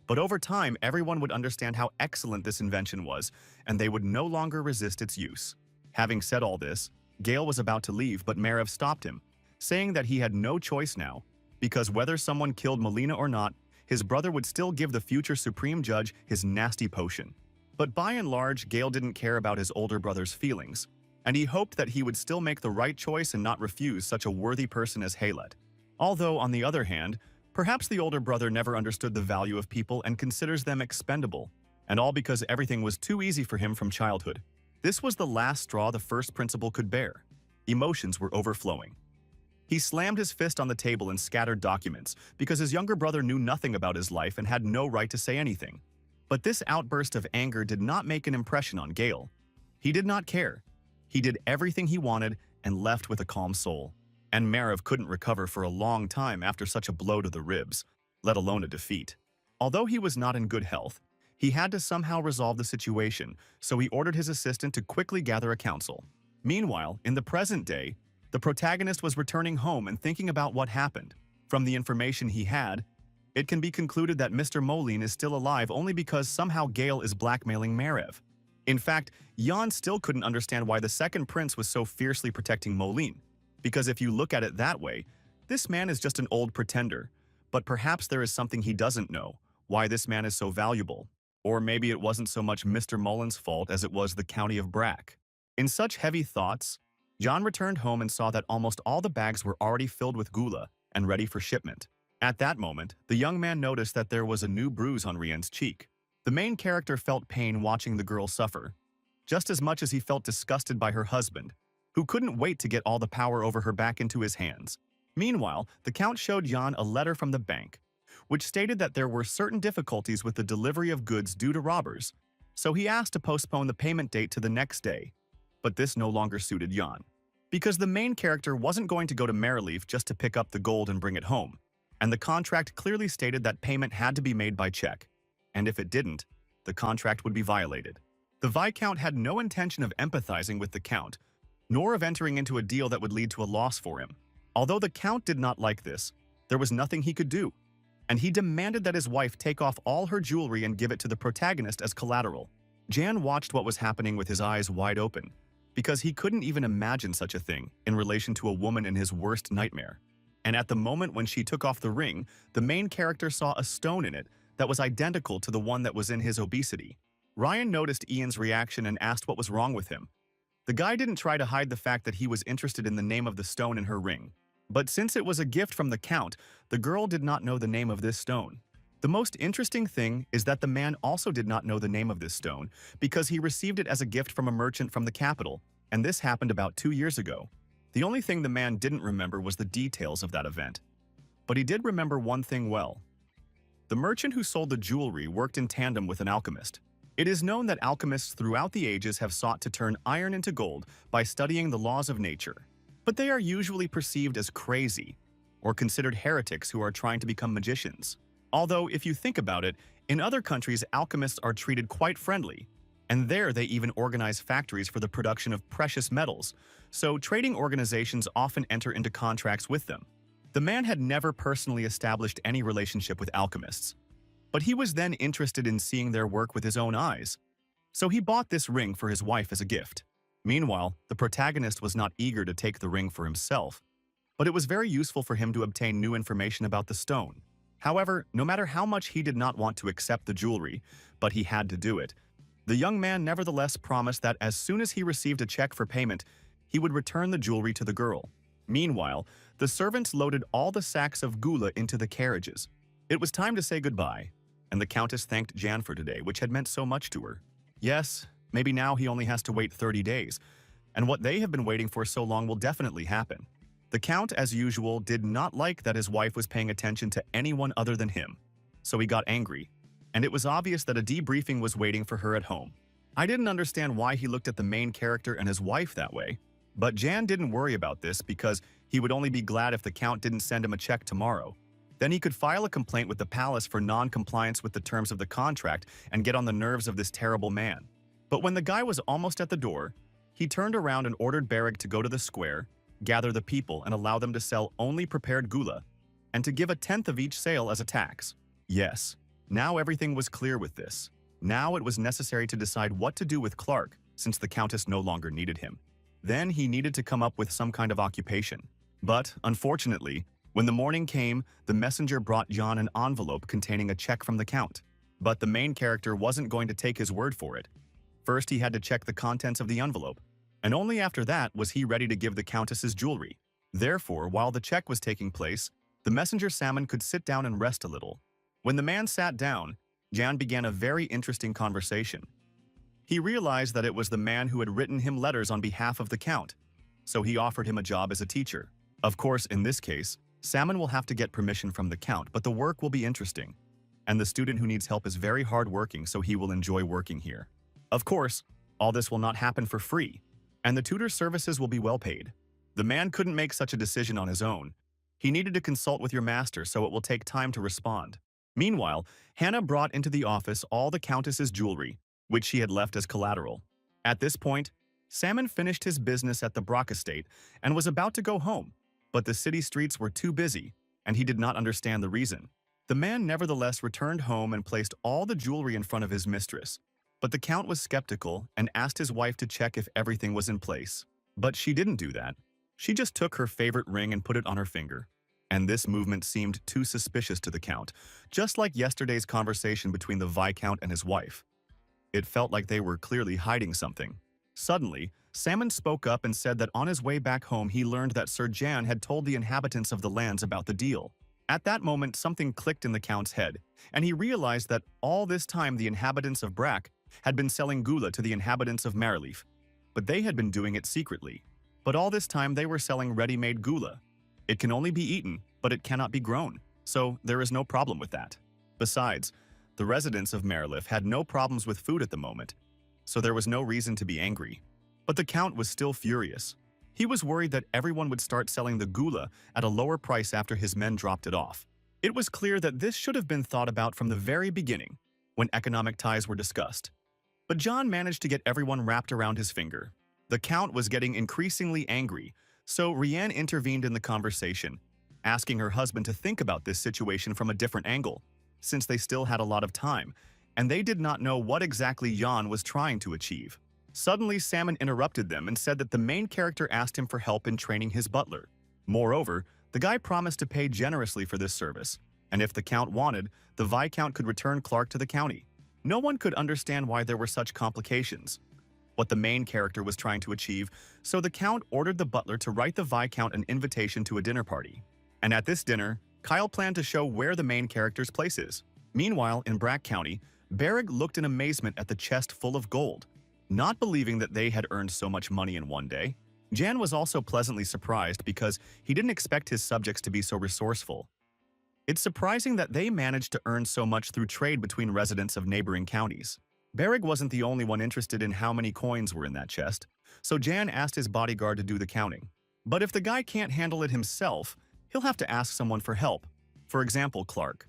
But over time, everyone would understand how excellent this invention was, and they would no longer resist its use. Having said all this, Gale was about to leave, but Marv stopped him, saying that he had no choice now, because whether someone killed Molina or not, his brother would still give the future Supreme Judge his nasty potion. But by and large, Gale didn't care about his older brother's feelings, and he hoped that he would still make the right choice and not refuse such a worthy person as Haylett. Although, on the other hand, perhaps the older brother never understood the value of people and considers them expendable, and all because everything was too easy for him from childhood. This was the last straw the first principal could bear. Emotions were overflowing. He slammed his fist on the table and scattered documents, because his younger brother knew nothing about his life and had no right to say anything. But this outburst of anger did not make an impression on Gale. He did not care. He did everything he wanted and left with a calm soul. And Marv couldn't recover for a long time after such a blow to the ribs, let alone a defeat. Although he was not in good health, he had to somehow resolve the situation, so he ordered his assistant to quickly gather a council. Meanwhile, in the present day, the protagonist was returning home and thinking about what happened. From the information he had, it can be concluded that Mr. Moline is still alive only because somehow Gale is blackmailing Marv. In fact, Jan still couldn't understand why the second prince was so fiercely protecting Moline. Because if you look at it that way, this man is just an old pretender. But perhaps there is something he doesn't know, why this man is so valuable. Or maybe it wasn't so much Mr. Mullen's fault as it was the county of Brack. In such heavy thoughts, John returned home and saw that almost all the bags were already filled with gula and ready for shipment. At that moment, the young man noticed that there was a new bruise on Rien's cheek. The main character felt pain watching the girl suffer, just as much as he felt disgusted by her husband, who couldn't wait to get all the power over her back into his hands. Meanwhile, the Count showed Jan a letter from the bank, which stated that there were certain difficulties with the delivery of goods due to robbers, so he asked to postpone the payment date to the next day. But this no longer suited Jan, because the main character wasn't going to go to Merrileaf just to pick up the gold and bring it home, and the contract clearly stated that payment had to be made by check, and if it didn't, the contract would be violated. The Viscount had no intention of empathizing with the Count, nor of entering into a deal that would lead to a loss for him. Although the Count did not like this, there was nothing he could do, and he demanded that his wife take off all her jewelry and give it to the protagonist as collateral. Jan watched what was happening with his eyes wide open, because he couldn't even imagine such a thing in relation to a woman in his worst nightmare. And at the moment when she took off the ring, the main character saw a stone in it that was identical to the one that was in his obesity. Ryan noticed Ian's reaction and asked what was wrong with him. The guy didn't try to hide the fact that he was interested in the name of the stone in her ring. But since it was a gift from the Count, the girl did not know the name of this stone. The most interesting thing is that the man also did not know the name of this stone because he received it as a gift from a merchant from the capital, and this happened about 2 years ago. The only thing the man didn't remember was the details of that event. But he did remember one thing well. The merchant who sold the jewelry worked in tandem with an alchemist. It is known that alchemists throughout the ages have sought to turn iron into gold by studying the laws of nature. But they are usually perceived as crazy, or considered heretics who are trying to become magicians. Although, if you think about it, in other countries, alchemists are treated quite friendly, and there they even organize factories for the production of precious metals, so trading organizations often enter into contracts with them. The man had never personally established any relationship with alchemists, but he was then interested in seeing their work with his own eyes, so he bought this ring for his wife as a gift. Meanwhile, the protagonist was not eager to take the ring for himself, but it was very useful for him to obtain new information about the stone. However, no matter how much he did not want to accept the jewelry, but he had to do it, the young man nevertheless promised that as soon as he received a check for payment, he would return the jewelry to the girl. Meanwhile, the servants loaded all the sacks of gula into the carriages. It was time to say goodbye, and the countess thanked Jan for today, which had meant so much to her. Yes, maybe now he only has to wait 30 days, and what they have been waiting for so long will definitely happen. The count, as usual, did not like that his wife was paying attention to anyone other than him, so he got angry, and it was obvious that a debriefing was waiting for her at home. I didn't understand why he looked at the main character and his wife that way, but Jan didn't worry about this because he would only be glad if the count didn't send him a check tomorrow. Then he could file a complaint with the palace for non-compliance with the terms of the contract and get on the nerves of this terrible man. But when the guy was almost at the door, he turned around and ordered Bereg to go to the square, gather the people and allow them to sell only prepared gula, and to give 1/10 of each sale as a tax. Yes, now everything was clear with this. Now it was necessary to decide what to do with Clark, since the countess no longer needed him. Then he needed to come up with some kind of occupation. But, unfortunately, when the morning came, the messenger brought John an envelope containing a check from the count. But the main character wasn't going to take his word for it. First, he had to check the contents of the envelope, and only after that was he ready to give the countess's jewelry. Therefore, while the check was taking place, the messenger salmon could sit down and rest a little. When the man sat down, Jan began a very interesting conversation. He realized that it was the man who had written him letters on behalf of the count, so he offered him a job as a teacher. Of course, in this case, Salmon will have to get permission from the count, but the work will be interesting. And the student who needs help is very hardworking, so he will enjoy working here. Of course, all this will not happen for free, and the tutor services will be well paid. The man couldn't make such a decision on his own. He needed to consult with your master, so it will take time to respond. Meanwhile, Hannah brought into the office all the countess's jewelry, which she had left as collateral. At this point, Salmon finished his business at the Brock estate and was about to go home, but the city streets were too busy, and he did not understand the reason. The man nevertheless returned home and placed all the jewelry in front of his mistress. But the count was skeptical and asked his wife to check if everything was in place. But she didn't do that. She just took her favorite ring and put it on her finger. And this movement seemed too suspicious to the count, just like yesterday's conversation between the Viscount and his wife. It felt like they were clearly hiding something. Suddenly, Salmon spoke up and said that on his way back home he learned that Sir Jan had told the inhabitants of the lands about the deal. At that moment, something clicked in the count's head, and he realized that all this time the inhabitants of Brack had been selling gula to the inhabitants of Marleaf, but they had been doing it secretly. But all this time they were selling ready-made gula. It can only be eaten, but it cannot be grown, so there is no problem with that. Besides, the residents of Marleaf had no problems with food at the moment, so there was no reason to be angry. But the count was still furious. He was worried that everyone would start selling the gula at a lower price after his men dropped it off. It was clear that this should have been thought about from the very beginning, when economic ties were discussed. But John managed to get everyone wrapped around his finger. The count was getting increasingly angry, so Rianne intervened in the conversation, asking her husband to think about this situation from a different angle, since they still had a lot of time, and they did not know what exactly Jan was trying to achieve. Suddenly, Salmon interrupted them and said that the main character asked him for help in training his butler. Moreover, the guy promised to pay generously for this service, and if the count wanted, the Viscount could return Clark to the county. No one could understand why there were such complications, what the main character was trying to achieve, so the count ordered the butler to write the Viscount an invitation to a dinner party. And at this dinner, Kyle planned to show where the main character's place is. Meanwhile, in Brack County, Bereg looked in amazement at the chest full of gold, not believing that they had earned so much money in one day. Jan was also pleasantly surprised because he didn't expect his subjects to be so resourceful. It's surprising that they managed to earn so much through trade between residents of neighboring counties. Bereg wasn't the only one interested in how many coins were in that chest, so Jan asked his bodyguard to do the counting. But if the guy can't handle it himself, he'll have to ask someone for help. For example, Clark.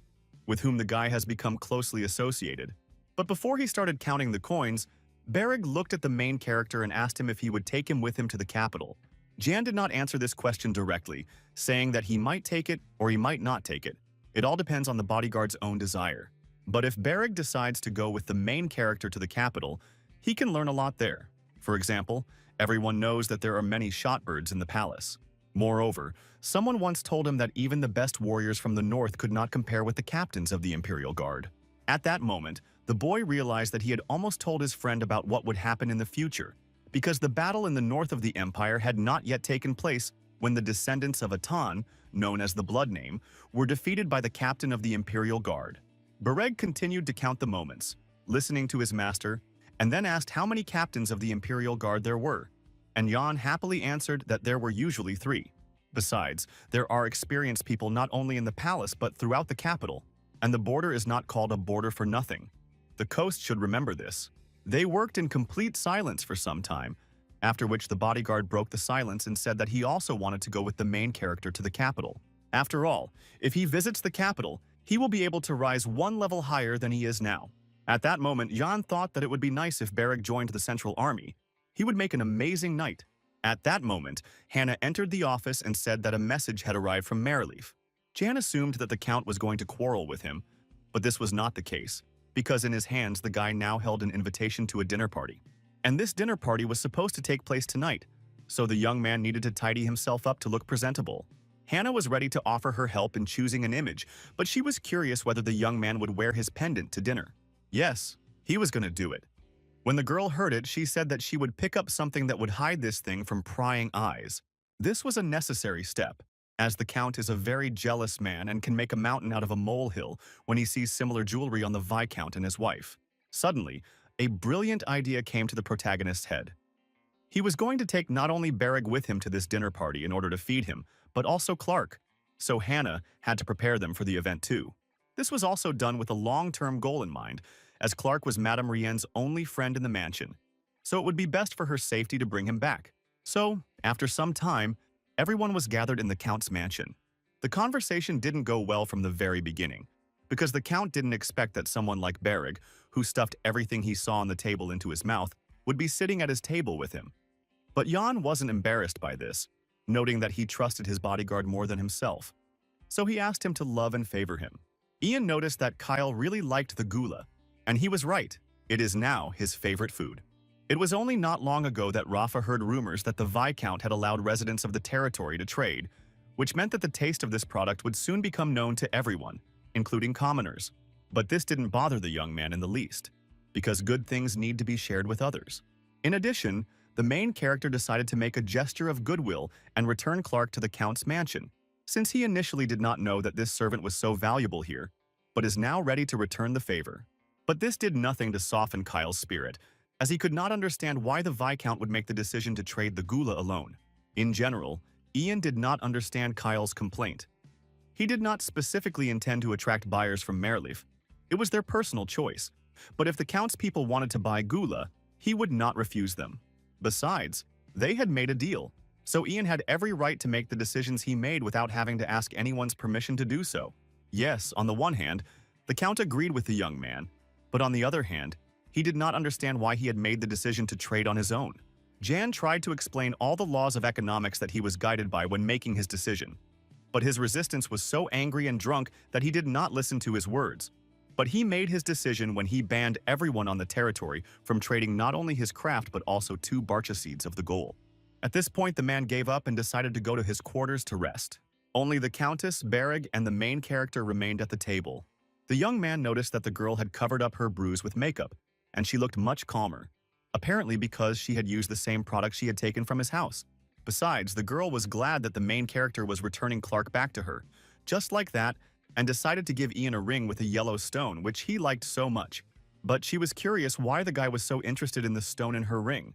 with whom the guy has become closely associated. But before he started counting the coins, Bereg looked at the main character and asked him if he would take him with him to the capital. Jan did not answer this question directly, saying that he might take it or he might not take it. It all depends on the bodyguard's own desire. But if Bereg decides to go with the main character to the capital, he can learn a lot there. For example, everyone knows that there are many shotbirds in the palace. Moreover, someone once told him that even the best warriors from the north could not compare with the captains of the Imperial Guard. At that moment, the boy realized that he had almost told his friend about what would happen in the future, because the battle in the north of the Empire had not yet taken place when the descendants of Atan, known as the Blood Name, were defeated by the captain of the Imperial Guard. Bereg continued to count the moments, listening to his master, and then asked how many captains of the Imperial Guard there were, and Jan happily answered that there were usually 3. Besides, there are experienced people not only in the palace but throughout the capital, and the border is not called a border for nothing. The coast should remember this. They worked in complete silence for some time, after which the bodyguard broke the silence and said that he also wanted to go with the main character to the capital. After all, if he visits the capital, he will be able to rise 1 level higher than he is now. At that moment, Jan thought that it would be nice if Bereg joined the Central Army. He would make an amazing knight. At that moment, Hannah entered the office and said that a message had arrived from Merleaf. Jan assumed that the Count was going to quarrel with him, but this was not the case, because in his hands the guy now held an invitation to a dinner party. And this dinner party was supposed to take place tonight, so the young man needed to tidy himself up to look presentable. Hannah was ready to offer her help in choosing an image, but she was curious whether the young man would wear his pendant to dinner. Yes, he was going to do it. When the girl heard it, she said that she would pick up something that would hide this thing from prying eyes. This was a necessary step, as the Count is a very jealous man and can make a mountain out of a molehill when he sees similar jewelry on the Viscount and his wife. Suddenly, a brilliant idea came to the protagonist's head. He was going to take not only Bereg with him to this dinner party in order to feed him, but also Clark, so Hannah had to prepare them for the event too. This was also done with a long-term goal in mind, as Clark was Madame Rienne's only friend in the mansion, so it would be best for her safety to bring him back. So, after some time, everyone was gathered in the Count's mansion. The conversation didn't go well from the very beginning, because the Count didn't expect that someone like Bereg, who stuffed everything he saw on the table into his mouth, would be sitting at his table with him. But Jan wasn't embarrassed by this, noting that he trusted his bodyguard more than himself. So he asked him to love and favor him. Ian noticed that Kyle really liked the gula, and he was right. It is now his favorite food. It was only not long ago that Rafa heard rumors that the Viscount had allowed residents of the territory to trade, which meant that the taste of this product would soon become known to everyone, including commoners. But this didn't bother the young man in the least, because good things need to be shared with others. In addition, the main character decided to make a gesture of goodwill and return Clark to the Count's mansion, since he initially did not know that this servant was so valuable here, but is now ready to return the favor. But this did nothing to soften Kyle's spirit, as he could not understand why the Viscount would make the decision to trade the gula alone. In general, Ian did not understand Kyle's complaint. He did not specifically intend to attract buyers from Merleaf. It was their personal choice, but if the Count's people wanted to buy gula, he would not refuse them. Besides, they had made a deal, so Ian had every right to make the decisions he made without having to ask anyone's permission to do so. Yes, on the one hand, the Count agreed with the young man, but on the other hand, he did not understand why he had made the decision to trade on his own. Jan tried to explain all the laws of economics that he was guided by when making his decision, but his resistance was so angry and drunk that he did not listen to his words. But he made his decision when he banned everyone on the territory from trading not only his craft but also 2 barcha seeds of the goal. At this point, the man gave up and decided to go to his quarters to rest. Only the Countess, Bereg, and the main character remained at the table. The young man noticed that the girl had covered up her bruise with makeup, and she looked much calmer, apparently because she had used the same product she had taken from his house. Besides, the girl was glad that the main character was returning Clark back to her, just like that, and decided to give Ian a ring with a yellow stone, which he liked so much. But she was curious why the guy was so interested in the stone in her ring.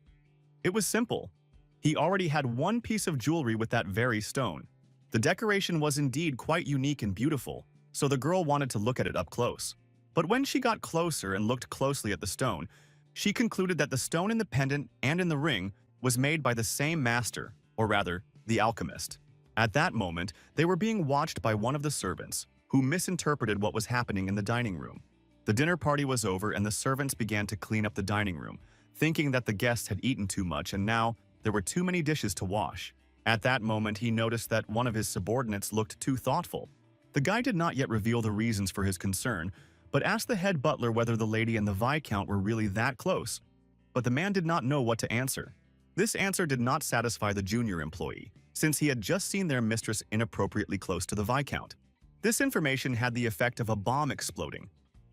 It was simple. He already had 1 piece of jewelry with that very stone. The decoration was indeed quite unique and beautiful, so the girl wanted to look at it up close. But when she got closer and looked closely at the stone, she concluded that the stone in the pendant and in the ring was made by the same master, or rather, the alchemist. At that moment, they were being watched by one of the servants, who misinterpreted what was happening in the dining room. The dinner party was over and the servants began to clean up the dining room, thinking that the guests had eaten too much and now there were too many dishes to wash. At that moment, he noticed that one of his subordinates looked too thoughtful. The guy did not yet reveal the reasons for his concern, but asked the head butler whether the lady and the Viscount were really that close. But the man did not know what to answer. This answer did not satisfy the junior employee, since he had just seen their mistress inappropriately close to the Viscount. This information had the effect of a bomb exploding.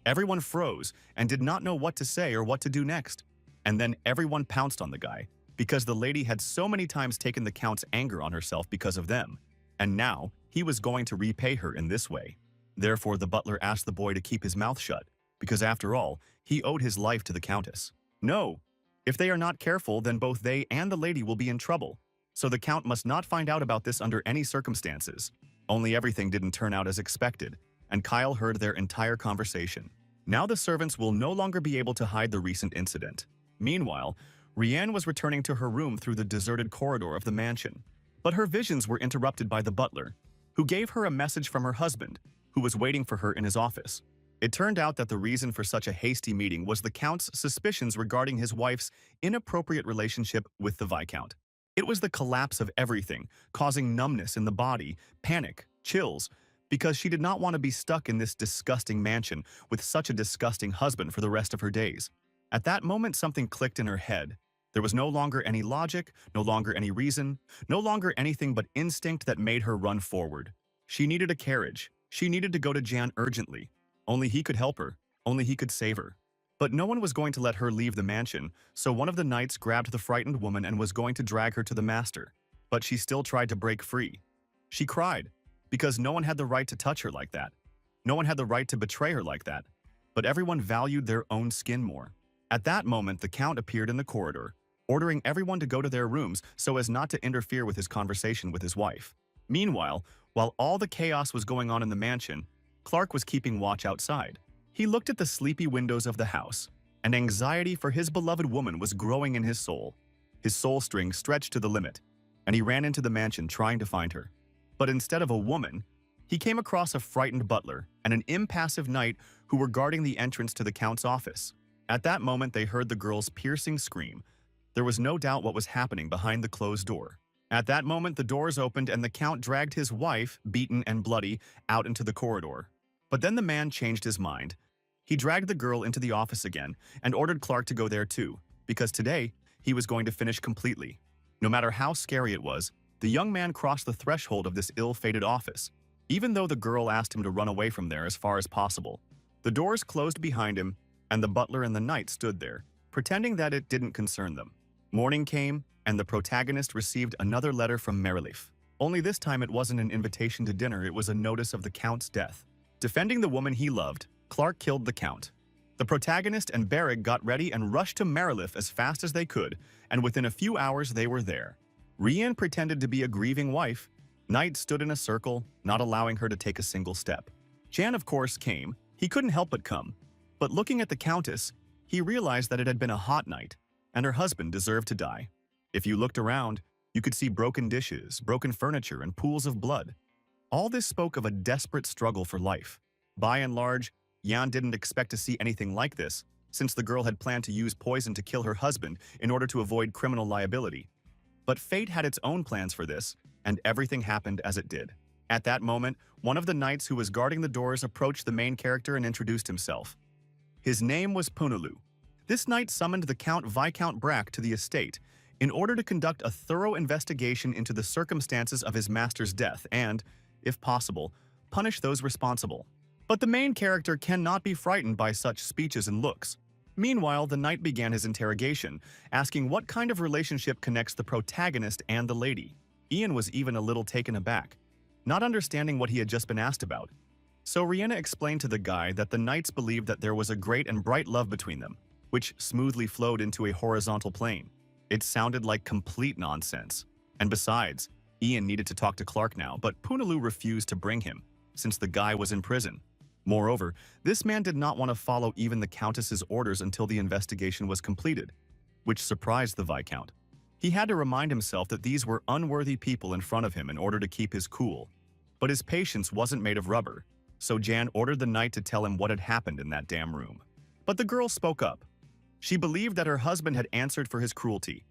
Everyone froze and did not know what to say or what to do next. And then everyone pounced on the guy, because the lady had so many times taken the Count's anger on herself because of them, and now he was going to repay her in this way. Therefore, the butler asked the boy to keep his mouth shut, because after all, he owed his life to the Countess. No, if they are not careful, then both they and the lady will be in trouble. So the Count must not find out about this under any circumstances. Only everything didn't turn out as expected, and Kyle heard their entire conversation. Now the servants will no longer be able to hide the recent incident. Meanwhile, Rianne was returning to her room through the deserted corridor of the mansion. But her visions were interrupted by the butler, who gave her a message from her husband, who was waiting for her in his office. It turned out that the reason for such a hasty meeting was the Count's suspicions regarding his wife's inappropriate relationship with the Viscount. It was the collapse of everything, causing numbness in the body, panic, chills, because she did not want to be stuck in this disgusting mansion with such a disgusting husband for the rest of her days. At that moment, something clicked in her head. There was no longer any logic, no longer any reason, no longer anything but instinct that made her run forward. She needed a carriage. She needed to go to Jan urgently. Only he could help her. Only he could save her. But no one was going to let her leave the mansion, so one of the knights grabbed the frightened woman and was going to drag her to the master. But she still tried to break free. She cried, because no one had the right to touch her like that. No one had the right to betray her like that. But everyone valued their own skin more. At that moment, the Count appeared in the corridor, ordering everyone to go to their rooms so as not to interfere with his conversation with his wife. Meanwhile, while all the chaos was going on in the mansion, Clark was keeping watch outside. He looked at the sleepy windows of the house, and anxiety for his beloved woman was growing in his soul. His soul string stretched to the limit, and he ran into the mansion trying to find her. But instead of a woman, he came across a frightened butler and an impassive knight who were guarding the entrance to the Count's office. At that moment, they heard the girl's piercing scream. There was no doubt what was happening behind the closed door. At that moment, the doors opened and the Count dragged his wife, beaten and bloody, out into the corridor. But then the man changed his mind. He dragged the girl into the office again and ordered Clark to go there too, because today he was going to finish completely. No matter how scary it was, the young man crossed the threshold of this ill-fated office, even though the girl asked him to run away from there as far as possible. The doors closed behind him, and the butler and the knight stood there, pretending that it didn't concern them. Morning came, and the protagonist received another letter from Merleaf. Only this time it wasn't an invitation to dinner, it was a notice of the Count's death. Defending the woman he loved, Clark killed the Count. The protagonist and Barrick got ready and rushed to Merleaf as fast as they could, and within a few hours they were there. Rian pretended to be a grieving wife. Knight stood in a circle, not allowing her to take a single step. Jan, of course, came. He couldn't help but come. But looking at the Countess, he realized that it had been a hot night, and her husband deserved to die. If you looked around, you could see broken dishes, broken furniture, and pools of blood. All this spoke of a desperate struggle for life. By and large, Jan didn't expect to see anything like this, since the girl had planned to use poison to kill her husband in order to avoid criminal liability. But fate had its own plans for this, and everything happened as it did. At that moment, one of the knights who was guarding the doors approached the main character and introduced himself. His name was Punaloo. This knight summoned the Count Viscount Brack to the estate in order to conduct a thorough investigation into the circumstances of his master's death and, if possible, punish those responsible. But the main character cannot be frightened by such speeches and looks. Meanwhile, the knight began his interrogation, asking what kind of relationship connects the protagonist and the lady. Ian was even a little taken aback, not understanding what he had just been asked about. So Rihanna explained to the guy that the knights believed that there was a great and bright love between them, which smoothly flowed into a horizontal plane. It sounded like complete nonsense. And besides, Ian needed to talk to Clark now, but Punaloo refused to bring him, since the guy was in prison. Moreover, this man did not want to follow even the Countess's orders until the investigation was completed, which surprised the Viscount. He had to remind himself that these were unworthy people in front of him in order to keep his cool. But his patience wasn't made of rubber. so Jan ordered the knight to tell him what had happened in that damn room. But the girl spoke up. She believed that her husband had answered for his cruelty,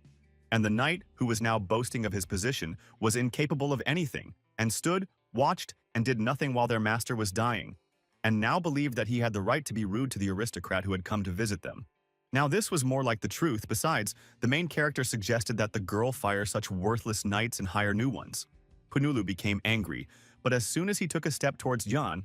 and the knight, who was now boasting of his position, was incapable of anything, and stood, watched, and did nothing while their master was dying, and now believed that he had the right to be rude to the aristocrat who had come to visit them. Now this was more like the truth. Besides, the main character suggested that the girl fire such worthless knights and hire new ones. Punulu became angry, but as soon as he took a step towards Jan,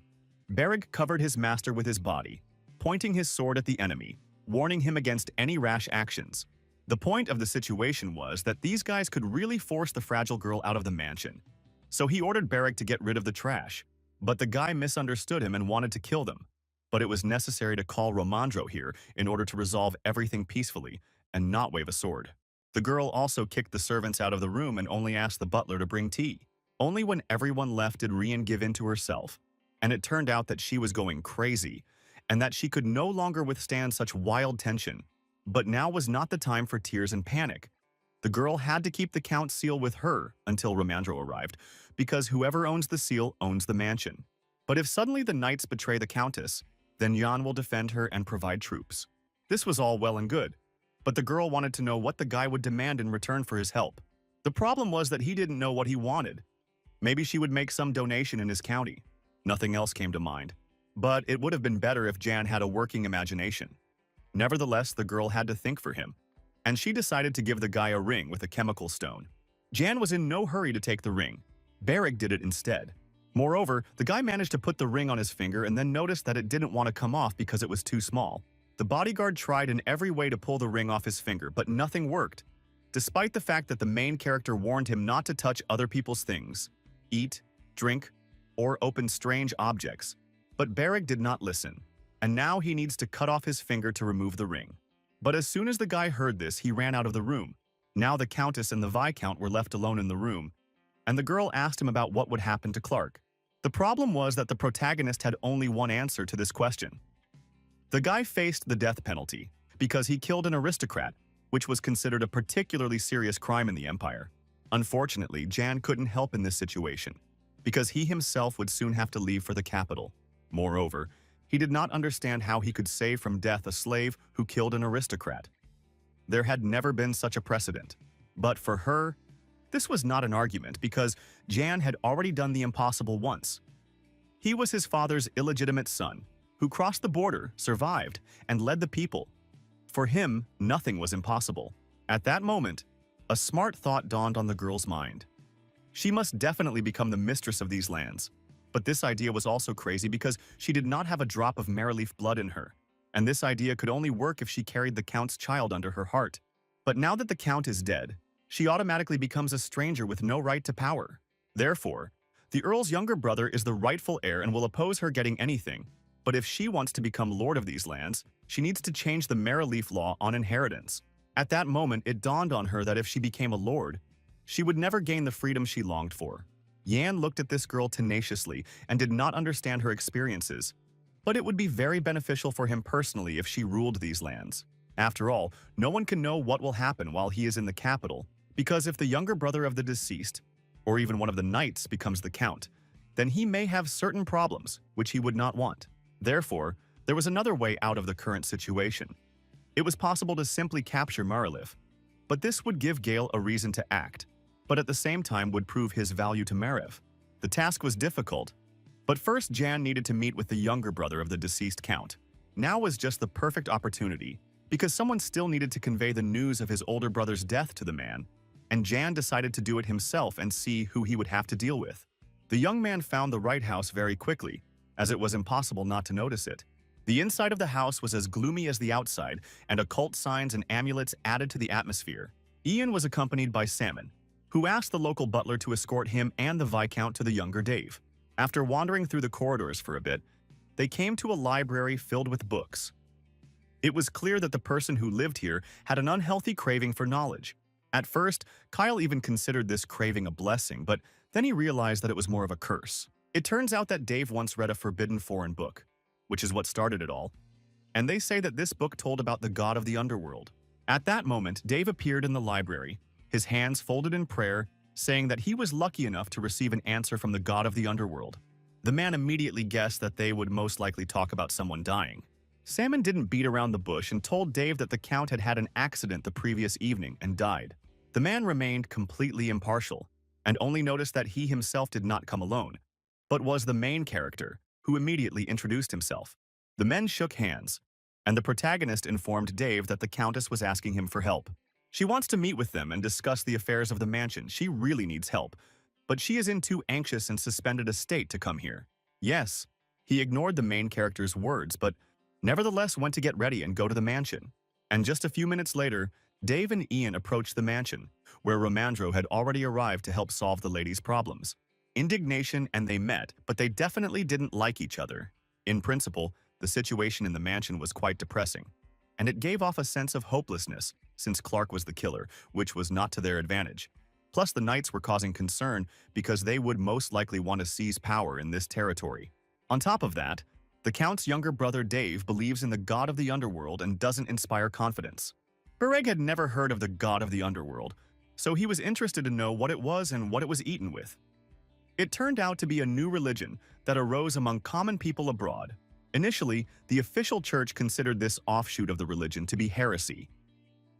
Berig covered his master with his body, pointing his sword at the enemy, warning him against any rash actions. The point of the situation was that these guys could really force the fragile girl out of the mansion. So he ordered Berig to get rid of the trash, but the guy misunderstood him and wanted to kill them. But it was necessary to call Romandro here in order to resolve everything peacefully and not wave a sword. The girl also kicked the servants out of the room and only asked the butler to bring tea. Only when everyone left did Rian give in to herself, and it turned out that she was going crazy and that she could no longer withstand such wild tension. But now was not the time for tears and panic. The girl had to keep the count's seal with her until Romandro arrived, because whoever owns the seal owns the mansion. But if suddenly the knights betray the countess, then Jan will defend her and provide troops. This was all well and good, but the girl wanted to know what the guy would demand in return for his help. The problem was that he didn't know what he wanted. Maybe she would make some donation in his county. Nothing else came to mind. But it would have been better if Jan had a working imagination. Nevertheless, the girl had to think for him, and she decided to give the guy a ring with a chemical stone. Jan was in no hurry to take the ring. Berig did it instead. Moreover, the guy managed to put the ring on his finger and then noticed that it didn't want to come off because it was too small. The bodyguard tried in every way to pull the ring off his finger, but nothing worked, despite the fact that the main character warned him not to touch other people's things, eat, drink, or open strange objects. But Berig did not listen, and now he needs to cut off his finger to remove the ring. But as soon as the guy heard this, he ran out of the room. Now the Countess and the Viscount were left alone in the room, and the girl asked him about what would happen to Clark. The problem was that the protagonist had only one answer to this question. The guy faced the death penalty because he killed an aristocrat, which was considered a particularly serious crime in the Empire. Unfortunately, Jan couldn't help in this situation, because he himself would soon have to leave for the capital. Moreover, he did not understand how he could save from death a slave who killed an aristocrat. There had never been such a precedent. But for her, this was not an argument because Jan had already done the impossible once. He was his father's illegitimate son, who crossed the border, survived, and led the people. For him, nothing was impossible. At that moment, a smart thought dawned on the girl's mind. She must definitely become the mistress of these lands. But this idea was also crazy because she did not have a drop of Mereleaf blood in her, and this idea could only work if she carried the Count's child under her heart. But now that the Count is dead, she automatically becomes a stranger with no right to power. Therefore, the Earl's younger brother is the rightful heir and will oppose her getting anything. But if she wants to become lord of these lands, she needs to change the Mereleaf law on inheritance. At that moment, it dawned on her that if she became a lord, she would never gain the freedom she longed for. Yan looked at this girl tenaciously and did not understand her experiences, but it would be very beneficial for him personally if she ruled these lands. After all, no one can know what will happen while he is in the capital, because if the younger brother of the deceased, or even one of the knights, becomes the count, then he may have certain problems which he would not want. Therefore, there was another way out of the current situation. It was possible to simply capture Mereleaf, but this would give Gale a reason to act, but at the same time would prove his value to Mereleaf. The task was difficult, but first Jan needed to meet with the younger brother of the deceased count. Now was just the perfect opportunity, because someone still needed to convey the news of his older brother's death to the man, and Jan decided to do it himself and see who he would have to deal with. The young man found the right house very quickly, as it was impossible not to notice it. The inside of the house was as gloomy as the outside, and occult signs and amulets added to the atmosphere. Ian was accompanied by Salmon, who asked the local butler to escort him and the Viscount to the younger Dave. After wandering through the corridors for a bit, they came to a library filled with books. It was clear that the person who lived here had an unhealthy craving for knowledge. At first, Kyle even considered this craving a blessing, but then he realized that it was more of a curse. It turns out that Dave once read a forbidden foreign book, which is what started it all, and they say that this book told about the god of the underworld. At that moment, Dave appeared in the library, his hands folded in prayer, saying that he was lucky enough to receive an answer from the god of the underworld. The man immediately guessed that they would most likely talk about someone dying. Salmon didn't beat around the bush and told Dave that the Count had had an accident the previous evening and died. The man remained completely impartial and only noticed that he himself did not come alone, but was the main character, who immediately introduced himself. The men shook hands, and the protagonist informed Dave that the Countess was asking him for help. She wants to meet with them and discuss the affairs of the mansion. She really needs help, but she is in too anxious and suspended a state to come here. Yes, he ignored the main character's words, but nevertheless went to get ready and go to the mansion. And just a few minutes later, Dave and Ian approached the mansion, where Romandro had already arrived to help solve the lady's problems. Indignation and they met, but they definitely didn't like each other. In principle, the situation in the mansion was quite depressing, and it gave off a sense of hopelessness since Clark was the killer, which was not to their advantage. Plus, the Knights were causing concern because they would most likely want to seize power in this territory. On top of that, the Count's younger brother Dave believes in the god of the underworld and doesn't inspire confidence. Bereg had never heard of the god of the underworld, so he was interested to know what it was and what it was eaten with. It turned out to be a new religion that arose among common people abroad. Initially, the official church considered this offshoot of the religion to be heresy.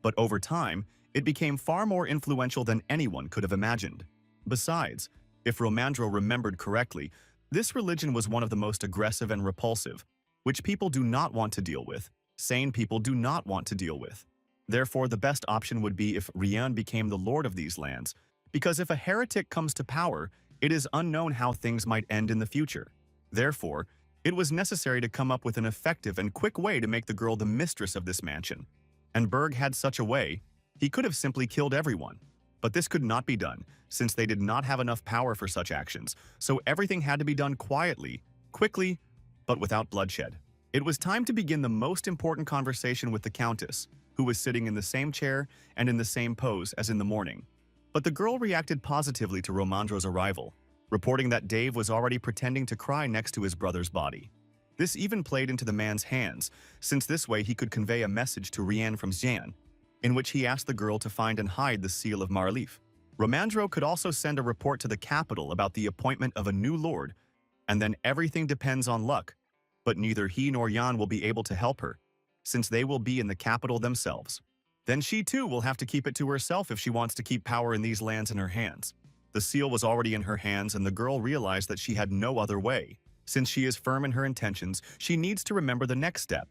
But over time, it became far more influential than anyone could have imagined. Besides, if Romandro remembered correctly, this religion was one of the most aggressive and repulsive, which people do not want to deal with. Sane people do not want to deal with. Therefore, the best option would be if Rian became the lord of these lands, because if a heretic comes to power, it is unknown how things might end in the future. Therefore, it was necessary to come up with an effective and quick way to make the girl the mistress of this mansion. And Berg had such a way. He could have simply killed everyone. But this could not be done, since they did not have enough power for such actions, so everything had to be done quietly, quickly, but without bloodshed. It was time to begin the most important conversation with the Countess, who was sitting in the same chair and in the same pose as in the morning. But the girl reacted positively to Romandro's arrival, reporting that Dave was already pretending to cry next to his brother's body. This even played into the man's hands, since this way he could convey a message to Rian from Xian, in which he asked the girl to find and hide the seal of Marleaf. Romandro could also send a report to the capital about the appointment of a new lord, and then everything depends on luck. But neither he nor Jan will be able to help her, since they will be in the capital themselves. Then she too will have to keep it to herself if she wants to keep power in these lands in her hands. The seal was already in her hands, and the girl realized that she had no other way. Since she is firm in her intentions, she needs to remember the next step.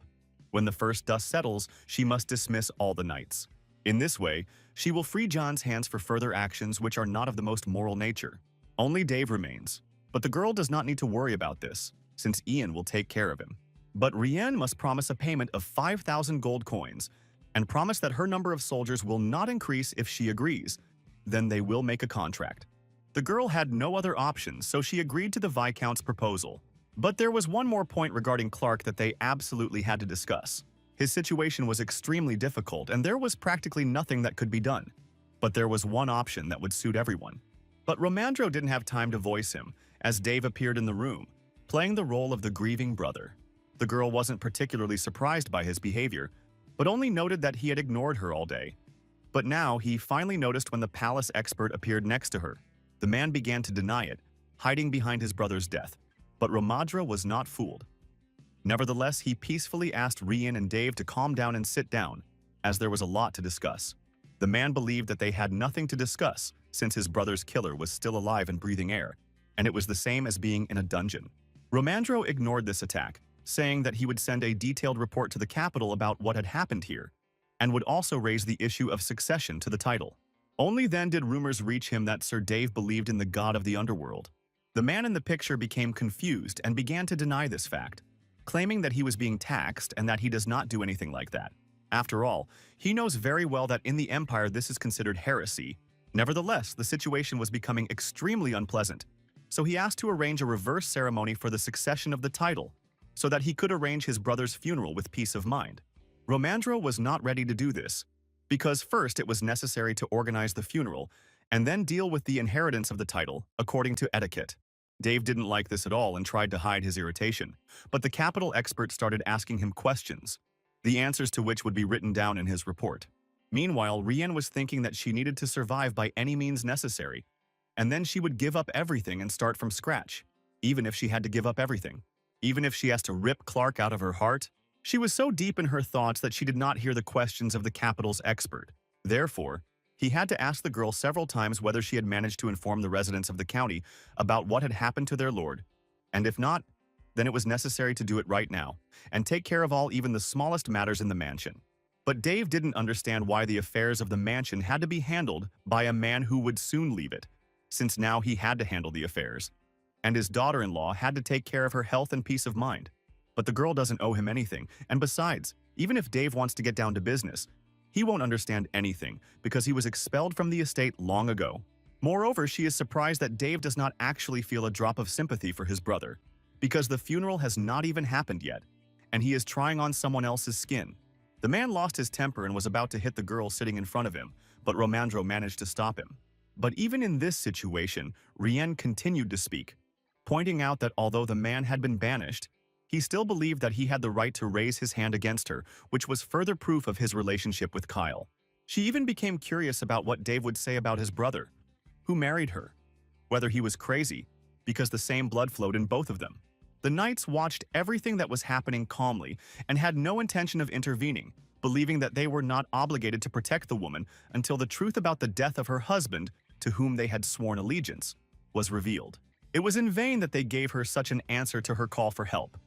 When the first dust settles, she must dismiss all the knights. In this way, she will free John's hands for further actions which are not of the most moral nature. Only Dave remains, but the girl does not need to worry about this, since Ian will take care of him. But Rian must promise a payment of 5,000 gold coins, and promise that her number of soldiers will not increase if she agrees. Then they will make a contract. The girl had no other options, so she agreed to the Viscount's proposal. But there was one more point regarding Clark that they absolutely had to discuss. His situation was extremely difficult, and there was practically nothing that could be done. But there was one option that would suit everyone. But Romandro didn't have time to voice him, as Dave appeared in the room, playing the role of the grieving brother. The girl wasn't particularly surprised by his behavior, but only noted that he had ignored her all day. But now he finally noticed when the palace expert appeared next to her. The man began to deny it, hiding behind his brother's death. But Romandro was not fooled. Nevertheless, he peacefully asked Rian and Dave to calm down and sit down, as there was a lot to discuss. The man believed that they had nothing to discuss, since his brother's killer was still alive and breathing air, and it was the same as being in a dungeon. Romandro ignored this attack, saying that he would send a detailed report to the capital about what had happened here, and would also raise the issue of succession to the title. Only then did rumors reach him that Sir Dave believed in the god of the underworld. The man in the picture became confused and began to deny this fact, claiming that he was being taxed and that he does not do anything like that. After all, he knows very well that in the Empire this is considered heresy. Nevertheless, the situation was becoming extremely unpleasant, so he asked to arrange a reverse ceremony for the succession of the title, so that he could arrange his brother's funeral with peace of mind. Romandro was not ready to do this, because first it was necessary to organize the funeral, and then deal with the inheritance of the title, according to etiquette. Dave didn't like this at all and tried to hide his irritation, but the capital expert started asking him questions, the answers to which would be written down in his report. Meanwhile, Rian was thinking that she needed to survive by any means necessary, and then she would give up everything and start from scratch. even if she had to give up everything. Even if she has to rip Clark out of her heart. She was so deep in her thoughts that she did not hear the questions of the capital's expert. Therefore, he had to ask the girl several times whether she had managed to inform the residents of the county about what had happened to their lord. And if not, then it was necessary to do it right now, and take care of all even the smallest matters in the mansion. But Dave didn't understand why the affairs of the mansion had to be handled by a man who would soon leave it, since now he had to handle the affairs. And his daughter-in-law had to take care of her health and peace of mind. But the girl doesn't owe him anything, and besides, even if Dave wants to get down to business, he won't understand anything because he was expelled from the estate long ago. Moreover, she is surprised that Dave does not actually feel a drop of sympathy for his brother, because the funeral has not even happened yet, and he is trying on someone else's skin. The man lost his temper and was about to hit the girl sitting in front of him, but Romandro managed to stop him. But even in this situation, Rien continued to speak, pointing out that although the man had been banished, he still believed that he had the right to raise his hand against her, which was further proof of his relationship with Kyle. She even became curious about what Dave would say about his brother, who married her, whether he was crazy, because the same blood flowed in both of them. The knights watched everything that was happening calmly and had no intention of intervening, believing that they were not obligated to protect the woman until the truth about the death of her husband, to whom they had sworn allegiance, was revealed. It was in vain that they gave her such an answer to her call for help.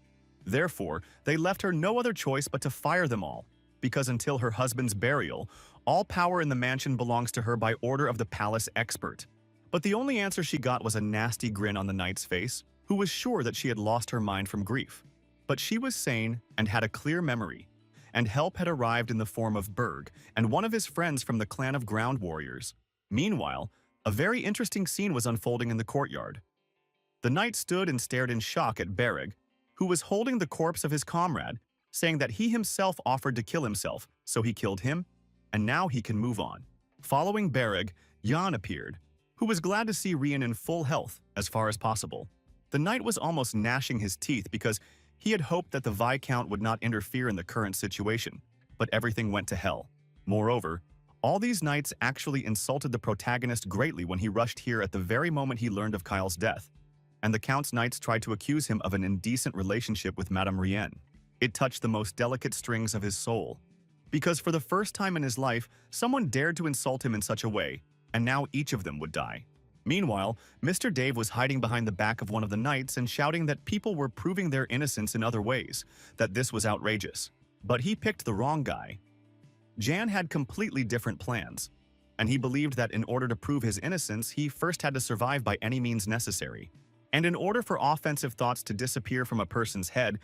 Therefore, they left her no other choice but to fire them all, because until her husband's burial, all power in the mansion belongs to her by order of the palace expert. But the only answer she got was a nasty grin on the knight's face, who was sure that she had lost her mind from grief. But she was sane and had a clear memory, and help had arrived in the form of Berg and one of his friends from the clan of ground warriors. Meanwhile, a very interesting scene was unfolding in the courtyard. The knight stood and stared in shock at Berg, who was holding the corpse of his comrade, saying that he himself offered to kill himself, so he killed him, and now he can move on. Following Berg, Jan appeared, who was glad to see Rien in full health as far as possible. The knight was almost gnashing his teeth because he had hoped that the Viscount would not interfere in the current situation, but everything went to hell. Moreover, all these knights actually insulted the protagonist greatly when he rushed here at the very moment he learned of Kyle's death, and the Count's knights tried to accuse him of an indecent relationship with Madame Rien. It touched the most delicate strings of his soul, because for the first time in his life, someone dared to insult him in such a way, and now each of them would die. Meanwhile, Mr. Dave was hiding behind the back of one of the knights and shouting that people were proving their innocence in other ways, that this was outrageous. But he picked the wrong guy. Jan had completely different plans, and he believed that in order to prove his innocence, he first had to survive by any means necessary. And in order for offensive thoughts to disappear from a person's head,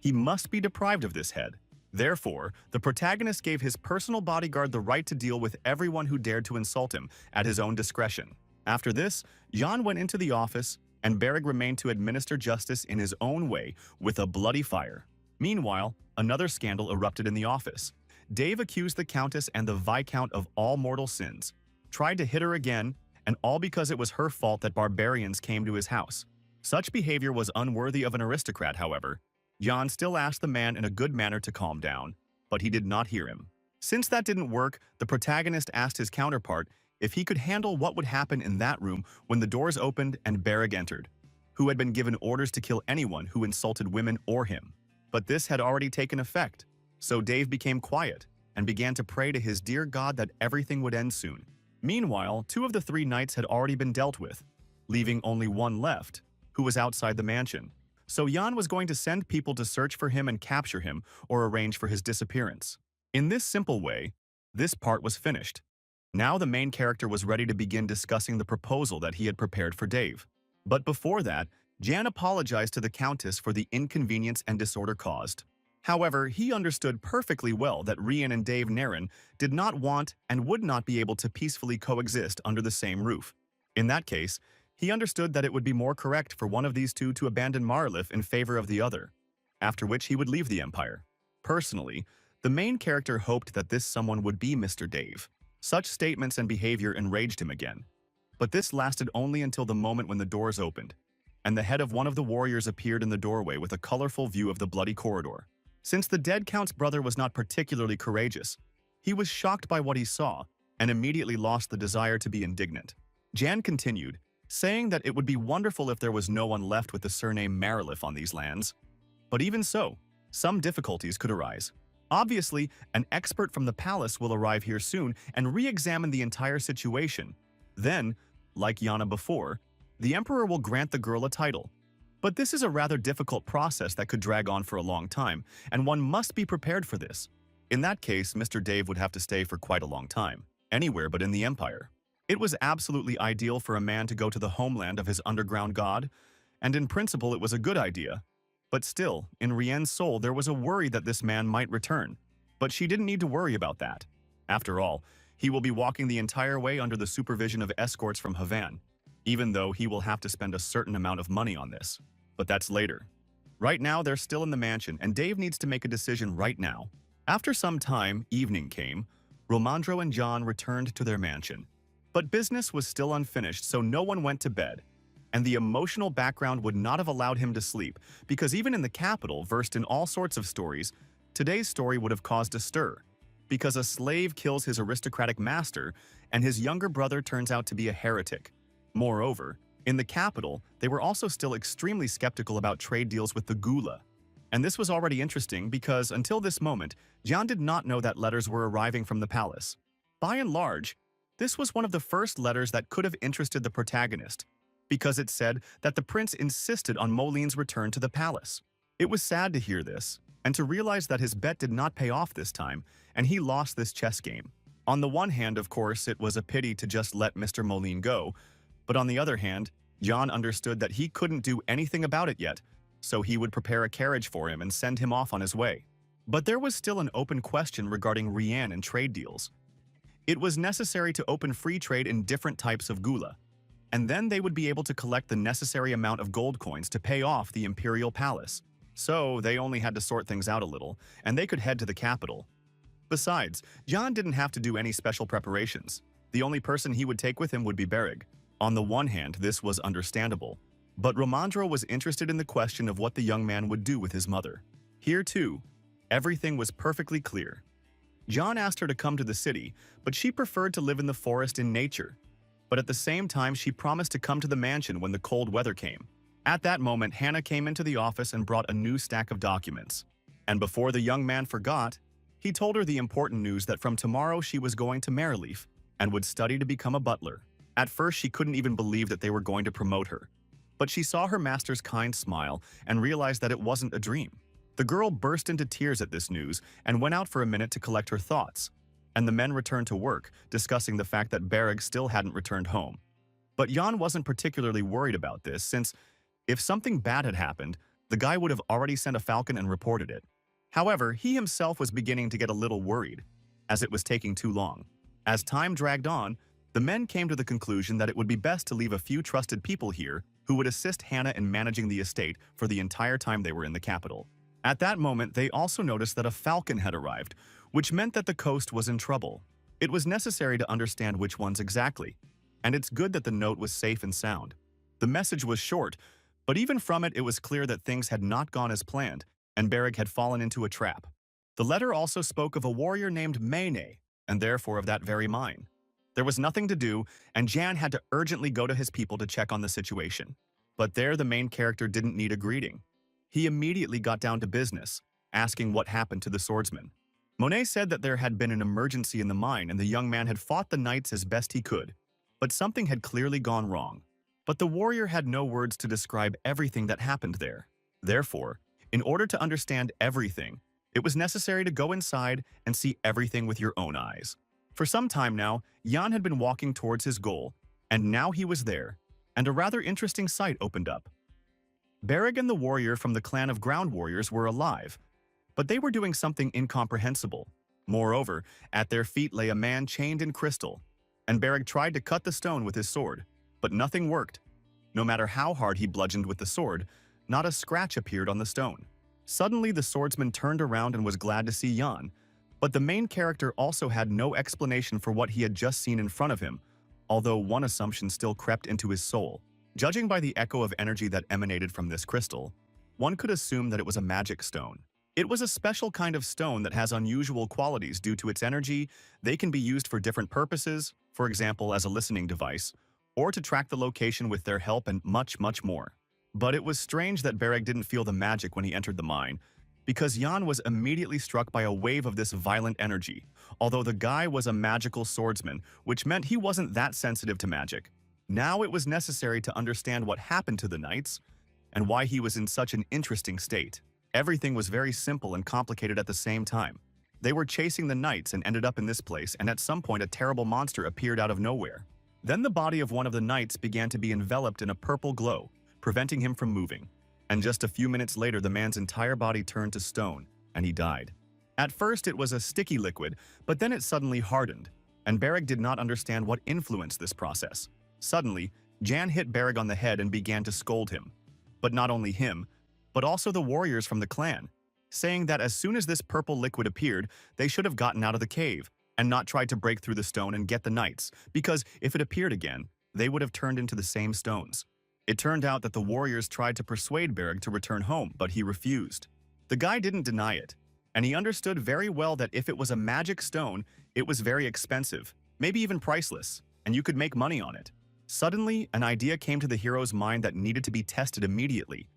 he must be deprived of this head. Therefore, the protagonist gave his personal bodyguard the right to deal with everyone who dared to insult him at his own discretion. After this, Jan went into the office, and Berg remained to administer justice in his own way with a bloody fire. Meanwhile, another scandal erupted in the office. Dave accused the Countess and the Viscount of all mortal sins, tried to hit her again, and all because it was her fault that barbarians came to his house. Such behavior was unworthy of an aristocrat, however. Jan still asked the man in a good manner to calm down, but he did not hear him. Since that didn't work, the protagonist asked his counterpart if he could handle what would happen in that room when the doors opened and Berg entered, who had been given orders to kill anyone who insulted women or him. But this had already taken effect, so Dave became quiet and began to pray to his dear God that everything would end soon. Meanwhile, 2 of the 3 knights had already been dealt with, leaving only one left, who was outside the mansion. So Jan was going to send people to search for him and capture him or arrange for his disappearance. In this simple way, this part was finished. Now the main character was ready to begin discussing the proposal that he had prepared for Dave. But before that, Jan apologized to the Countess for the inconvenience and disorder caused. However, he understood perfectly well that Rien and Dave Naren did not want and would not be able to peacefully coexist under the same roof. In that case, he understood that it would be more correct for one of these two to abandon Marlif in favor of the other, after which he would leave the Empire. Personally, the main character hoped that this someone would be Mr. Dave. Such statements and behavior enraged him again. But this lasted only until the moment when the doors opened, and the head of one of the warriors appeared in the doorway with a colorful view of the bloody corridor. Since the dead Count's brother was not particularly courageous, he was shocked by what he saw and immediately lost the desire to be indignant. Jan continued, saying that it would be wonderful if there was no one left with the surname Marilif on these lands. But even so, some difficulties could arise. Obviously, an expert from the palace will arrive here soon and re-examine the entire situation. Then, like Yana before, the emperor will grant the girl a title. But this is a rather difficult process that could drag on for a long time, and one must be prepared for this. In that case, Mr. Dave would have to stay for quite a long time, anywhere but in the Empire. It was absolutely ideal for a man to go to the homeland of his underground god, and in principle it was a good idea. But still, in Rien's soul there was a worry that this man might return. But she didn't need to worry about that. After all, he will be walking the entire way under the supervision of escorts from Havan, even though he will have to spend a certain amount of money on this. But that's later. Right now, they're still in the mansion, and Dave needs to make a decision right now. After some time, evening came. Romandro and John returned to their mansion. But business was still unfinished, so no one went to bed. And the emotional background would not have allowed him to sleep, because even in the capital, versed in all sorts of stories, today's story would have caused a stir. Because a slave kills his aristocratic master, and his younger brother turns out to be a heretic. Moreover, in the capital, they were also still extremely skeptical about trade deals with the Gula. And this was already interesting because, until this moment, John did not know that letters were arriving from the palace. By and large, this was one of the first letters that could have interested the protagonist, because it said that the prince insisted on Moline's return to the palace. It was sad to hear this, and to realize that his bet did not pay off this time, and he lost this chess game. On the one hand, of course, it was a pity to just let Mr. Moline go, but on the other hand, John understood that he couldn't do anything about it yet, so he would prepare a carriage for him and send him off on his way. But there was still an open question regarding Rien and trade deals. It was necessary to open free trade in different types of gula, and then they would be able to collect the necessary amount of gold coins to pay off the imperial palace. So they only had to sort things out a little, and they could head to the capital. Besides, John didn't have to do any special preparations. The only person he would take with him would be Bereg. On the one hand, this was understandable, but Romandro was interested in the question of what the young man would do with his mother. Here, too, everything was perfectly clear. John asked her to come to the city, but she preferred to live in the forest in nature. But at the same time, she promised to come to the mansion when the cold weather came. At that moment, Hannah came into the office and brought a new stack of documents. And before the young man forgot, he told her the important news that from tomorrow she was going to Maryleaf and would study to become a butler. At first, she couldn't even believe that they were going to promote her. But she saw her master's kind smile and realized that it wasn't a dream. The girl burst into tears at this news and went out for a minute to collect her thoughts. And the men returned to work, discussing the fact that Bereg still hadn't returned home. But Jan wasn't particularly worried about this, since if something bad had happened, the guy would have already sent a falcon and reported it. However, he himself was beginning to get a little worried, as it was taking too long. As time dragged on, the men came to the conclusion that it would be best to leave a few trusted people here who would assist Hannah in managing the estate for the entire time they were in the capital. At that moment, they also noticed that a falcon had arrived, which meant that the coast was in trouble. It was necessary to understand which ones exactly, and it's good that the note was safe and sound. The message was short, but even from it, it was clear that things had not gone as planned, and Bereg had fallen into a trap. The letter also spoke of a warrior named Mene, and therefore of that very mine. There was nothing to do, and Jan had to urgently go to his people to check on the situation. But there, the main character didn't need a greeting. He immediately got down to business, asking what happened to the swordsman. Monet said that there had been an emergency in the mine and the young man had fought the knights as best he could, but something had clearly gone wrong. But the warrior had no words to describe everything that happened there. Therefore, in order to understand everything, it was necessary to go inside and see everything with your own eyes. For some time now, Jan had been walking towards his goal, and now he was there, and a rather interesting sight opened up. Bereg and the warrior from the clan of ground warriors were alive, but they were doing something incomprehensible. Moreover, at their feet lay a man chained in crystal, and Bereg tried to cut the stone with his sword, but nothing worked. No matter how hard he bludgeoned with the sword, not a scratch appeared on the stone. Suddenly, the swordsman turned around and was glad to see Jan, but the main character also had no explanation for what he had just seen in front of him, although one assumption still crept into his soul. Judging by the echo of energy that emanated from this crystal, one could assume that it was a magic stone. It was a special kind of stone that has unusual qualities due to its energy. They can be used for different purposes, for example as a listening device, or to track the location with their help and much, much more. But it was strange that Bereg didn't feel the magic when he entered the mine, because Jan was immediately struck by a wave of this violent energy, although the guy was a magical swordsman, which meant he wasn't that sensitive to magic. Now it was necessary to understand what happened to the knights and why he was in such an interesting state. Everything was very simple and complicated at the same time. They were chasing the knights and ended up in this place, and at some point a terrible monster appeared out of nowhere. Then the body of one of the knights began to be enveloped in a purple glow, preventing him from moving. And just a few minutes later, the man's entire body turned to stone, and he died. At first, it was a sticky liquid, but then it suddenly hardened, and Bereg did not understand what influenced this process. Suddenly, Jan hit Bereg on the head and began to scold him. But not only him, but also the warriors from the clan, saying that as soon as this purple liquid appeared, they should have gotten out of the cave and not tried to break through the stone and get the knights, because if it appeared again, they would have turned into the same stones. It turned out that the warriors tried to persuade Bereg to return home, but he refused. The guy didn't deny it, and he understood very well that if it was a magic stone, it was very expensive, maybe even priceless, and you could make money on it. Suddenly, an idea came to the hero's mind that needed to be tested immediately.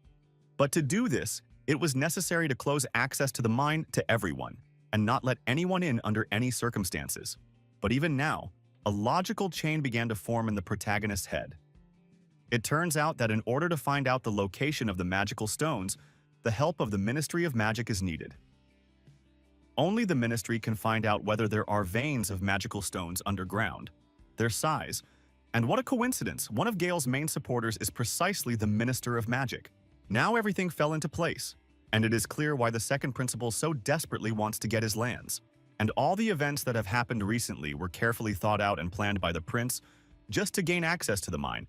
But to do this, it was necessary to close access to the mine to everyone, and not let anyone in under any circumstances. But even now, a logical chain began to form in the protagonist's head. It turns out that in order to find out the location of the magical stones, the help of the Ministry of Magic is needed. Only the Ministry can find out whether there are veins of magical stones underground, their size, and what a coincidence, one of Gale's main supporters is precisely the Minister of Magic. Now everything fell into place, and it is clear why the second principal so desperately wants to get his lands. And all the events that have happened recently were carefully thought out and planned by the prince just to gain access to the mine.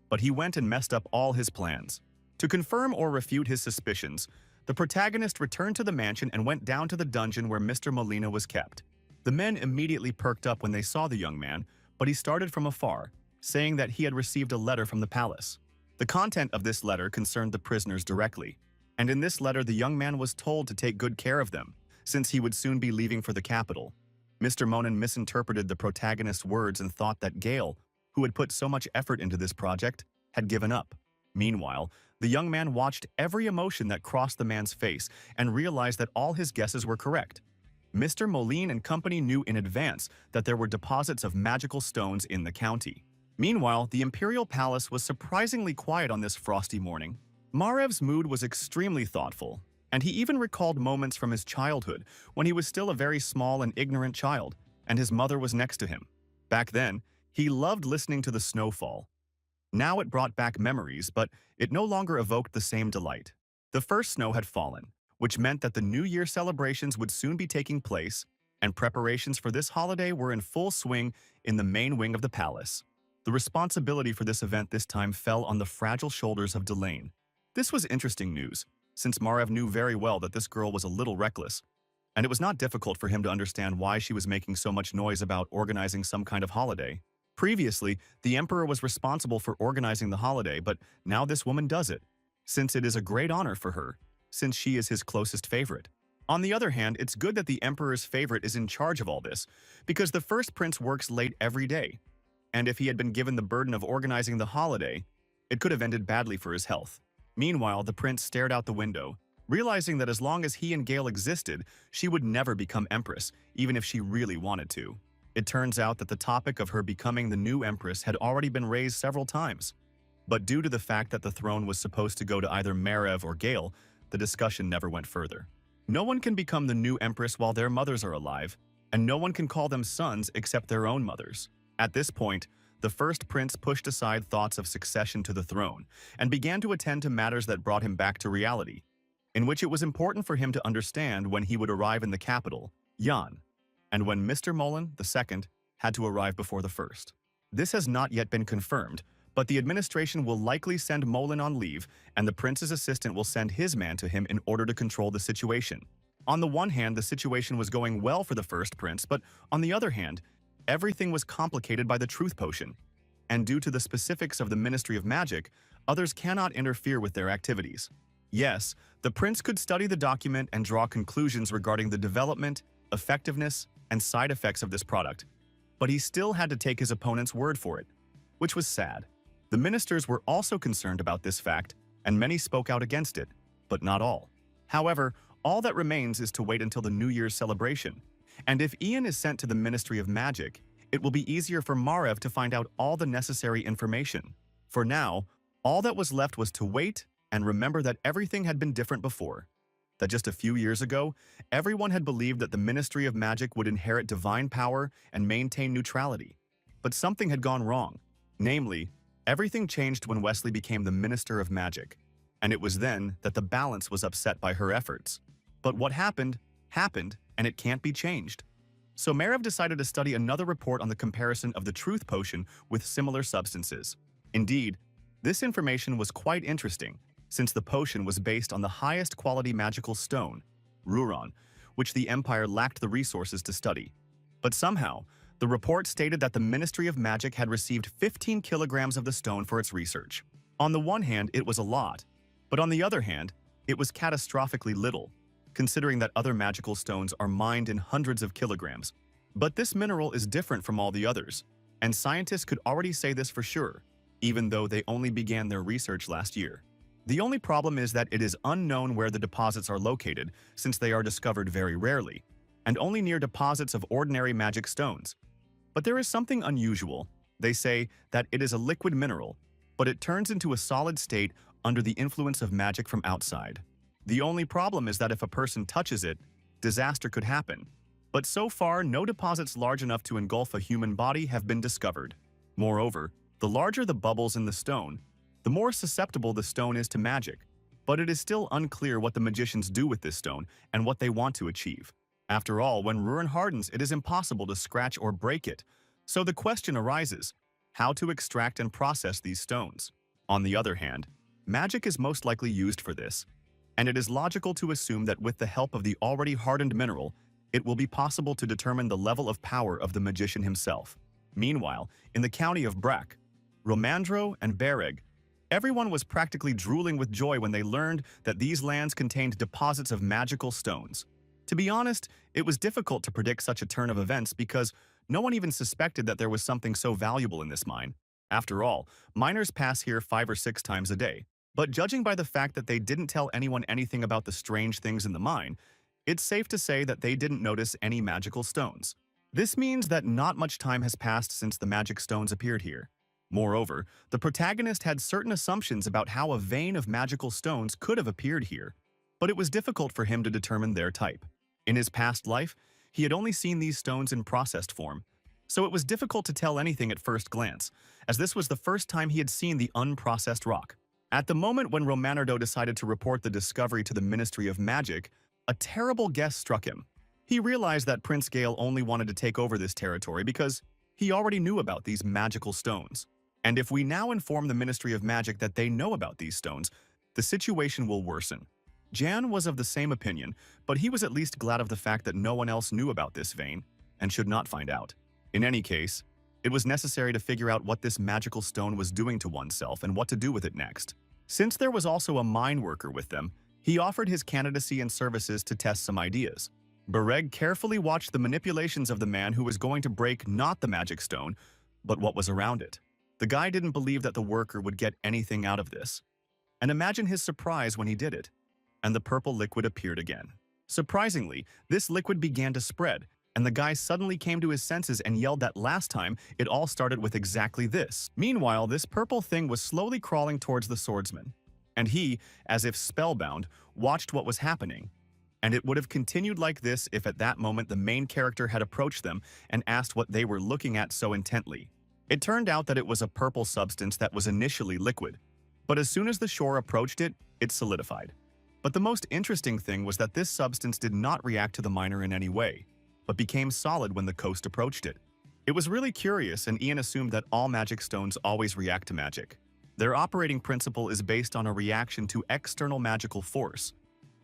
But he went and messed up all his plans. To confirm or refute his suspicions, the protagonist returned to the mansion and went down to the dungeon where Mr. Molina was kept. The men immediately perked up when they saw the young man, but he started from afar, saying that he had received a letter from the palace. The content of this letter concerned the prisoners directly, and in this letter the young man was told to take good care of them, since he would soon be leaving for the capital. Mr. Monin misinterpreted the protagonist's words and thought that Gale, who had put so much effort into this project, had given up. Meanwhile, the young man watched every emotion that crossed the man's face and realized that all his guesses were correct. Mr. Moline and company knew in advance that there were deposits of magical stones in the county. Meanwhile, the Imperial Palace was surprisingly quiet on this frosty morning. Marev's mood was extremely thoughtful, and he even recalled moments from his childhood when he was still a very small and ignorant child, and his mother was next to him. Back then, he loved listening to the snowfall. Now it brought back memories, but it no longer evoked the same delight. The first snow had fallen, which meant that the New Year celebrations would soon be taking place, and preparations for this holiday were in full swing in the main wing of the palace. The responsibility for this event this time fell on the fragile shoulders of Delane. This was interesting news, since Marev knew very well that this girl was a little reckless, and it was not difficult for him to understand why she was making so much noise about organizing some kind of holiday. Previously, the Emperor was responsible for organizing the holiday, but now this woman does it, since it is a great honor for her, since she is his closest favorite. On the other hand, it's good that the Emperor's favorite is in charge of all this, because the first prince works late every day, and if he had been given the burden of organizing the holiday, it could have ended badly for his health. Meanwhile, the prince stared out the window, realizing that as long as he and Gale existed, she would never become empress, even if she really wanted to. It turns out that the topic of her becoming the new empress had already been raised several times. But due to the fact that the throne was supposed to go to either Marev or Gale, the discussion never went further. No one can become the new empress while their mothers are alive, and no one can call them sons except their own mothers. At this point, the first prince pushed aside thoughts of succession to the throne and began to attend to matters that brought him back to reality, in which it was important for him to understand when he would arrive in the capital, Yan, and when Mr. Mullen, the second, had to arrive before the first. This has not yet been confirmed, but the administration will likely send Mullen on leave, and the prince's assistant will send his man to him in order to control the situation. On the one hand, the situation was going well for the first prince, but on the other hand, everything was complicated by the truth potion, and due to the specifics of the Ministry of Magic, others cannot interfere with their activities. Yes, the prince could study the document and draw conclusions regarding the development, effectiveness, and side effects of this product, but he still had to take his opponent's word for it. which was sad. The ministers were also concerned about this fact, and many spoke out against it, but not all. However, all that remains is to wait until the New Year's celebration. And if Ian is sent to the Ministry of Magic, it will be easier for Marev to find out all the necessary information. For now, all that was left was to wait and remember that everything had been different before. That just a few years ago, everyone had believed that the Ministry of Magic would inherit divine power and maintain neutrality. But something had gone wrong. Namely, everything changed when Wesley became the Minister of Magic. And it was then that the balance was upset by her efforts. But what happened, happened, and it can't be changed. So Marev decided to study another report on the comparison of the Truth Potion with similar substances. Indeed, this information was quite interesting, since the potion was based on the highest quality magical stone, Ruron, which the Empire lacked the resources to study. But somehow, the report stated that the Ministry of Magic had received 15 kilograms of the stone for its research. On the one hand, it was a lot, but on the other hand, it was catastrophically little, considering that other magical stones are mined in hundreds of kilograms. But this mineral is different from all the others, and scientists could already say this for sure, even though they only began their research last year. The only problem is that it is unknown where the deposits are located, since they are discovered very rarely, and only near deposits of ordinary magic stones. But there is something unusual. They say that it is a liquid mineral, but it turns into a solid state under the influence of magic from outside. The only problem is that if a person touches it, disaster could happen. But so far, no deposits large enough to engulf a human body have been discovered. Moreover, the larger the bubbles in the stone, the more susceptible the stone is to magic. But it is still unclear what the magicians do with this stone and what they want to achieve. After all, when Ruron hardens, it is impossible to scratch or break it. So the question arises, how to extract and process these stones? On the other hand, magic is most likely used for this, and it is logical to assume that with the help of the already hardened mineral, it will be possible to determine the level of power of the magician himself. Meanwhile, in the county of Brack, Romandro and Bereg, everyone was practically drooling with joy when they learned that these lands contained deposits of magical stones. To be honest, it was difficult to predict such a turn of events because no one even suspected that there was something so valuable in this mine. After all, miners pass here 5 or 6 times a day. But judging by the fact that they didn't tell anyone anything about the strange things in the mine, it's safe to say that they didn't notice any magical stones. This means that not much time has passed since the magic stones appeared here. Moreover, the protagonist had certain assumptions about how a vein of magical stones could have appeared here, but it was difficult for him to determine their type. In his past life, he had only seen these stones in processed form, so it was difficult to tell anything at first glance, as this was the first time he had seen the unprocessed rock. At the moment when Romanardo decided to report the discovery to the Ministry of Magic, a terrible guess struck him. He realized that Prince Gale only wanted to take over this territory because he already knew about these magical stones. And if we now inform the Ministry of Magic that they know about these stones, the situation will worsen. Jan was of the same opinion, but he was at least glad of the fact that no one else knew about this vein, and should not find out. In any case, it was necessary to figure out what this magical stone was doing to oneself and what to do with it next. Since there was also a mine worker with them, he offered his candidacy and services to test some ideas. Bereg carefully watched the manipulations of the man who was going to break not the magic stone, but what was around it. The guy didn't believe that the worker would get anything out of this. And imagine his surprise when he did it, and the purple liquid appeared again. Surprisingly, this liquid began to spread, and the guy suddenly came to his senses and yelled that last time it all started with exactly this. Meanwhile, this purple thing was slowly crawling towards the swordsman, and he, as if spellbound, watched what was happening. And it would have continued like this if at that moment the main character had approached them and asked what they were looking at so intently. It turned out that it was a purple substance that was initially liquid, but as soon as the shore approached it, it solidified. But the most interesting thing was that this substance did not react to the miner in any way, but became solid when the coast approached it. It was really curious, and Ian assumed that all magic stones always react to magic. Their operating principle is based on a reaction to external magical force.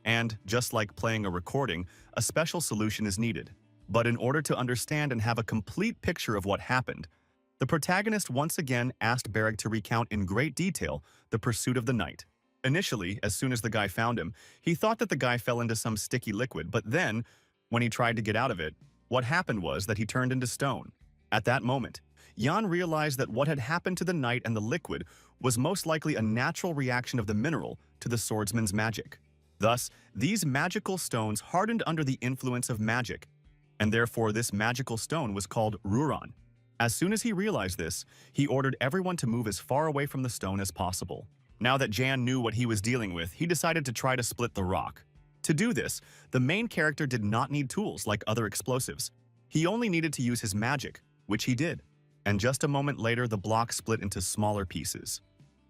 And, just like playing a recording, a special solution is needed. But in order to understand and have a complete picture of what happened, the protagonist once again asked Bereg to recount in great detail the pursuit of the knight. Initially, as soon as the guy found him, he thought that the guy fell into some sticky liquid, but then, when he tried to get out of it, what happened was that he turned into stone. At that moment, Jan realized that what had happened to the knight and the liquid was most likely a natural reaction of the mineral to the swordsman's magic. Thus, these magical stones hardened under the influence of magic, and therefore this magical stone was called Ruran. As soon as he realized this, he ordered everyone to move as far away from the stone as possible. Now that Jan knew what he was dealing with, he decided to try to split the rock. To do this, the main character did not need tools like other explosives. He only needed to use his magic, which he did. And just a moment later, the block split into smaller pieces.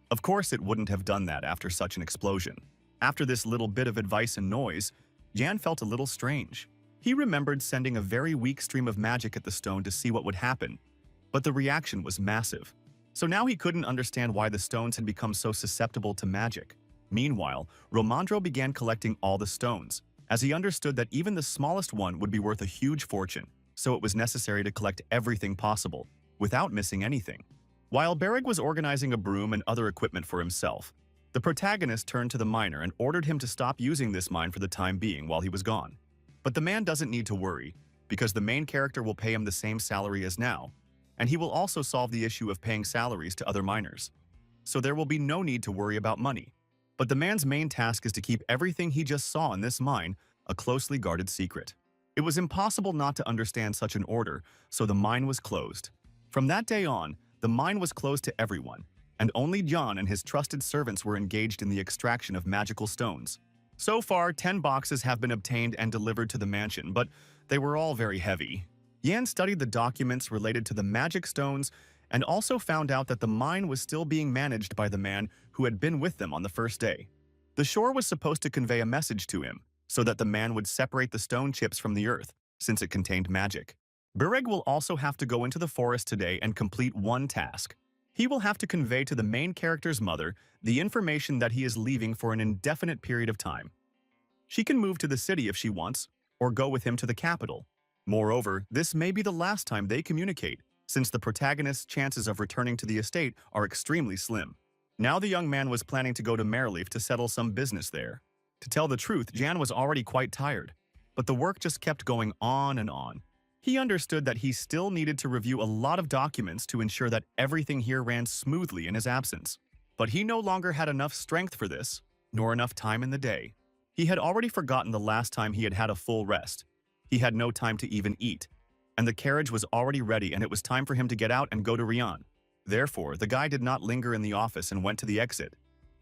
Of course, it wouldn't have done that after such an explosion. After this little bit of advice and noise, Jan felt a little strange. He remembered sending a very weak stream of magic at the stone to see what would happen, but the reaction was massive. So now he couldn't understand why the stones had become so susceptible to magic. Meanwhile, Romandro began collecting all the stones, as he understood that even the smallest one would be worth a huge fortune, so it was necessary to collect everything possible, without missing anything. While Bereg was organizing a broom and other equipment for himself, the protagonist turned to the miner and ordered him to stop using this mine for the time being while he was gone. But the man doesn't need to worry, because the main character will pay him the same salary as now, and he will also solve the issue of paying salaries to other miners. So there will be no need to worry about money. But the man's main task is to keep everything he just saw in this mine a closely guarded secret. It was impossible not to understand such an order, so the mine was closed. From that day on, the mine was closed to everyone, and only Jan and his trusted servants were engaged in the extraction of magical stones. So far, 10 boxes have been obtained and delivered to the mansion, but they were all very heavy. Jan studied the documents related to the magic stones and also found out that the mine was still being managed by the man who had been with them on the first day. The shore was supposed to convey a message to him, so that the man would separate the stone chips from the earth, since it contained magic. Bereg will also have to go into the forest today and complete one task. He will have to convey to the main character's mother the information that he is leaving for an indefinite period of time. She can move to the city if she wants, or go with him to the capital. Moreover, this may be the last time they communicate, since the protagonist's chances of returning to the estate are extremely slim. Now the young man was planning to go to Merleaf to settle some business there. To tell the truth, Jan was already quite tired, but the work just kept going on and on. He understood that he still needed to review a lot of documents to ensure that everything here ran smoothly in his absence. But he no longer had enough strength for this, nor enough time in the day. He had already forgotten the last time he had had a full rest. He had no time to even eat, and the carriage was already ready and it was time for him to get out and go to Rian. Therefore, the guy did not linger in the office and went to the exit.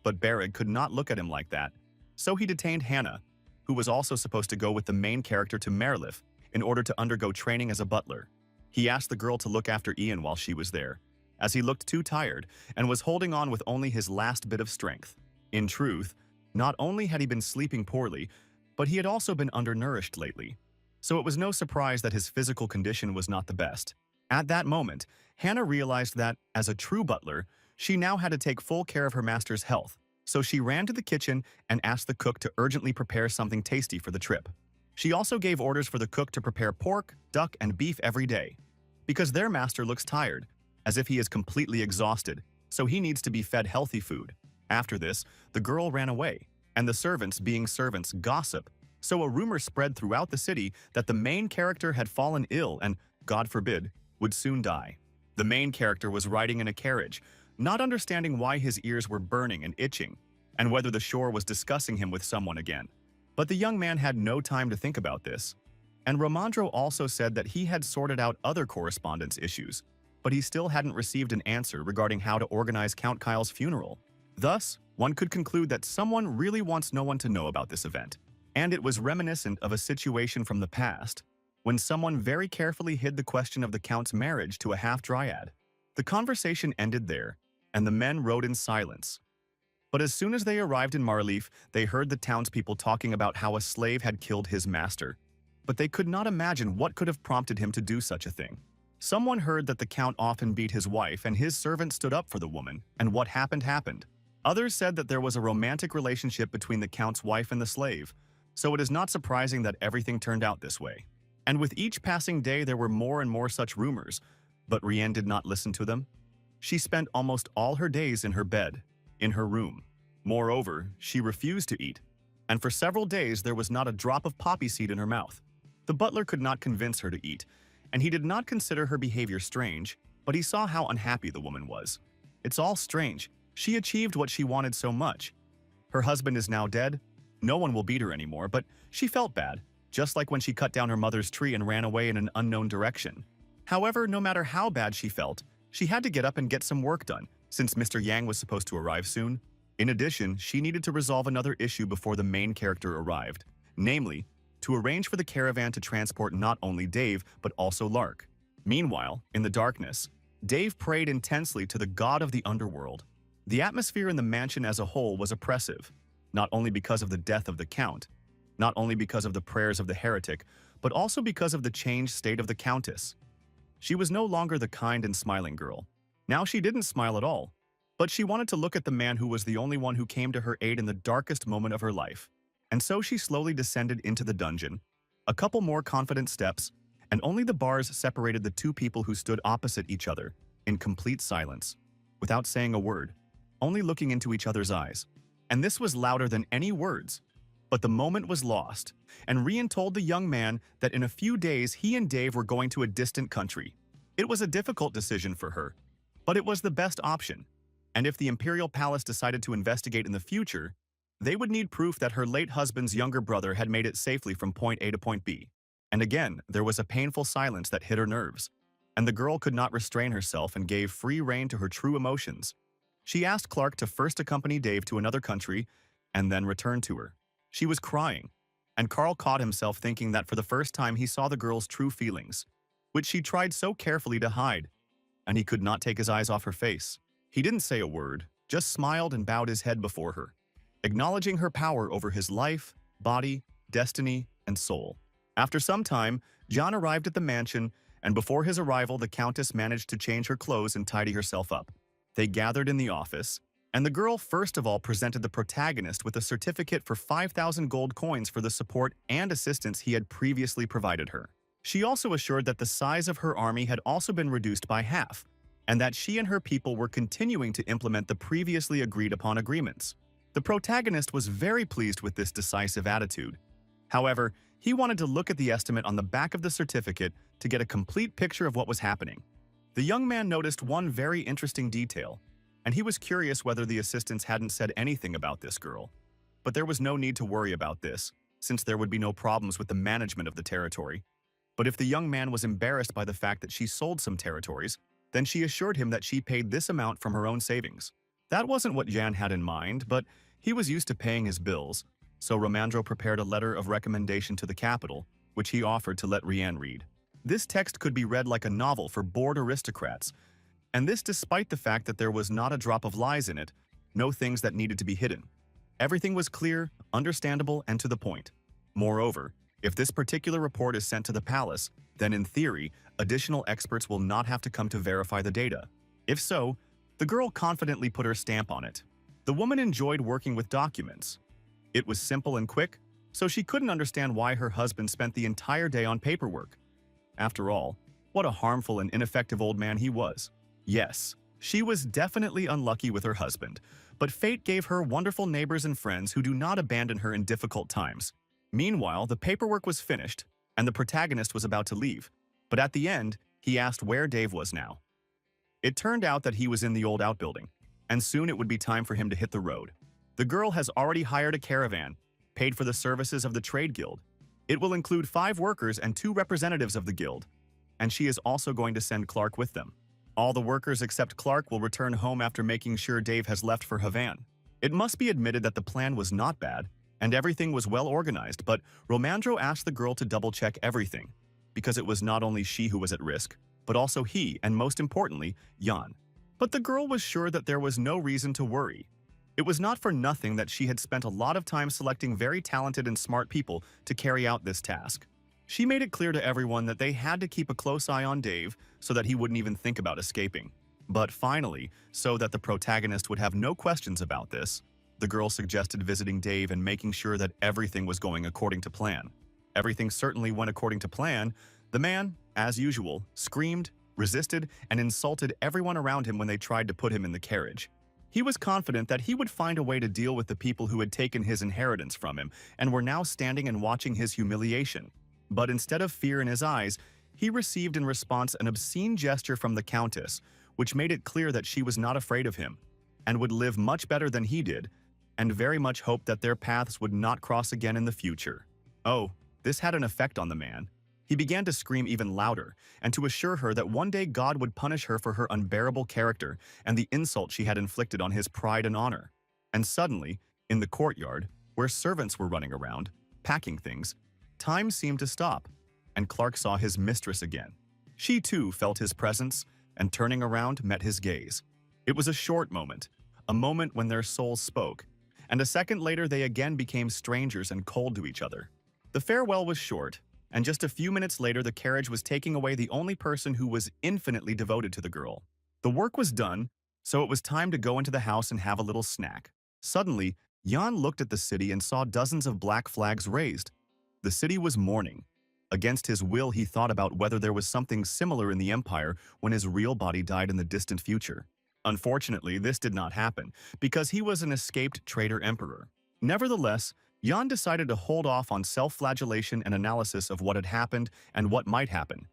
But Bereg could not look at him like that, so he detained Hannah, who was also supposed to go with the main character to Merleaf, in order to undergo training as a butler. He asked the girl to look after Ian while she was there, as he looked too tired and was holding on with only his last bit of strength. In truth, not only had he been sleeping poorly, but he had also been undernourished lately. So it was no surprise that his physical condition was not the best. At that moment, Hannah realized that, as a true butler, she now had to take full care of her master's health, so she ran to the kitchen and asked the cook to urgently prepare something tasty for the trip. She also gave orders for the cook to prepare pork, duck, and beef every day, because their master looks tired, as if he is completely exhausted, so he needs to be fed healthy food. After this, the girl ran away, and the servants, being servants, gossip, so a rumor spread throughout the city that the main character had fallen ill and, God forbid, would soon die. The main character was riding in a carriage, not understanding why his ears were burning and itching, and whether the shore was discussing him with someone again. But the young man had no time to think about this. And Romandro also said that he had sorted out other correspondence issues, but he still hadn't received an answer regarding how to organize Count Kyle's funeral. Thus, one could conclude that someone really wants no one to know about this event. And it was reminiscent of a situation from the past, when someone very carefully hid the question of the Count's marriage to a half-dryad. The conversation ended there, and the men rode in silence. But as soon as they arrived in Marleaf, they heard the townspeople talking about how a slave had killed his master. But they could not imagine what could have prompted him to do such a thing. Someone heard that the Count often beat his wife and his servant stood up for the woman, and what happened happened. Others said that there was a romantic relationship between the Count's wife and the slave, so it is not surprising that everything turned out this way. And with each passing day there were more and more such rumors, but Rian did not listen to them. She spent almost all her days in her bed, in her room. Moreover, she refused to eat, and for several days there was not a drop of poppy seed in her mouth. The butler could not convince her to eat, and he did not consider her behavior strange, but he saw how unhappy the woman was. It's all strange. She achieved what she wanted so much. Her husband is now dead. No one will beat her anymore, but she felt bad, just like when she cut down her mother's tree and ran away in an unknown direction. However, no matter how bad she felt, she had to get up and get some work done, since Mr. Yang was supposed to arrive soon. In addition, she needed to resolve another issue before the main character arrived, namely, to arrange for the caravan to transport not only Dave, but also Lark. Meanwhile, in the darkness, Dave prayed intensely to the god of the underworld. The atmosphere in the mansion as a whole was oppressive, not only because of the death of the Count, not only because of the prayers of the heretic, but also because of the changed state of the Countess. She was no longer the kind and smiling girl. Now she didn't smile at all, but she wanted to look at the man who was the only one who came to her aid in the darkest moment of her life. And so she slowly descended into the dungeon. A couple more confident steps, and only the bars separated the two people who stood opposite each other, in complete silence, without saying a word, only looking into each other's eyes. And this was louder than any words. But the moment was lost, and Rian told the young man that in a few days he and Dave were going to a distant country. It was a difficult decision for her, but it was the best option. And if the Imperial Palace decided to investigate in the future, they would need proof that her late husband's younger brother had made it safely from point A to point B. And again, there was a painful silence that hit her nerves, and the girl could not restrain herself and gave free rein to her true emotions. She asked Clark to first accompany Dave to another country and then return to her. She was crying, and Carl caught himself thinking that for the first time he saw the girl's true feelings, which she tried so carefully to hide, and he could not take his eyes off her face. He didn't say a word, just smiled and bowed his head before her, acknowledging her power over his life, body, destiny, and soul. After some time, John arrived at the mansion, and before his arrival the Countess managed to change her clothes and tidy herself up. They gathered in the office, and the girl first of all presented the protagonist with a certificate for 5,000 gold coins for the support and assistance he had previously provided her. She also assured that the size of her army had also been reduced by half, and that she and her people were continuing to implement the previously agreed upon agreements. The protagonist was very pleased with this decisive attitude. However, he wanted to look at the estimate on the back of the certificate to get a complete picture of what was happening. The young man noticed one very interesting detail, and he was curious whether the assistants hadn't said anything about this girl. But there was no need to worry about this, since there would be no problems with the management of the territory. But if the young man was embarrassed by the fact that she sold some territories, then she assured him that she paid this amount from her own savings. That wasn't what Jan had in mind, but he was used to paying his bills, so Romandro prepared a letter of recommendation to the capital, which he offered to let Rian read. This text could be read like a novel for bored aristocrats, and this despite the fact that there was not a drop of lies in it, no things that needed to be hidden. Everything was clear, understandable, and to the point. Moreover, if this particular report is sent to the palace, then in theory, additional experts will not have to come to verify the data. If so, the girl confidently put her stamp on it. The woman enjoyed working with documents. It was simple and quick, so she couldn't understand why her husband spent the entire day on paperwork. After all, what a harmful and ineffective old man he was. Yes, she was definitely unlucky with her husband, but fate gave her wonderful neighbors and friends who do not abandon her in difficult times. Meanwhile, the paperwork was finished, and the protagonist was about to leave, but at the end, he asked where Dave was now. It turned out that he was in the old outbuilding, and soon it would be time for him to hit the road. The girl has already hired a caravan, paid for the services of the trade guild. It will include 5 workers and 2 representatives of the guild, and she is also going to send Clark with them. All the workers except Clark will return home after making sure Dave has left for Havan. It must be admitted that the plan was not bad, and everything was well organized, but Romandro asked the girl to double-check everything, because it was not only she who was at risk, but also he, and most importantly, Jan. But the girl was sure that there was no reason to worry. It was not for nothing that she had spent a lot of time selecting very talented and smart people to carry out this task. She made it clear to everyone that they had to keep a close eye on Dave so that he wouldn't even think about escaping. But finally, so that the protagonist would have no questions about this, the girl suggested visiting Dave and making sure that everything was going according to plan. Everything certainly went according to plan. The man, as usual, screamed, resisted, and insulted everyone around him when they tried to put him in the carriage. He was confident that he would find a way to deal with the people who had taken his inheritance from him and were now standing and watching his humiliation. But instead of fear in his eyes, He received in response an obscene gesture from the Countess, which made it clear that she was not afraid of him, and would live much better than he did, and very much hoped that their paths would not cross again in the future. Oh, this had an effect on the man. He began to scream even louder, and to assure her that one day God would punish her for her unbearable character and the insult she had inflicted on his pride and honor. And suddenly, in the courtyard, where servants were running around, packing things, time seemed to stop, and Clark saw his mistress again. She too felt his presence, and turning around, met his gaze. It was a short moment, a moment when their souls spoke, and a second later they again became strangers and cold to each other. The farewell was short, and just a few minutes later the carriage was taking away the only person who was infinitely devoted to the girl. The work was done, so it was time to go into the house and have a little snack. Suddenly, Jan looked at the city and saw dozens of black flags raised. The city was mourning. Against his will, he thought about whether there was something similar in the Empire when his real body died in the distant future. Unfortunately, this did not happen, because he was an escaped traitor emperor. Nevertheless, Jan decided to hold off on self-flagellation and analysis of what had happened and what might happen.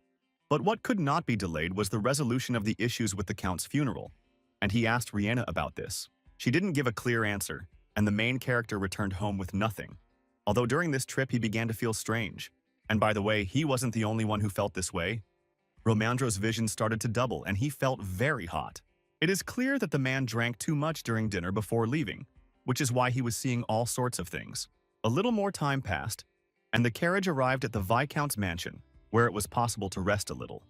But what could not be delayed was the resolution of the issues with the Count's funeral, and he asked Rihanna about this. She didn't give a clear answer, and the main character returned home with nothing. Although during this trip he began to feel strange. And by the way, he wasn't the only one who felt this way. Romandro's vision started to double, and he felt very hot. It is clear that the man drank too much during dinner before leaving, which is why he was seeing all sorts of things. A little more time passed, and the carriage arrived at the Viscount's mansion, where it was possible to rest a little.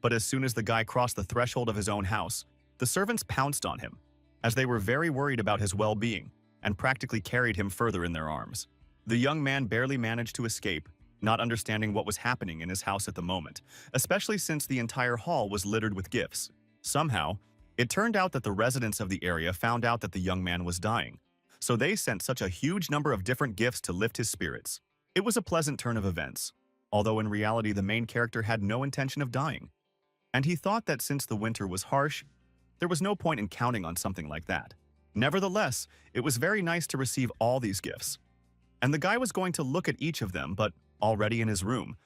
But as soon as the guy crossed the threshold of his own house, the servants pounced on him, as they were very worried about his well-being, and practically carried him further in their arms. The young man barely managed to escape, not understanding what was happening in his house at the moment, especially since the entire hall was littered with gifts. Somehow, it turned out that the residents of the area found out that the young man was dying, so they sent such a huge number of different gifts to lift his spirits. It was a pleasant turn of events, although in reality the main character had no intention of dying, and he thought that since the winter was harsh, there was no point in counting on something like that. Nevertheless, it was very nice to receive all these gifts, and the guy was going to look at each of them, but already in his room.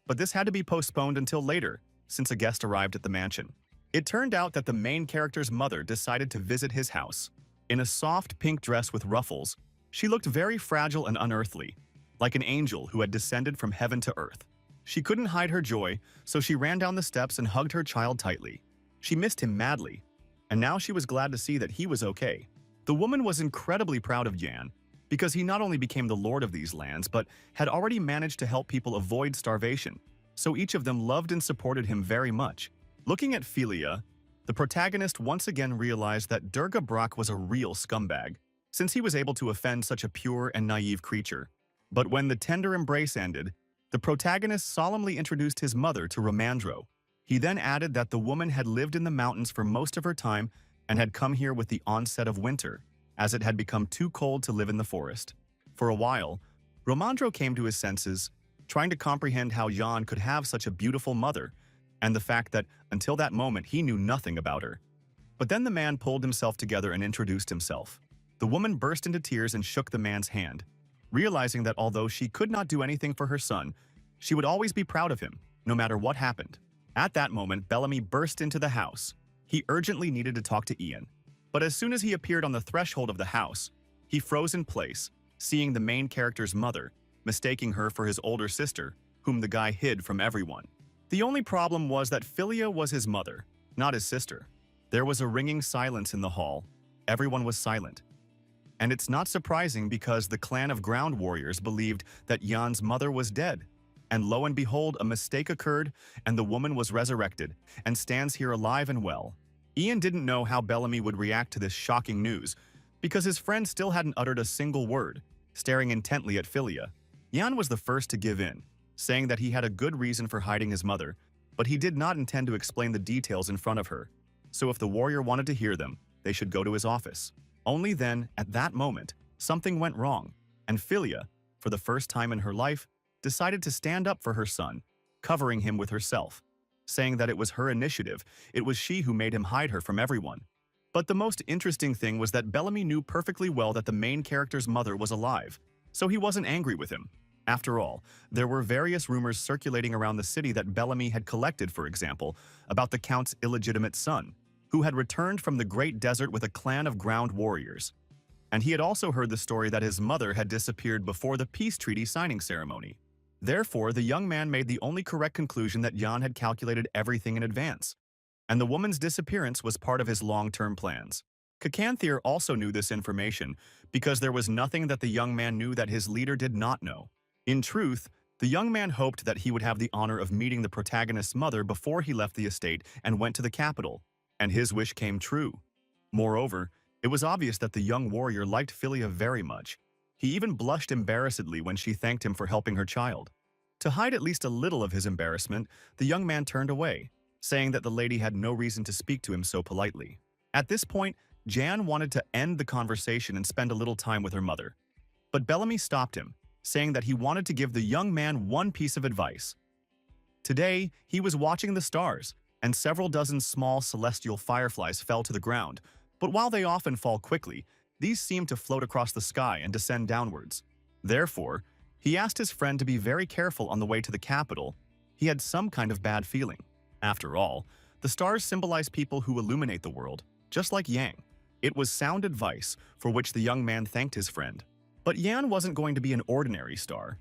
But this had to be postponed until later, since a guest arrived at the mansion. It turned out that the main character's mother decided to visit his house. In a soft pink dress with ruffles, she looked very fragile and unearthly, like an angel who had descended from heaven to earth. She couldn't hide her joy, so she ran down the steps and hugged her child tightly. She missed him madly, and now she was glad to see that he was okay. The woman was incredibly proud of Jan, because he not only became the lord of these lands, but had already managed to help people avoid starvation, so each of them loved and supported him very much. Looking at Philia, the protagonist once again realized that Durga Brock was a real scumbag, since he was able to offend such a pure and naive creature. But when the tender embrace ended, the protagonist solemnly introduced his mother to Romandro. He then added that the woman had lived in the mountains for most of her time and had come here with the onset of winter, as it had become too cold to live in the forest. For a while, Romandro came to his senses, trying to comprehend how Jan could have such a beautiful mother, and the fact that, until that moment, he knew nothing about her. But then the man pulled himself together and introduced himself. The woman burst into tears and shook the man's hand, realizing that although she could not do anything for her son, she would always be proud of him, no matter what happened. At that moment, Bellamy burst into the house. He urgently needed to talk to Ian. But as soon as he appeared on the threshold of the house, he froze in place, seeing the main character's mother, mistaking her for his older sister, whom the guy hid from everyone. The only problem was that Philia was his mother, not his sister. There was a ringing silence in the hall. Everyone was silent. And it's not surprising because the clan of ground warriors believed that Jan's mother was dead. And lo and behold, a mistake occurred, and the woman was resurrected, and stands here alive and well. Ian didn't know how Bellamy would react to this shocking news, because his friend still hadn't uttered a single word, staring intently at Philia. Jan was the first to give in, saying that he had a good reason for hiding his mother, but he did not intend to explain the details in front of her. So if the warrior wanted to hear them, they should go to his office. Only then, at that moment, something went wrong, and Philia, for the first time in her life, decided to stand up for her son, covering him with herself, saying that it was her initiative, it was she who made him hide her from everyone. But the most interesting thing was that Bellamy knew perfectly well that the main character's mother was alive, so he wasn't angry with him. After all, there were various rumors circulating around the city that Bellamy had collected, for example, about the Count's illegitimate son, who had returned from the Great Desert with a clan of ground warriors. And he had also heard the story that his mother had disappeared before the peace treaty signing ceremony. Therefore, the young man made the only correct conclusion that Jan had calculated everything in advance, and the woman's disappearance was part of his long-term plans. Kakanthir also knew this information because there was nothing that the young man knew that his leader did not know. In truth, the young man hoped that he would have the honor of meeting the protagonist's mother before he left the estate and went to the capital, and his wish came true. Moreover, it was obvious that the young warrior liked Philia very much. He even blushed embarrassedly when she thanked him for helping her child. To hide at least a little of his embarrassment, the young man turned away, saying that the lady had no reason to speak to him so politely. At this point, Jan wanted to end the conversation and spend a little time with her mother. But Bellamy stopped him, saying that he wanted to give the young man one piece of advice. Today, he was watching the stars, and several dozen small celestial fireflies fell to the ground, but while they often fall quickly, these seemed to float across the sky and descend downwards. Therefore, he asked his friend to be very careful on the way to the capital. He had some kind of bad feeling. After all, the stars symbolize people who illuminate the world, just like Yang. It was sound advice, for which the young man thanked his friend. But Yan wasn't going to be an ordinary star.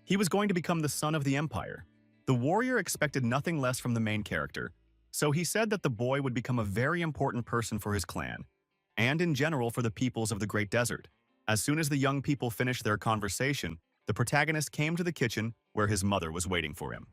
He was going to become the son of the Empire. The warrior expected nothing less from the main character, so he said that the boy would become a very important person for his clan, and in general for the peoples of the Great Desert. As soon as the young people finished their conversation, the protagonist came to the kitchen where his mother was waiting for him.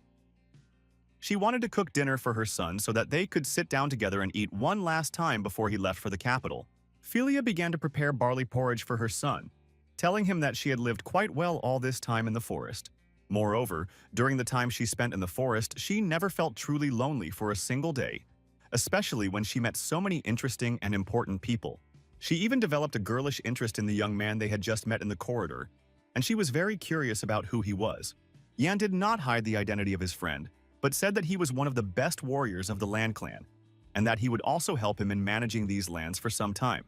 She wanted to cook dinner for her son so that they could sit down together and eat one last time before he left for the capital. Philia began to prepare barley porridge for her son, telling him that she had lived quite well all this time in the forest. Moreover, during the time she spent in the forest, she never felt truly lonely for a single day, especially when she met so many interesting and important people. She even developed a girlish interest in the young man they had just met in the corridor, and she was very curious about who he was. Yan did not hide the identity of his friend, but said that he was one of the best warriors of the Land Clan, and that he would also help him in managing these lands for some time.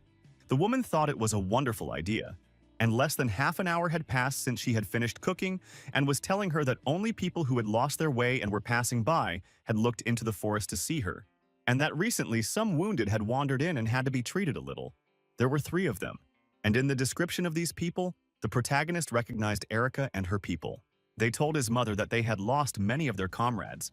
The woman thought it was a wonderful idea, and less than half an hour had passed since she had finished cooking and was telling her that only people who had lost their way and were passing by had looked into the forest to see her, and that recently some wounded had wandered in and had to be treated a little. There were 3 of them, and in the description of these people, the protagonist recognized Erica and her people. They told his mother that they had lost many of their comrades,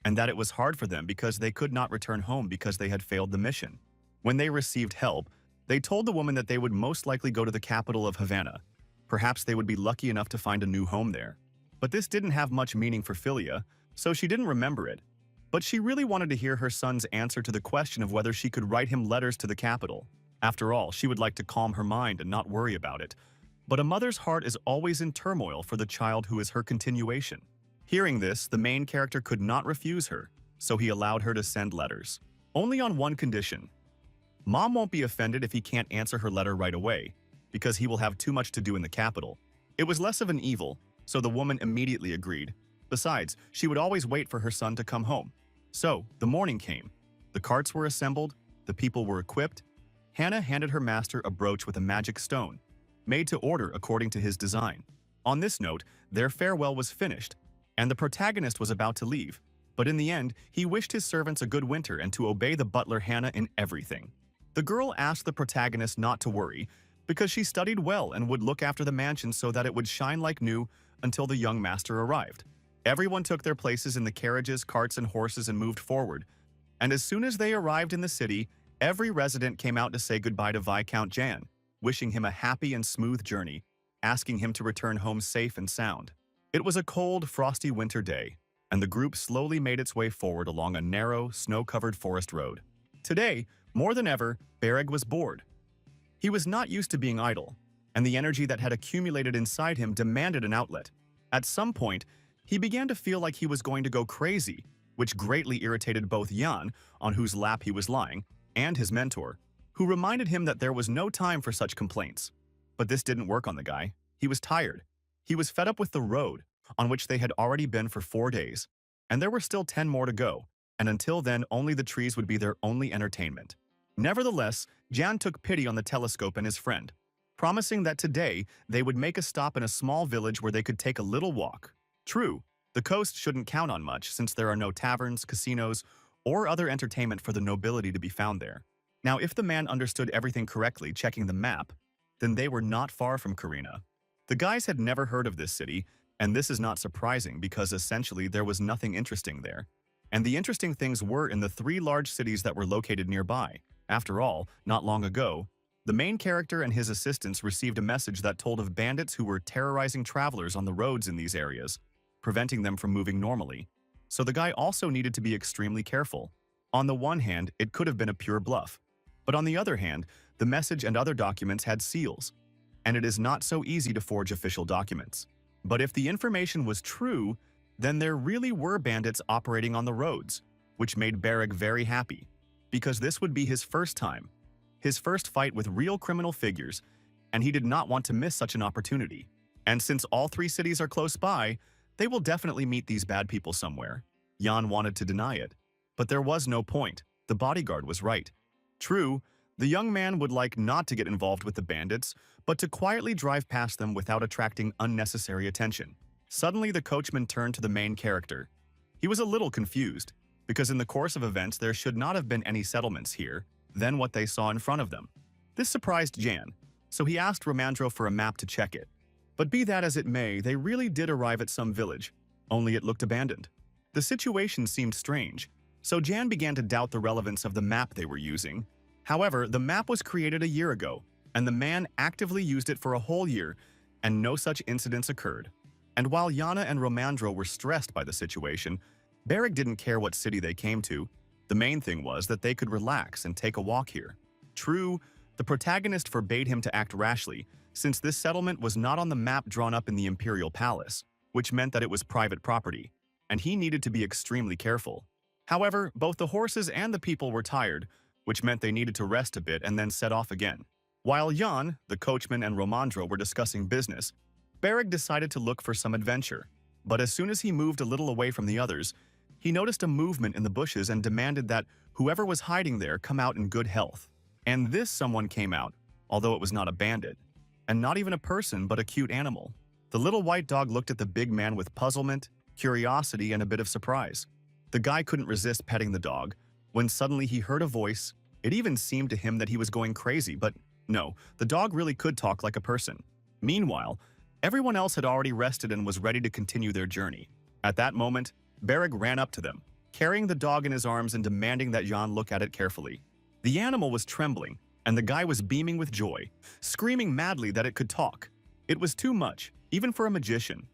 and that it was hard for them because they could not return home because they had failed the mission. When they received help, they told the woman that they would most likely go to the capital of Havana. Perhaps they would be lucky enough to find a new home there. But this didn't have much meaning for Philia, so she didn't remember it. But she really wanted to hear her son's answer to the question of whether she could write him letters to the capital. After all, she would like to calm her mind and not worry about it. But a mother's heart is always in turmoil for the child who is her continuation. Hearing this, the main character could not refuse her, so he allowed her to send letters. Only on one condition. Mom won't be offended if he can't answer her letter right away, because he will have too much to do in the capital. It was less of an evil, so the woman immediately agreed. Besides, she would always wait for her son to come home. So, the morning came. The carts were assembled, the people were equipped. Hannah handed her master a brooch with a magic stone, made to order according to his design. On this note, their farewell was finished, and the protagonist was about to leave. But in the end, he wished his servants a good winter and to obey the butler Hannah in everything. The girl asked the protagonist not to worry, because she studied well and would look after the mansion so that it would shine like new until the young master arrived. Everyone took their places in the carriages, carts, and horses and moved forward. And as soon as they arrived in the city, every resident came out to say goodbye to Viscount Jan, wishing him a happy and smooth journey, asking him to return home safe and sound. It was a cold, frosty winter day, and the group slowly made its way forward along a narrow, snow-covered forest road. Today, more than ever, Bereg was bored. He was not used to being idle, and the energy that had accumulated inside him demanded an outlet. At some point, he began to feel like he was going to go crazy, which greatly irritated both Jan, on whose lap he was lying, and his mentor, who reminded him that there was no time for such complaints. But this didn't work on the guy. He was tired. He was fed up with the road, on which they had already been for 4 days, and there were still 10 more to go, and until then only the trees would be their only entertainment. Nevertheless, Jan took pity on the telescope and his friend. promising that today they would make a stop in a small village where they could take a little walk. True, the coast shouldn't count on much since there are no taverns, casinos, or other entertainment for the nobility to be found there. Now, if the man understood everything correctly checking the map, then they were not far from Karina. The guys had never heard of this city, and this is not surprising because essentially there was nothing interesting there. And the interesting things were in the three large cities that were located nearby. After all, not long ago, the main character and his assistants received a message that told of bandits who were terrorizing travelers on the roads in these areas, preventing them from moving normally. So the guy also needed to be extremely careful. On the one hand, it could have been a pure bluff. But on the other hand, the message and other documents had seals, and it is not so easy to forge official documents. But if the information was true, then there really were bandits operating on the roads, which made Bereg very happy, because this would be his first time, his first fight with real criminal figures, and he did not want to miss such an opportunity. And since all three cities are close by, they will definitely meet these bad people somewhere. Jan wanted to deny it, but there was no point. The bodyguard was right. True, the young man would like not to get involved with the bandits, but to quietly drive past them without attracting unnecessary attention. Suddenly, the coachman turned to the main character. He was a little confused, because in the course of events there should not have been any settlements here than what they saw in front of them. This surprised Jan, so he asked Romandro for a map to check it. But be that as it may, they really did arrive at some village, only it looked abandoned. The situation seemed strange, so Jan began to doubt the relevance of the map they were using. However, the map was created a year ago, and the man actively used it for a whole year, and no such incidents occurred. And while Yana and Romandro were stressed by the situation, Bereg didn't care what city they came to. The main thing was that they could relax and take a walk here. True, the protagonist forbade him to act rashly, since this settlement was not on the map drawn up in the Imperial Palace, which meant that it was private property, and he needed to be extremely careful. However, both the horses and the people were tired, which meant they needed to rest a bit and then set off again. While Jan, the coachman, and Romandro were discussing business, Bereg decided to look for some adventure. But as soon as he moved a little away from the others, he noticed a movement in the bushes and demanded that whoever was hiding there come out in good health. And this someone came out, although it was not a bandit, and not even a person but a cute animal. The little white dog looked at the big man with puzzlement, curiosity, and a bit of surprise. The guy couldn't resist petting the dog, when suddenly he heard a voice. It even seemed to him that he was going crazy, but no, the dog really could talk like a person. Meanwhile, everyone else had already rested and was ready to continue their journey. At that moment, Bereg ran up to them, carrying the dog in his arms and demanding that Jan look at it carefully. The animal was trembling, and the guy was beaming with joy, screaming madly that it could talk. It was too much, even for a magician.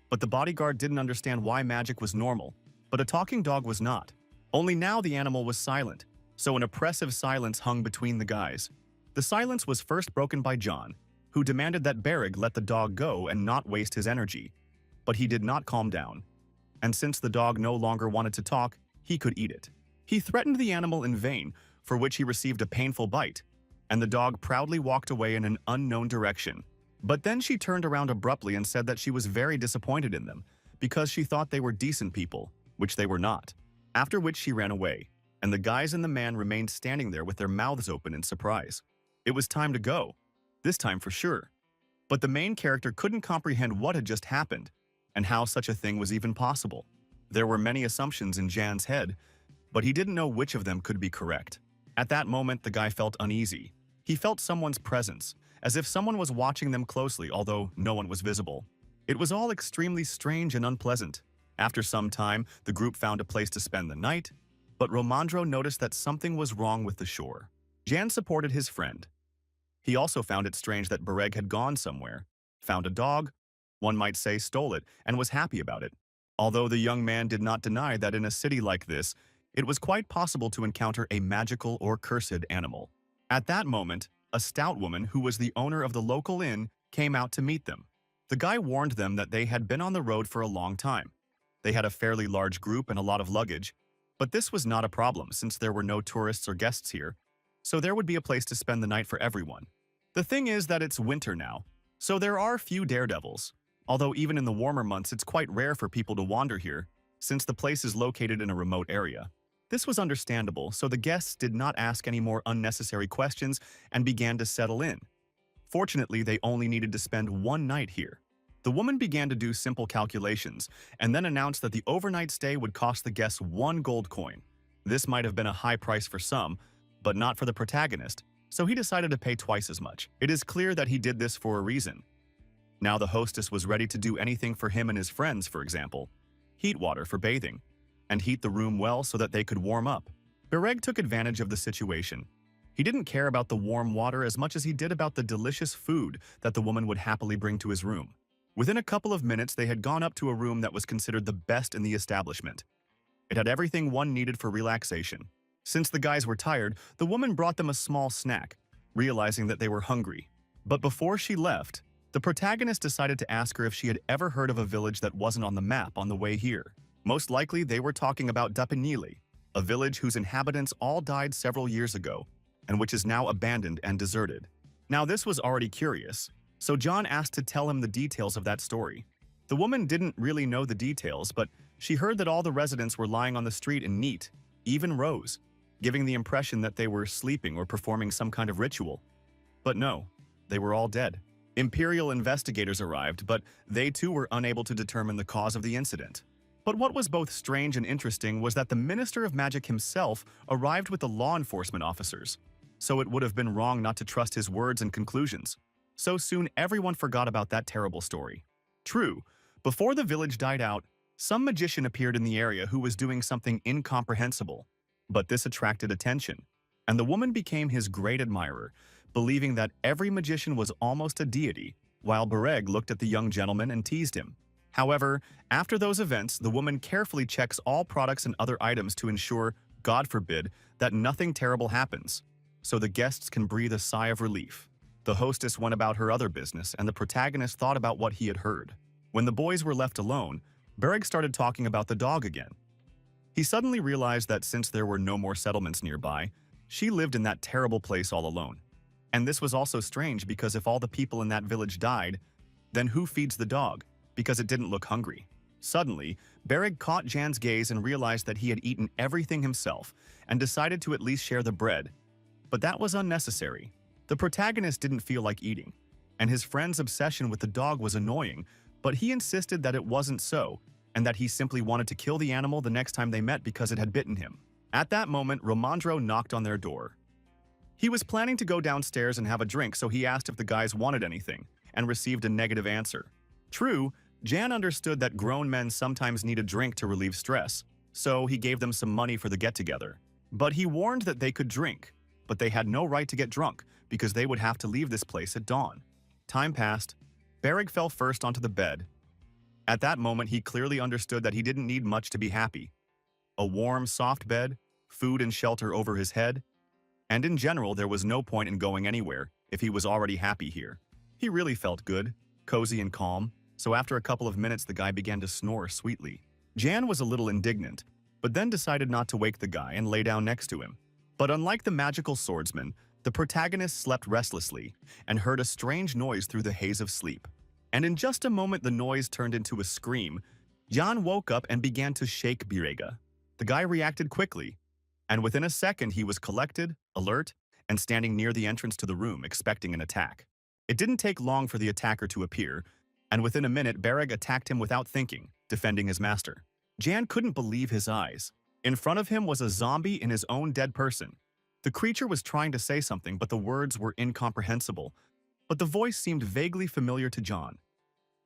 But the bodyguard didn't understand why magic was normal, but a talking dog was not. Only now the animal was silent, so an oppressive silence hung between the guys. The silence was first broken by John, who demanded that Bereg let the dog go and not waste his energy. But he did not calm down. And since the dog no longer wanted to talk, he could eat it. He threatened the animal in vain, for which he received a painful bite, and the dog proudly walked away in an unknown direction. But then she turned around abruptly and said that she was very disappointed in them, because she thought they were decent people, which they were not. After which she ran away, and the guys and the man remained standing there with their mouths open in surprise. It was time to go. This time for sure. But the main character couldn't comprehend what had just happened, and how such a thing was even possible. There were many assumptions in Jan's head, but he didn't know which of them could be correct. At that moment, the guy felt uneasy. He felt someone's presence, as if someone was watching them closely, although no one was visible. It was all extremely strange and unpleasant. After some time, the group found a place to spend the night, but Romandro noticed that something was wrong with the shore. Jan supported his friend. He also found it strange that Bereg had gone somewhere, found a dog, one might say stole it, and was happy about it. Although the young man did not deny that in a city like this, it was quite possible to encounter a magical or cursed animal. At that moment, a stout woman who was the owner of the local inn came out to meet them. The guy warned them that they had been on the road for a long time. They had a fairly large group and a lot of luggage, but this was not a problem since there were no tourists or guests here, so there would be a place to spend the night for everyone. The thing is that it's winter now, so there are few daredevils, although even in the warmer months it's quite rare for people to wander here, since the place is located in a remote area. This was understandable, so the guests did not ask any more unnecessary questions and began to settle in. Fortunately, they only needed to spend one night here. The woman began to do simple calculations and then announced that the overnight stay would cost the guests 1 gold coin. This might have been a high price for some, but not for the protagonist, so he decided to pay twice as much. It is clear that he did this for a reason. Now the hostess was ready to do anything for him and his friends, for example, heat water for bathing, and heat the room well so that they could warm up. Bereg took advantage of the situation. He didn't care about the warm water as much as he did about the delicious food that the woman would happily bring to his room. Within a couple of minutes, they had gone up to a room that was considered the best in the establishment. It had everything one needed for relaxation. Since the guys were tired, the woman brought them a small snack, realizing that they were hungry. But before she left, the protagonist decided to ask her if she had ever heard of a village that wasn't on the map on the way here. Most likely, they were talking about Dapanili, a village whose inhabitants all died several years ago, and which is now abandoned and deserted. Now, this was already curious, so John asked to tell him the details of that story. The woman didn't really know the details, but she heard that all the residents were lying on the street in neat, even rows, giving the impression that they were sleeping or performing some kind of ritual. But no, they were all dead. Imperial investigators arrived, but they too were unable to determine the cause of the incident. But what was both strange and interesting was that the Minister of Magic himself arrived with the law enforcement officers, so it would have been wrong not to trust his words and conclusions. So soon everyone forgot about that terrible story. True, before the village died out, some magician appeared in the area who was doing something incomprehensible. But this attracted attention, and the woman became his great admirer, believing that every magician was almost a deity, while Bereg looked at the young gentleman and teased him. However, after those events, the woman carefully checks all products and other items to ensure, God forbid, that nothing terrible happens, so the guests can breathe a sigh of relief. The hostess went about her other business, and the protagonist thought about what he had heard. When the boys were left alone, Bereg started talking about the dog again. He suddenly realized that since there were no more settlements nearby, she lived in that terrible place all alone. And this was also strange because if all the people in that village died, then who feeds the dog? Because it didn't look hungry. Suddenly, Bereg caught Jan's gaze and realized that he had eaten everything himself and decided to at least share the bread. But that was unnecessary. The protagonist didn't feel like eating, and his friend's obsession with the dog was annoying, but he insisted that it wasn't so, and that he simply wanted to kill the animal the next time they met because it had bitten him. At that moment, Romandro knocked on their door. He was planning to go downstairs and have a drink, so he asked if the guys wanted anything, and received a negative answer. True, Jan understood that grown men sometimes need a drink to relieve stress, so he gave them some money for the get-together. But he warned that they could drink, but they had no right to get drunk, because they would have to leave this place at dawn. Time passed. Bereg fell first onto the bed. At that moment, he clearly understood that he didn't need much to be happy. A warm, soft bed, food and shelter over his head, and in general, there was no point in going anywhere if he was already happy here. He really felt good, cozy and calm, so after a couple of minutes, the guy began to snore sweetly. Jan was a little indignant, but then decided not to wake the guy and lay down next to him. But unlike the magical swordsman, the protagonist slept restlessly and heard a strange noise through the haze of sleep. And in just a moment, the noise turned into a scream. Jan woke up and began to shake Birega. The guy reacted quickly, and within a second, he was collected, alert, and standing near the entrance to the room, expecting an attack. It didn't take long for the attacker to appear, and within a minute, Bereg attacked him without thinking, defending his master. Jan couldn't believe his eyes. In front of him was a zombie in his own dead person. The creature was trying to say something, but the words were incomprehensible. But the voice seemed vaguely familiar to John.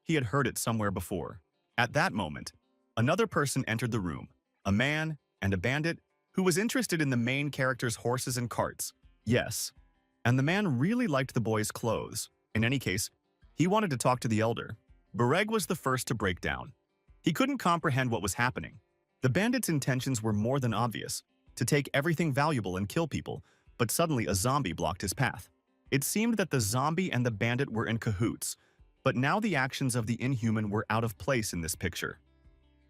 He had heard it somewhere before. At that moment, another person entered the room, a man and a bandit who was interested in the main character's horses and carts. Yes, and the man really liked the boy's clothes. In any case, he wanted to talk to the elder. Bereg was the first to break down. He couldn't comprehend what was happening. The bandit's intentions were more than obvious, to take everything valuable and kill people, but suddenly a zombie blocked his path. It seemed that the zombie and the bandit were in cahoots, but now the actions of the inhuman were out of place in this picture.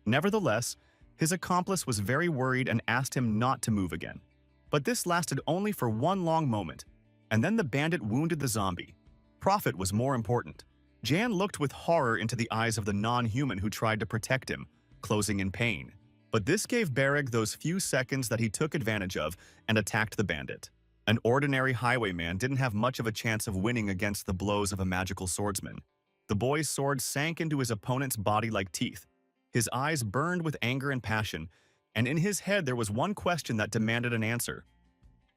Nevertheless, his accomplice was very worried and asked him not to move again. But this lasted only for one long moment, and then the bandit wounded the zombie. Profit was more important. Jan looked with horror into the eyes of the non-human who tried to protect him, closing in pain. But this gave Bereg those few seconds that he took advantage of and attacked the bandit. An ordinary highwayman didn't have much of a chance of winning against the blows of a magical swordsman. The boy's sword sank into his opponent's body like teeth. His eyes burned with anger and passion, and in his head there was one question that demanded an answer.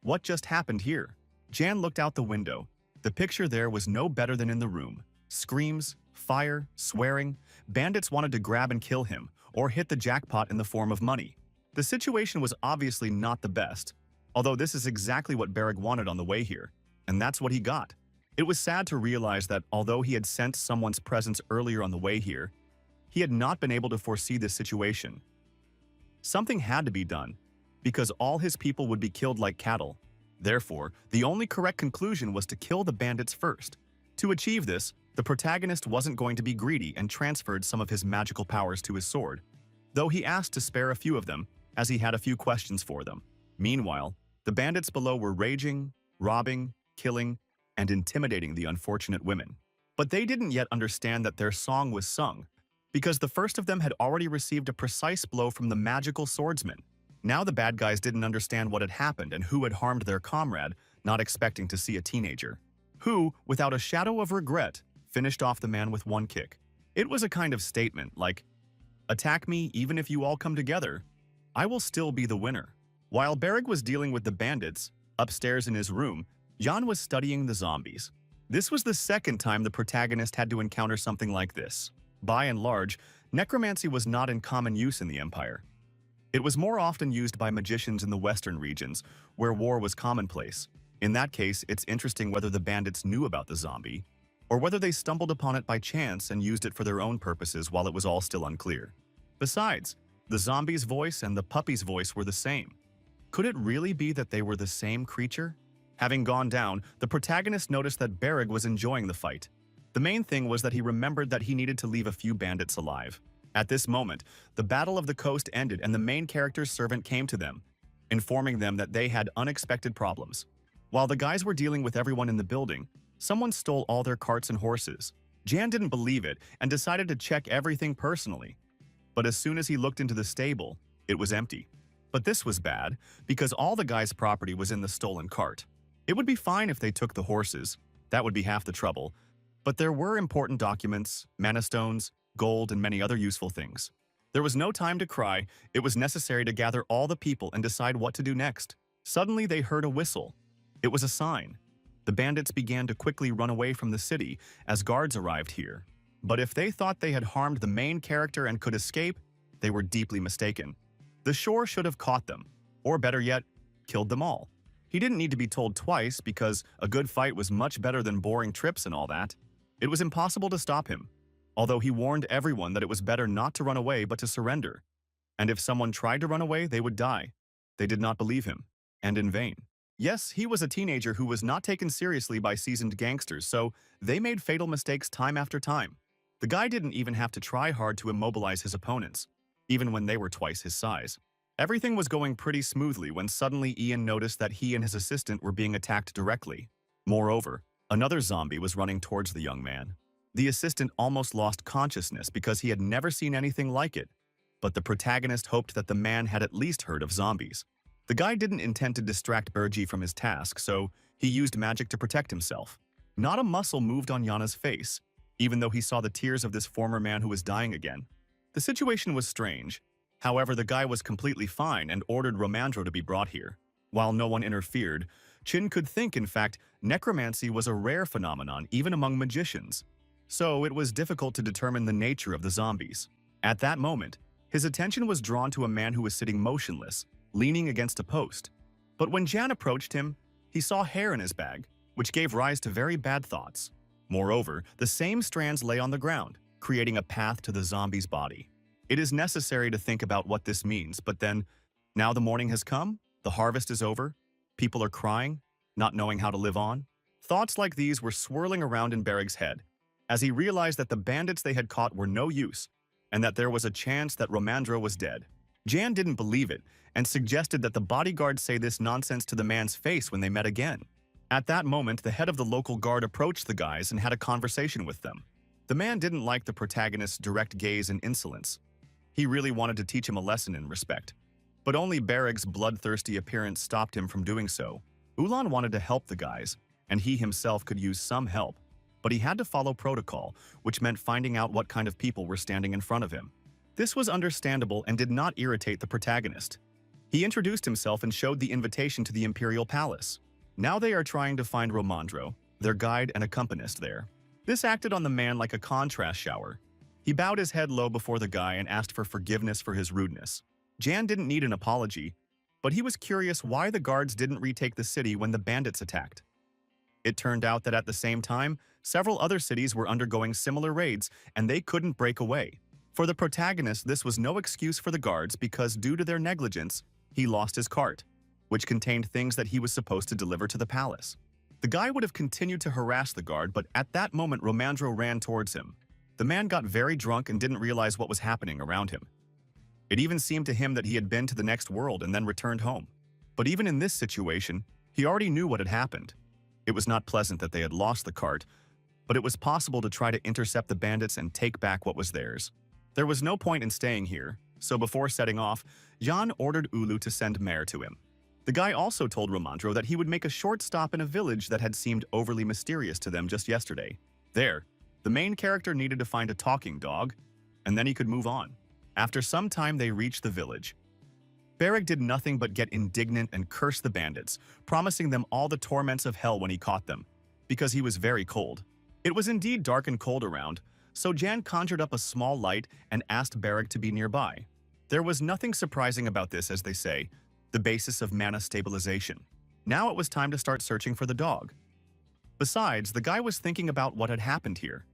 What just happened here? Jan looked out the window. The picture there was no better than in the room. Screams, fire, swearing. Bandits wanted to grab and kill him, or hit the jackpot in the form of money. The situation was obviously not the best, although this is exactly what Bereg wanted on the way here, and that's what he got. It was sad to realize that although he had sensed someone's presence earlier on the way here, he had not been able to foresee this situation. Something had to be done, because all his people would be killed like cattle. Therefore, the only correct conclusion was to kill the bandits first. To achieve this, the protagonist wasn't going to be greedy and transferred some of his magical powers to his sword, though he asked to spare a few of them, as he had a few questions for them. Meanwhile, the bandits below were raging, robbing, killing, and intimidating the unfortunate women. But they didn't yet understand that their song was sung, because the first of them had already received a precise blow from the magical swordsman. Now the bad guys didn't understand what had happened and who had harmed their comrade, not expecting to see a teenager, who, without a shadow of regret, finished off the man with one kick. It was a kind of statement like, "Attack me even if you all come together. I will still be the winner." While Bereg was dealing with the bandits, upstairs in his room, Jan was studying the zombies. This was the second time the protagonist had to encounter something like this. By and large, necromancy was not in common use in the Empire. It was more often used by magicians in the western regions, where war was commonplace. In that case, it's interesting whether the bandits knew about the zombie, or whether they stumbled upon it by chance and used it for their own purposes while it was all still unclear. Besides, the zombie's voice and the puppy's voice were the same. Could it really be that they were the same creature? Having gone down, the protagonist noticed that Bereg was enjoying the fight. The main thing was that he remembered that he needed to leave a few bandits alive. At this moment, the Battle of the Coast ended and the main character's servant came to them, informing them that they had unexpected problems. While the guys were dealing with everyone in the building, someone stole all their carts and horses. Jan didn't believe it and decided to check everything personally. But as soon as he looked into the stable, it was empty. But this was bad, because all the guys' property was in the stolen cart. It would be fine if they took the horses. That would be half the trouble. But there were important documents, mana stones, gold, and many other useful things. There was no time to cry. It was necessary to gather all the people and decide what to do next. Suddenly, they heard a whistle. It was a sign. The bandits began to quickly run away from the city as guards arrived here. But if they thought they had harmed the main character and could escape, they were deeply mistaken. The shore should have caught them, or better yet, killed them all. He didn't need to be told twice because a good fight was much better than boring trips and all that. It was impossible to stop him, although he warned everyone that it was better not to run away but to surrender. And if someone tried to run away, they would die. They did not believe him, and in vain. Yes, he was a teenager who was not taken seriously by seasoned gangsters, so they made fatal mistakes time after time. The guy didn't even have to try hard to immobilize his opponents, even when they were twice his size. Everything was going pretty smoothly when suddenly Ian noticed that he and his assistant were being attacked directly. Moreover, another zombie was running towards the young man. The assistant almost lost consciousness because he had never seen anything like it, but the protagonist hoped that the man had at least heard of zombies. The guy didn't intend to distract Bergy from his task, so he used magic to protect himself. Not a muscle moved on Yana's face, even though he saw the tears of this former man who was dying again. The situation was strange. However, the guy was completely fine and ordered Romandro to be brought here. While no one interfered, Chin could think, in fact, necromancy was a rare phenomenon even among magicians. So it was difficult to determine the nature of the zombies. At that moment, his attention was drawn to a man who was sitting motionless, leaning against a post. But when Jan approached him, he saw hair in his bag, which gave rise to very bad thoughts. Moreover, the same strands lay on the ground, creating a path to the zombie's body. It is necessary to think about what this means, but then, now the morning has come, the harvest is over, people are crying, not knowing how to live on. Thoughts like these were swirling around in Bereg's head, as he realized that the bandits they had caught were no use, and that there was a chance that Romandro was dead. Jan didn't believe it, and suggested that the bodyguard say this nonsense to the man's face when they met again. At that moment, the head of the local guard approached the guys and had a conversation with them. The man didn't like the protagonist's direct gaze and insolence. He really wanted to teach him a lesson in respect. But only Bereg's bloodthirsty appearance stopped him from doing so. Ulan wanted to help the guys, and he himself could use some help, but he had to follow protocol, which meant finding out what kind of people were standing in front of him. This was understandable and did not irritate the protagonist. He introduced himself and showed the invitation to the Imperial Palace. Now they are trying to find Romandro, their guide and accompanist there. This acted on the man like a contrast shower. He bowed his head low before the guy and asked for forgiveness for his rudeness. Jan didn't need an apology, but he was curious why the guards didn't retake the city when the bandits attacked. It turned out that at the same time, several other cities were undergoing similar raids and they couldn't break away. For the protagonist, this was no excuse for the guards because due to their negligence, he lost his cart, which contained things that he was supposed to deliver to the palace. The guy would have continued to harass the guard, but at that moment Romandro ran towards him. The man got very drunk and didn't realize what was happening around him. It even seemed to him that he had been to the next world and then returned home. But even in this situation, he already knew what had happened. It was not pleasant that they had lost the cart, but it was possible to try to intercept the bandits and take back what was theirs. There was no point in staying here, so before setting off, Jan ordered Ulu to send Mare to him. The guy also told Romandro that he would make a short stop in a village that had seemed overly mysterious to them just yesterday. There, the main character needed to find a talking dog, and then he could move on. After some time, they reached the village. Beric did nothing but get indignant and curse the bandits, promising them all the torments of hell when he caught them, because he was very cold. It was indeed dark and cold around, so Jan conjured up a small light and asked Beric to be nearby. There was nothing surprising about this, as they say, the basis of mana stabilization. Now it was time to start searching for the dog. Besides, the guy was thinking about what had happened here.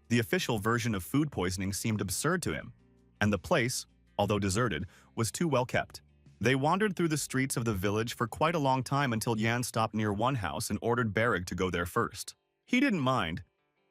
The official version of food poisoning seemed absurd to him, and the place, although deserted, was too well kept. They wandered through the streets of the village for quite a long time until Jan stopped near one house and ordered Beric to go there first. He didn't mind,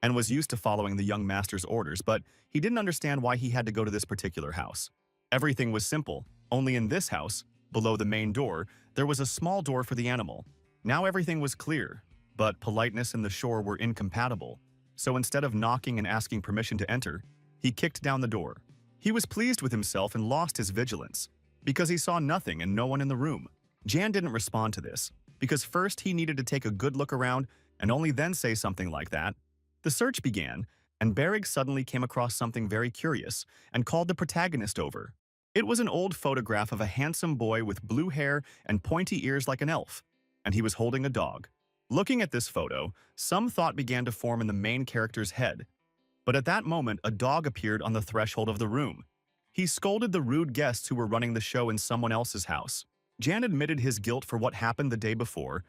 and was used to following the young master's orders, but he didn't understand why he had to go to this particular house. Everything was simple, only in this house, below the main door, there was a small door for the animal. Now everything was clear, but politeness and the shore were incompatible, so instead of knocking and asking permission to enter, he kicked down the door. He was pleased with himself and lost his vigilance, because he saw nothing and no one in the room. Jan didn't respond to this, because first he needed to take a good look around and only then say something like that. The search began, and Beric suddenly came across something very curious and called the protagonist over. It was an old photograph of a handsome boy with blue hair and pointy ears like an elf, and he was holding a dog. Looking at this photo, some thought began to form in the main character's head. But at that moment, a dog appeared on the threshold of the room. He scolded the rude guests who were running the show in someone else's house. Jan admitted his guilt for what happened the day before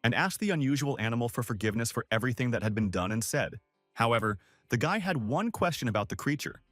and asked the unusual animal for forgiveness for everything that had been done and said. However, the guy had one question about the creature.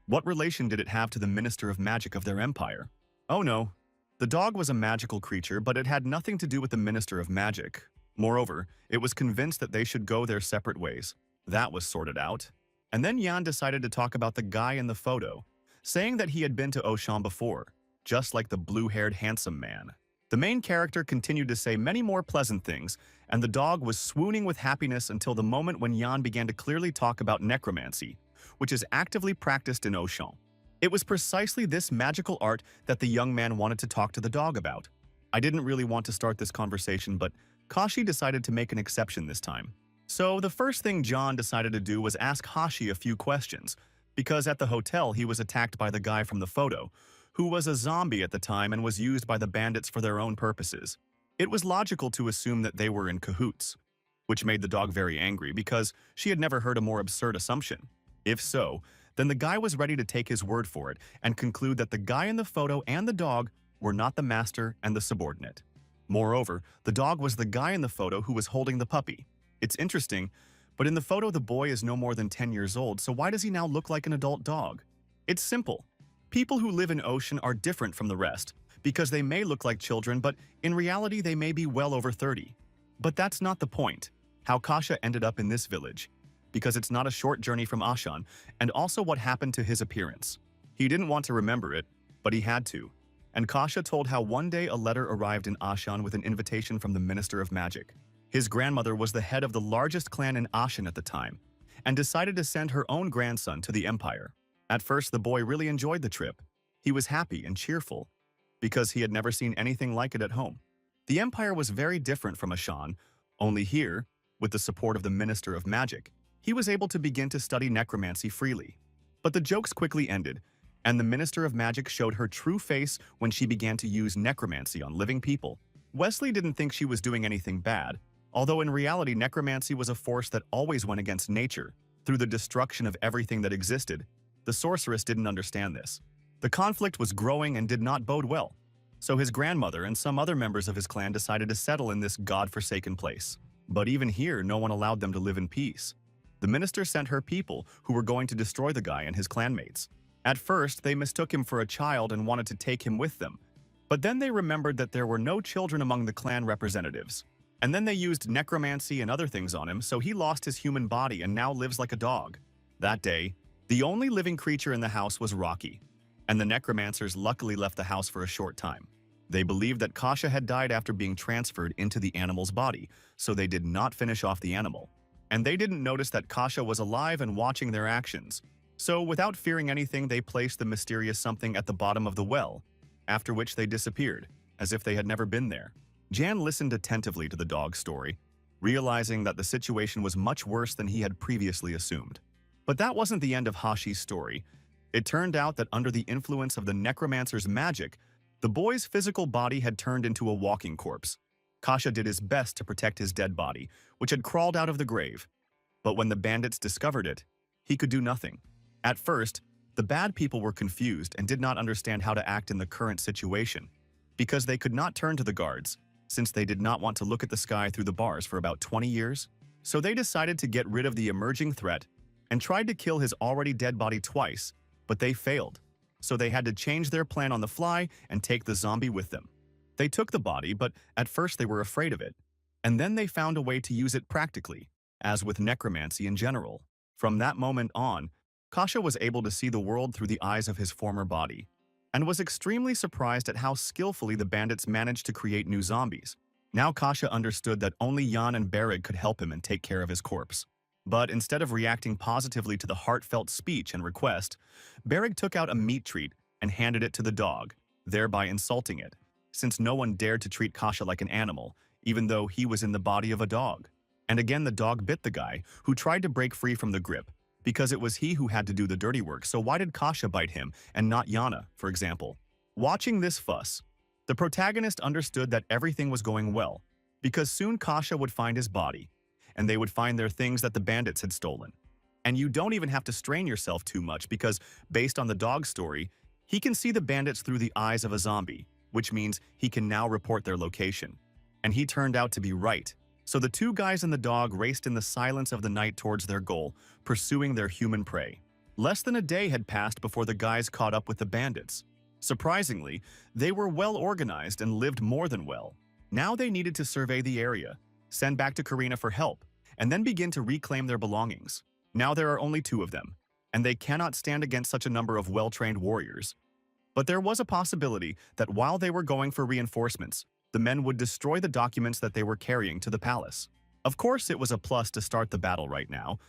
What relation did it have to the Minister of Magic of their empire? Oh no, the dog was a magical creature, but it had nothing to do with the Minister of Magic. Moreover, it was convinced that they should go their separate ways. That was sorted out. And then Jan decided to talk about the guy in the photo, saying that he had been to Ocean before, just like the blue-haired handsome man. The main character continued to say many more pleasant things, and the dog was swooning with happiness until the moment when Jan began to clearly talk about necromancy, which is actively practiced in Ocean. It was precisely this magical art that the young man wanted to talk to the dog about. I didn't really want to start this conversation, but Kashi decided to make an exception this time. So the first thing John decided to do was ask Hashi a few questions, because at the hotel he was attacked by the guy from the photo, who was a zombie at the time and was used by the bandits for their own purposes. It was logical to assume that they were in cahoots, which made the dog very angry because she had never heard a more absurd assumption. If so, then the guy was ready to take his word for it and conclude that the guy in the photo and the dog were not the master and the subordinate. Moreover, the dog was the guy in the photo who was holding the puppy. It's interesting, but in the photo the boy is no more than 10 years old, so why does he now look like an adult dog? It's simple. People who live in Ocean are different from the rest, because they may look like children, but in reality they may be well over 30. But that's not the point, how Kasha ended up in this village, because it's not a short journey from Ashan, and also what happened to his appearance. He didn't want to remember it, but he had to. And Kasha told how one day a letter arrived in Ashan with an invitation from the Minister of Magic. His grandmother was the head of the largest clan in Ashan at the time, and decided to send her own grandson to the empire. At first, the boy really enjoyed the trip. He was happy and cheerful, because he had never seen anything like it at home. The empire was very different from Ashan, only here, with the support of the Minister of Magic, he was able to begin to study necromancy freely. But the jokes quickly ended, and the Minister of Magic showed her true face when she began to use necromancy on living people. Wesley didn't think she was doing anything bad, although in reality necromancy was a force that always went against nature, through the destruction of everything that existed. The sorceress didn't understand this. The conflict was growing and did not bode well, so his grandmother and some other members of his clan decided to settle in this god-forsaken place. But even here, no one allowed them to live in peace. The minister sent her people who were going to destroy the guy and his clanmates. At first, they mistook him for a child and wanted to take him with them. But then they remembered that there were no children among the clan representatives. And then they used necromancy and other things on him, so he lost his human body and now lives like a dog. That day, the only living creature in the house was Rocky, and the necromancers luckily left the house for a short time. They believed that Kasha had died after being transferred into the animal's body, so they did not finish off the animal. And they didn't notice that Kasha was alive and watching their actions. So without fearing anything, they placed the mysterious something at the bottom of the well, after which they disappeared, as if they had never been there. Jan listened attentively to the dog's story, realizing that the situation was much worse than he had previously assumed. But that wasn't the end of Hashi's story. It turned out that under the influence of the necromancer's magic, the boy's physical body had turned into a walking corpse. Kasha did his best to protect his dead body, which had crawled out of the grave. But when the bandits discovered it, he could do nothing. At first, the bad people were confused and did not understand how to act in the current situation, because they could not turn to the guards, since they did not want to look at the sky through the bars for about 20 years. So they decided to get rid of the emerging threat and tried to kill his already dead body twice, but they failed. So they had to change their plan on the fly and take the zombie with them. They took the body, but at first they were afraid of it. And then they found a way to use it practically, as with necromancy in general. From that moment on, Kasha was able to see the world through the eyes of his former body, and was extremely surprised at how skillfully the bandits managed to create new zombies. Now Kasha understood that only Jan and Berig could help him and take care of his corpse. But instead of reacting positively to the heartfelt speech and request, Berig took out a meat treat and handed it to the dog, thereby insulting it, since no one dared to treat Kasha like an animal, even though he was in the body of a dog. And again the dog bit the guy, who tried to break free from the grip, because it was he who had to do the dirty work, so why did Kasha bite him and not Yana, for example? Watching this fuss, the protagonist understood that everything was going well, because soon Kasha would find his body, and they would find their things that the bandits had stolen. And you don't even have to strain yourself too much because, based on the dog's story, he can see the bandits through the eyes of a zombie, which means he can now report their location. And he turned out to be right. So the two guys and the dog raced in the silence of the night towards their goal, pursuing their human prey. Less than a day had passed before the guys caught up with the bandits. Surprisingly, they were well organized and lived more than well. Now they needed to survey the area, send back to Karina for help, and then begin to reclaim their belongings. Now there are only two of them, and they cannot stand against such a number of well-trained warriors. But there was a possibility that while they were going for reinforcements, the men would destroy the documents that they were carrying to the palace. Of course, it was a plus to start the battle right now,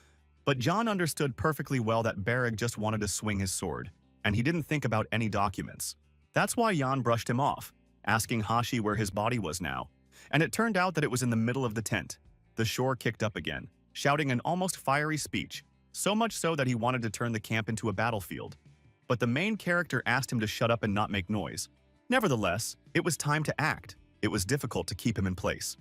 but John understood perfectly well that Berig just wanted to swing his sword, and he didn't think about any documents. That's why Jan brushed him off, asking Hashi where his body was now, and it turned out that it was in the middle of the tent. The shore kicked up again, shouting an almost fiery speech, so much so that he wanted to turn the camp into a battlefield. But the main character asked him to shut up and not make noise. Nevertheless, it was time to act. It was difficult to keep him in place.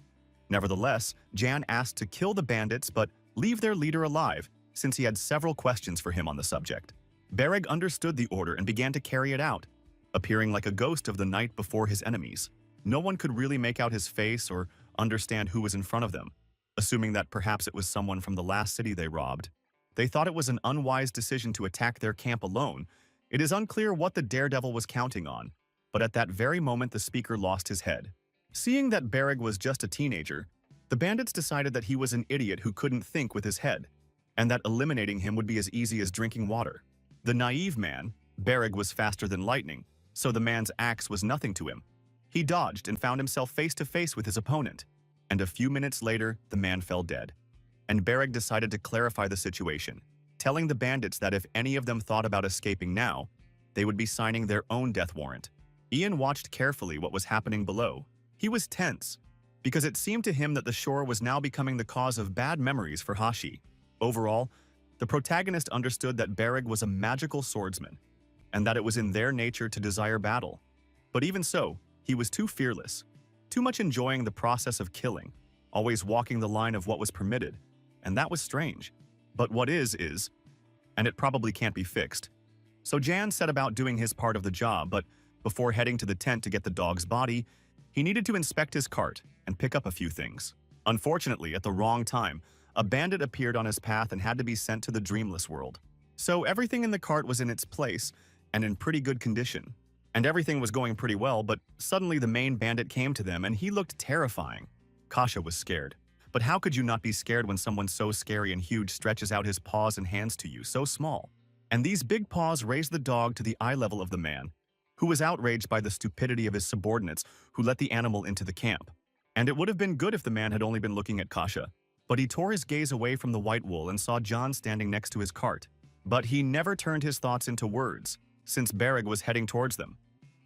Nevertheless, Jan asked to kill the bandits but leave their leader alive, since he had several questions for him on the subject. Berig understood the order and began to carry it out, appearing like a ghost of the night before his enemies. No one could really make out his face or understand who was in front of them, assuming that perhaps it was someone from the last city they robbed. They thought it was an unwise decision to attack their camp alone. It is unclear what the daredevil was counting on, but at that very moment the speaker lost his head. Seeing that Berig was just a teenager, the bandits decided that he was an idiot who couldn't think with his head, and that eliminating him would be as easy as drinking water. The naive man, Berig, was faster than lightning, so the man's axe was nothing to him. He dodged and found himself face to face with his opponent, and a few minutes later, the man fell dead. And Berig decided to clarify the situation, telling the bandits that if any of them thought about escaping now, they would be signing their own death warrant. Ian watched carefully what was happening below. He was tense, because it seemed to him that the shore was now becoming the cause of bad memories for Hashi. Overall, the protagonist understood that Bereg was a magical swordsman, and that it was in their nature to desire battle. But even so, he was too fearless, too much enjoying the process of killing, always walking the line of what was permitted, and that was strange. But what is, and it probably can't be fixed. So Jan set about doing his part of the job, but before heading to the tent to get the dog's body, he needed to inspect his cart and pick up a few things. Unfortunately, at the wrong time, a bandit appeared on his path and had to be sent to the dreamless world. So everything in the cart was in its place and in pretty good condition. And everything was going pretty well, but suddenly the main bandit came to them and he looked terrifying. Kasha was scared. But how could you not be scared when someone so scary and huge stretches out his paws and hands to you, so small? And these big paws raised the dog to the eye level of the man, who was outraged by the stupidity of his subordinates who let the animal into the camp. And it would have been good if the man had only been looking at Kasha, but he tore his gaze away from the white wool and saw John standing next to his cart. But he never turned his thoughts into words, since Bereg was heading towards them.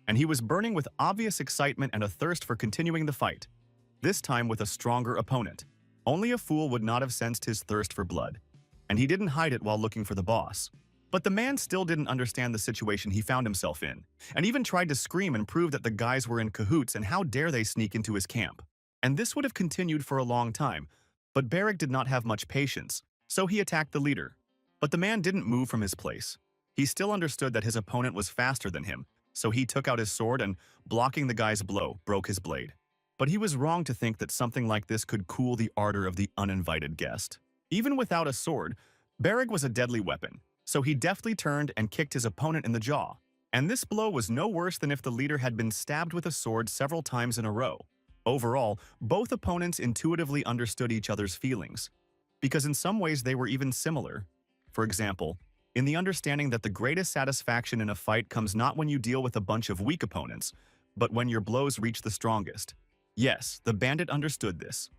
And he was burning with obvious excitement and a thirst for continuing the fight, this time with a stronger opponent. Only a fool would not have sensed his thirst for blood, and he didn't hide it while looking for the boss. But the man still didn't understand the situation he found himself in, and even tried to scream and prove that the guys were in cahoots and how dare they sneak into his camp. And this would have continued for a long time, but Bereg did not have much patience, so he attacked the leader. But the man didn't move from his place. He still understood that his opponent was faster than him, so he took out his sword and, blocking the guy's blow, broke his blade. But he was wrong to think that something like this could cool the ardor of the uninvited guest. Even without a sword, Bereg was a deadly weapon, so he deftly turned and kicked his opponent in the jaw. And this blow was no worse than if the leader had been stabbed with a sword several times in a row. Overall, both opponents intuitively understood each other's feelings, because in some ways they were even similar. For example, in the understanding that the greatest satisfaction in a fight comes not when you deal with a bunch of weak opponents, but when your blows reach the strongest. Yes, the bandit understood this,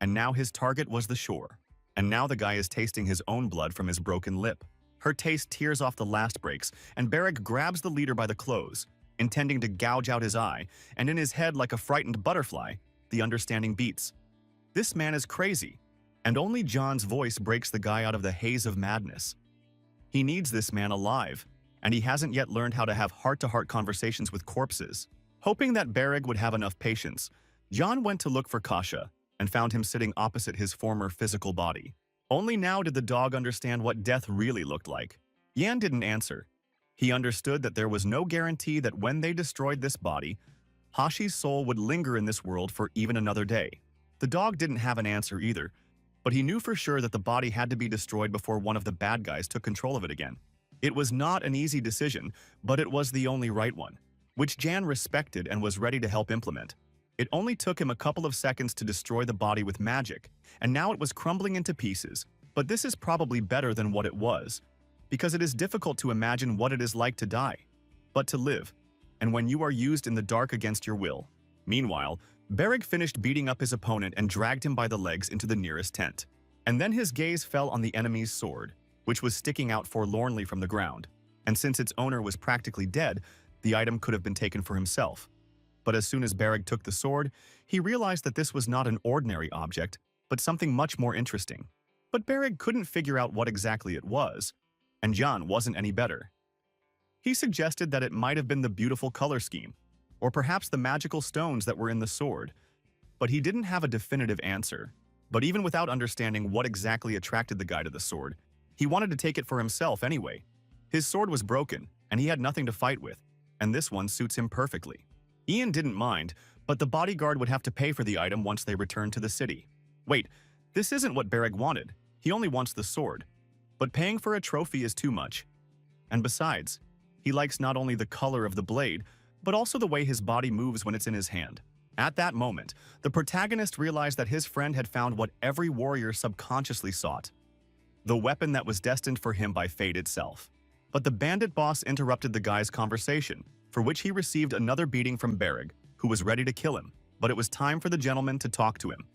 and now his target was the shore. And now the guy is tasting his own blood from his broken lip. Her taste tears off the last breaks, and Bereg grabs the leader by the clothes, intending to gouge out his eye, and in his head like a frightened butterfly, the understanding beats. This man is crazy, and only John's voice breaks the guy out of the haze of madness. He needs this man alive, and he hasn't yet learned how to have heart-to-heart conversations with corpses. Hoping that Bereg would have enough patience, John went to look for Kasha and found him sitting opposite his former physical body. Only now did the dog understand what death really looked like. Yan didn't answer. He understood that there was no guarantee that when they destroyed this body, Hashi's soul would linger in this world for even another day. The dog didn't have an answer either, but he knew for sure that the body had to be destroyed before one of the bad guys took control of it again. It was not an easy decision, but it was the only right one, which Jan respected and was ready to help implement. It only took him a couple of seconds to destroy the body with magic, and now it was crumbling into pieces. But this is probably better than what it was, because it is difficult to imagine what it is like to die, but to live, and when you are used in the dark against your will. Meanwhile, Bereg finished beating up his opponent and dragged him by the legs into the nearest tent. And then his gaze fell on the enemy's sword, which was sticking out forlornly from the ground. And since its owner was practically dead, the item could have been taken for himself. But as soon as Bereg took the sword, he realized that this was not an ordinary object, but something much more interesting. But Bereg couldn't figure out what exactly it was, and John wasn't any better. He suggested that it might have been the beautiful color scheme, or perhaps the magical stones that were in the sword, but he didn't have a definitive answer. But even without understanding what exactly attracted the guy to the sword, he wanted to take it for himself anyway. His sword was broken, and he had nothing to fight with, and this one suits him perfectly. Ian didn't mind, but the bodyguard would have to pay for the item once they returned to the city. Wait, this isn't what Bereg wanted. He only wants the sword. But paying for a trophy is too much. And besides, he likes not only the color of the blade, but also the way his body moves when it's in his hand. At that moment, the protagonist realized that his friend had found what every warrior subconsciously sought, the weapon that was destined for him by fate itself. But the bandit boss interrupted the guy's conversation, for which he received another beating from Bereg, who was ready to kill him. But it was time for the gentleman to talk to him.